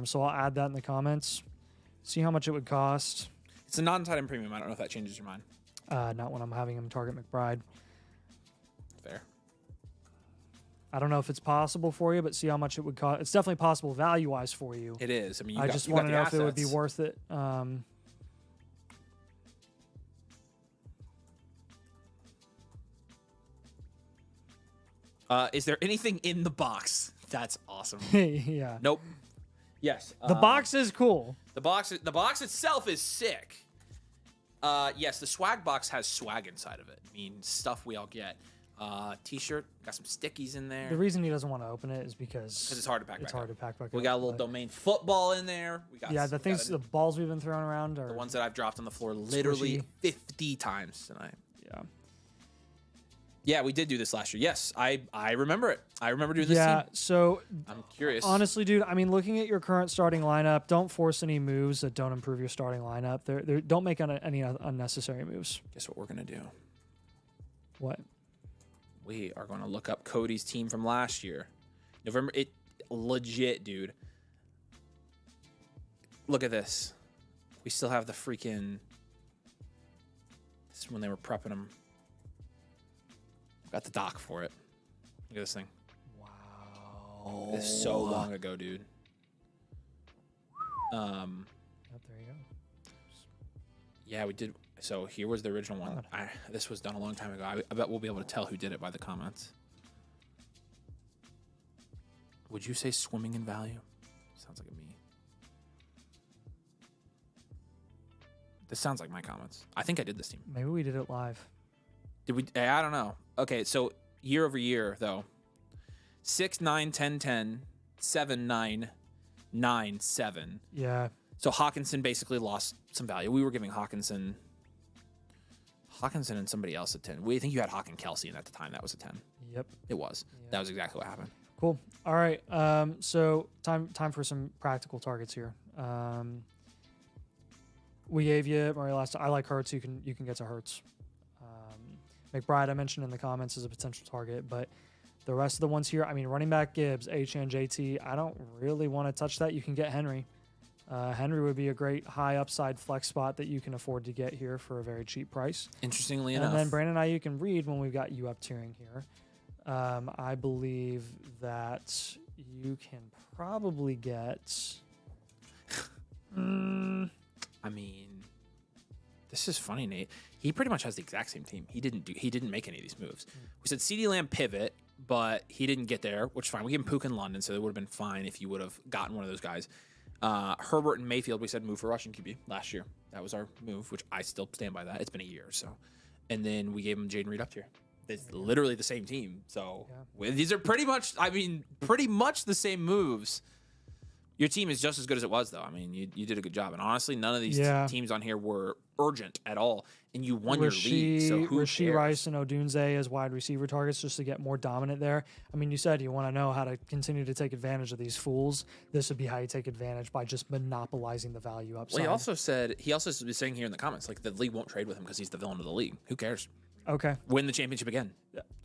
So I'll add that in the comments. See how much it would cost. It's a non-tight end premium. I don't know if that changes your mind. Not when I'm having him target McBride. Fair. I don't know if it's possible for you, but see how much it would cost. It's definitely possible value-wise for you. It is. I mean, I just want to know if it would be worth it. Is there anything in the box? That's awesome. Yeah. Nope. Yes. The box is cool. The box itself is sick. Yes, the swag box has swag inside of it. I mean, stuff we all get. T-shirt, got some stickies in there. The reason he doesn't want to open it is because it's hard to pack. Back we got a little domain football in there. We got the balls we've been throwing around are the ones that I've dropped on the floor literally 50 times tonight. Yeah. Yeah, we did do this last year. Yes, I remember it. I remember doing this. Yeah, team. so I'm curious. Honestly, dude, I mean, looking at your current starting lineup, don't force any moves that don't improve your starting lineup. Don't make any unnecessary moves. Guess what we're gonna do? What? We are going to look up Cody's team from last year. November, legit, dude. Look at this. We still have the freaking... This is when they were prepping them. Got the doc for it. Look at this thing. Wow. This is so long ago, dude. Yep, there you go. Yeah, we did... So here was the original one. This was done a long time ago. I bet we'll be able to tell who did it by the comments. Would you say swimming in value? Sounds like a me. This sounds like my comments. I think I did this team. Maybe we did it live. Did we? I don't know. Okay, so year over year, though. 6, 9, 10, 10, 7, 9, 9, 7. Yeah. So Hawkinson basically lost some value. We were giving Hawkinson and somebody else a 10. We think you had Hawk and Kelsey, and at the time that was a 10. Yep. It was. Yep. That was exactly what happened. Cool. All right. So time for some practical targets here. We gave you Murray last time. I like Hurts. You can get to Hurts. McBride I mentioned in the comments as a potential target, but the rest of the ones here, I mean, running back Gibbs, HN, JT, I don't really want to touch that. You can get Henry. Henry would be a great high upside flex spot that you can afford to get here for a very cheap price. Interestingly enough. And then Brandon Ayuk and Reed when we've got you up tiering here. I believe that you can probably get... I mean, this is funny, Nate. He pretty much has the exact same team. He didn't make any of these moves. We said CeeDee Lamb pivot, but he didn't get there, which is fine. We gave him Puka in London, so it would have been fine if you would have gotten one of those guys. Herbert and Mayfield, we said move for rushing QB last year. That was our move, which I still stand by that. It's been a year, so. And then we gave him Jaden Reed up here. It's literally the same team. So these are pretty much the same moves. Your team is just as good as it was, though. I mean, you did a good job. And honestly, none of these teams on here were urgent at all. And you won your league, so who cares? Rasheed Rice and Odunze as wide receiver targets just to get more dominant there. I mean, you said you want to know how to continue to take advantage of these fools. This would be how you take advantage, by just monopolizing the value upside. Well, he also was saying here in the comments, like, the league won't trade with him because he's the villain of the league. Who cares? Okay. Win the championship again.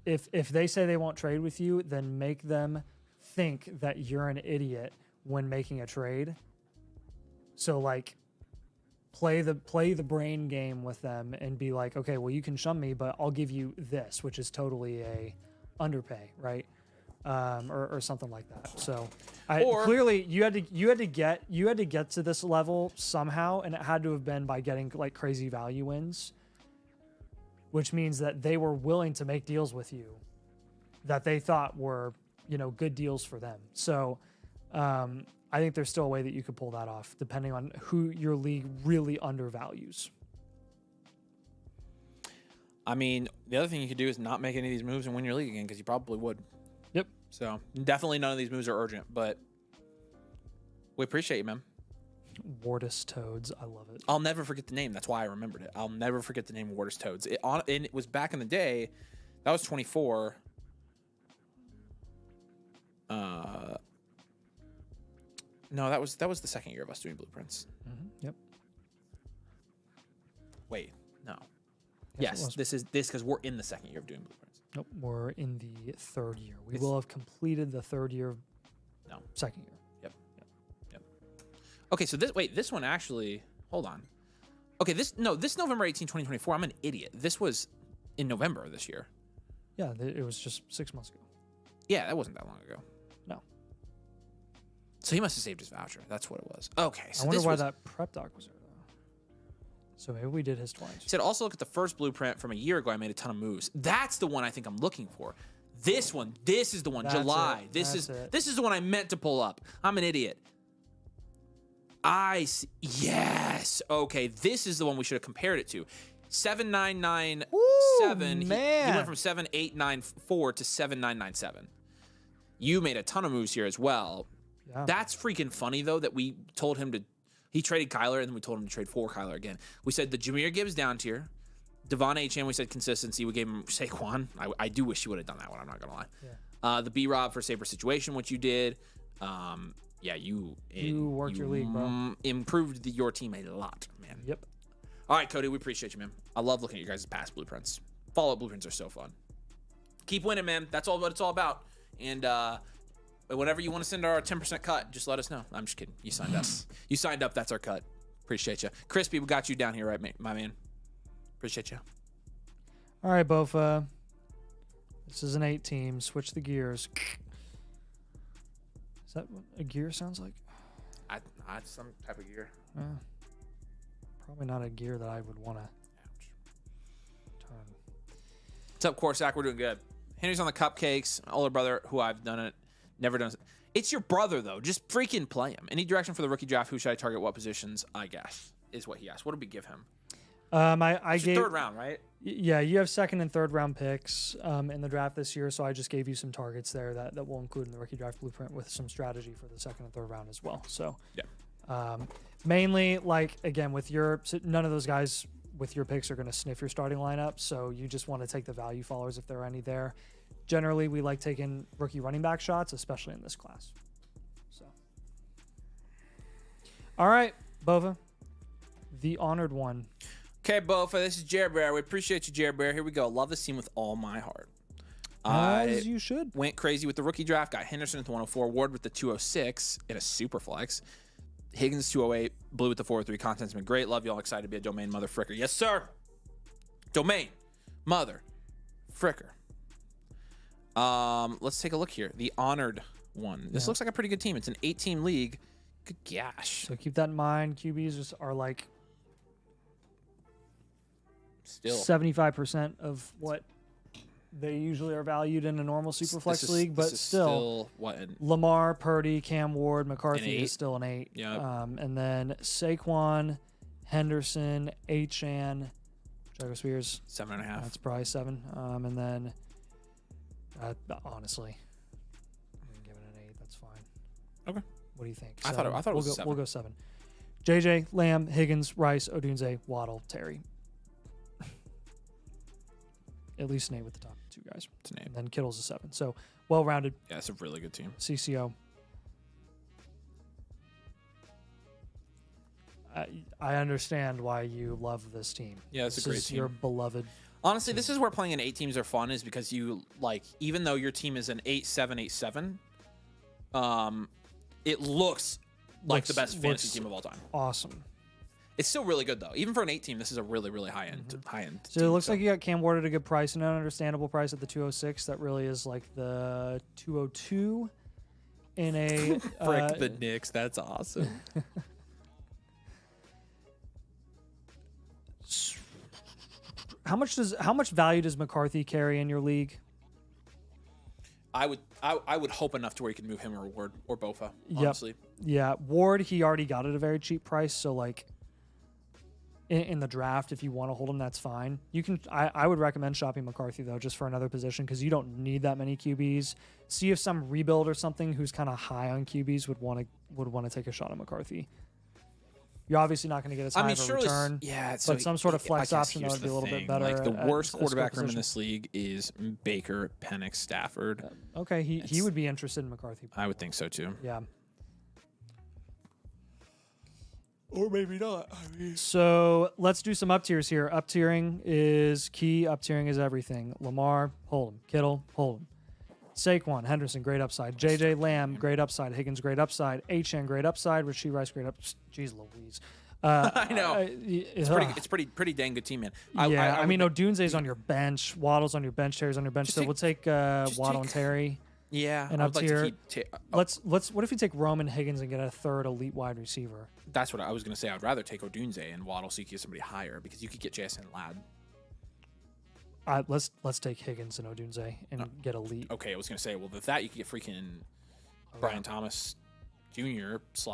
If they say they won't trade with you, then make them think that you're an idiot when making a trade. So, like, play the brain game with them and be like, okay, well, you can shun me, but I'll give you this, which is totally a underpay, right? Or something like that. So clearly you had to get to this level somehow, and it had to have been by getting like crazy value wins, which means that they were willing to make deals with you that they thought were, good deals for them. So I think there's still a way that you could pull that off, depending on who your league really undervalues. I mean, the other thing you could do is not make any of these moves and win your league again, because you probably would. Yep. So definitely none of these moves are urgent, but we appreciate you, man. Wardus Toads, I love it. I'll never forget the name. That's why I remembered it. I'll never forget the name Wardus Toads. And it was back in the day. That was 24. No, that was the second year of us doing blueprints. Mm-hmm. Yep. Wait, no. Yes, this is because we're in the second year of doing blueprints. Nope, we're in the third year. We will have completed the third year. No, second year. Yep. Okay, so this one actually. Hold on. Okay, this November 18, 2024. I'm an idiot. This was in November of this year. Yeah, it was just 6 months ago. Yeah, that wasn't that long ago. No. So he must have saved his voucher. That's what it was. Okay. So I wonder why that prep doc was there, though. So maybe we did his twice. He said, also look at the first blueprint from a year ago. I made a ton of moves. That's the one I think I'm looking for. This one. This is the one. July. This is the one I meant to pull up. I'm an idiot. I see. Yes. Okay. This is the one we should have compared it to. 7997. He went from 7894 to 7997. You made a ton of moves here as well. Yeah. That's freaking funny, though, that we told him to. He traded Kyler, and then we told him to trade for Kyler again. We said the Jahmyr Gibbs down tier. Devon Achane, we said consistency. We gave him Saquon. I do wish you would have done that one. I'm not going to lie. Yeah. The B-Rob for safer situation, which you did. Yeah, you worked your league, bro. Improved your team a lot, man. Yep. All right, Cody, we appreciate you, man. I love looking at your guys' past blueprints. Follow-up blueprints are so fun. Keep winning, man. That's all what it's all about. And whenever you want to send our 10% cut, just let us know. I'm just kidding. You signed up. You signed up. That's our cut. Appreciate you. Crispy, we got you down here, right, my man? Appreciate you. All right, Bofa. This is an 8 team. Switch the gears. Is that what a gear sounds like? It's some type of gear. Probably not a gear that I would want to turn. What's up, Corsac? We're doing good. Henry's on the cupcakes. My older brother, who I've done it, never done it. It's your brother, though. Just freaking play him. Any direction for the rookie draft? Who should I target? What positions? I guess is what he asked. What did we give him? I gave third round, right? Yeah, you have second and third round picks in the draft this year, so I just gave you some targets there that we'll include in the rookie draft blueprint with some strategy for the second and third round as well. So yeah, mainly like again with none of those guys with your picks are going to sniff your starting lineup, so you just want to take the value followers if there are any there. Generally, we like taking rookie running back shots, especially in this class. So, all right, Bova, the honored one. Okay, Bofa, this is Jared Bear. We appreciate you, Jared Bear. Here we go. Love this team with all my heart. As you should. Went crazy with the rookie draft. Got Henderson at the 104, Ward with the 206 in a super flex. Higgins 208, Blue with the 403. Content's been great. Love y'all. Excited to be a domain mother fricker. Yes, sir. Domain mother fricker. Let's take a look here. The honored one. This looks like a pretty good team. It's an 8-team league. Good gosh. So keep that in mind. QBs just are like still 75% of what they usually are valued in a normal Superflex league, but this is still what? Lamar, Purdy, Cam Ward, McCarthy An is still an 8. Yep. And then Saquon, Henderson, Achane, Jago Spears. 7.5. That's probably 7. And then, honestly, I'm gonna give it an 8. That's fine. Okay. What do you think? I thought it was 7. We'll go 7. JJ, Lamb, Higgins, Rice, Odunze, Waddle, Terry. At least an 8 with the top 2 guys. It's an 8. And then Kittle's a 7. So well-rounded. Yeah, it's a really good team. CCO. I understand why you love this team. Yeah, it's a great team. Your beloved. Honestly, this is where playing in 8 teams are fun, is because you, like, even though your team is an 8-7, 8-7, it looks like the best fantasy team of all time. Awesome. It's still really good, though. Even for an 8 team, this is a really, really high-end So team, it looks like you got Cam Ward at a good price and an understandable price at the 206. That really is like the 202 in a... Frick the Knicks. That's awesome. How much value does McCarthy carry in your league? I would hope enough to where you can move him or Ward or Bofa, honestly. Yeah, Ward, he already got at a very cheap price, so like in the draft, if you want to hold him, that's fine. You can. I would recommend shopping McCarthy though, just for another position, because you don't need that many QBs. See if some rebuild or something who's kind of high on QBs would want to take a shot at McCarthy. You're obviously not going to get as high of a return. Yeah, but some sort of flex option that would be a little bit better. Like the worst quarterback room in this league is Baker, Penix, Stafford. Okay, he would be interested in McCarthy. I would think so too. Yeah. Or maybe not. So let's do some up tiers here. Up tiering is key. Up tiering is everything. Lamar, hold him. Kittle, hold him. Saquon, Henderson, great upside. JJ Lamb, great upside. Higgins, great upside. Achane, great upside. Rasheed Rice, great upside. Jeez Louise. I know. It's pretty dang good team, man. I mean, Odunze's on your bench. Waddle's on your bench. Terry's on your bench. So we'll take Waddle and Terry. Yeah. And up tier. Let's. What if you take Roman Higgins and get a third elite wide receiver? That's what I was going to say. I'd rather take Odunze and Waddle so you can get somebody higher, because you could get Jason Ladd. Let's take Higgins and Odunze and get elite. Okay, I was going to say, well, with that, you could get freaking Brian Thomas Jr. /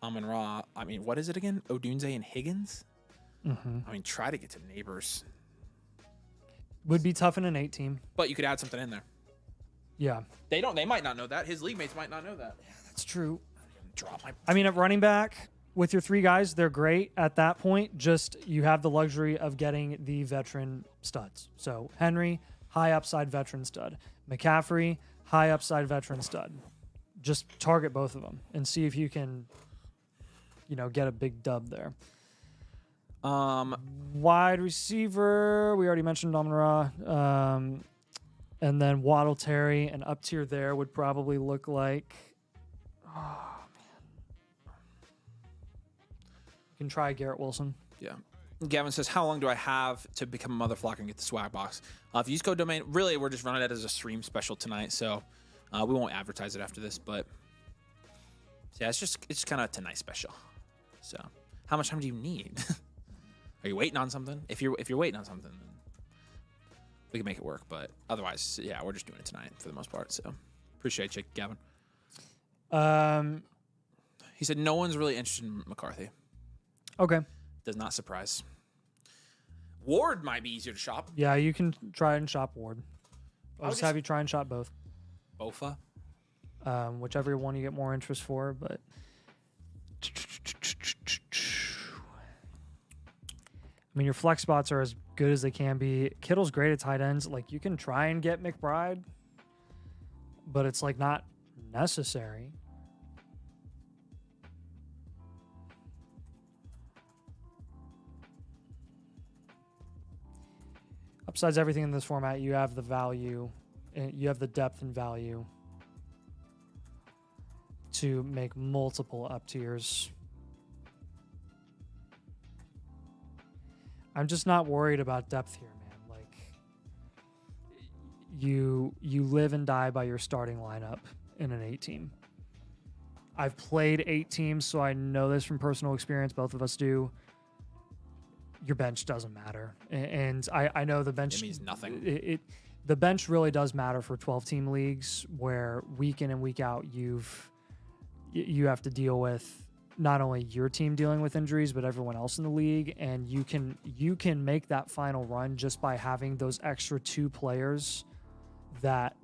Amon-Ra. I mean, what is it again? Odunze and Higgins? Mm-hmm. I mean, try to get to Neighbors. Would be tough in an 8 team. But you could add something in there. Yeah. They might not know that. His league mates might not know that. Yeah, that's true. I mean, at running back, with your 3 guys, they're great at that point. Just you have the luxury of getting the veteran studs. So Henry, high upside veteran stud. McCaffrey, high upside veteran stud. Just target both of them and see if you can, get a big dub there. Wide receiver, we already mentioned Amon-Ra. And then Waddle, Terry, and up tier there would probably look like... You can try Garrett Wilson. Yeah. Gavin says, how long do I have to become a mother flock and get the swag box? If you use code domain, really, we're just running it as a stream special tonight, so we won't advertise it after this, but yeah, it's just kind of a tonight special. So how much time do you need? Are you waiting on something? If you're waiting on something, then we can make it work, but otherwise, yeah, we're just doing it tonight for the most part, so appreciate you, Gavin. He said no one's really interested in McCarthy. Okay. Does not surprise. Ward might be easier to shop. Yeah, you can try and shop Ward. I'll just have you try and shop both. Bofa? Whichever one you get more interest for, but... I mean, your flex spots are as good as they can be. Kittle's great at tight ends. Like, you can try and get McBride, but it's, like, not necessary. Besides everything in this format, you have the value, you have the depth and value to make multiple up tiers. I'm just not worried about depth here, man. Like, you live and die by your starting lineup in an 8 team. I've played 8 teams, so I know this from personal experience. Both of us do. your bench doesn't matter. And I know the bench It means nothing. The bench really does matter for 12-team leagues where week in and week out you have to deal with not only your team dealing with injuries, but everyone else in the league. And you can make that final run just by having those extra 2 players that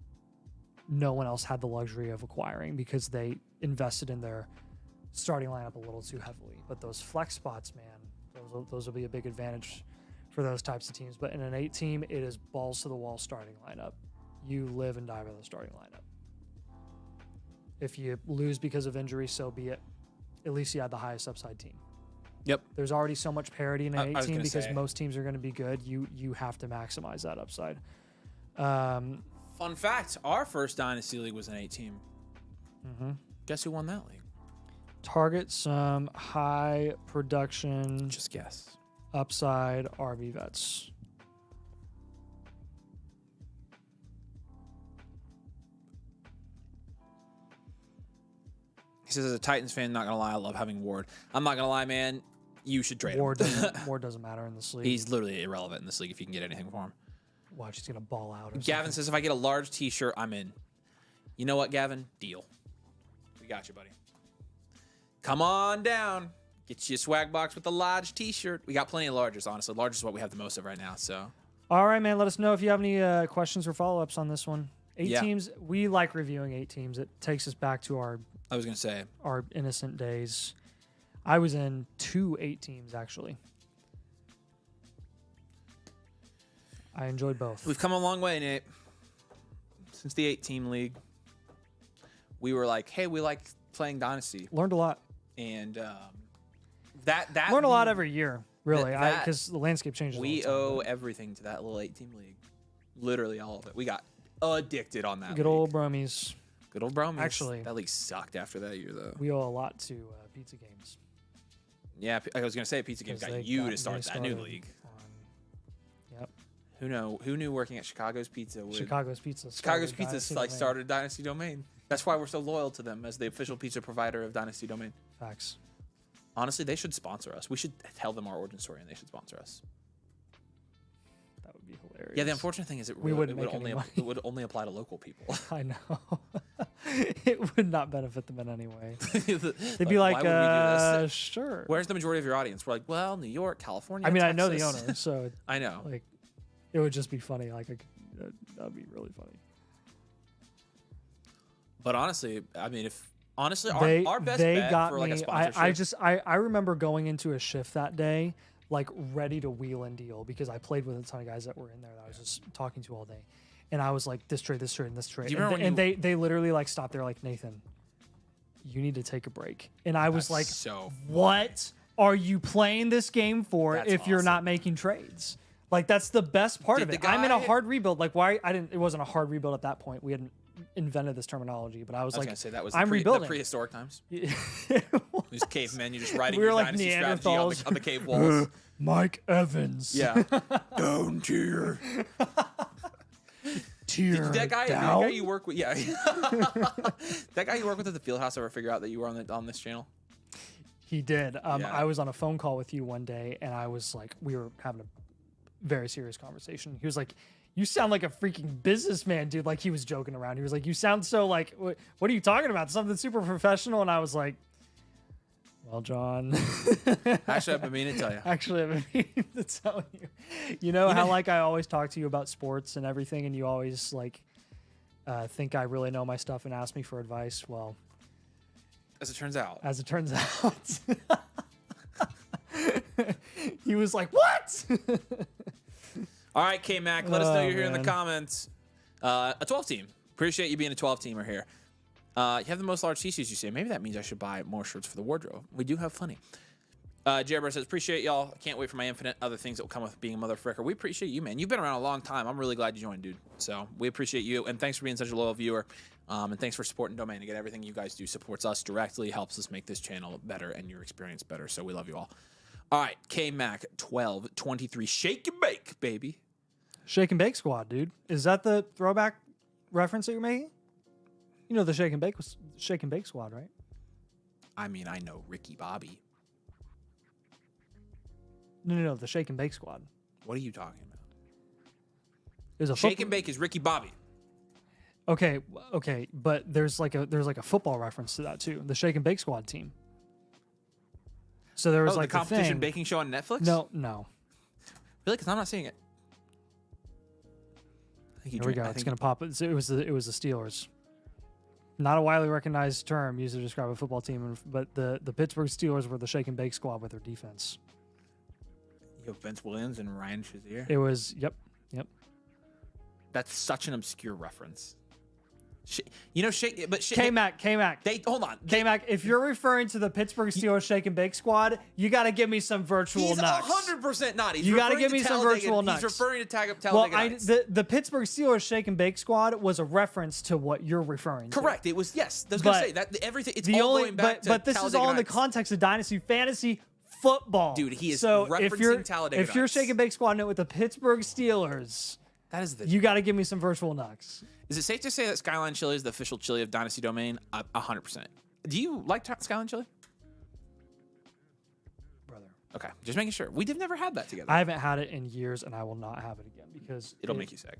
no one else had the luxury of acquiring because they invested in their starting lineup a little too heavily. But those flex spots, man, those will be a big advantage for those types of teams. But in an 8-team, it is balls to the wall starting lineup. You live and die by the starting lineup. If you lose because of injury, so be it. At least you had the highest upside team. Yep. There's already so much parity in an 8-team because say. most teams are going to be good. You have to maximize that upside. Fun fact, our first Dynasty League was an 8-team. Mm-hmm. Guess who won that league? Target some high production Just guess. upside RB vets. He says, as a Titans fan, not going to lie, I love having Ward. I'm not going to lie, man. You should trade him. Ward doesn't matter in this league. He's literally irrelevant in this league if you can get anything for him. Watch, he's going to ball out. Gavin says, if I get a large T-shirt, I'm in. You know what, Gavin? Deal. We got you, buddy. Come on down. Get you a swag box with a large T-shirt. We got plenty of larges, honestly. Large is what we have the most of right now, so. All right, man. Let us know if you have any questions or follow-ups on this one. 8 teams. We like reviewing 8 teams. It takes us back to our innocent days. I was in 2 8 teams, actually. I enjoyed both. We've come a long way, Nate. Since the 8-team league, we were like, hey, we like playing Dynasty. Learned a lot. And learn a lot every year, really, because the landscape changes. We owe everything to that little 8-team league. Literally all of it. We got addicted on that. Good old Bromies. Good old Bromies. Actually, that league sucked after that year, though. We owe a lot to Pizza Games. Yeah, I was gonna say Pizza Games got you to start that new league. Yep. Who knew working at Chicago's Pizza would... Chicago's Pizza started Dynasty Domain. That's why we're so loyal to them as the official pizza provider of Dynasty Domain. Facts. Honestly, they should sponsor us. We should tell them our origin story and they should sponsor us. That would be hilarious. Yeah, the unfortunate thing is it would only apply to local people. I know. It would not benefit them in any way. They'd be like, why would we do this? Sure. Where's the majority of your audience? We're like, well, New York, California, I mean, Texas. I know the owner, so... I know. Like, it would just be funny. Like, that would be really funny. But honestly, I mean, our best they bet got for me, like a sponsorship. I remember going into a shift that day, like ready to wheel and deal because I played with a ton of guys that were in there that I was just talking to all day. And I was like, this trade, and this trade. They literally like stopped there like, Nathan, you need to take a break. And I was like, what are you playing this game for if you're not making trades? Like, that's the best part of it. I'm in a hard rebuild. Like, it wasn't a hard rebuild at that point. We hadn't invented this terminology, but I was like, gonna say that was rebuilding. The prehistoric times. These cavemen, you just writing we were your like dynasty strategy on the cave walls. Mike Evans. Yeah. Down tier. Tier that guy down? You work with, yeah. That guy you work with at the Fieldhouse ever figure out that you were on this channel? He did. I was on a phone call with you one day, and I was like, we were having a very serious conversation. He was like, you sound like a freaking businessman, dude. Like, he was joking around. He was like, you sound so like, what are you talking about? Something super professional. And I was like, well, John. Actually, I've been meaning to tell you. Actually, I've been meaning to tell you. You know how like I always talk to you about sports and everything, and you always like think I really know my stuff and ask me for advice. Well, as it turns out. He was like, what? All right, K-Mac, let us know you're here in the comments. A 12-team. Appreciate you being a 12-teamer here. You have the most large T-shirts, you say. Maybe that means I should buy more shirts for the wardrobe. We do have plenty. Jared says, appreciate y'all. I can't wait for my infinite other things that will come with being a mother fricker. We appreciate you, man. You've been around a long time. I'm really glad you joined, dude. So we appreciate you. And thanks for being such a loyal viewer. And thanks for supporting Domain. Again, everything you guys do supports us directly, helps us make this channel better and your experience better. So we love you all. All right, K-Mac 1223. Shake and bake, baby. Shake and Bake Squad, dude. Is that the throwback reference that you're making? You know the Shake and Bake Squad, right? I mean, I know Ricky Bobby. No, the Shake and Bake squad. What are you talking about? There's a Shake and Bake is Ricky Bobby. Okay, but there's like a football reference to that too. The Shake and Bake squad team. So there was like the competition thing. baking show on Netflix? No. Really? Because I'm not seeing it. Here we go. It's gonna pop. It was the Steelers. Not a widely recognized term used to describe a football team, but the Pittsburgh Steelers were the Shake and Bake squad with their defense. You have Vince Williams and Ryan Shazier. It was yep. That's such an obscure reference. Shake. K-Mac. Hold on. K-Mac, if you're referring to the Pittsburgh Steelers Shake and Bake squad, you got to give me some virtual nuts. He's 100% not. You got to give me some virtual nuts. He's referring to Talladega Nights. The Pittsburgh Steelers Shake and Bake squad was a reference to what you're referring to. Correct. It was, yes. I was going to say that everything. It's all going back to But this is all in the context of Dynasty fantasy football. Dude, he is so referencing Talladega Nights. If you're Shake and Bake squad with the Pittsburgh Steelers, that is you got to give me some virtual nuts. Is it safe to say that Skyline Chili is the official chili of Dynasty Domain? 100%. Do you like Skyline Chili? Brother. Okay, just making sure. We've never had that together. I haven't had it in years, and I will not have it again because it'll make you sick.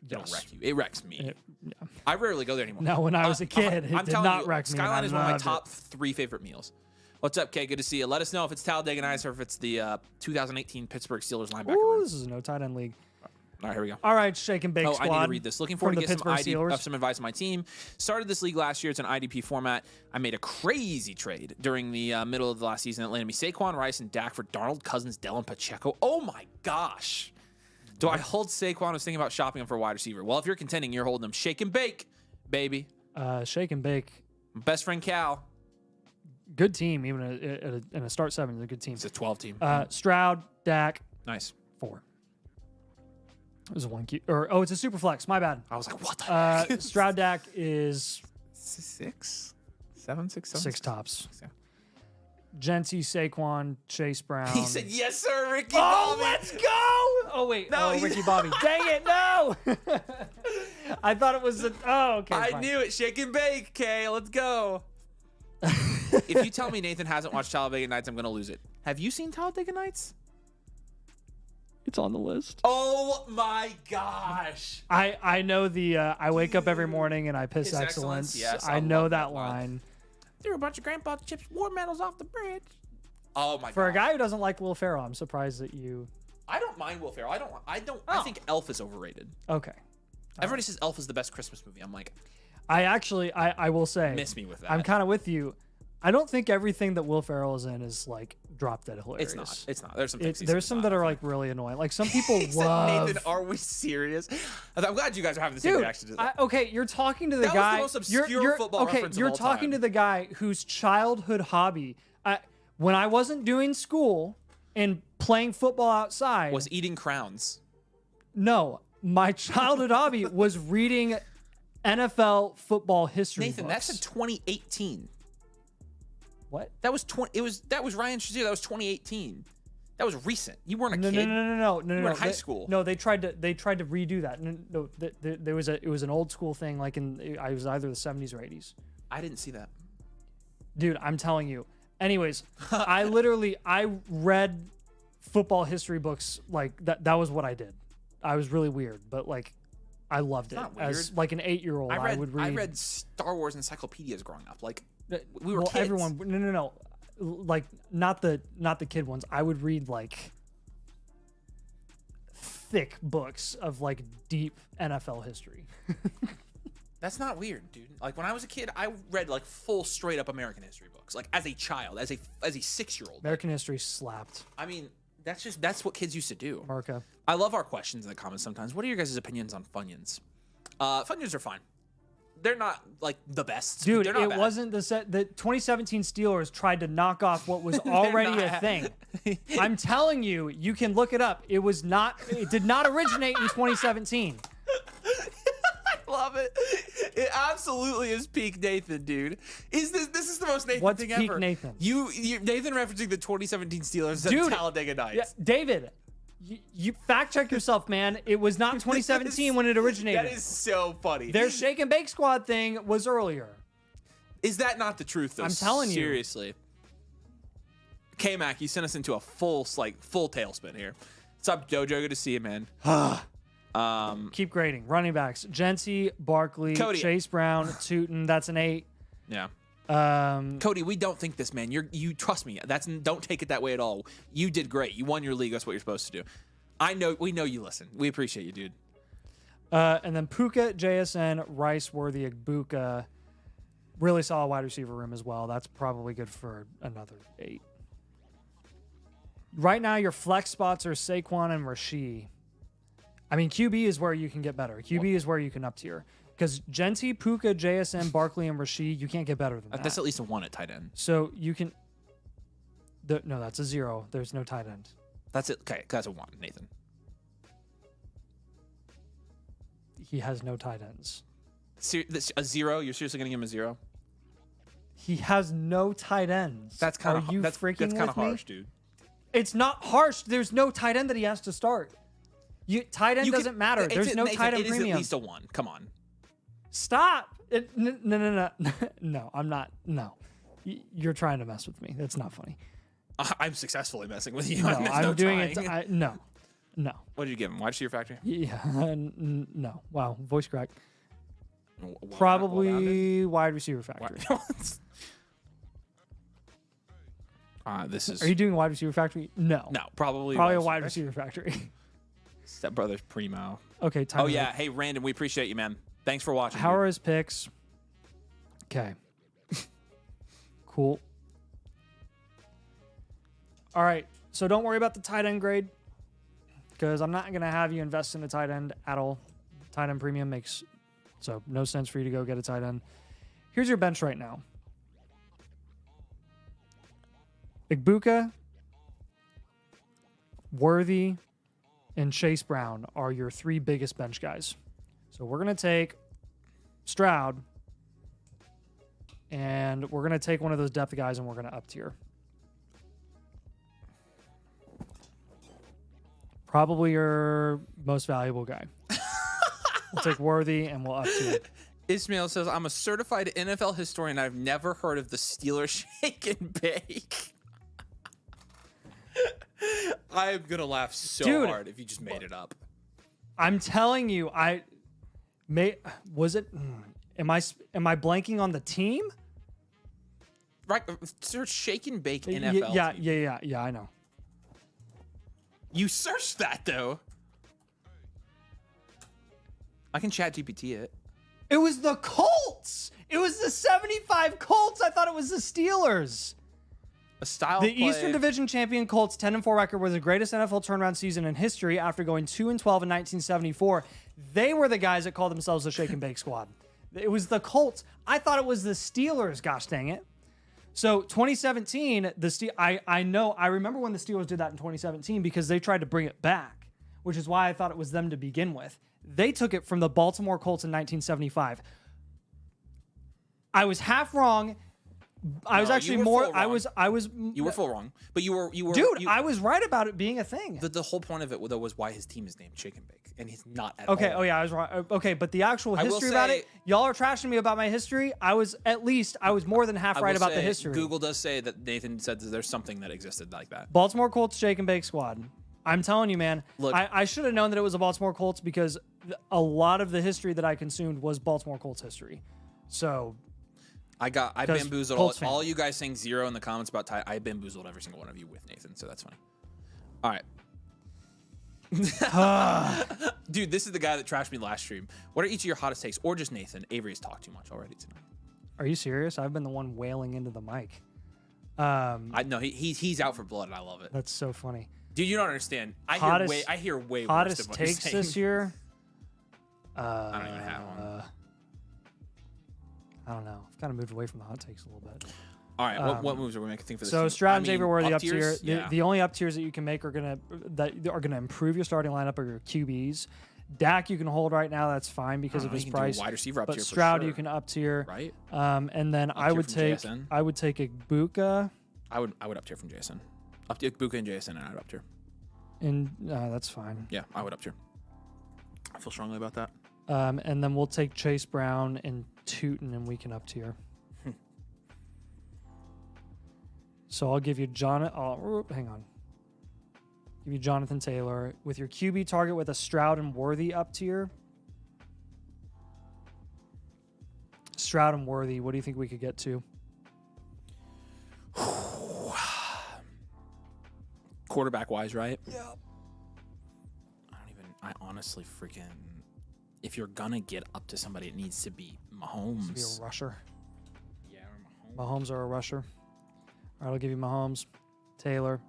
It'll Yes. wreck you. It wrecks me. Yeah. I rarely go there anymore. No, when I was a kid, it I'm did telling not you, wreck me. Skyline and is I one of my loved top it. 3 favorite meals. What's up, Kay? Good to see you. Let us know if it's Talladega Nights or if it's the 2018 Pittsburgh Steelers linebacker Ooh, room. this is a no tight end league. All right, here we go. All right, Shake and Bake Oh, squad. I need to read this. Looking forward to get Steelers. some advice on my team. Started this league last year. It's an IDP format. I made a crazy trade during the middle of the last season that landed me Saquon, Rice, and Dak for Darnold, Cousins, Dellin, Pacheco. Oh, my gosh. Do I hold Saquon? I was thinking about shopping him for a wide receiver. Well, if you're contending, you're holding him. Shake and Bake, baby. Shake and Bake. Best friend Cal. Good team, even in a start 7 is a good team. It's a 12 team. Stroud, Dak. Nice. 4. It was a 1 it's a super flex. My bad. I was like, what the heck? Stroud Dak is 6, 7, 6, 6 tops. Yeah. Genty, Saquon, Chase Brown. He said, yes, sir, Ricky Oh, Bobby. let's go! Oh, wait. No, Ricky Bobby. Dang it, no! I thought it was okay. I fine. knew it. Shake and Bake, Kay. Let's go. If you tell me Nathan hasn't watched Talladega Nights, I'm going to lose it. Have you seen Talladega Nights? It's on the list. Oh, my gosh. I know the I wake up every morning and I piss Piss excellence. excellence, yes, I I know love that that line. line. Threw a bunch of Grandpa Chip's war medals off the bridge. Oh, my God. For a guy who doesn't like Will Ferrell, I'm surprised that you... I don't mind Will Ferrell. I think Elf is overrated. Okay. Everybody says Elf is the best Christmas movie. I'm like, I will say... miss me with that. I'm kind of with you. I don't think everything that Will Ferrell is in is like drop dead hilarious. It's not. There's some things There's some that are like really annoying. Like some people love... Nathan, are we serious? I'm glad you guys are having the same Dude, reaction to that. okay, you're talking to the That was the guy. most obscure football reference of you're all talking time. to the guy whose childhood hobby, when I wasn't doing school and playing football outside, Was eating crowns. no, my childhood hobby was reading NFL football history. Nathan, books. that's a 2018. What? That was that was Ryan Shazier. That was 2018. That was recent. You weren't a No, kid. no. You were in high school. No, they tried to redo that. No, there was it was an old school thing. Like I was either the 70s or 80s. I didn't see that. Dude, I'm telling you. Anyways, I read football history books like that. That was what I did. I was really weird, but like I loved it. not As weird. like an 8-year-old, I would read. I read Star Wars encyclopedias growing up. Like we were well, kids. everyone. No. Like not the kid ones. I would read like thick books of like deep NFL history. That's not weird, dude. Like when I was a kid, I read like full straight up American history books. Like as a child, as a 6-year-old. American history slapped. I mean, that's what kids used to do. America. I love our questions in the comments sometimes. What are your guys' opinions on Funyuns? Funyuns are fine. They're not like the best. Dude, They're not it bad. wasn't the 2017 Steelers tried to knock off what was already a thing. I'm telling you, you can look it up. It did not originate in 2017. I love it. It absolutely is peak Nathan, dude. This is the most Nathan What's thing peak ever. Nathan? You Nathan referencing the 2017 Steelers Dude, and Talladega Nights. Yeah, David, you fact check yourself, man. It was not 2017 when it originated. That is so funny. Their Shake and Bake Squad thing was earlier. Is that not the truth, though? I'm telling you. Seriously. K-Mac, you sent us into a full tailspin here. What's up, Jojo? Good to see you, man. Keep grading. Running backs: Genty, Barkley, Cody. Chase Brown, Tootin. That's an 8. Yeah. Cody, we don't think this, man. You trust me. Don't take it that way at all. You did great. You won your league. That's what you're supposed to do. We know you listen. We appreciate you, dude. And then Puka, JSN, Rice, Worthy, Igbuka. Really solid wide receiver room as well. That's probably good for another 8. Right now, your flex spots are Saquon and Rashee. I mean, QB is where you can get better. QB is where you can up tier. Because Genty, Puka, JSN, Barkley, and Rashee, you can't get better than that. That's at least a 1 at tight end. So you can... No, that's a 0. There's no tight end. That's it. Okay, that's a 1, Nathan. He has no tight ends. A 0? You're seriously going to give him a 0? He has no tight ends. That's kind of that's kind of harsh, dude. It's not harsh. There's no tight end that he has to start. Tight end doesn't matter. There's no Nathan, tight end it premium. It is at least a 1. Come on. Stop. No. No, I'm not. No. You're trying to mess with me. That's not funny. I'm successfully messing with you. No, I'm doing it. No. What did you give him? Wide receiver factory? Yeah. No. Wow. Voice crack. Probably wide receiver factory. This is. Are you doing wide receiver factory? No. No, probably a wide receiver factory. Step Brothers Primo. Okay. Oh yeah. Hey, Random, we appreciate you, man. Thanks for watching. How are his picks? Okay. Cool. All right. So don't worry about the tight end grade because I'm not going to have you invest in a tight end at all. Tight end premium makes so no sense for you to go get a tight end. Here's your bench right now. Igbuka, Worthy, and Chase Brown are your 3 biggest bench guys. So we're going to take Stroud, and we're going to take one of those depth guys, and we're going to up tier. Probably your most valuable guy. We'll take Worthy, and we'll up tier. Ismail says, I'm a certified NFL historian. I've never heard of the Steelers shake and bake. I'm going to laugh so hard if you just made it up. I'm telling you, was it? Am I blanking on the team? Right, search shake and bake NFL. Yeah. I know. You searched that though. I can chat GPT it. It was the Colts. It was the 75 Colts. I thought it was the Steelers. A style the play. Eastern Division champion Colts 10-4 record was the greatest NFL turnaround season in history after going 2-12 in 1974. They were the guys that called themselves the Shake and Bake Squad. It was the Colts. I thought it was the Steelers. Gosh dang it. So 2017, I remember when the Steelers did that in 2017 because they tried to bring it back, which is why I thought it was them to begin with. They took it from the Baltimore Colts in 1975. I was half wrong. I was actually more. I was. You were full wrong, but you were. Dude, I was right about it being a thing. The whole point of it though was why his team is named Shake and Bake, and he's not at okay. all. Oh yeah, I was wrong. Okay, but the actual history about it, y'all are trashing me about my history. I was more than half right about the history. Google does say that Nathan said that there's something that existed like that. Baltimore Colts Shake and Bake Squad. I'm telling you, man. Look, I should have known that it was a Baltimore Colts because a lot of the history that I consumed was Baltimore Colts history. So. I bamboozled all you guys saying 0 in the comments about Ty. I bamboozled every single one of you with Nathan, so that's funny. All right. Dude, this is the guy that trashed me last stream. What are each of your hottest takes? Or just Nathan? Avery's talked too much already tonight. Are you serious? I've been the one wailing into the mic. No, he's out for blood, and I love it. That's so funny. Dude, you don't understand. I hear way hottest worse than what you're takes saying. this year. I don't even have one. I don't know. I've kind of moved away from the hot takes a little bit. All right, what moves are we making for this? So Stroud and Xavier Worthy up tier. Yeah. The only up tiers that you can make are gonna improve your starting lineup are your QBs. Dak you can hold right now. That's fine because of his price. Wide receiver up tier. But Stroud for sure. you can up tier. Right. And then I would take Igbuka. I would up tier from JSN. Up to Igbuka and JSN, and I would up tier. And that's fine. Yeah, I would up tier. I feel strongly about that. And then we'll take Chase Brown and Tootin, and we can up tier. So I'll give you hang on. Give you Jonathan Taylor with your QB target with a Stroud and Worthy up tier. Stroud and Worthy, what do you think we could get to? Quarterback wise, right? Yeah. I honestly freaking, if you're gonna get up to somebody, it needs to be Mahomes. Be a rusher. Yeah, or Mahomes or a rusher. All right, I'll give you Mahomes, Taylor,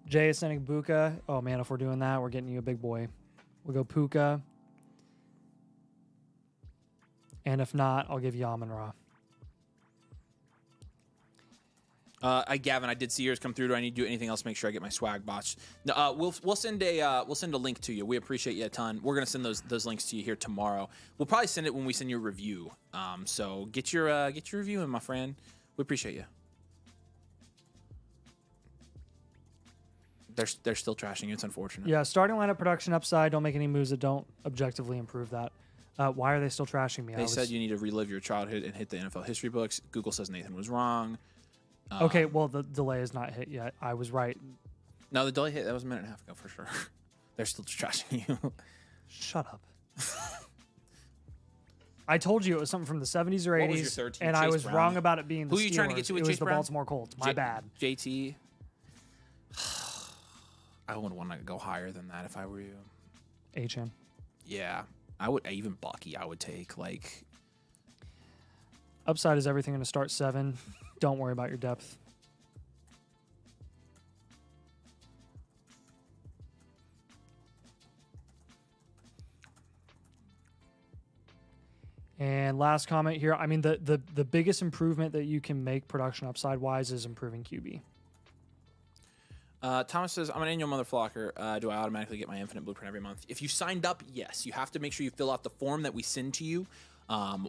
Jason Buka. Oh man, if we're doing that, we're getting you a big boy. We'll go Puka. And if not, I'll give you Amon-Ra. Gavin, I did see yours come through. Do I need to do anything else? Make sure I get my swag box. No, we'll send a link to you. We appreciate you a ton. We're gonna send those links to you here tomorrow. We'll probably send it when we send you a review. So get your review in, my friend. We appreciate you. They're still trashing you. It's unfortunate. Yeah, starting lineup production upside. Don't make any moves that don't objectively improve that. Why are they still trashing me? They said you need to relive your childhood and hit the NFL history books. Google says Nathan was wrong. Okay, well, the delay is not hit yet. I was right. No, the delay hit. That was a minute and a half ago for sure. They're still trashing you. Shut up. I told you it was something from the 70s or 80s, What was your third team? and Chase I was Brown? wrong about it being the Who are you trying to get Steelers. to with It was Chase the Brown? Baltimore Colts. My bad. JT. I would want to go higher than that if I were you. Achan. Yeah, I would. Even Bucky, I would take. Like, Upside is everything going to start 7. Don't worry about your depth. And last comment here. I mean, the biggest improvement that you can make production upside wise is improving QB. Thomas says, I'm an annual mother flocker. Do I automatically get my infinite blueprint every month? If you signed up, yes. You have to make sure you fill out the form that we send to you.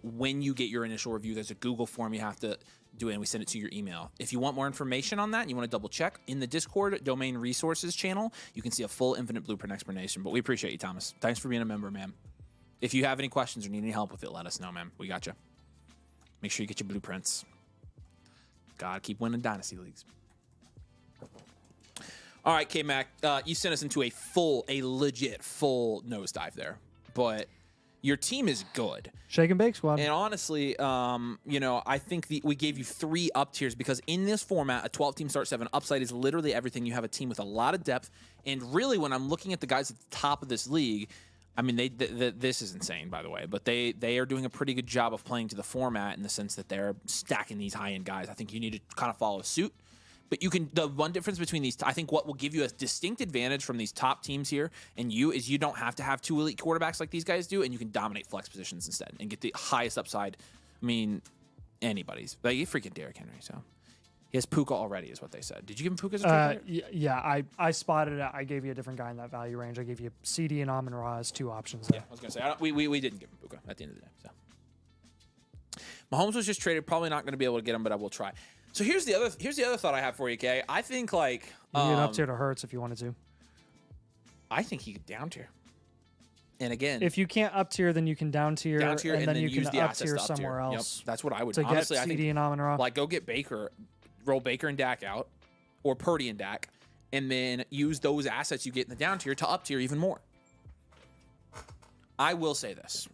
When you get your initial review, there's a Google form you have to do it, and we send it to your email. If you want more information on that and you want to double check, in the Discord domain resources channel, you can see a full infinite blueprint explanation. But we appreciate you, Thomas. Thanks for being a member, man. If you have any questions or need any help with it, let us know, man. We got you. Make sure you get your blueprints. God, keep winning Dynasty leagues. All right, K-Mac, you sent us into a legit full nosedive there. But your team is good. Shake and bake squad. And honestly, I think we gave you 3 up tiers because in this format, a 12-team start 7 upside is literally everything. You have a team with a lot of depth. And really, when I'm looking at the guys at the top of this league, I mean, this is insane, by the way, but they are doing a pretty good job of playing to the format in the sense that they're stacking these high-end guys. I think you need to kind of follow suit. But the one difference between these, I think what will give you a distinct advantage from these top teams here and you is you don't have to have 2 elite quarterbacks like these guys do, and you can dominate flex positions instead and get the highest upside. I mean, anybody's. Like, freaking Derrick Henry, so. He has Puka already, is what they said. Did you give him Puka as a trade? Yeah, I spotted it. I gave you a different guy in that value range. I gave you CD and Amon-Ra as 2 options there. Yeah, I was going to say, we didn't give him Puka at the end of the day. So Mahomes was just traded. Probably not going to be able to get him, but I will try. So here's the other thought I have for you, Kay. I think like you can get up tier to Hurts if you wanted to. I think he could down tier. And again, if you can't up tier, then you can down tier, and then you use can the up assets tier to up somewhere tier. else. Yep, that's what I would to honestly. Get I think CD and Amon-Ra. Like go get Baker, roll Baker and Dak out, or Purdy and Dak, and then use those assets you get in the down tier to up tier even more. I will say this.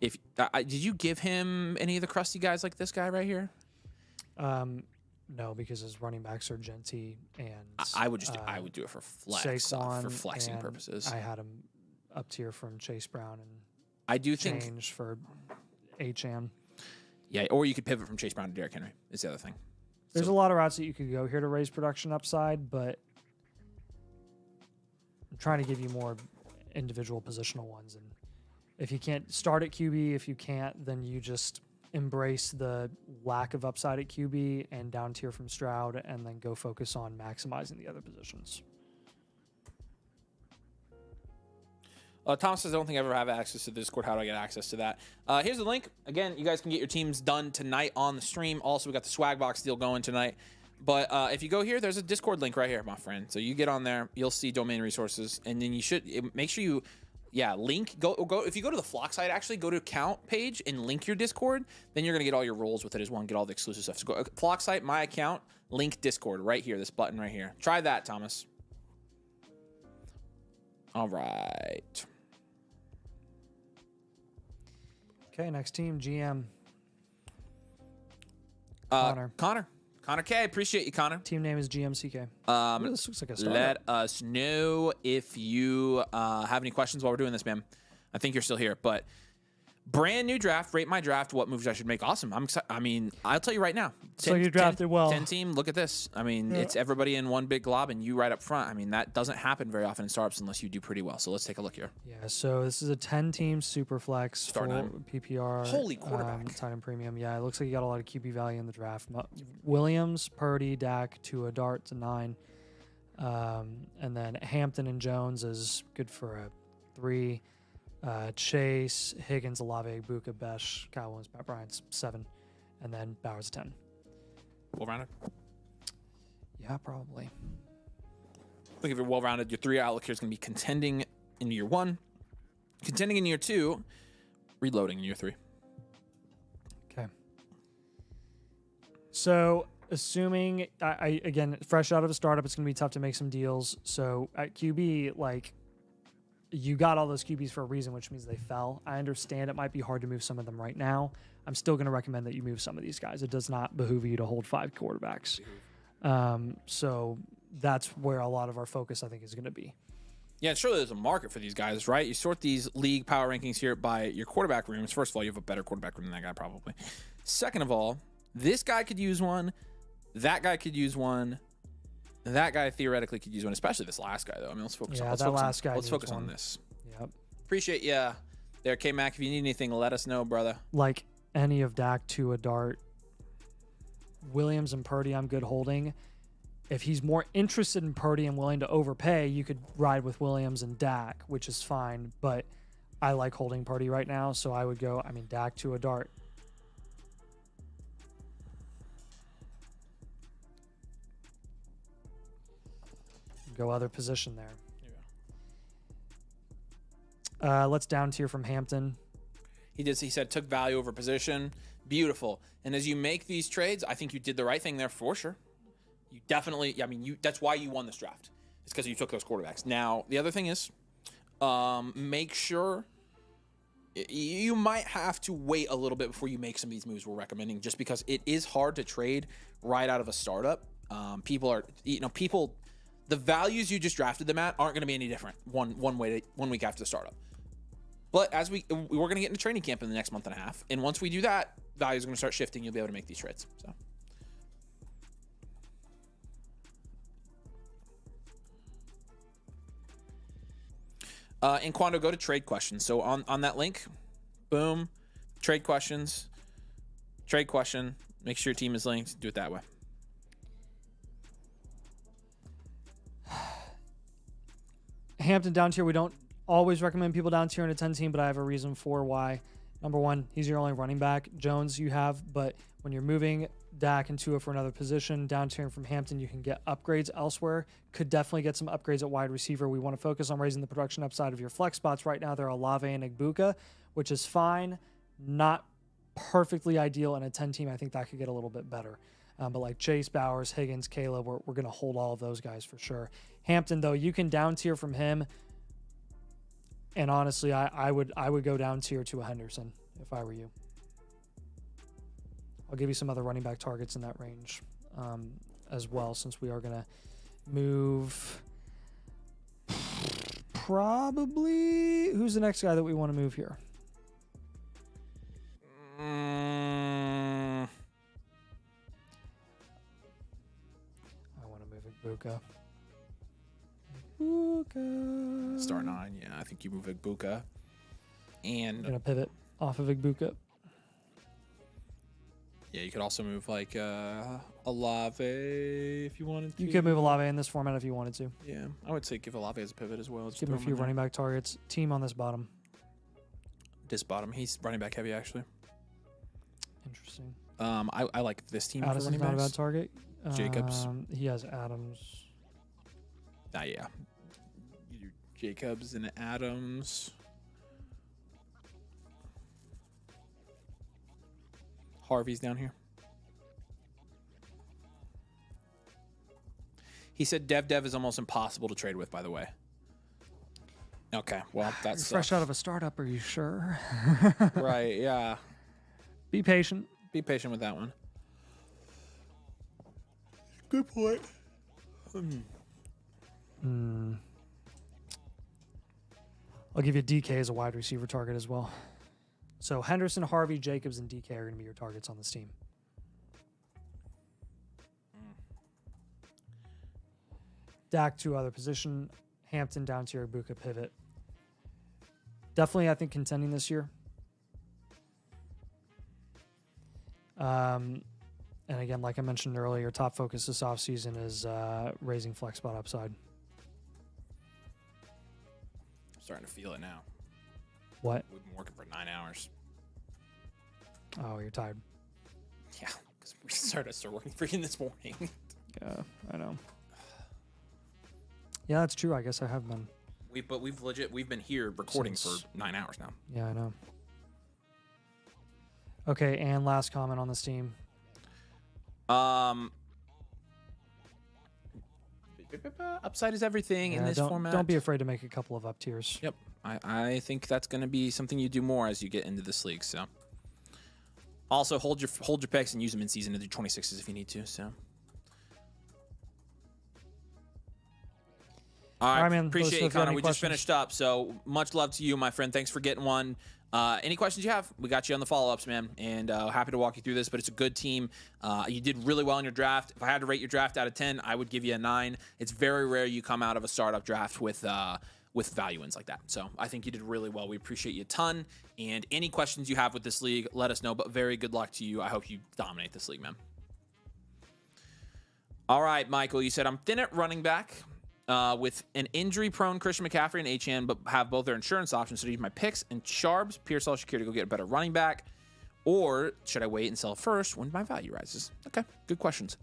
If did you give him any of the crusty guys like this guy right here? No, because his running backs are Genty and I would just I would do it for flex Saquon, for flexing purposes. I had him up tier from Chase Brown and I do think change for Achan. Yeah, or you could pivot from Chase Brown to Derrick Henry. Is the other thing. There's a lot of routes that you could go here to raise production upside, but I'm trying to give you more individual positional ones. And if you can't start at QB, if you can't, then you just embrace the lack of upside at QB and down tier from Stroud and then go focus on maximizing the other positions. Thomas says, I don't think I ever have access to the Discord. How do I get access to that? Here's the link. Again, you guys can get your teams done tonight on the stream. Also, we got the swag box deal going tonight. But if you go here, there's a Discord link right here, my friend. So you get on there, you'll see domain resources, and then you should make sure you Yeah, link go if you go to the Flock site, actually go to account page and link your Discord, then you're gonna get all your roles with it as well and get all the exclusive stuff. So go Flock site, my account, link Discord right here, this button right here. Try that, Thomas. All right. Okay, next team, GM. Connor K, appreciate you, Connor. Team name is GMCK. This looks like a startup. Let us know if you have any questions while we're doing this, man. I think you're still here, but brand new draft, rate my draft, what moves I should make. Awesome. I'm excited. I mean, I'll tell you right now. So you drafted well. 10 team, look at this. I mean, it's everybody in one big glob and you right up front. I mean, that doesn't happen very often in startups unless you do pretty well. So let's take a look here. Yeah, so this is a 10-team super flex for PPR. Holy quarterback. Tight end premium. Yeah, it looks like you got a lot of QB value in the draft. Williams, Purdy, Dak, Tua, Dart to 9. And then Hampton and Jones is good for a 3. Chase, Higgins, Olave, Buka, Besh, Kyle Williams, Pat Bryant's 7. And then Bowers 10. Well-rounded? Yeah, probably. I think if you're well-rounded, your 3 outlook here is going to be contending in year 1, contending in year 2, reloading in year 3. Okay. So, assuming, I again, fresh out of a startup, it's going to be tough to make some deals. So, at QB, like, you got all those QBs for a reason, which means they fell. I understand it might be hard to move some of them right now. I'm still going to recommend that you move some of these guys. It does not behoove you to hold 5 quarterbacks. So that's where a lot of our focus, I think, is going to be. Yeah, surely there's a market for these guys, right? You sort these league power rankings here by your quarterback rooms. First of all, you have a better quarterback room than that guy probably. Second of all, this guy could use one. That guy could use one. That guy theoretically could use one, especially this last guy, though. I mean, let's focus on let's focus on this. Yep. Appreciate you there, K-Mac. If you need anything, let us know, brother. Like any of Dak, Tua, Dart, Williams, and Purdy, I'm good holding. If he's more interested in Purdy and willing to overpay, you could ride with Williams and Dak, which is fine. But I like holding Purdy right now, so I would go, Dak, Tua, Dart. Go other position there. Yeah. Let's down tier from Hampton. He said took value over position. Beautiful. And as you make these trades, I think you did the right thing there for sure. You definitely, that's why you won this draft. It's because you took those quarterbacks. Now, the other thing is, make sure you might have to wait a little bit before you make some of these moves we're recommending, just because it is hard to trade right out of a startup. The values you just drafted them at aren't going to be any different one week after the startup. But as we're going to get into training camp in the next month and a half, and once we do that, values are going to start shifting. You'll be able to make these trades. So, in Quando, go to trade questions. So on that link, boom, trade questions, trade question. Make sure your team is linked. Do it that way. Hampton down tier, we don't always recommend people down tier in a 10 team, but I have a reason for why. Number one, he's your only running back. Jones you have, but when you're moving Dak and Tua for another position, down tier from Hampton, you can get upgrades elsewhere. Could definitely get some upgrades at wide receiver. We want to focus on raising the production upside of your flex spots. Right now, they're Olave and Igbuka, which is fine. Not perfectly ideal in a 10 team. I think that could get a little bit better. But like Chase, Bowers, Higgins, Caleb, we're going to hold all of those guys for sure. Hampton, though, you can down tier from him. And honestly, I would go down tier to a Henderson if I were you. I'll give you some other running back targets in that range as well, since we are going to move probably... Who's the next guy that we want to move here? I want to move Igbuka. Star 9, yeah. I think you move Igbuka. And I'm going to pivot off of Igbuka. Yeah, you could also move like Olave if you wanted to. You could move Olave in this format if you wanted to. Yeah, I would say give Olave as a pivot as well. Give him a few running back targets. Team on this bottom. This bottom. He's running back heavy, actually. Interesting. I like this team Addison's for running not backs. a bad target. Jacobs. He has Adams. Yeah. You do Jacobs and Adams. Harvey's down here. He said Dev is almost impossible to trade with, by the way. Okay, well, that's fresh out of a startup. Are you sure? right. Yeah. Be patient. Be patient with that one. Good point. I'll give you DK as a wide receiver target as well. So Henderson, Harvey, Jacobs, and DK are going to be your targets on this team. Dak, 2 other position. Hampton, down tier, Ibuka, pivot. Definitely, I think, contending this year. And again, like I mentioned earlier, top focus this offseason is raising flex spot upside. I'm starting to feel it now. What? We've been working for 9 hours. Oh, you're tired. Yeah, because we started working freaking this morning. Yeah, I know. Yeah, that's true. I guess I have been. We've been here recording for 9 hours now. Yeah, I know. Okay, and last comment on this team. Upside is everything in this format. Don't be afraid to make a couple of up tiers. Yep, I think that's going to be something you do more as you get into this league. So, also hold your picks and use them in season to do 26s if you need to. So. All right, man. Appreciate you, Connor. We just finished up, so much love to you, my friend. Thanks for getting one. Any questions you have, we got you on the follow-ups, man, and happy to walk you through this, but it's a good team. You did really well in your draft. If I had to rate your draft out of 10, I would give you a 9. It's very rare you come out of a startup draft with value wins like that, so I think you did really well. We appreciate you a ton, and any questions you have with this league, let us know, but very good luck to you. I hope you dominate this league, man. All right, Michael, you said I'm thin at running back. With an injury-prone Christian McCaffrey and Achane, but have both their insurance options. So, to use my picks and Sharps, Pearsall, Shakir to go get a better running back, or should I wait and sell first when my value rises? Okay, good questions.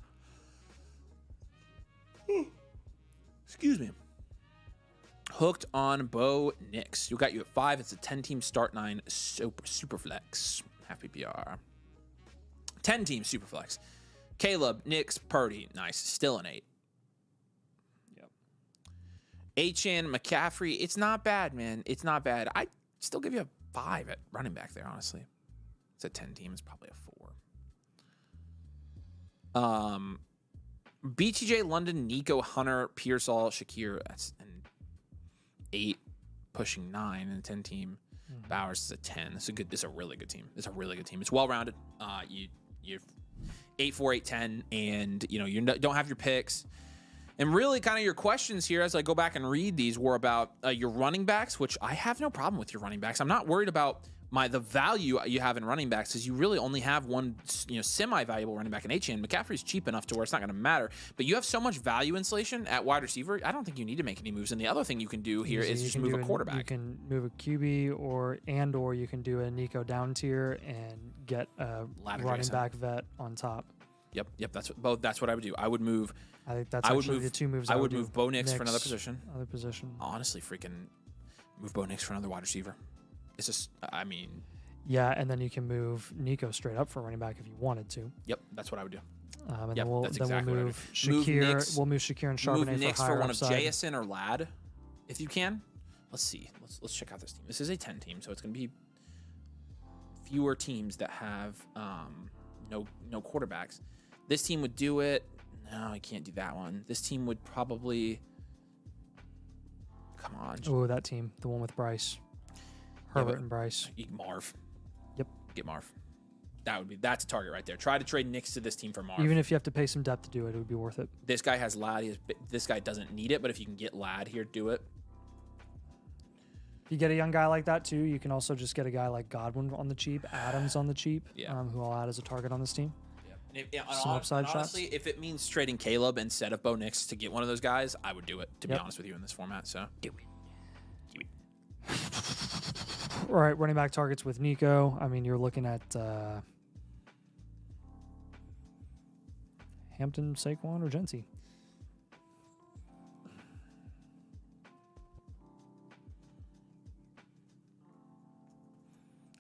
Excuse me. Hooked on Bo Nix. Who got you at 5? It's a 10-team start 9 super flex. Half PPR. 10-team super flex. Caleb, Nix, Purdy. Nice. Still an 8. Achane, McCaffrey, it's not bad, man. It's not bad. I'd still give you a 5 at running back there, honestly. It's a 10 team. It's probably a 4. BTJ, London, Nico, Hunter, Pearsall, Shakir. That's an 8, pushing 9 in a 10 team. Bowers is a 10. It's a really good team. It's a really good team. It's well-rounded. You're 8-4, 8-10, and you don't have your picks. And really kind of your questions here as I go back and read these were about your running backs, which I have no problem with your running backs. I'm not worried about the value you have in running backs, because you really only have one semi-valuable running back in Achane. McCaffrey's cheap enough to where it's not going to matter. But you have so much value inflation at wide receiver, I don't think you need to make any moves. And the other thing you can do here is just move a quarterback. You can move a QB or you can do a Nico down tier and get a running back vet on top. Yep. That's what I would do. I would move. I think that's the 2 moves. I would move Bo Nix for another position. Honestly, freaking move Bo Nix for another wide receiver. It's just, yeah, and then you can move Nico straight up for running back if you wanted to. Yep, that's what I would do. And then we'll move Shakir. We'll move Shakir and Charbonnet move Nix for one upside. of JSN or Ladd, if you can. Let's see. Let's check out this team. This is a 10 team, so it's going to be fewer teams that have no quarterbacks. This team would do it. No, I can't do that one. This team would probably. Come on. Oh, that team. The one with Bryce. Herbert and Bryce. Marv. Yep. Get Marv. That's a target right there. Try to trade Nix to this team for Marv. Even if you have to pay some depth to do it, it would be worth it. This guy has Ladd. This guy doesn't need it, but if you can get Ladd here, do it. If you get a young guy like that, too, you can also just get a guy like Godwin on the cheap, Adams on the cheap, who I'll add as a target on this team. Some upside honestly, shots. If it means trading Caleb instead of Bo Nix to get one of those guys, I would do it, to be honest with you, in this format. So do it. All right, running back targets with Nico. You're looking at Hampton, Saquon, or Genty.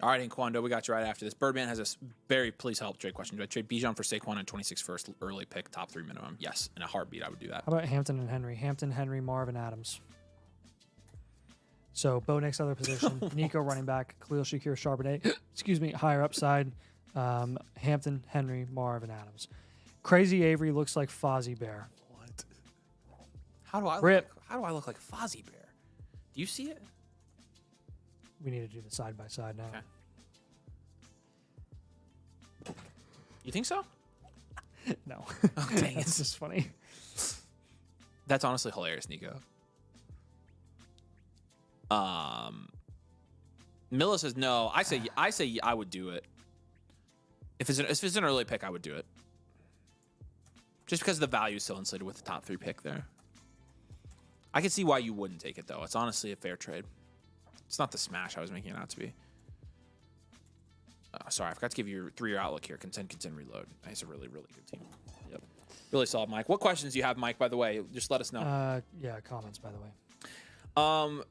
All right, Inquando, we got you right after this. Birdman has a very please help trade question. Do I trade Bijan for Saquon and 26 first early pick, top 3 minimum? Yes, in a heartbeat, I would do that. How about Hampton and Henry? Hampton, Henry, Marvin, Adams. So Bo Nix other position, Nico running back, Khalil Shakir Charbonnet, excuse me, higher upside. Hampton, Henry, Marvin, Adams. Crazy Avery looks like Fozzie Bear. What? How do I look like Fozzie Bear? Do you see it? We need to do the side by side now. Okay. You think so? No. Oh, dang it. It's just funny. That's honestly hilarious, Nico. Milla says no. I say I would do it. If it's an early pick, I would do it. Just because the value is so insulated with the top 3 pick there. I can see why you wouldn't take it though. It's honestly a fair trade. It's not the smash I was making it out to be. Sorry, I forgot to give you your 3-year outlook here. Contend, reload. It's a really, really good team. Yep. Really solid, Mike. What questions do you have, Mike, by the way? Just let us know. Yeah, comments, by the way.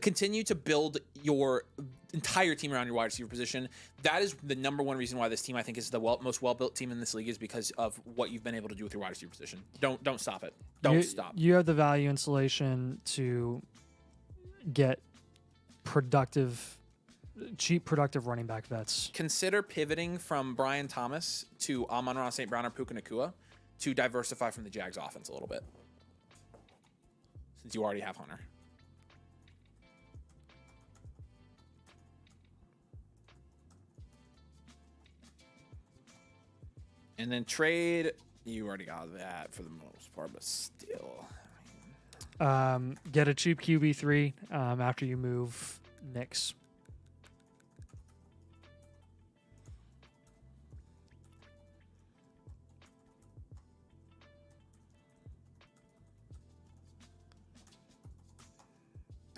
Continue to build your entire team around your wide receiver position. That is the number one reason why this team, I think, is the most well-built team in this league, is because of what you've been able to do with your wide receiver position. Don't stop it. Don't stop. You have the value insulation to get cheap, productive running back vets. Consider pivoting from Brian Thomas to Amon-Ra St. Brown or Puka Nacua to diversify from the Jags offense a little bit, since you already have Hunter. And then trade, you already got that for the most part, but still. Get a cheap QB3 after you move Knicks.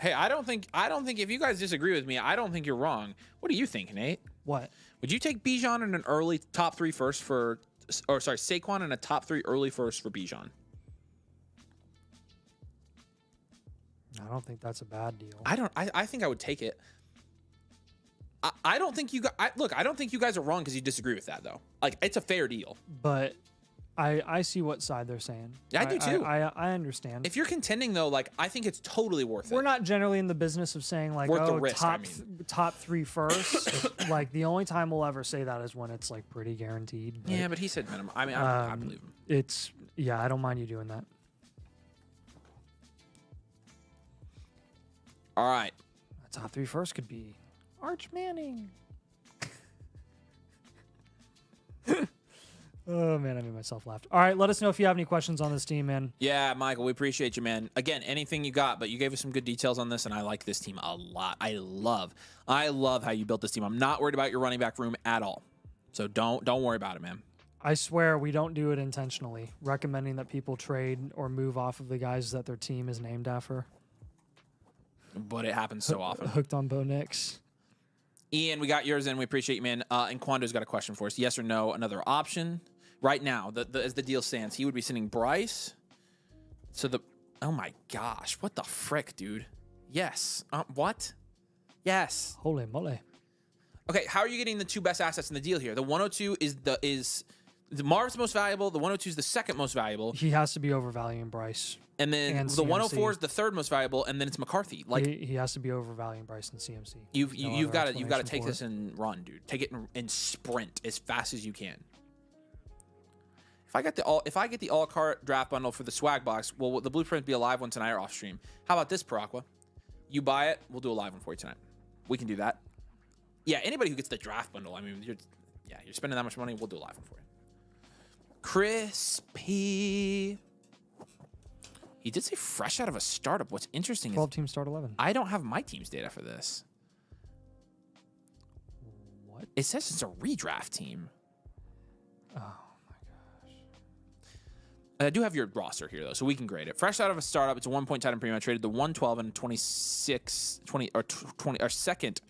Hey, I don't think if you guys disagree with me, I don't think you're wrong. What do you think, Nate? What? Would you take Bijan in an early top 3 first for, or sorry, Saquon in a top 3 early first for Bijan? I don't think that's a bad deal. I think I would take it. I don't think you guys. I don't think you guys are wrong because you disagree with that though. Like, it's a fair deal. But I see what side they're saying. Yeah, I do too. I understand. If you're contending though, like, I think it's totally worth it. We're not generally in the business of saying like, worth the risk, top 3 first. Like, the only time we'll ever say that is when it's like pretty guaranteed. But, yeah, but he said minimum. I mean, I believe him. I don't mind you doing that. All right. Top 3 first could be Arch Manning. Oh, man, I made myself laugh. All right, let us know if you have any questions on this team, man. Yeah, Michael, we appreciate you, man. Again, anything you got, but you gave us some good details on this, and I like this team a lot. I love how you built this team. I'm not worried about your running back room at all. So don't worry about it, man. I swear we don't do it intentionally, recommending that people trade or move off of the guys that their team is named after. But it happens so often. Hooked on Bo Nix. Ian, we got yours in. We appreciate you, man. And Quando's got a question for us. Yes or no, another option? Right now, as the deal stands, he would be sending Bryce. Oh my gosh, what the frick, dude? Yes. What? Yes. Holy moly. Okay, how are you getting the 2 best assets in the deal here? The 102 is the Marv's most valuable. The 102 is the second most valuable. He has to be overvaluing Bryce. And then the 104 is the third most valuable, and then it's McCarthy. Like, he has to be overvaluing Bryce and CMC. You've got to take this and run, dude. Take it and sprint as fast as you can. If I get the a la carte draft bundle for the swag box, will the blueprint be a live one tonight or off stream? How about this, Paraqua? You buy it, we'll do a live one for you tonight. We can do that. Yeah, anybody who gets the draft bundle, I mean, you're spending that much money, we'll do a live one for you. Crispy. He did say fresh out of a startup. What's interesting 12 team start 11. I don't have my team's data for this. What? It says it's a redraft team. Oh my gosh. I do have your roster here though, so we can grade it. Fresh out of a startup, it's a 1 point tight end premium. I traded the 112 and 26, 20 or second.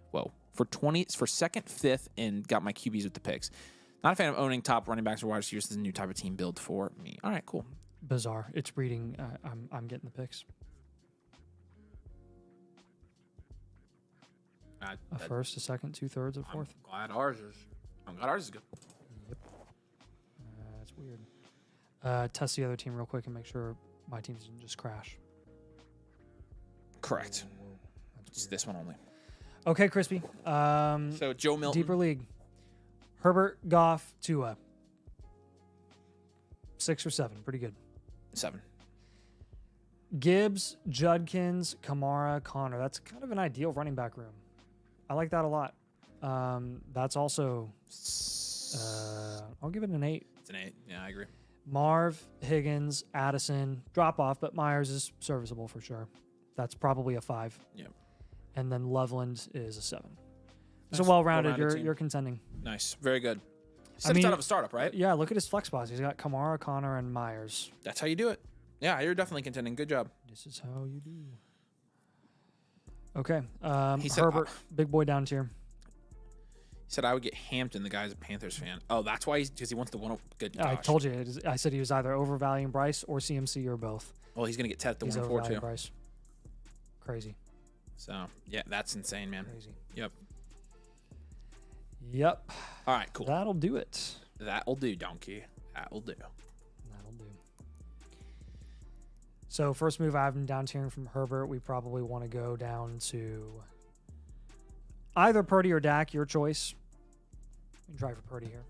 Whoa, for second, fifth, and got my QBs with the picks. Not a fan of owning top running backs or wide receivers. This is a new type of team build for me. All right, cool. Bizarre. It's breeding. I'm getting the picks. A first, a second, 2/3, a fourth. I'm glad ours is good. Yep. That's weird. Test the other team real quick and make sure my team doesn't just crash. Correct. Whoa. It's this one only. Okay, Crispy. So Joe Milton. Deeper league. Herbert, Goff, Tua. 6 or 7. Pretty good. 7. Gibbs, Judkins, Kamara, Connor. That's kind of an ideal running back room. I like that a lot. That's also, I'll give it an 8. It's an 8. Yeah, I agree. Marv, Higgins, Addison, drop off, but Myers is serviceable for sure. That's probably a 5. Yep. And then Loveland is a 7. It's Nice. a well-rounded. Well-rounded You're contending. Nice. Very good. I mean, Out of a startup, right? Yeah, look at his flex spots. He's got Kamara, Connor, and Myers. That's how you do it. Yeah, you're definitely contending. Good job. This is how you do. Okay. He said, Herbert, big boy down tier. He said I would get Hampton. The guy's a Panthers fan. Oh, that's why because he wants the one. Good. I Gosh. told you. I said he was either overvaluing Bryce or CMC or both. Well, he's gonna get Ted at the He's 1-4 overvaluing too. Bryce. Crazy. So yeah, that's insane, man. Crazy. Yep. Yep. All right, cool. That'll do it. That'll do, donkey. That'll do. That'll do. So first move I have him down tiering from Herbert. We probably want to go down to either Purdy or Dak, your choice. We can try for Purdy here.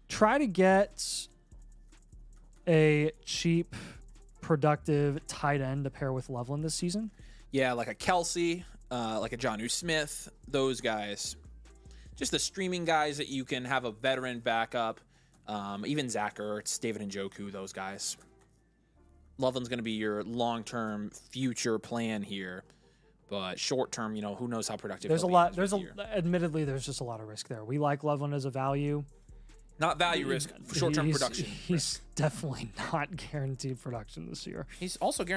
Try to get a cheap, productive tight end to pair with Loveland this season. Yeah, like a Kelsey, like a Jonnu Smith, those guys. Just the streaming guys that you can have a veteran backup. Even Zach Ertz, David Njoku, those guys. Loveland's going to be your long-term future plan here. But short-term, who knows how productive There's a he'll lot. be There's this year. admittedly, there's just a lot of risk there. We like Loveland as a value. Not value risk, short-term production. He's definitely not guaranteed production this year. He's also not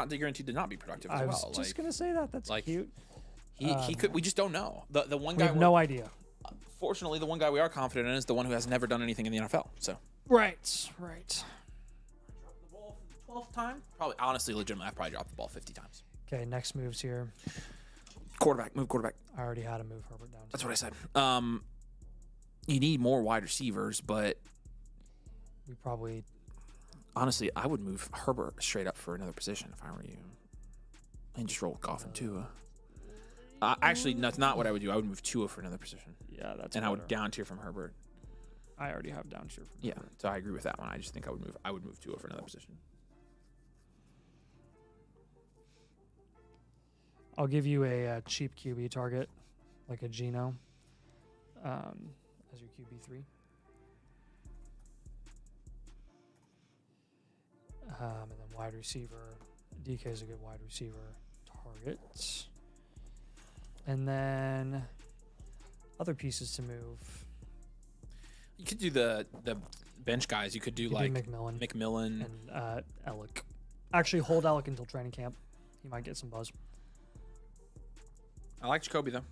guaranteed to not be productive as I well. was just gonna say that. That's cute. He could. We just don't know. The one We guy. have no idea. Fortunately, the one guy we are confident in is the one who has never done anything in the NFL. So. Right. Dropped the ball for the 12th time? Probably, honestly, legitimately, I've probably dropped the ball 50 times. Okay, next moves here. Quarterback, move quarterback. I already had to move Herbert down. That's what I said. You need more wide receivers, but We probably. honestly, I would move Herbert straight up for another position if I were you, and just roll Goff and Tua. Actually, that's not what I would do. I would move Tua for another position. Yeah, that's. And better. I would down tier from Herbert. I already have down tier. From Yeah, Herbert. so I agree with that one. I just think I would move Tua for another position. I'll give you a cheap QB target, like a Geno, as your QB3. And then wide receiver. DK is a good wide receiver target. And then other pieces to move. You could do the bench guys. You could do You could like do McMillan McMillan. and Ellick. Actually, hold Ellick until training camp. He might get some buzz. I like Jacoby though.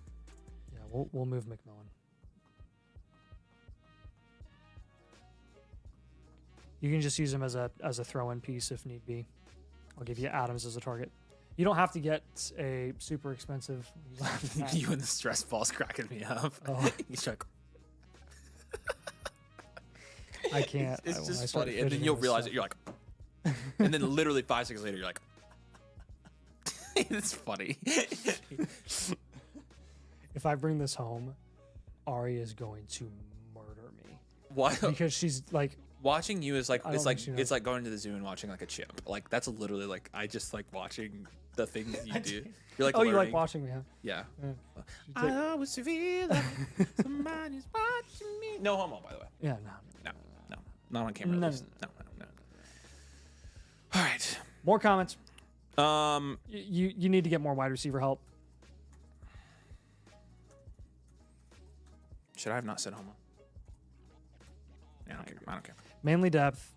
Yeah, we'll move McMillan. You can just use him as a throw-in piece if need be. I'll give you Adams as a target. You don't have to get a super expensive. You and the stress ball's cracking me up. Oh. He's like, I can't. It's when I just start funny, and then fidgeting you'll with realize stuff. it. You're like, and then literally 5 seconds later, you're like, it's funny. If I bring this home, Ari is going to murder me Why? because she's like, Watching you is like I don't think she knows. it's like going to the zoo and watching like a chimp. Like that's literally like I just like watching the things you do. You're like oh, you like learning. watching me, huh? Yeah. She take- I was feel like somebody's watching me. No homo, by the way. yeah, No, not on camera. No, at least. No. All right. More comments. You need to get more wide receiver help. Should I have not said homo? Yeah, I don't care. Mainly depth.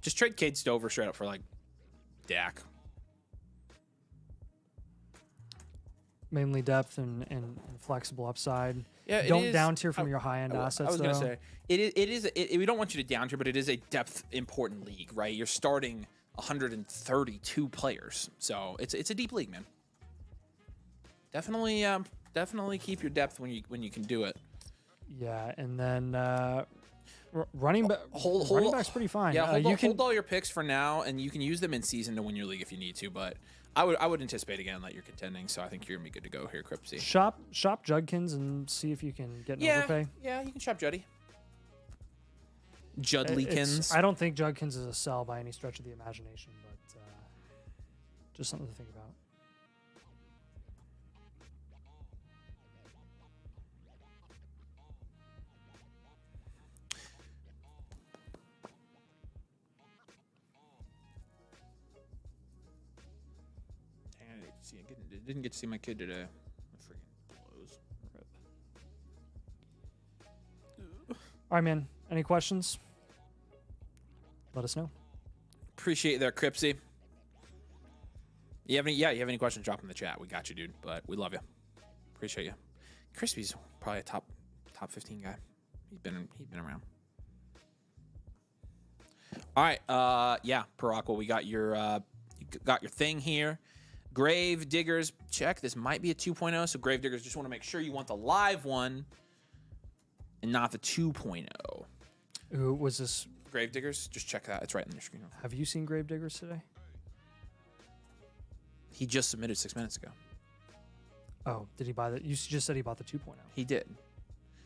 Just trade Cade Stover straight up for like Dak. Mainly depth and flexible upside. Yeah, it Don't is- down tier from your high end assets. I was gonna though. say we don't want you to down tier, but it is a depth important league, right? You're starting 132 players. So it's a deep league, man. Definitely keep your depth when you can do it. Yeah, and then running back's pretty fine. Yeah, hold all your picks for now, and you can use them in season to win your league if you need to. But I would anticipate again that you're contending, so I think you're gonna be good to go here, Cripsy. Shop Judkins and see if you can get an overpay. Yeah, you can shop Juddy. Judlykins. I don't think Judkins is a sell by any stretch of the imagination, but just something to think about. I didn't get to see my kid today. My freaking clothes. All right, man. Any questions? Let us know. Appreciate you there, Cripsy. You have any questions, drop in the chat. We got you, dude. But we love you. Appreciate you. Crispy's probably a top 15 guy. He's been around. All right, yeah, Paraqua, we got your thing here. Grave Diggers, check. This might be a 2.0, so Grave Diggers, just want to make sure you want the live one and not the 2.0. Who was this? Grave Diggers, just check that. It's right on your screen. Have you seen Grave Diggers today? He just submitted 6 minutes ago. Oh, did he buy that? You just said he bought the 2.0. He did.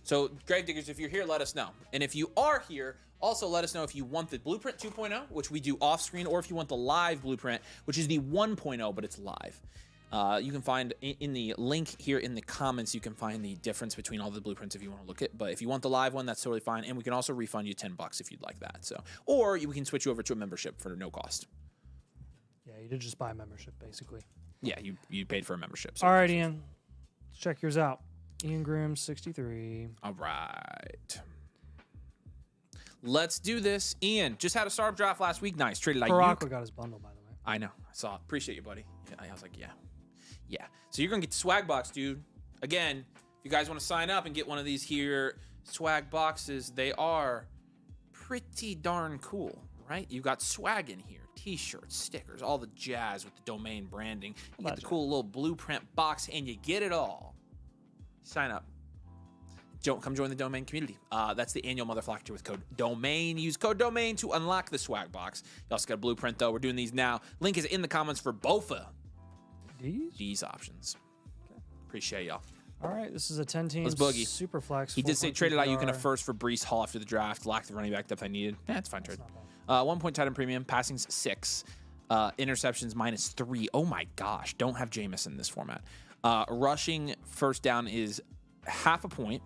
So, Grave Diggers, if you're here, let us know. And if you are here, also let us know if you want the Blueprint 2.0, which we do off screen, or if you want the live Blueprint, which is the 1.0, but it's live. You can find in the link here in the comments, you can find the difference between all the blueprints if you want to look at. But if you want the live one, that's totally fine. And we can also refund you $10 if you'd like that. So, or we can switch you over to a membership for no cost. Yeah, you did just buy a membership, basically. Yeah, you paid for a membership. So all right, Ian. Let's check yours out. Ian Groom, 63. All right. Let's do this. Ian just had a startup draft last week. Nice. Traded Paraqua got his bundle, by the way. I know. I saw it. Appreciate you, buddy. Yeah, I was like, yeah. Yeah. So you're going to get the swag box, dude. Again, if you guys want to sign up and get one of these here swag boxes, they are pretty darn cool, right? You got swag in here. T-shirts, stickers, all the jazz with the domain branding. You get the cool little blueprint box, and you get it all. Sign up. Come join the domain community. That's the annual Mother Flock tier with code DOMAIN. Use code DOMAIN to unlock the swag box. You also got a blueprint, though. We're doing these now. Link is in the comments for both of these options. Okay. Appreciate y'all. All right, this is a 10-team super flex. He did say traded out you can a first for Breece Hall after the draft. Lacked the running back depth I needed. Yeah, it's fine trade. 1 point tight end premium. Passing's 6. Interceptions -3. Oh my gosh. Don't have Jameis in this format. Rushing first down is half a point.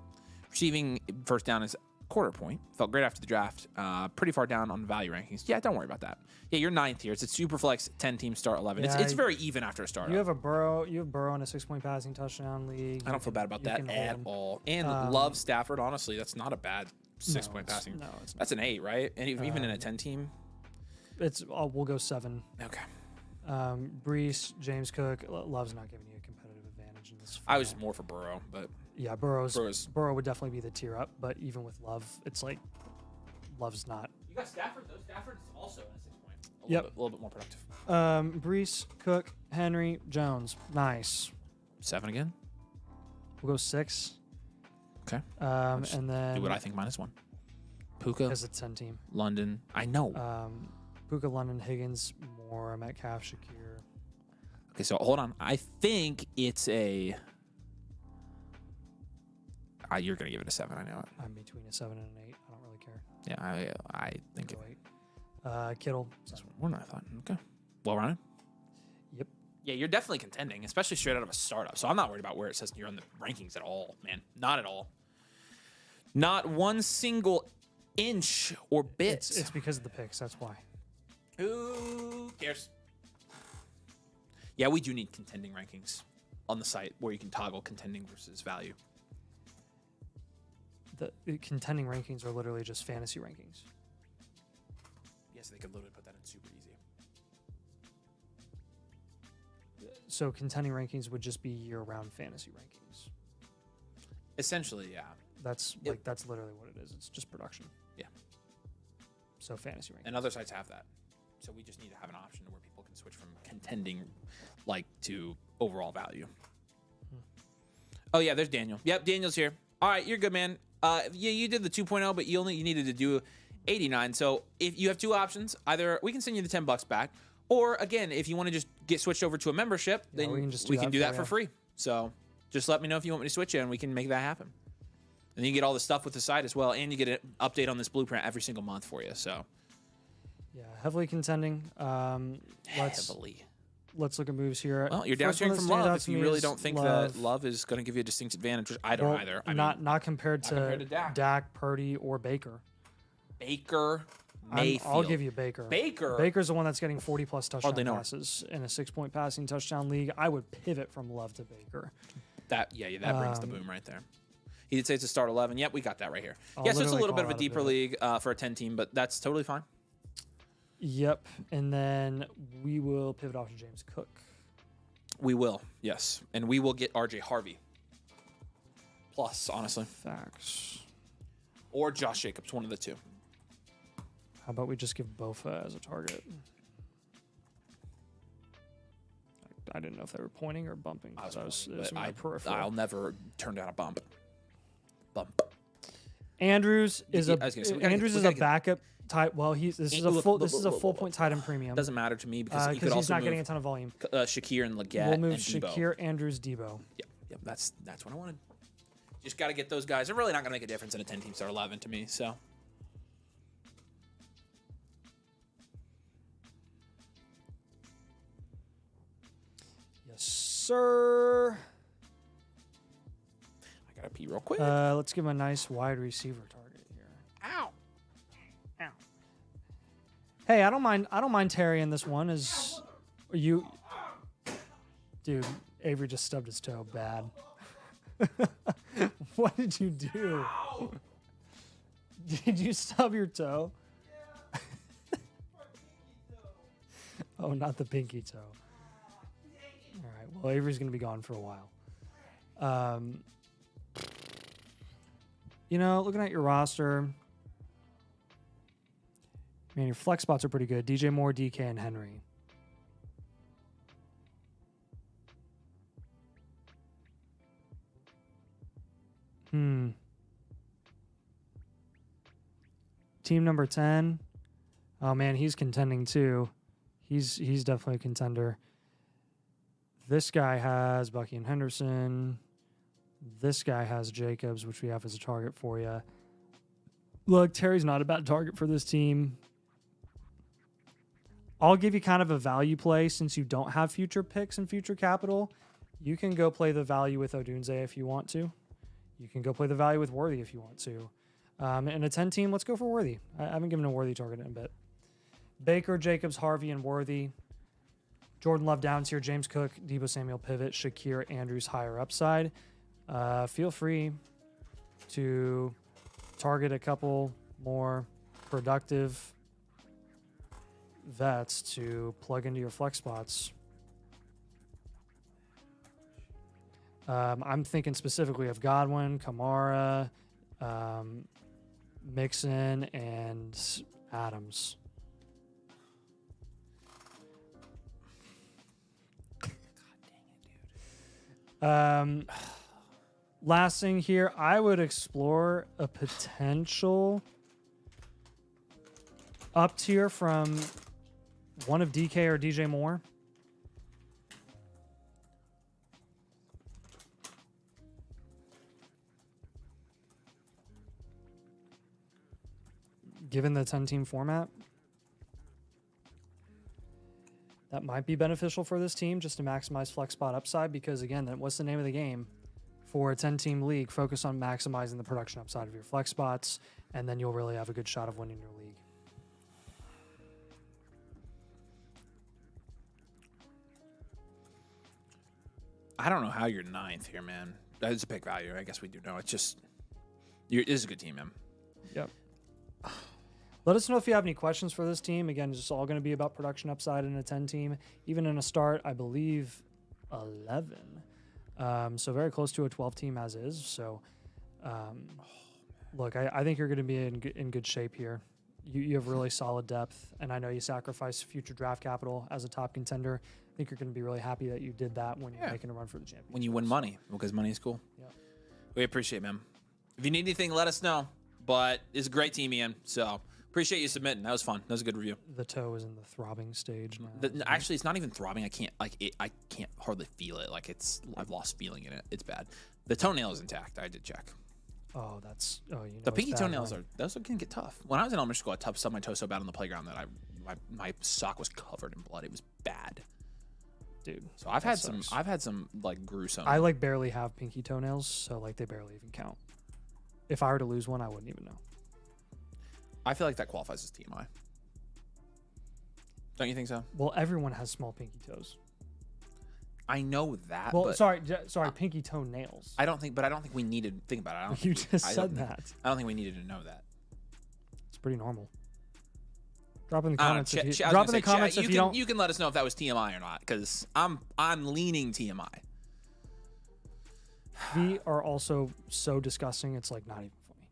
Receiving first down is quarter point. Felt great after the draft. Pretty far down on the value rankings. Yeah, don't worry about that. Yeah, you're 9th here. It's a super flex 10-team start 11. Yeah, it's very even after a startup. You have Burrow in a 6-point passing touchdown league. I don't feel bad about that at all. And love Stafford. Honestly, that's not a bad 6-point passing. No, it's not. That's an 8, right? And even in a 10-team. We'll go 7. Okay. Breece, James Cook. Love's not giving you a competitive advantage in this. I was more for Burrow, but yeah, Burrow would definitely be the tier up. But even with Love, it's like Love's not. You got Stafford though. Stafford's also at 6 point. A little bit more productive. Breece, Cook, Henry, Jones. Nice. 7 again. We'll go 6. Okay. And then do what I think -1. Puka. Because it's 10-team. London. I know. Puka, London, Higgins, Moore, Metcalf, Shakir. Okay, so hold on. I think it's a. You're gonna give it a 7. I know it. I'm between a 7 and an 8. I don't really care. Yeah, I think it. 8. Kittle. That's more than I thought. Okay. Well running. Yep. Yeah, you're definitely contending, especially straight out of a startup. So I'm not worried about where it says you're on the rankings at all, man. Not at all. Not one single inch or bit. It's because of the picks. That's why. Who cares? Yeah, we do need contending rankings on the site where you can toggle contending versus value. The contending rankings are literally just fantasy rankings. Yes, they could literally put that in super easy. So contending rankings would just be year-round fantasy rankings. Essentially, yeah. That's literally what it is. It's just production. Yeah. So fantasy rankings. And other sites have that. So we just need to have an option where people can switch from contending like to overall value. Oh yeah, there's Daniel. Yep, Daniel's here. All right, you're good, man. Yeah, you did the 2.0, but you needed to do 89. So if you have two options, either we can send you the $10 back, or again, if you want to just get switched over to a membership, then we can do that for free. So just let me know if you want me to switch you, and we can make that happen. And then you get all the stuff with the site as well, and you get an update on this blueprint every single month for you. So yeah, heavily contending. Let's look at moves here. Well, you're downstream from Love if you really don't think that Love is going to give you a distinct advantage, which I don't either. Not compared to Dak, Purdy, or Baker. Baker Mayfield. I'll give you Baker. Baker's the one that's getting 40-plus touchdown passes in a 6-point passing touchdown league. I would pivot from Love to Baker. That brings the boom right there. He did say it's a start 11. Yep, we got that right here. Yeah, so it's a little bit of a deeper league for a 10-team, but that's totally fine. Yep, and then we will pivot off to James Cook. We will, yes. And we will get RJ Harvey. Plus, honestly. Facts. Or Josh Jacobs, one of the two. How about we just give Bofa as a target? I didn't know if they were pointing or bumping. I'll never turn down a bump. Andrews is a backup type. Well, this is a full point tight end premium. Doesn't matter to me because he's not getting a ton of volume. Shakir and Leggett. We'll move and Shakir, Andrews, Debo. Yep, that's what I wanted. Just got to get those guys. They're really not going to make a difference in a 10-team start 11 to me. So. Yes, sir. I gotta pee real quick. Let's give him a nice wide receiver target here. Ow. Hey, I don't mind Terry in this one. Dude, Avery just stubbed his toe bad. What did you do? Did you stub your toe? Oh, not the pinky toe. All right. Well, Avery's going to be gone for a while. Looking at your roster, man, your flex spots are pretty good. DJ Moore, DK, and Henry. Team number 10. Oh, man, he's contending too. He's definitely a contender. This guy has Bucky and Henderson. This guy has Jacobs, which we have as a target for you. Look, Terry's not a bad target for this team. I'll give you kind of a value play since you don't have future picks and future capital. You can go play the value with Odunze if you want to. You can go play the value with Worthy if you want to. In a 10 team, let's go for Worthy. I haven't given a Worthy target in a bit. Baker, Jacobs, Harvey, and Worthy. Jordan Love down tier, James Cook, Deebo Samuel pivot, Shakir Andrews higher upside. Feel free to target a couple more productive vets to plug into your flex spots. I'm thinking specifically of Godwin, Kamara, Mixon, and Adams. Last thing here, I would explore a potential up tier from one of DK or DJ Moore. Given the 10-team format, that might be beneficial for this team just to maximize flex spot upside because, again, what's the name of the game? For a 10-team league, focus on maximizing the production upside of your flex spots, and then you'll really have a good shot of winning your league. I don't know how you're 9th here, man. It's a pick value. I guess we do know. It's just, it is a good team, man. Yep. Let us know if you have any questions for this team. Again, it's just all going to be about production upside in a 10-team. Even in a start, I believe 11. So very close to a 12-team as is. So, look, I think you're going to be in good shape here. You have really solid depth, and I know you sacrificed future draft capital as a top contender. I think you're going to be really happy that you did that when you're making a run for the championship. When you win money, because money is cool. Yeah. We appreciate it, man. If you need anything, let us know. But it's a great team, Ian. So appreciate you submitting. That was fun. That was a good review. The toe is in the throbbing stage now. Actually, it's not even throbbing. I can't I can't hardly feel it. Like I've lost feeling in it. It's bad. The toenail is intact. I did check. Oh, that's the pinky toenails those can get tough. When I was in elementary school, I stubbed my toe so bad on the playground that my sock was covered in blood. It was bad, dude. So I've had some like gruesome. I like barely have pinky toenails, so like they barely even count. If I were to lose one, I wouldn't even know. I feel like that qualifies as TMI. Don't you think so? Well, everyone has small pinky toes. I know that. Well, but sorry, pinky toenails. I don't think we needed. Think about it. I don't You think just said that. I don't think we needed to know that. It's pretty normal. Drop in the comments. You can let us know if that was TMI or not, because I'm leaning TMI. Feet are also so disgusting. It's like not even funny.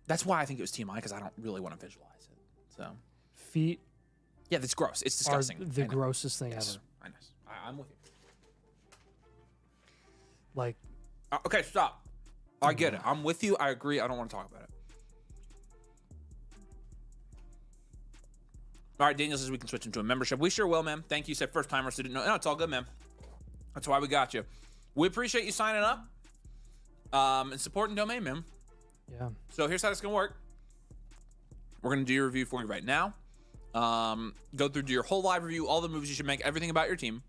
That's why I think it was TMI, because I don't really want to visualize it. So feet. Yeah, that's gross. It's disgusting. Are the grossest thing ever. I know. I'm with you. Like. Okay, stop. I get it. I'm with you. I agree. I don't want to talk about it. All right, Daniel says we can switch into a membership. We sure will, man. Thank you. Said first timers didn't know. No, it's all good, man. That's why we got you. We appreciate you signing up and supporting Domain, man. Yeah. So here's how it's gonna work. We're gonna do your review for you right now. Go through, do your whole live review, all the moves you should make, everything about your team.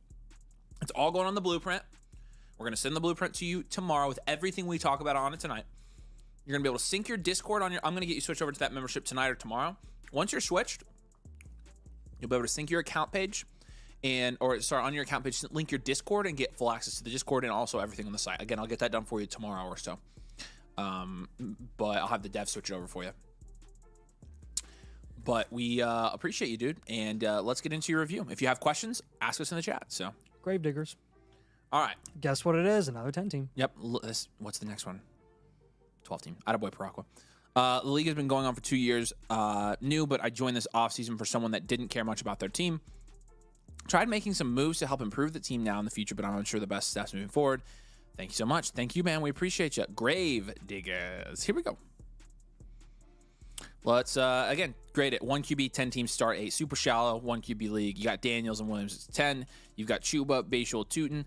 It's all going on the blueprint. We're gonna send the blueprint to you tomorrow with everything we talk about on it tonight. You're gonna be able to sync your Discord on your. I'm gonna get you switched over to that membership tonight or tomorrow. Once you're switched, you'll be able to sync your account page on your account page, link your Discord and get full access to the Discord and also everything on the site. Again, I'll get that done for you tomorrow or so. But I'll have the dev switch it over for you. But we appreciate you, dude. And let's get into your review. If you have questions, ask us in the chat. So Gravediggers. All right. Guess what it is? Another 10 team. Yep. What's the next one? 12 team. Attaboy Paraqua. The league has been going on for 2 years. New, but I joined this offseason for someone that didn't care much about their team. Tried making some moves to help improve the team now in the future, but I'm unsure the best steps moving forward. Thank you so much. Thank you, man. We appreciate you. Gravediggers. Here we go. Let's, again, grade it. 1 QB, 10 teams, start 8. Super shallow, 1 QB league. You got Daniels and Williams, it's 10. You've got Chuba, Bashul, Tootin.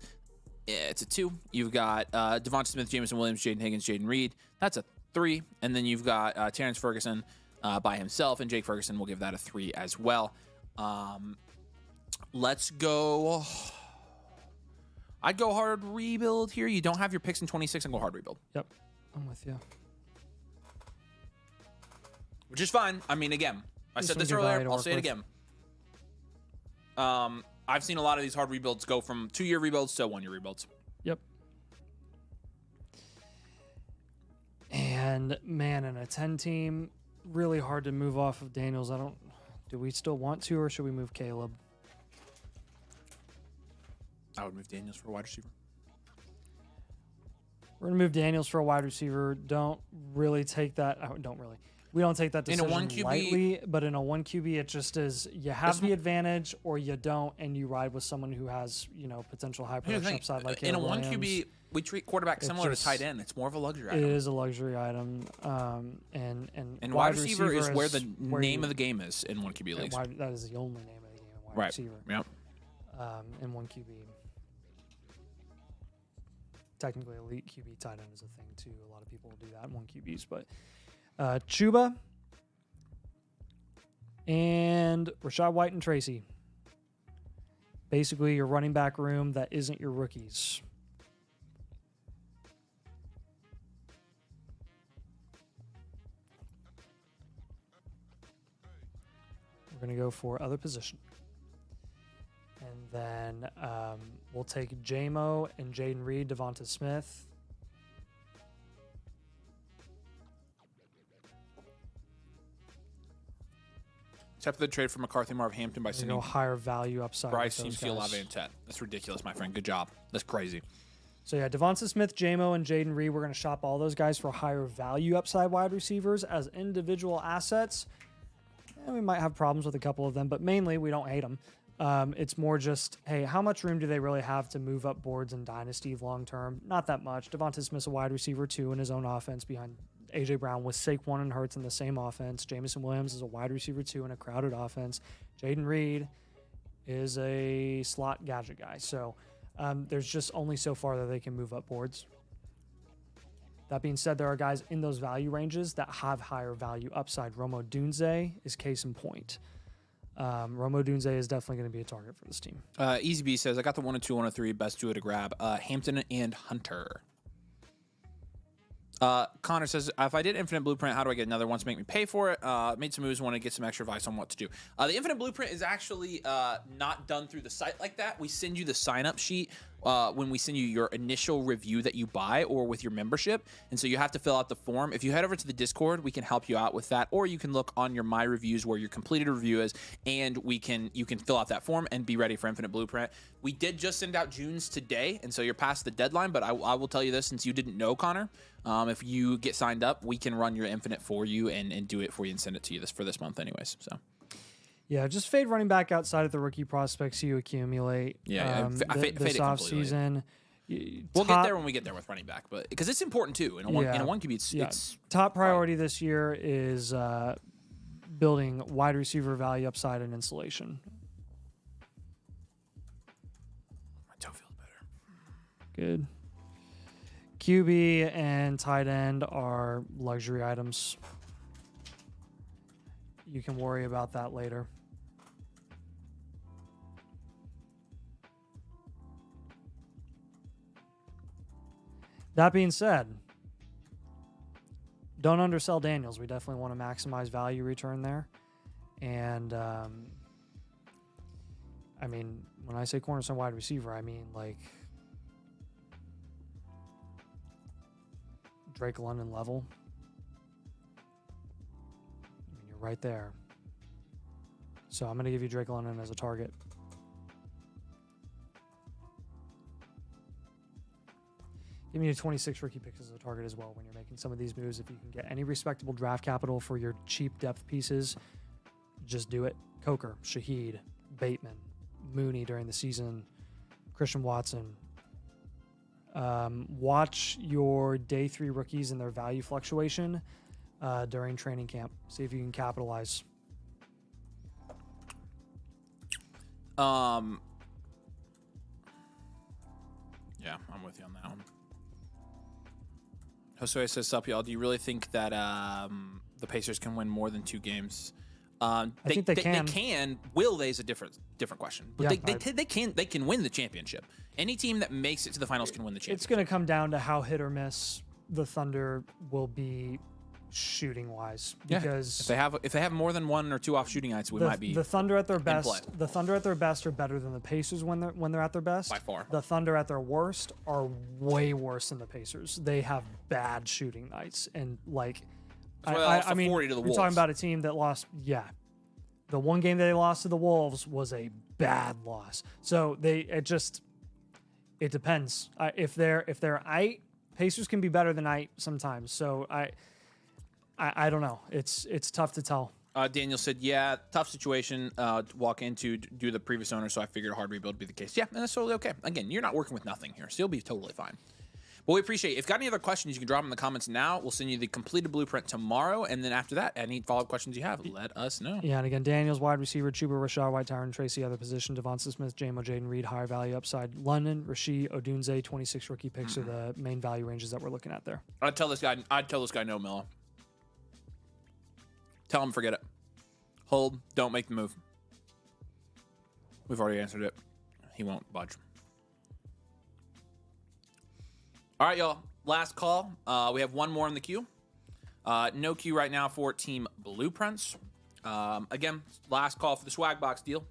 It's a 2. You've got Devonta Smith, Jameson Williams, Jaden Higgins, Jaden Reed. That's a 3. And then you've got Terrence Ferguson by himself, and Jake Ferguson. We'll give that a 3 as well. Let's go. I'd go hard rebuild here. You don't have your picks in 26 and go hard rebuild. Yep. I'm with you. Which is fine. I mean, again, I said this earlier. I'll say it again. I've seen a lot of these hard rebuilds go from 2-year rebuilds to 1-year rebuilds. Yep. And, man, in a 10 team, really hard to move off of Daniels. Do we still want to, or should we move Caleb? I would move Daniels for a wide receiver. We're going to move Daniels for a wide receiver. Don't really take that. We don't take that decision lightly, but in a 1 QB, it just is you have the advantage or you don't, and you ride with someone who has, potential high production upside like Caleb in a 1 Williams. QB, we treat quarterback similar to tight end. It's more of a luxury item. It is a luxury item. And wide receiver is where the name of the game is in 1 QB leagues. That is the only name of the game, wide receiver. Yep. In 1 QB. Technically, elite QB tight end is a thing, too. A lot of people will do that in 1 QBs. But Chuba and Rachaad White and Tracy. Basically, your running back room that isn't your rookies. We're going to go for other position. And then we'll take J-Mo and Jaden Reed, Devonta Smith. Except for the trade for McCarthy Marv Hampton by sending higher value upside. Bryce seems to Olave and Tet. That's ridiculous, my friend. Good job. That's crazy. So yeah, Devonta Smith, J-Mo, and Jaden Reed. We're going to shop all those guys for higher value upside wide receivers as individual assets. we might have problems with a couple of them, but mainly we don't hate them. It's more just, hey, how much room do they really have to move up boards in Dynasty long term? Not that much. Devonta Smith's a wide receiver 2 in his own offense behind A.J. Brown with Saquon and Hurts in the same offense. Jameson Williams is a wide receiver 2 in a crowded offense. Jaden Reed is a slot gadget guy. So there's just only so far that they can move up boards. That being said, there are guys in those value ranges that have higher value upside. Rome Odunze is case in point. Rome Odunze is definitely going to be a target for this team. Easy B says, I got the 102, 103, best duo to grab. Hampton and Hunter. Connor says, if I did Infinite Blueprint, how do I get another one to make me pay for it? Made some moves, want to get some extra advice on what to do. The Infinite Blueprint is actually not done through the site like that. We send you the sign-up sheet when we send you your initial review that you buy or with your membership. And so you have to fill out the form. If you head over to the Discord, we can help you out with that. Or you can look on your My Reviews where your completed review is, and you can fill out that form and be ready for Infinite Blueprint. We did just send out June's today, and so you're past the deadline. But I will tell you this, since you didn't know, Connor, if you get signed up, we can run your Infinite for you and do it for you and send it to you for this month anyways. So. Yeah, just fade running back outside of the rookie prospects you accumulate. Yeah, fade this it offseason. We'll get there when we get there with running back, but because it's important too. In a one QB, it's top priority this year is building wide receiver value upside and insulation. My toe feels better. Good. QB and tight end are luxury items. You can worry about that later. That being said, don't undersell Daniels. We definitely want to maximize value return there. And, I mean, when I say cornerstone wide receiver, I mean, like, Drake London level. I mean, you're right there. So I'm going to give you Drake London as a target. Give me a 26 rookie picks as a target as well when you're making some of these moves. If you can get any respectable draft capital for your cheap depth pieces, just do it. Coker, Shaheed, Bateman, Mooney during the season, Christian Watson. Watch your day 3 rookies and their value fluctuation during training camp. See if you can capitalize. Yeah, I'm with you on that one. Josue says, "Sup, y'all? Do you really think that the Pacers can win more than 2 games?" I think they can. They can. Will they is a different question. But Yeah, they can win the championship. Any team that makes it to the finals can win the championship. It's going to come down to how hit or miss the Thunder will be shooting wise. Because if they have more than 1 or 2 off shooting nights, we might be the Thunder at their play. best. The Thunder at their best are better than the Pacers when they're at their best. By far. The Thunder at their worst are way worse than the Pacers. They have bad shooting nights, and like, I mean, 40 to the you're Wolves. talking about a team that lost. Yeah, the one game they lost to the Wolves was a bad loss. So it depends. If they're eight, Pacers can be better than 8 sometimes. So I don't know. It's tough to tell. Daniel said, yeah, tough situation to walk into due to the previous owner, so I figured a hard rebuild would be the case. Yeah, and that's totally okay. Again, you're not working with nothing here, so you'll be totally fine. But we appreciate it. If you've got any other questions, you can drop them in the comments now. We'll send you the completed blueprint tomorrow, and then after that, any follow-up questions you have, let us know. Yeah, and again, Daniels, wide receiver, Chuba, Rashad White, Tyron Tracy, other position, Devonta Smith, J-Mo, Jaden Reed, higher value upside, London, Rasheed, Odunze, 26 rookie picks are the main value ranges that we're looking at there. I'd tell this guy no, Miller. Tell him forget it. Hold, don't make the move. We've already answered it. He won't budge. All right, y'all. Last call. We have one more in the queue. No queue right now for Team Blueprints. Again, last call for the swag box deal.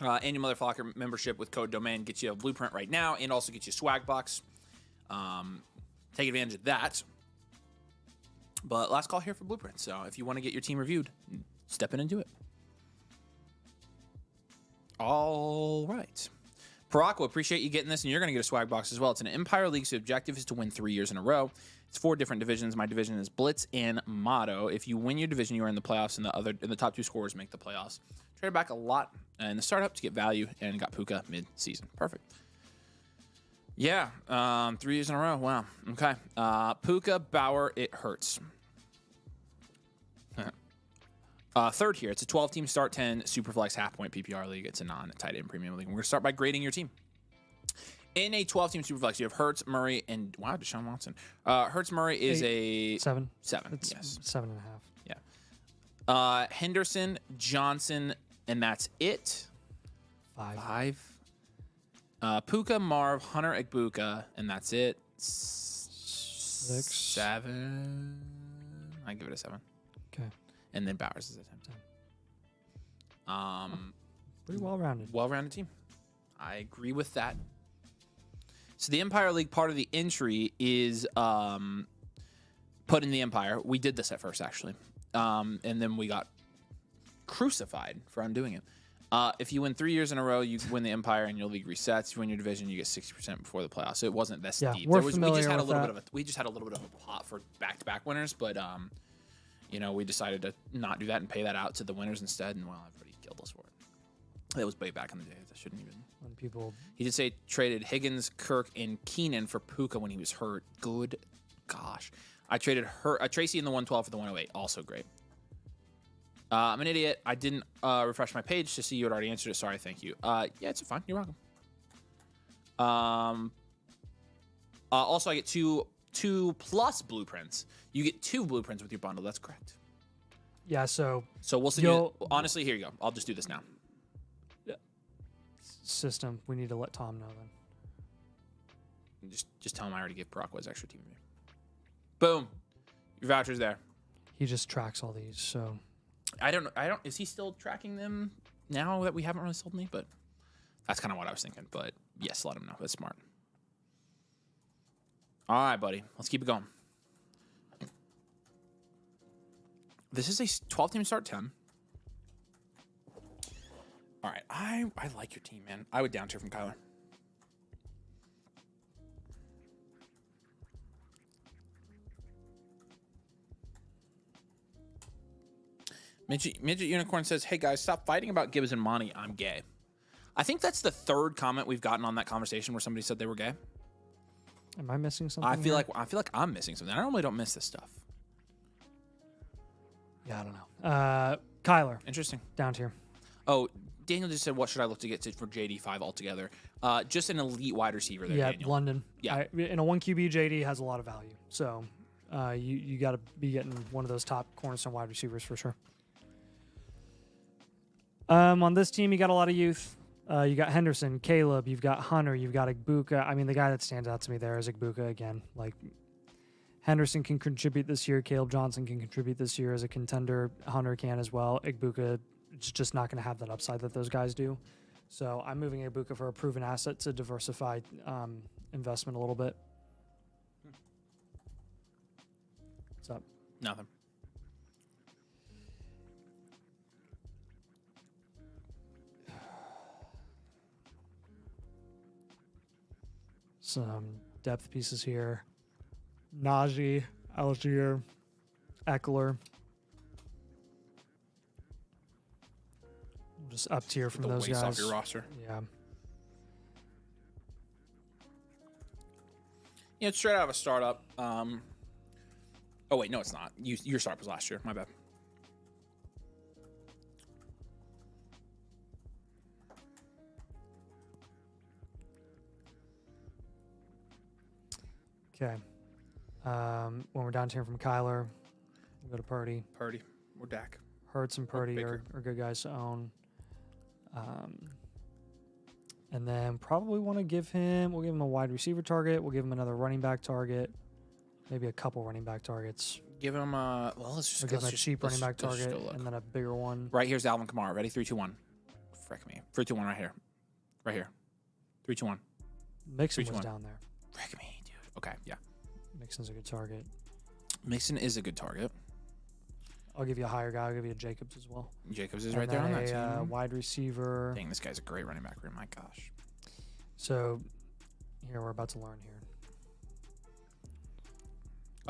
Annual Motherfucker membership with code DOMAIN gets you a blueprint right now and also gets you a swag box. Take advantage of that. But last call here for blueprints. So if you want to get your team reviewed, step in and do it. All right. Parako, appreciate you getting this, and you're going to get a swag box as well. It's an Empire League, so the objective is to win 3 years in a row. It's 4 different divisions. My division is Blitz and Motto. If you win your division, you are in the playoffs, and the top 2 scorers make the playoffs. Traded back a lot in the startup to get value, and got Puka mid-season. Perfect. Yeah, 3 years in a row. Wow. Okay. Puka, Bauer, it hurts. Third here, it's a 12-team start 10 Superflex half-point PPR league. It's a non-tight end premium league. We're going to start by grading your team. In a 12-team Superflex, you have Hurts, Murray, and wow, Deshaun Watson. Hurts, Murray is 8, 7. 7. It's Yes. 7.5. Yeah. Henderson, Johnson, and that's it. 5. Puka, Marv, Hunter, Egbuka, and that's it. 6. 7. I give it a 7. Okay. And then Bowers is a 10. Pretty well-rounded. Well-rounded team. I agree with that. So the Empire League part of the entry is put in the Empire. We did this at first, actually. And then we got crucified for undoing it. If you win 3 years in a row, you win the Empire and your league resets. If you win your division, you get 60% before the playoffs. So it wasn't this deep. We just had a little bit of a pot for back-to-back winners, but we decided to not do that and pay that out to the winners instead, and everybody killed us for it. That was way back in the day. I shouldn't even. When people. He did say traded Higgins, Kirk, and Keenan for Puka when he was hurt. Good gosh. I traded Tracy in the 112 for the 108. Also great. I'm an idiot. I didn't refresh my page to see you had already answered it. Sorry, thank you. Yeah, it's fine. You're welcome. Also, I get two plus blueprints. You get 2 blueprints with your bundle. That's correct. Yeah, so we'll send you. Honestly, here you go. I'll just do this now. System. We need to let Tom know then. Just tell him I already gave Parako his extra team. Boom. Your voucher's there. He just tracks all these, so. I don't. Is he still tracking them now that we haven't really sold any? But that's kind of what I was thinking. But yes, let him know. That's smart. All right, buddy. Let's keep it going. This is a 12-team start 10. All right. I like your team, man. I would down tier from Kyler. Midget Unicorn says, "Hey guys, stop fighting about Gibbs and Monty. I'm gay." I think that's the 3rd comment we've gotten on that conversation where somebody said they were gay. Am I missing something? I feel like I'm missing something. I normally don't miss this stuff. Yeah, I don't know. Kyler. Interesting. Down tier. Oh, Daniel just said, "What should I look to get for JD5 altogether?" Just an elite wide receiver there, Daniel. London. Yeah. In a 1 QB, JD has a lot of value. So you got to be getting one of those top cornerstone wide receivers for sure. On this team, you got a lot of youth. You got Henderson, Caleb, you've got Hunter, you've got Egbuka. I mean, the guy that stands out to me there is Egbuka again. Like, Henderson can contribute this year. Caleb Johnson can contribute this year as a contender. Hunter can as well. Egbuka is just not going to have that upside that those guys do. So I'm moving Egbuka for a proven asset to diversify investment a little bit. What's up? Nothing. Some depth pieces here. Najee, Algier, Eckler. Just up tier from those guys. Off your roster. Yeah. Yeah, it's straight out of a startup. Oh wait, no, it's not. Your startup was last year. My bad. Okay. When we're down here from Kyler, we'll go to Purdy. Purdy or Dak. Hurts and Purdy are good guys to own. And then probably want to we'll give him a wide receiver target. We'll give him another running back target. Maybe a couple running back targets. Give him let's just give him a cheap running back target and then a bigger one. Right here's Alvin Kamara. Ready? 3, 2, 1. Frick me. 3, 2, 1 right here. Right here. 3, 2, 1. Mixon was down there. Frick me, dude. Okay, yeah. Mixon's a good target. Mixon is a good target. I'll give you a higher guy. I'll give you a Jacobs as well. Jacobs is right there on that team. Wide receiver. Dang, this guy's a great running back room. My gosh. So here we're about to learn here.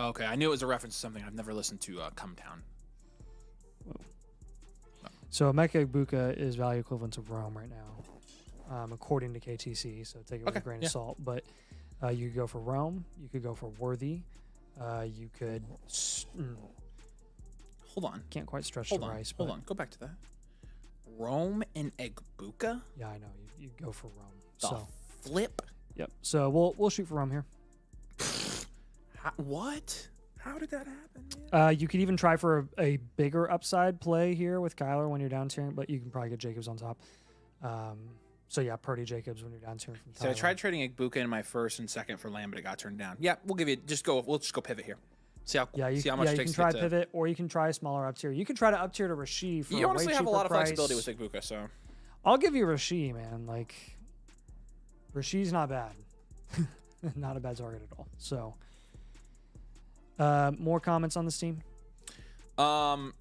Okay, I knew it was a reference to something. I've never listened to Come Town. So Mecha Ibuka is value equivalent to Rome right now, according to KTC. So take it with a grain of salt. But you could go for Rome. You could go for Worthy. You could. Hold on. Can't quite stretch Hold the on. rice. Hold on. Go back to that. Rome and Egbuka? Yeah, I know. You go for Rome. The So flip? yep. So we'll shoot for Rome here. What? How did that happen, man? You could even try for a bigger upside play here with Kyler when you're down tiering, but you can probably get Jacobs on top. So yeah, Purdy Jacobs when you're down tiering from Kyler. So I tried trading Egbuka in my first and second for Lamb, but it got turned down. Yeah, we'll give you we'll just go pivot here. See how you much it can takes try to pivot, or you can try a smaller up tier. You can try to up tier to Rasheed for You a honestly way have a cheaper lot of price. flexibility with Egbuka, so I'll give you Rasheed, man. Like Rasheed's not bad. Not a bad target at all. So more comments on this team? You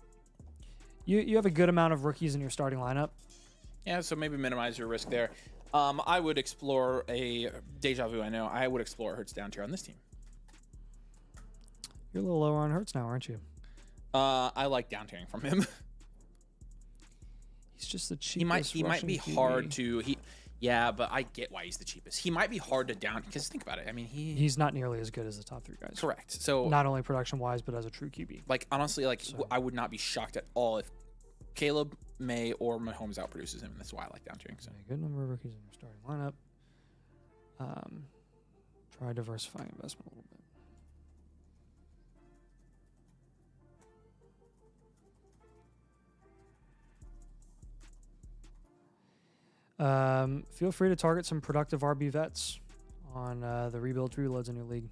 have a good amount of rookies in your starting lineup. Yeah, so maybe minimize your risk there. I would explore a Deja Vu. I know I would explore Hurts down tier on this team. You're a little lower on Hurts now, aren't you? I like down tiering from him. He's just the cheapest. He might be Russian hard QB. to Yeah, but I get why he's the cheapest. He might be hard to down because think about it. I mean, he's not nearly as good as the top three guys. correct. So Not only production wise, but as a true QB. like honestly, like So- I would not be shocked at all if Caleb, May, or Mahomes outproduces him. And that's why I like down tiering. So A good number of rookies in your starting lineup. Try diversifying investment a little bit. Feel free to target some productive RB vets on the rebuild reloads in your league.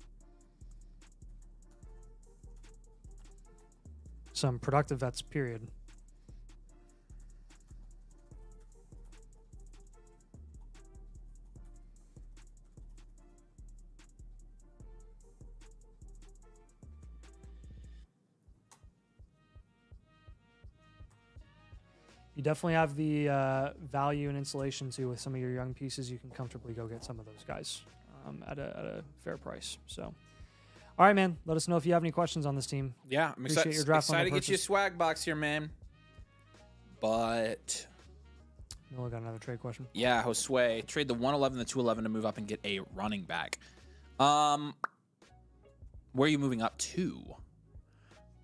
Some productive vets, period. You definitely have the value and insulation too with some of your young pieces. You can comfortably go get some of those guys at a fair price. So, all right, man. Let us know if you have any questions on this team. yeah, I'm Appreciate your draft excited to bundle get you a purchase. swag box here, man. But Noah got another trade question. yeah, Josue, trade the 111, the 211 to move up and get a running back. Where are you moving up to?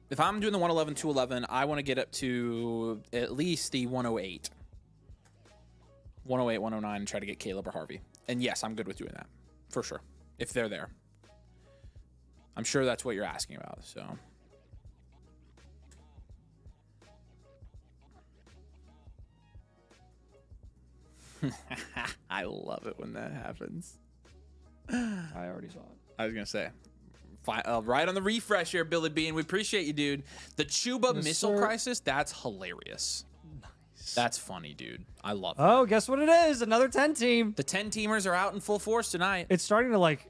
If I'm doing the 111, 211, I want to get up to at least the 108. 108, 109, and try to get Caleb or Harvey. And yes, I'm good with doing that. For sure. If they're there. I'm sure that's what you're asking about, so. I love it when that happens. I already saw it. I was going to say. Right on the refresh here, Billy Bean. We appreciate you, dude. The Chuba Yes, Missile sir. Crisis, that's hilarious. Nice. That's funny, dude. I love it. Oh, guess what it is? Another 10 team. The 10-teamers are out in full force tonight. It's starting to like,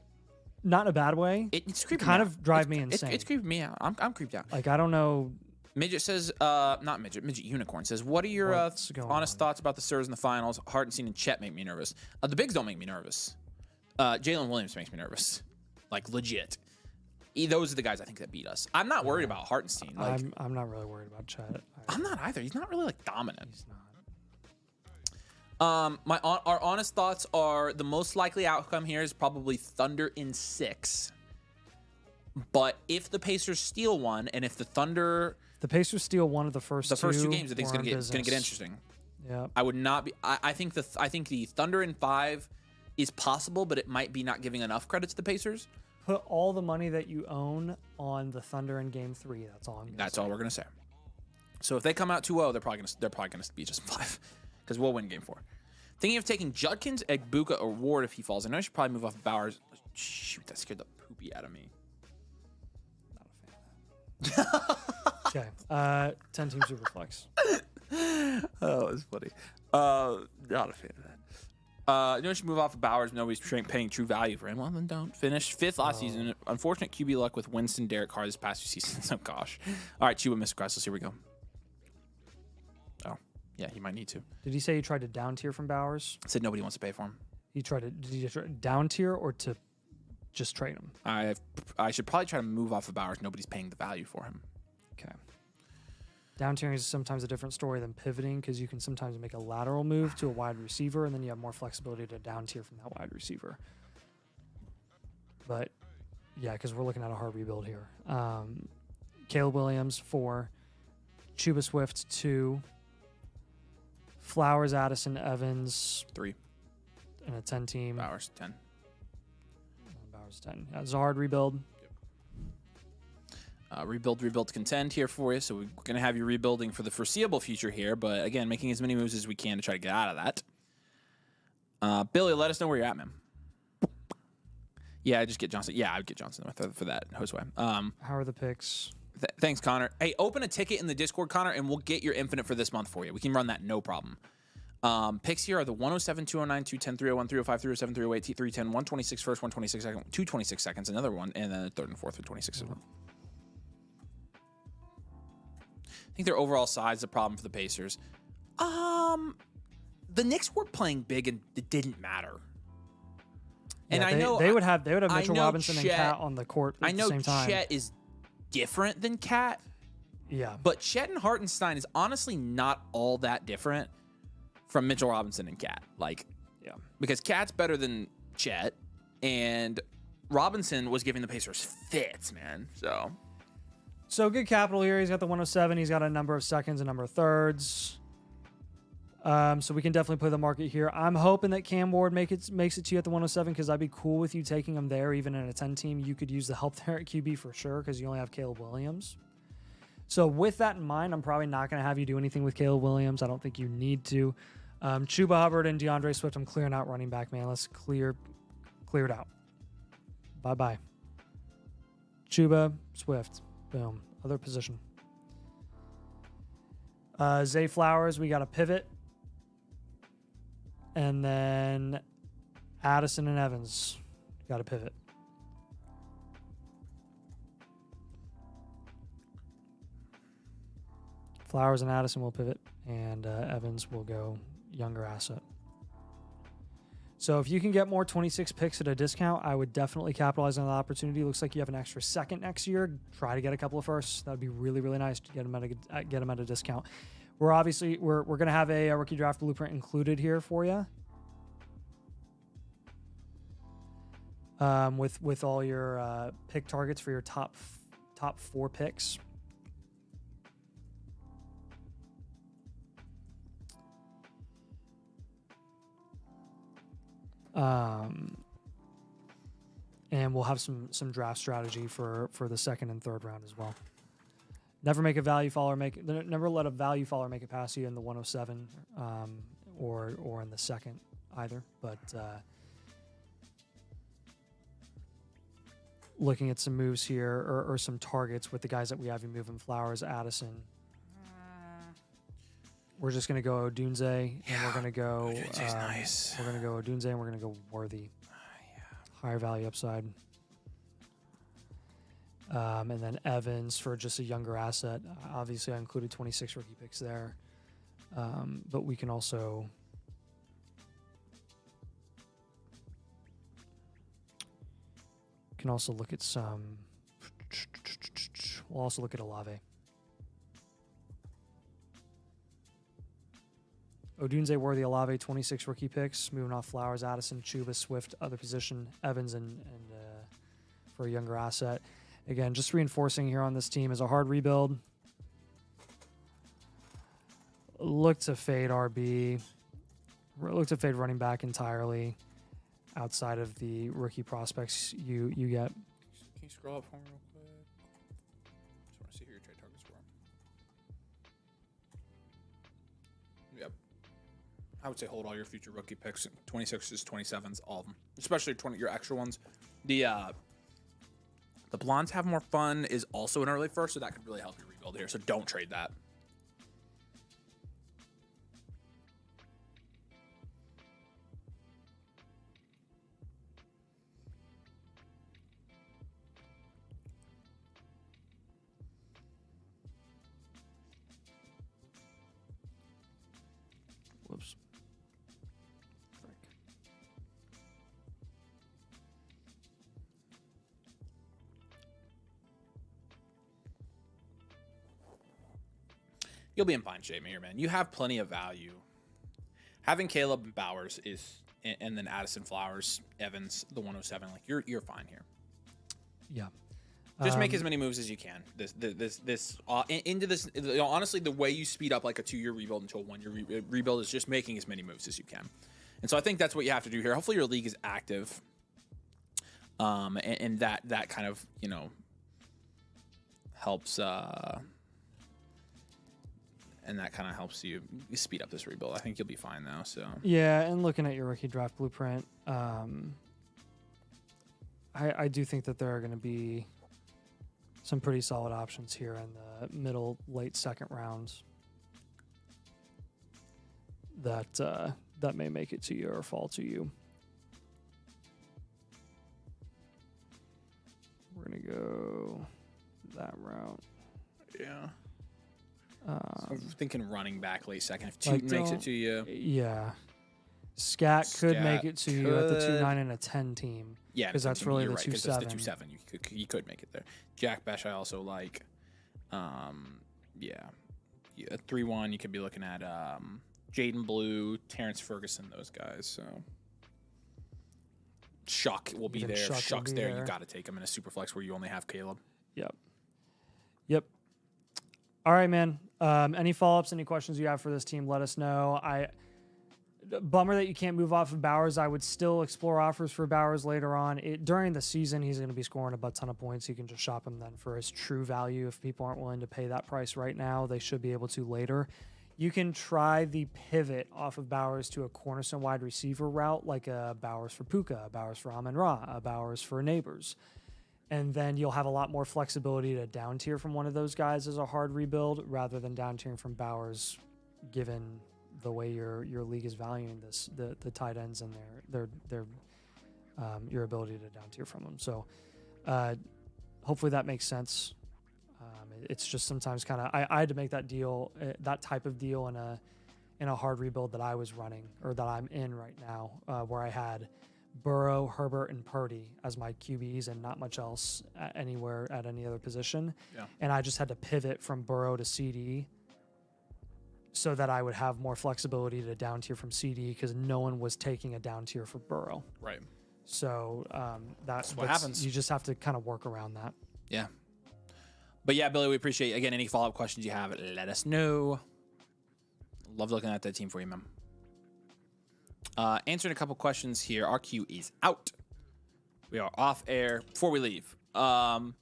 not in a bad way. It's creeping kind me out. of drive It's- me it's- insane. It's creeping me out. I'm creeped out. Like, I don't know. Midget says, not Midget, Midget Unicorn says, what are your What's going honest on? thoughts about the Sirs in the finals? Hartenstein and Chet make me nervous. The bigs don't make me nervous. Jalen Williams makes me nervous. Like, legit. Those are the guys I think that beat us. I'm not worried about Hartenstein. Like, I'm not really worried about Chet. I'm not either. He's not really like dominant. He's not. Our honest thoughts are the most likely outcome here is probably Thunder in 6. But if the Pacers steal one, and if the Thunder, The Pacers steal one of the first two games, I think it's we're in gonna get business. interesting. Yeah. I would not be. I think the Thunder in 5 is possible, but it might be not giving enough credit to the Pacers. Put all the money that you own on the Thunder in Game 3. That's all I'm gonna That's say. all we're gonna say. So if they come out 2-0, they're probably gonna beat us in 5 because we'll win Game 4. Thinking of taking Judkins, Egbuka, or Ward if he falls. I know I should probably move off Bowers. Shoot, that scared the poopy out of me. Not a fan of that. Okay. 10 team super flex. Oh, it's funny. Not a fan of that. You know, should move off of Bowers. Nobody's paying true value for him. Well, then don't. Finished 5th last season. Unfortunate QB luck with Winston, Derek Carr this past 2 seasons. Oh, gosh. All right, Chuba, Mr. Crisis. Here we go. Oh, yeah, he might need to. Did he say he tried to down tier from Bowers? Said nobody wants to pay for him. Did he try down tier or to just trade him? I should probably try to move off of Bowers. Nobody's paying the value for him. Okay. Down tiering is sometimes a different story than pivoting because you can sometimes make a lateral move to a wide receiver and then you have more flexibility to down tier from that wide receiver. But yeah, because we're looking at a hard rebuild here. Caleb Williams 4, Chuba Swift 2, Flowers, Addison, Evans 3, and a 10 team. Bowers 10. Bowers 10. Yeah, it's a hard rebuild. Rebuild, contend here for you. So we're going to have you rebuilding for the foreseeable future here. But again, making as many moves as we can to try to get out of that. Billy, let us know where you're at, man. Yeah, I just get Johnson. Yeah, I would get Johnson for that, Josue. How are the picks? Thanks, Connor. Hey, open a ticket in the Discord, Connor, and we'll get your infinite for this month for you. We can run that, no problem. Picks here are the 107, 209, 210, 301, 305, 307, 308, 310, 126 first, 126 second, 226 seconds, another one, and then the third and fourth with 26 as well. I think their overall size is a problem for the Pacers. The Knicks were playing big and it didn't matter. And yeah, I know they would have Mitchell Robinson Chet, and Cat on the court at the same time. I know Chet is different than Cat. Yeah. But Chet and Hartenstein is honestly not all that different from Mitchell Robinson and Cat. Yeah. Because Cat's better than Chet, and Robinson was giving the Pacers fits, man. So good capital here. He's got the 107. He's got a number of seconds, a number of thirds. So we can definitely play the market here. I'm hoping that Cam Ward makes it to you at the 107 because I'd be cool with you taking him there, even in a 10 team. You could use the help there at QB for sure because you only have Caleb Williams. So with that in mind, I'm probably not going to have you do anything with Caleb Williams. I don't think you need to. Chuba Hubbard and DeAndre Swift, I'm clearing out running back, man. Let's clear it out. Bye-bye. Chuba, Swift. Boom. Other position. Zay Flowers, we got a pivot. And then Addison and Evans got a pivot. Flowers and Addison will pivot, and Evans will go younger asset. So if you can get more 26 picks at a discount, I would definitely capitalize on that opportunity. Looks like you have an extra second next year. Try to get a couple of firsts. That would be really, really nice to get them at a discount. We're going to have a rookie draft blueprint included here for you. With all your pick targets for your top 4 picks. And we'll have some draft strategy for the second and third round as well. Never let a value follower make it past you in the 107 or in the second either. But looking at some moves here or some targets with the guys that we have you moving, Flowers, Addison. We're just going to go Odunze, and we're going to go. Nice. We're going to go Odunze, and we're going to go Worthy. Higher value upside. And then Evans for just a younger asset. Obviously, I included 26 rookie picks there. But we can also look at some. We'll also look at Olave. Odunze, Worthy, Olave, 26 rookie picks. Moving off Flowers, Addison, Chuba, Swift, other position, Evans, and for a younger asset. Again, just reinforcing here on this team is a hard rebuild. Look to fade RB. Look to fade running back entirely outside of the rookie prospects you get. Can you scroll up for me real quick? Just want to see who your trade targets were. Yep. I would say hold all your future rookie picks, 26s, 27s, all of them, especially your extra ones. The Blondes Have More Fun is also an early first, so that could really help you rebuild here. So don't trade that. Whoops. You'll be in fine shape here, man. You have plenty of value. Having Caleb and Bowers and then Addison Flowers, Evans, the 107. Like you're fine here. Yeah. Just make as many moves as you can. Into this. Honestly, the way you speed up like a 2-year rebuild into a 1-year rebuild is just making as many moves as you can. And so I think that's what you have to do here. Hopefully your league is active. And that kind of, helps. And that kind of helps you speed up this rebuild. I think you'll be fine though. So yeah, and looking at your rookie draft blueprint, I do think that there are going to be some pretty solid options here in the middle, late second rounds that may make it to you or fall to you. We're going to go that route. Yeah. I'm thinking running back late second. If Tootin makes it to you. Yeah. Scat could make it to you at the 2-9 and a 10 team. Yeah, because that's really the 2-7. Because that's the 2-7. You could make it there. Jack Besh, I also like. Yeah. 3-1. You could be looking at Jaden Blue, Terrence Ferguson, those guys. So Shuck will be there. Shuck's there. You got to take him in a super flex where you only have Caleb. Yep. All right, man. Any follow-ups, any questions you have for this team, let us know. Bummer that you can't move off of Bowers. I would still explore offers for Bowers later on. During the season, he's going to be scoring a ton of points. You can just shop him then for his true value. If people aren't willing to pay that price right now, they should be able to later. You can try the pivot off of Bowers to a cornerstone wide receiver route, like a Bowers for Puka, a Bowers for Amon-Ra, a Bowers for Neighbors. And then you'll have a lot more flexibility to down tier from one of those guys as a hard rebuild rather than down tiering from Bowers, given the way your league is valuing the tight ends and their your ability to down tier from them. So hopefully that makes sense. It's just sometimes kind of I had to make that deal, that type of deal in a hard rebuild that I was running or that I'm in right now, where I had Burrow, Herbert, and Purdy as my QBs and not much else anywhere at any other position. Yeah. And I just had to pivot from Burrow to CD so that I would have more flexibility to down tier from CD because no one was taking a down tier for Burrow. Right. So that's what happens. You just have to kind of work around that. Yeah. But yeah, Billy, we appreciate, again, any follow-up questions you have, let us know. Love looking at that team for you, man. Answering a couple questions here. Our queue is out. We are off air before we leave. Real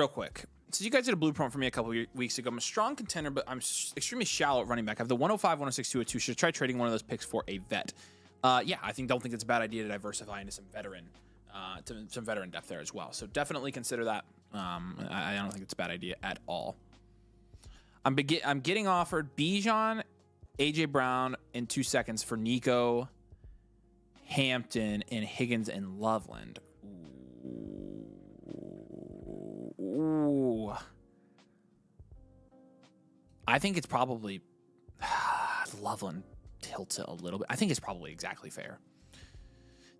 quick. So you guys did a blueprint for me a couple weeks ago. I'm a strong contender, but I'm extremely shallow at running back. I have the 105, 106, 202. Should try trading one of those picks for a vet. Yeah, don't think it's a bad idea to diversify into some veteran depth there as well. So definitely consider that. I don't think it's a bad idea at all. I'm getting offered Bijan, AJ Brown in 2 seconds for Nico, Hampton, and Higgins and Loveland. Ooh. I think it's probably Loveland tilts it a little bit. I think it's probably exactly fair.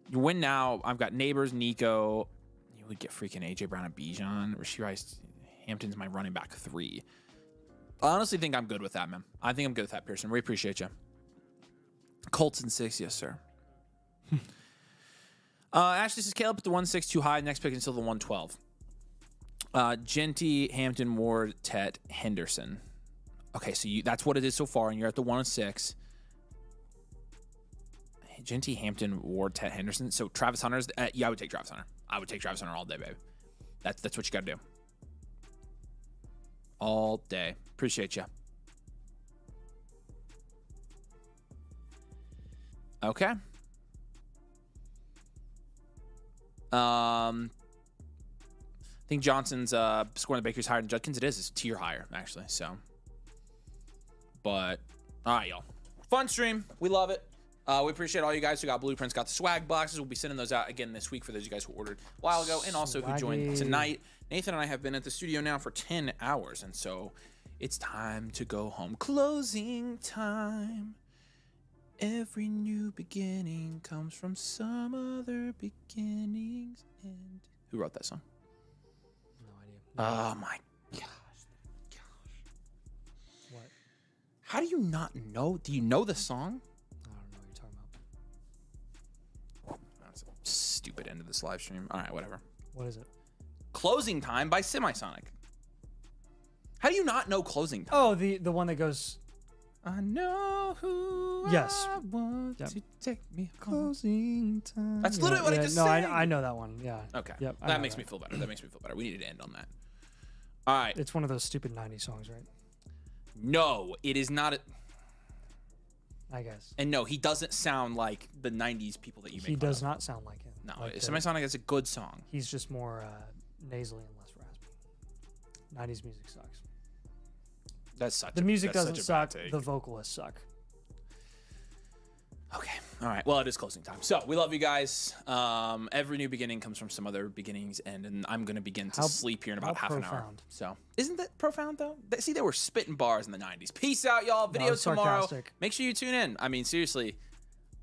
You win now. I've got Neighbors, Nico. You would get freaking AJ Brown and Bijan. Rashee Rice, Hampton's my running back 3. I honestly think I'm good with that, man. I think I'm good with that, Pearson. We appreciate you. Colts in 6, yes, sir. Ashley says Caleb at the 1-6 too high. Next pick until the 112. Genty, Hampton, Ward, Tet, Henderson. Okay, so that's what it is so far, and you're at the 106. Genty, Hampton, Ward, Tet, Henderson. So Travis Hunter's. Yeah, I would take Travis Hunter. I would take Travis Hunter all day, baby. That's what you got to do. All day. Appreciate you. Okay. I think Johnson's scoring the Bakery's higher than Judkins. It is. It's a tier higher, actually. So, but all right, y'all. Fun stream. We love it. We appreciate all you guys who got blueprints, got the swag boxes. We'll be sending those out again this week for those of you guys who ordered a while ago and also who joined tonight. Nathan and I have been at the studio now for 10 hours, and so it's time to go home. Closing time. Every new beginning comes from some other beginnings. And who wrote that song? No idea. Oh my gosh. How do you not know? Do you know the song? I don't know what you're talking about. That's a stupid end of this live stream. All right, whatever. What is it? Closing Time by Semisonic. How do you not know Closing Time? Oh, the one that goes. I know who Yes. I want Yep. to take me home. Closing time. That's literally what I just no, sang. I know that one. Yeah. Okay. Yep. I That know makes me feel better. That makes me feel better. We need to end on that. All right. It's one of those stupid 90s songs, right? No, it is not. I guess. And no, he doesn't sound like the 90s people that you make He fun does of. not sound like him. No, Like Semisonic is a good song. he's just more nasally and less raspy. 90s music sucks. That's such The music that's doesn't such a bad suck. take. The vocalists suck. Okay. All right. Well, it is closing time. So we love you guys. Every new beginning comes from some other beginnings, and I'm going to begin to sleep here in about half an hour. profound. So isn't that profound, though? See, they were spitting bars in the 90s. Peace out, y'all. Video it's tomorrow. sarcastic. Make sure you tune in. I mean, seriously,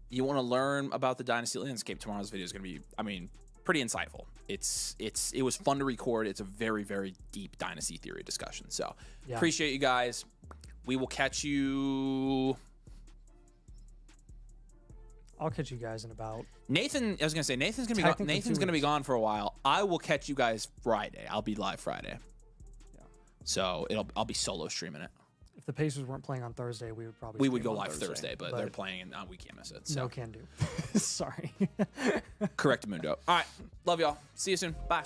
you want to learn about the Dynasty landscape. Tomorrow's video is going to be, I mean, pretty insightful. It was fun to record. It's a very, very deep Dynasty theory discussion. So Yeah. appreciate you guys. We will catch you. I'll catch you guys in about. Nathan, I was gonna say Nathan's gonna be gone. Technically Nathan's 2 gonna be weeks. gone for a while. I will catch you guys Friday. I'll be live Friday. Yeah. So I'll be solo streaming it. If the Pacers weren't playing on Thursday, we would probably. We would stream go on live Thursday, but they're playing and we can't miss it. So No can do. Sorry. correct, Mundo. All right, love y'all. See you soon. Bye.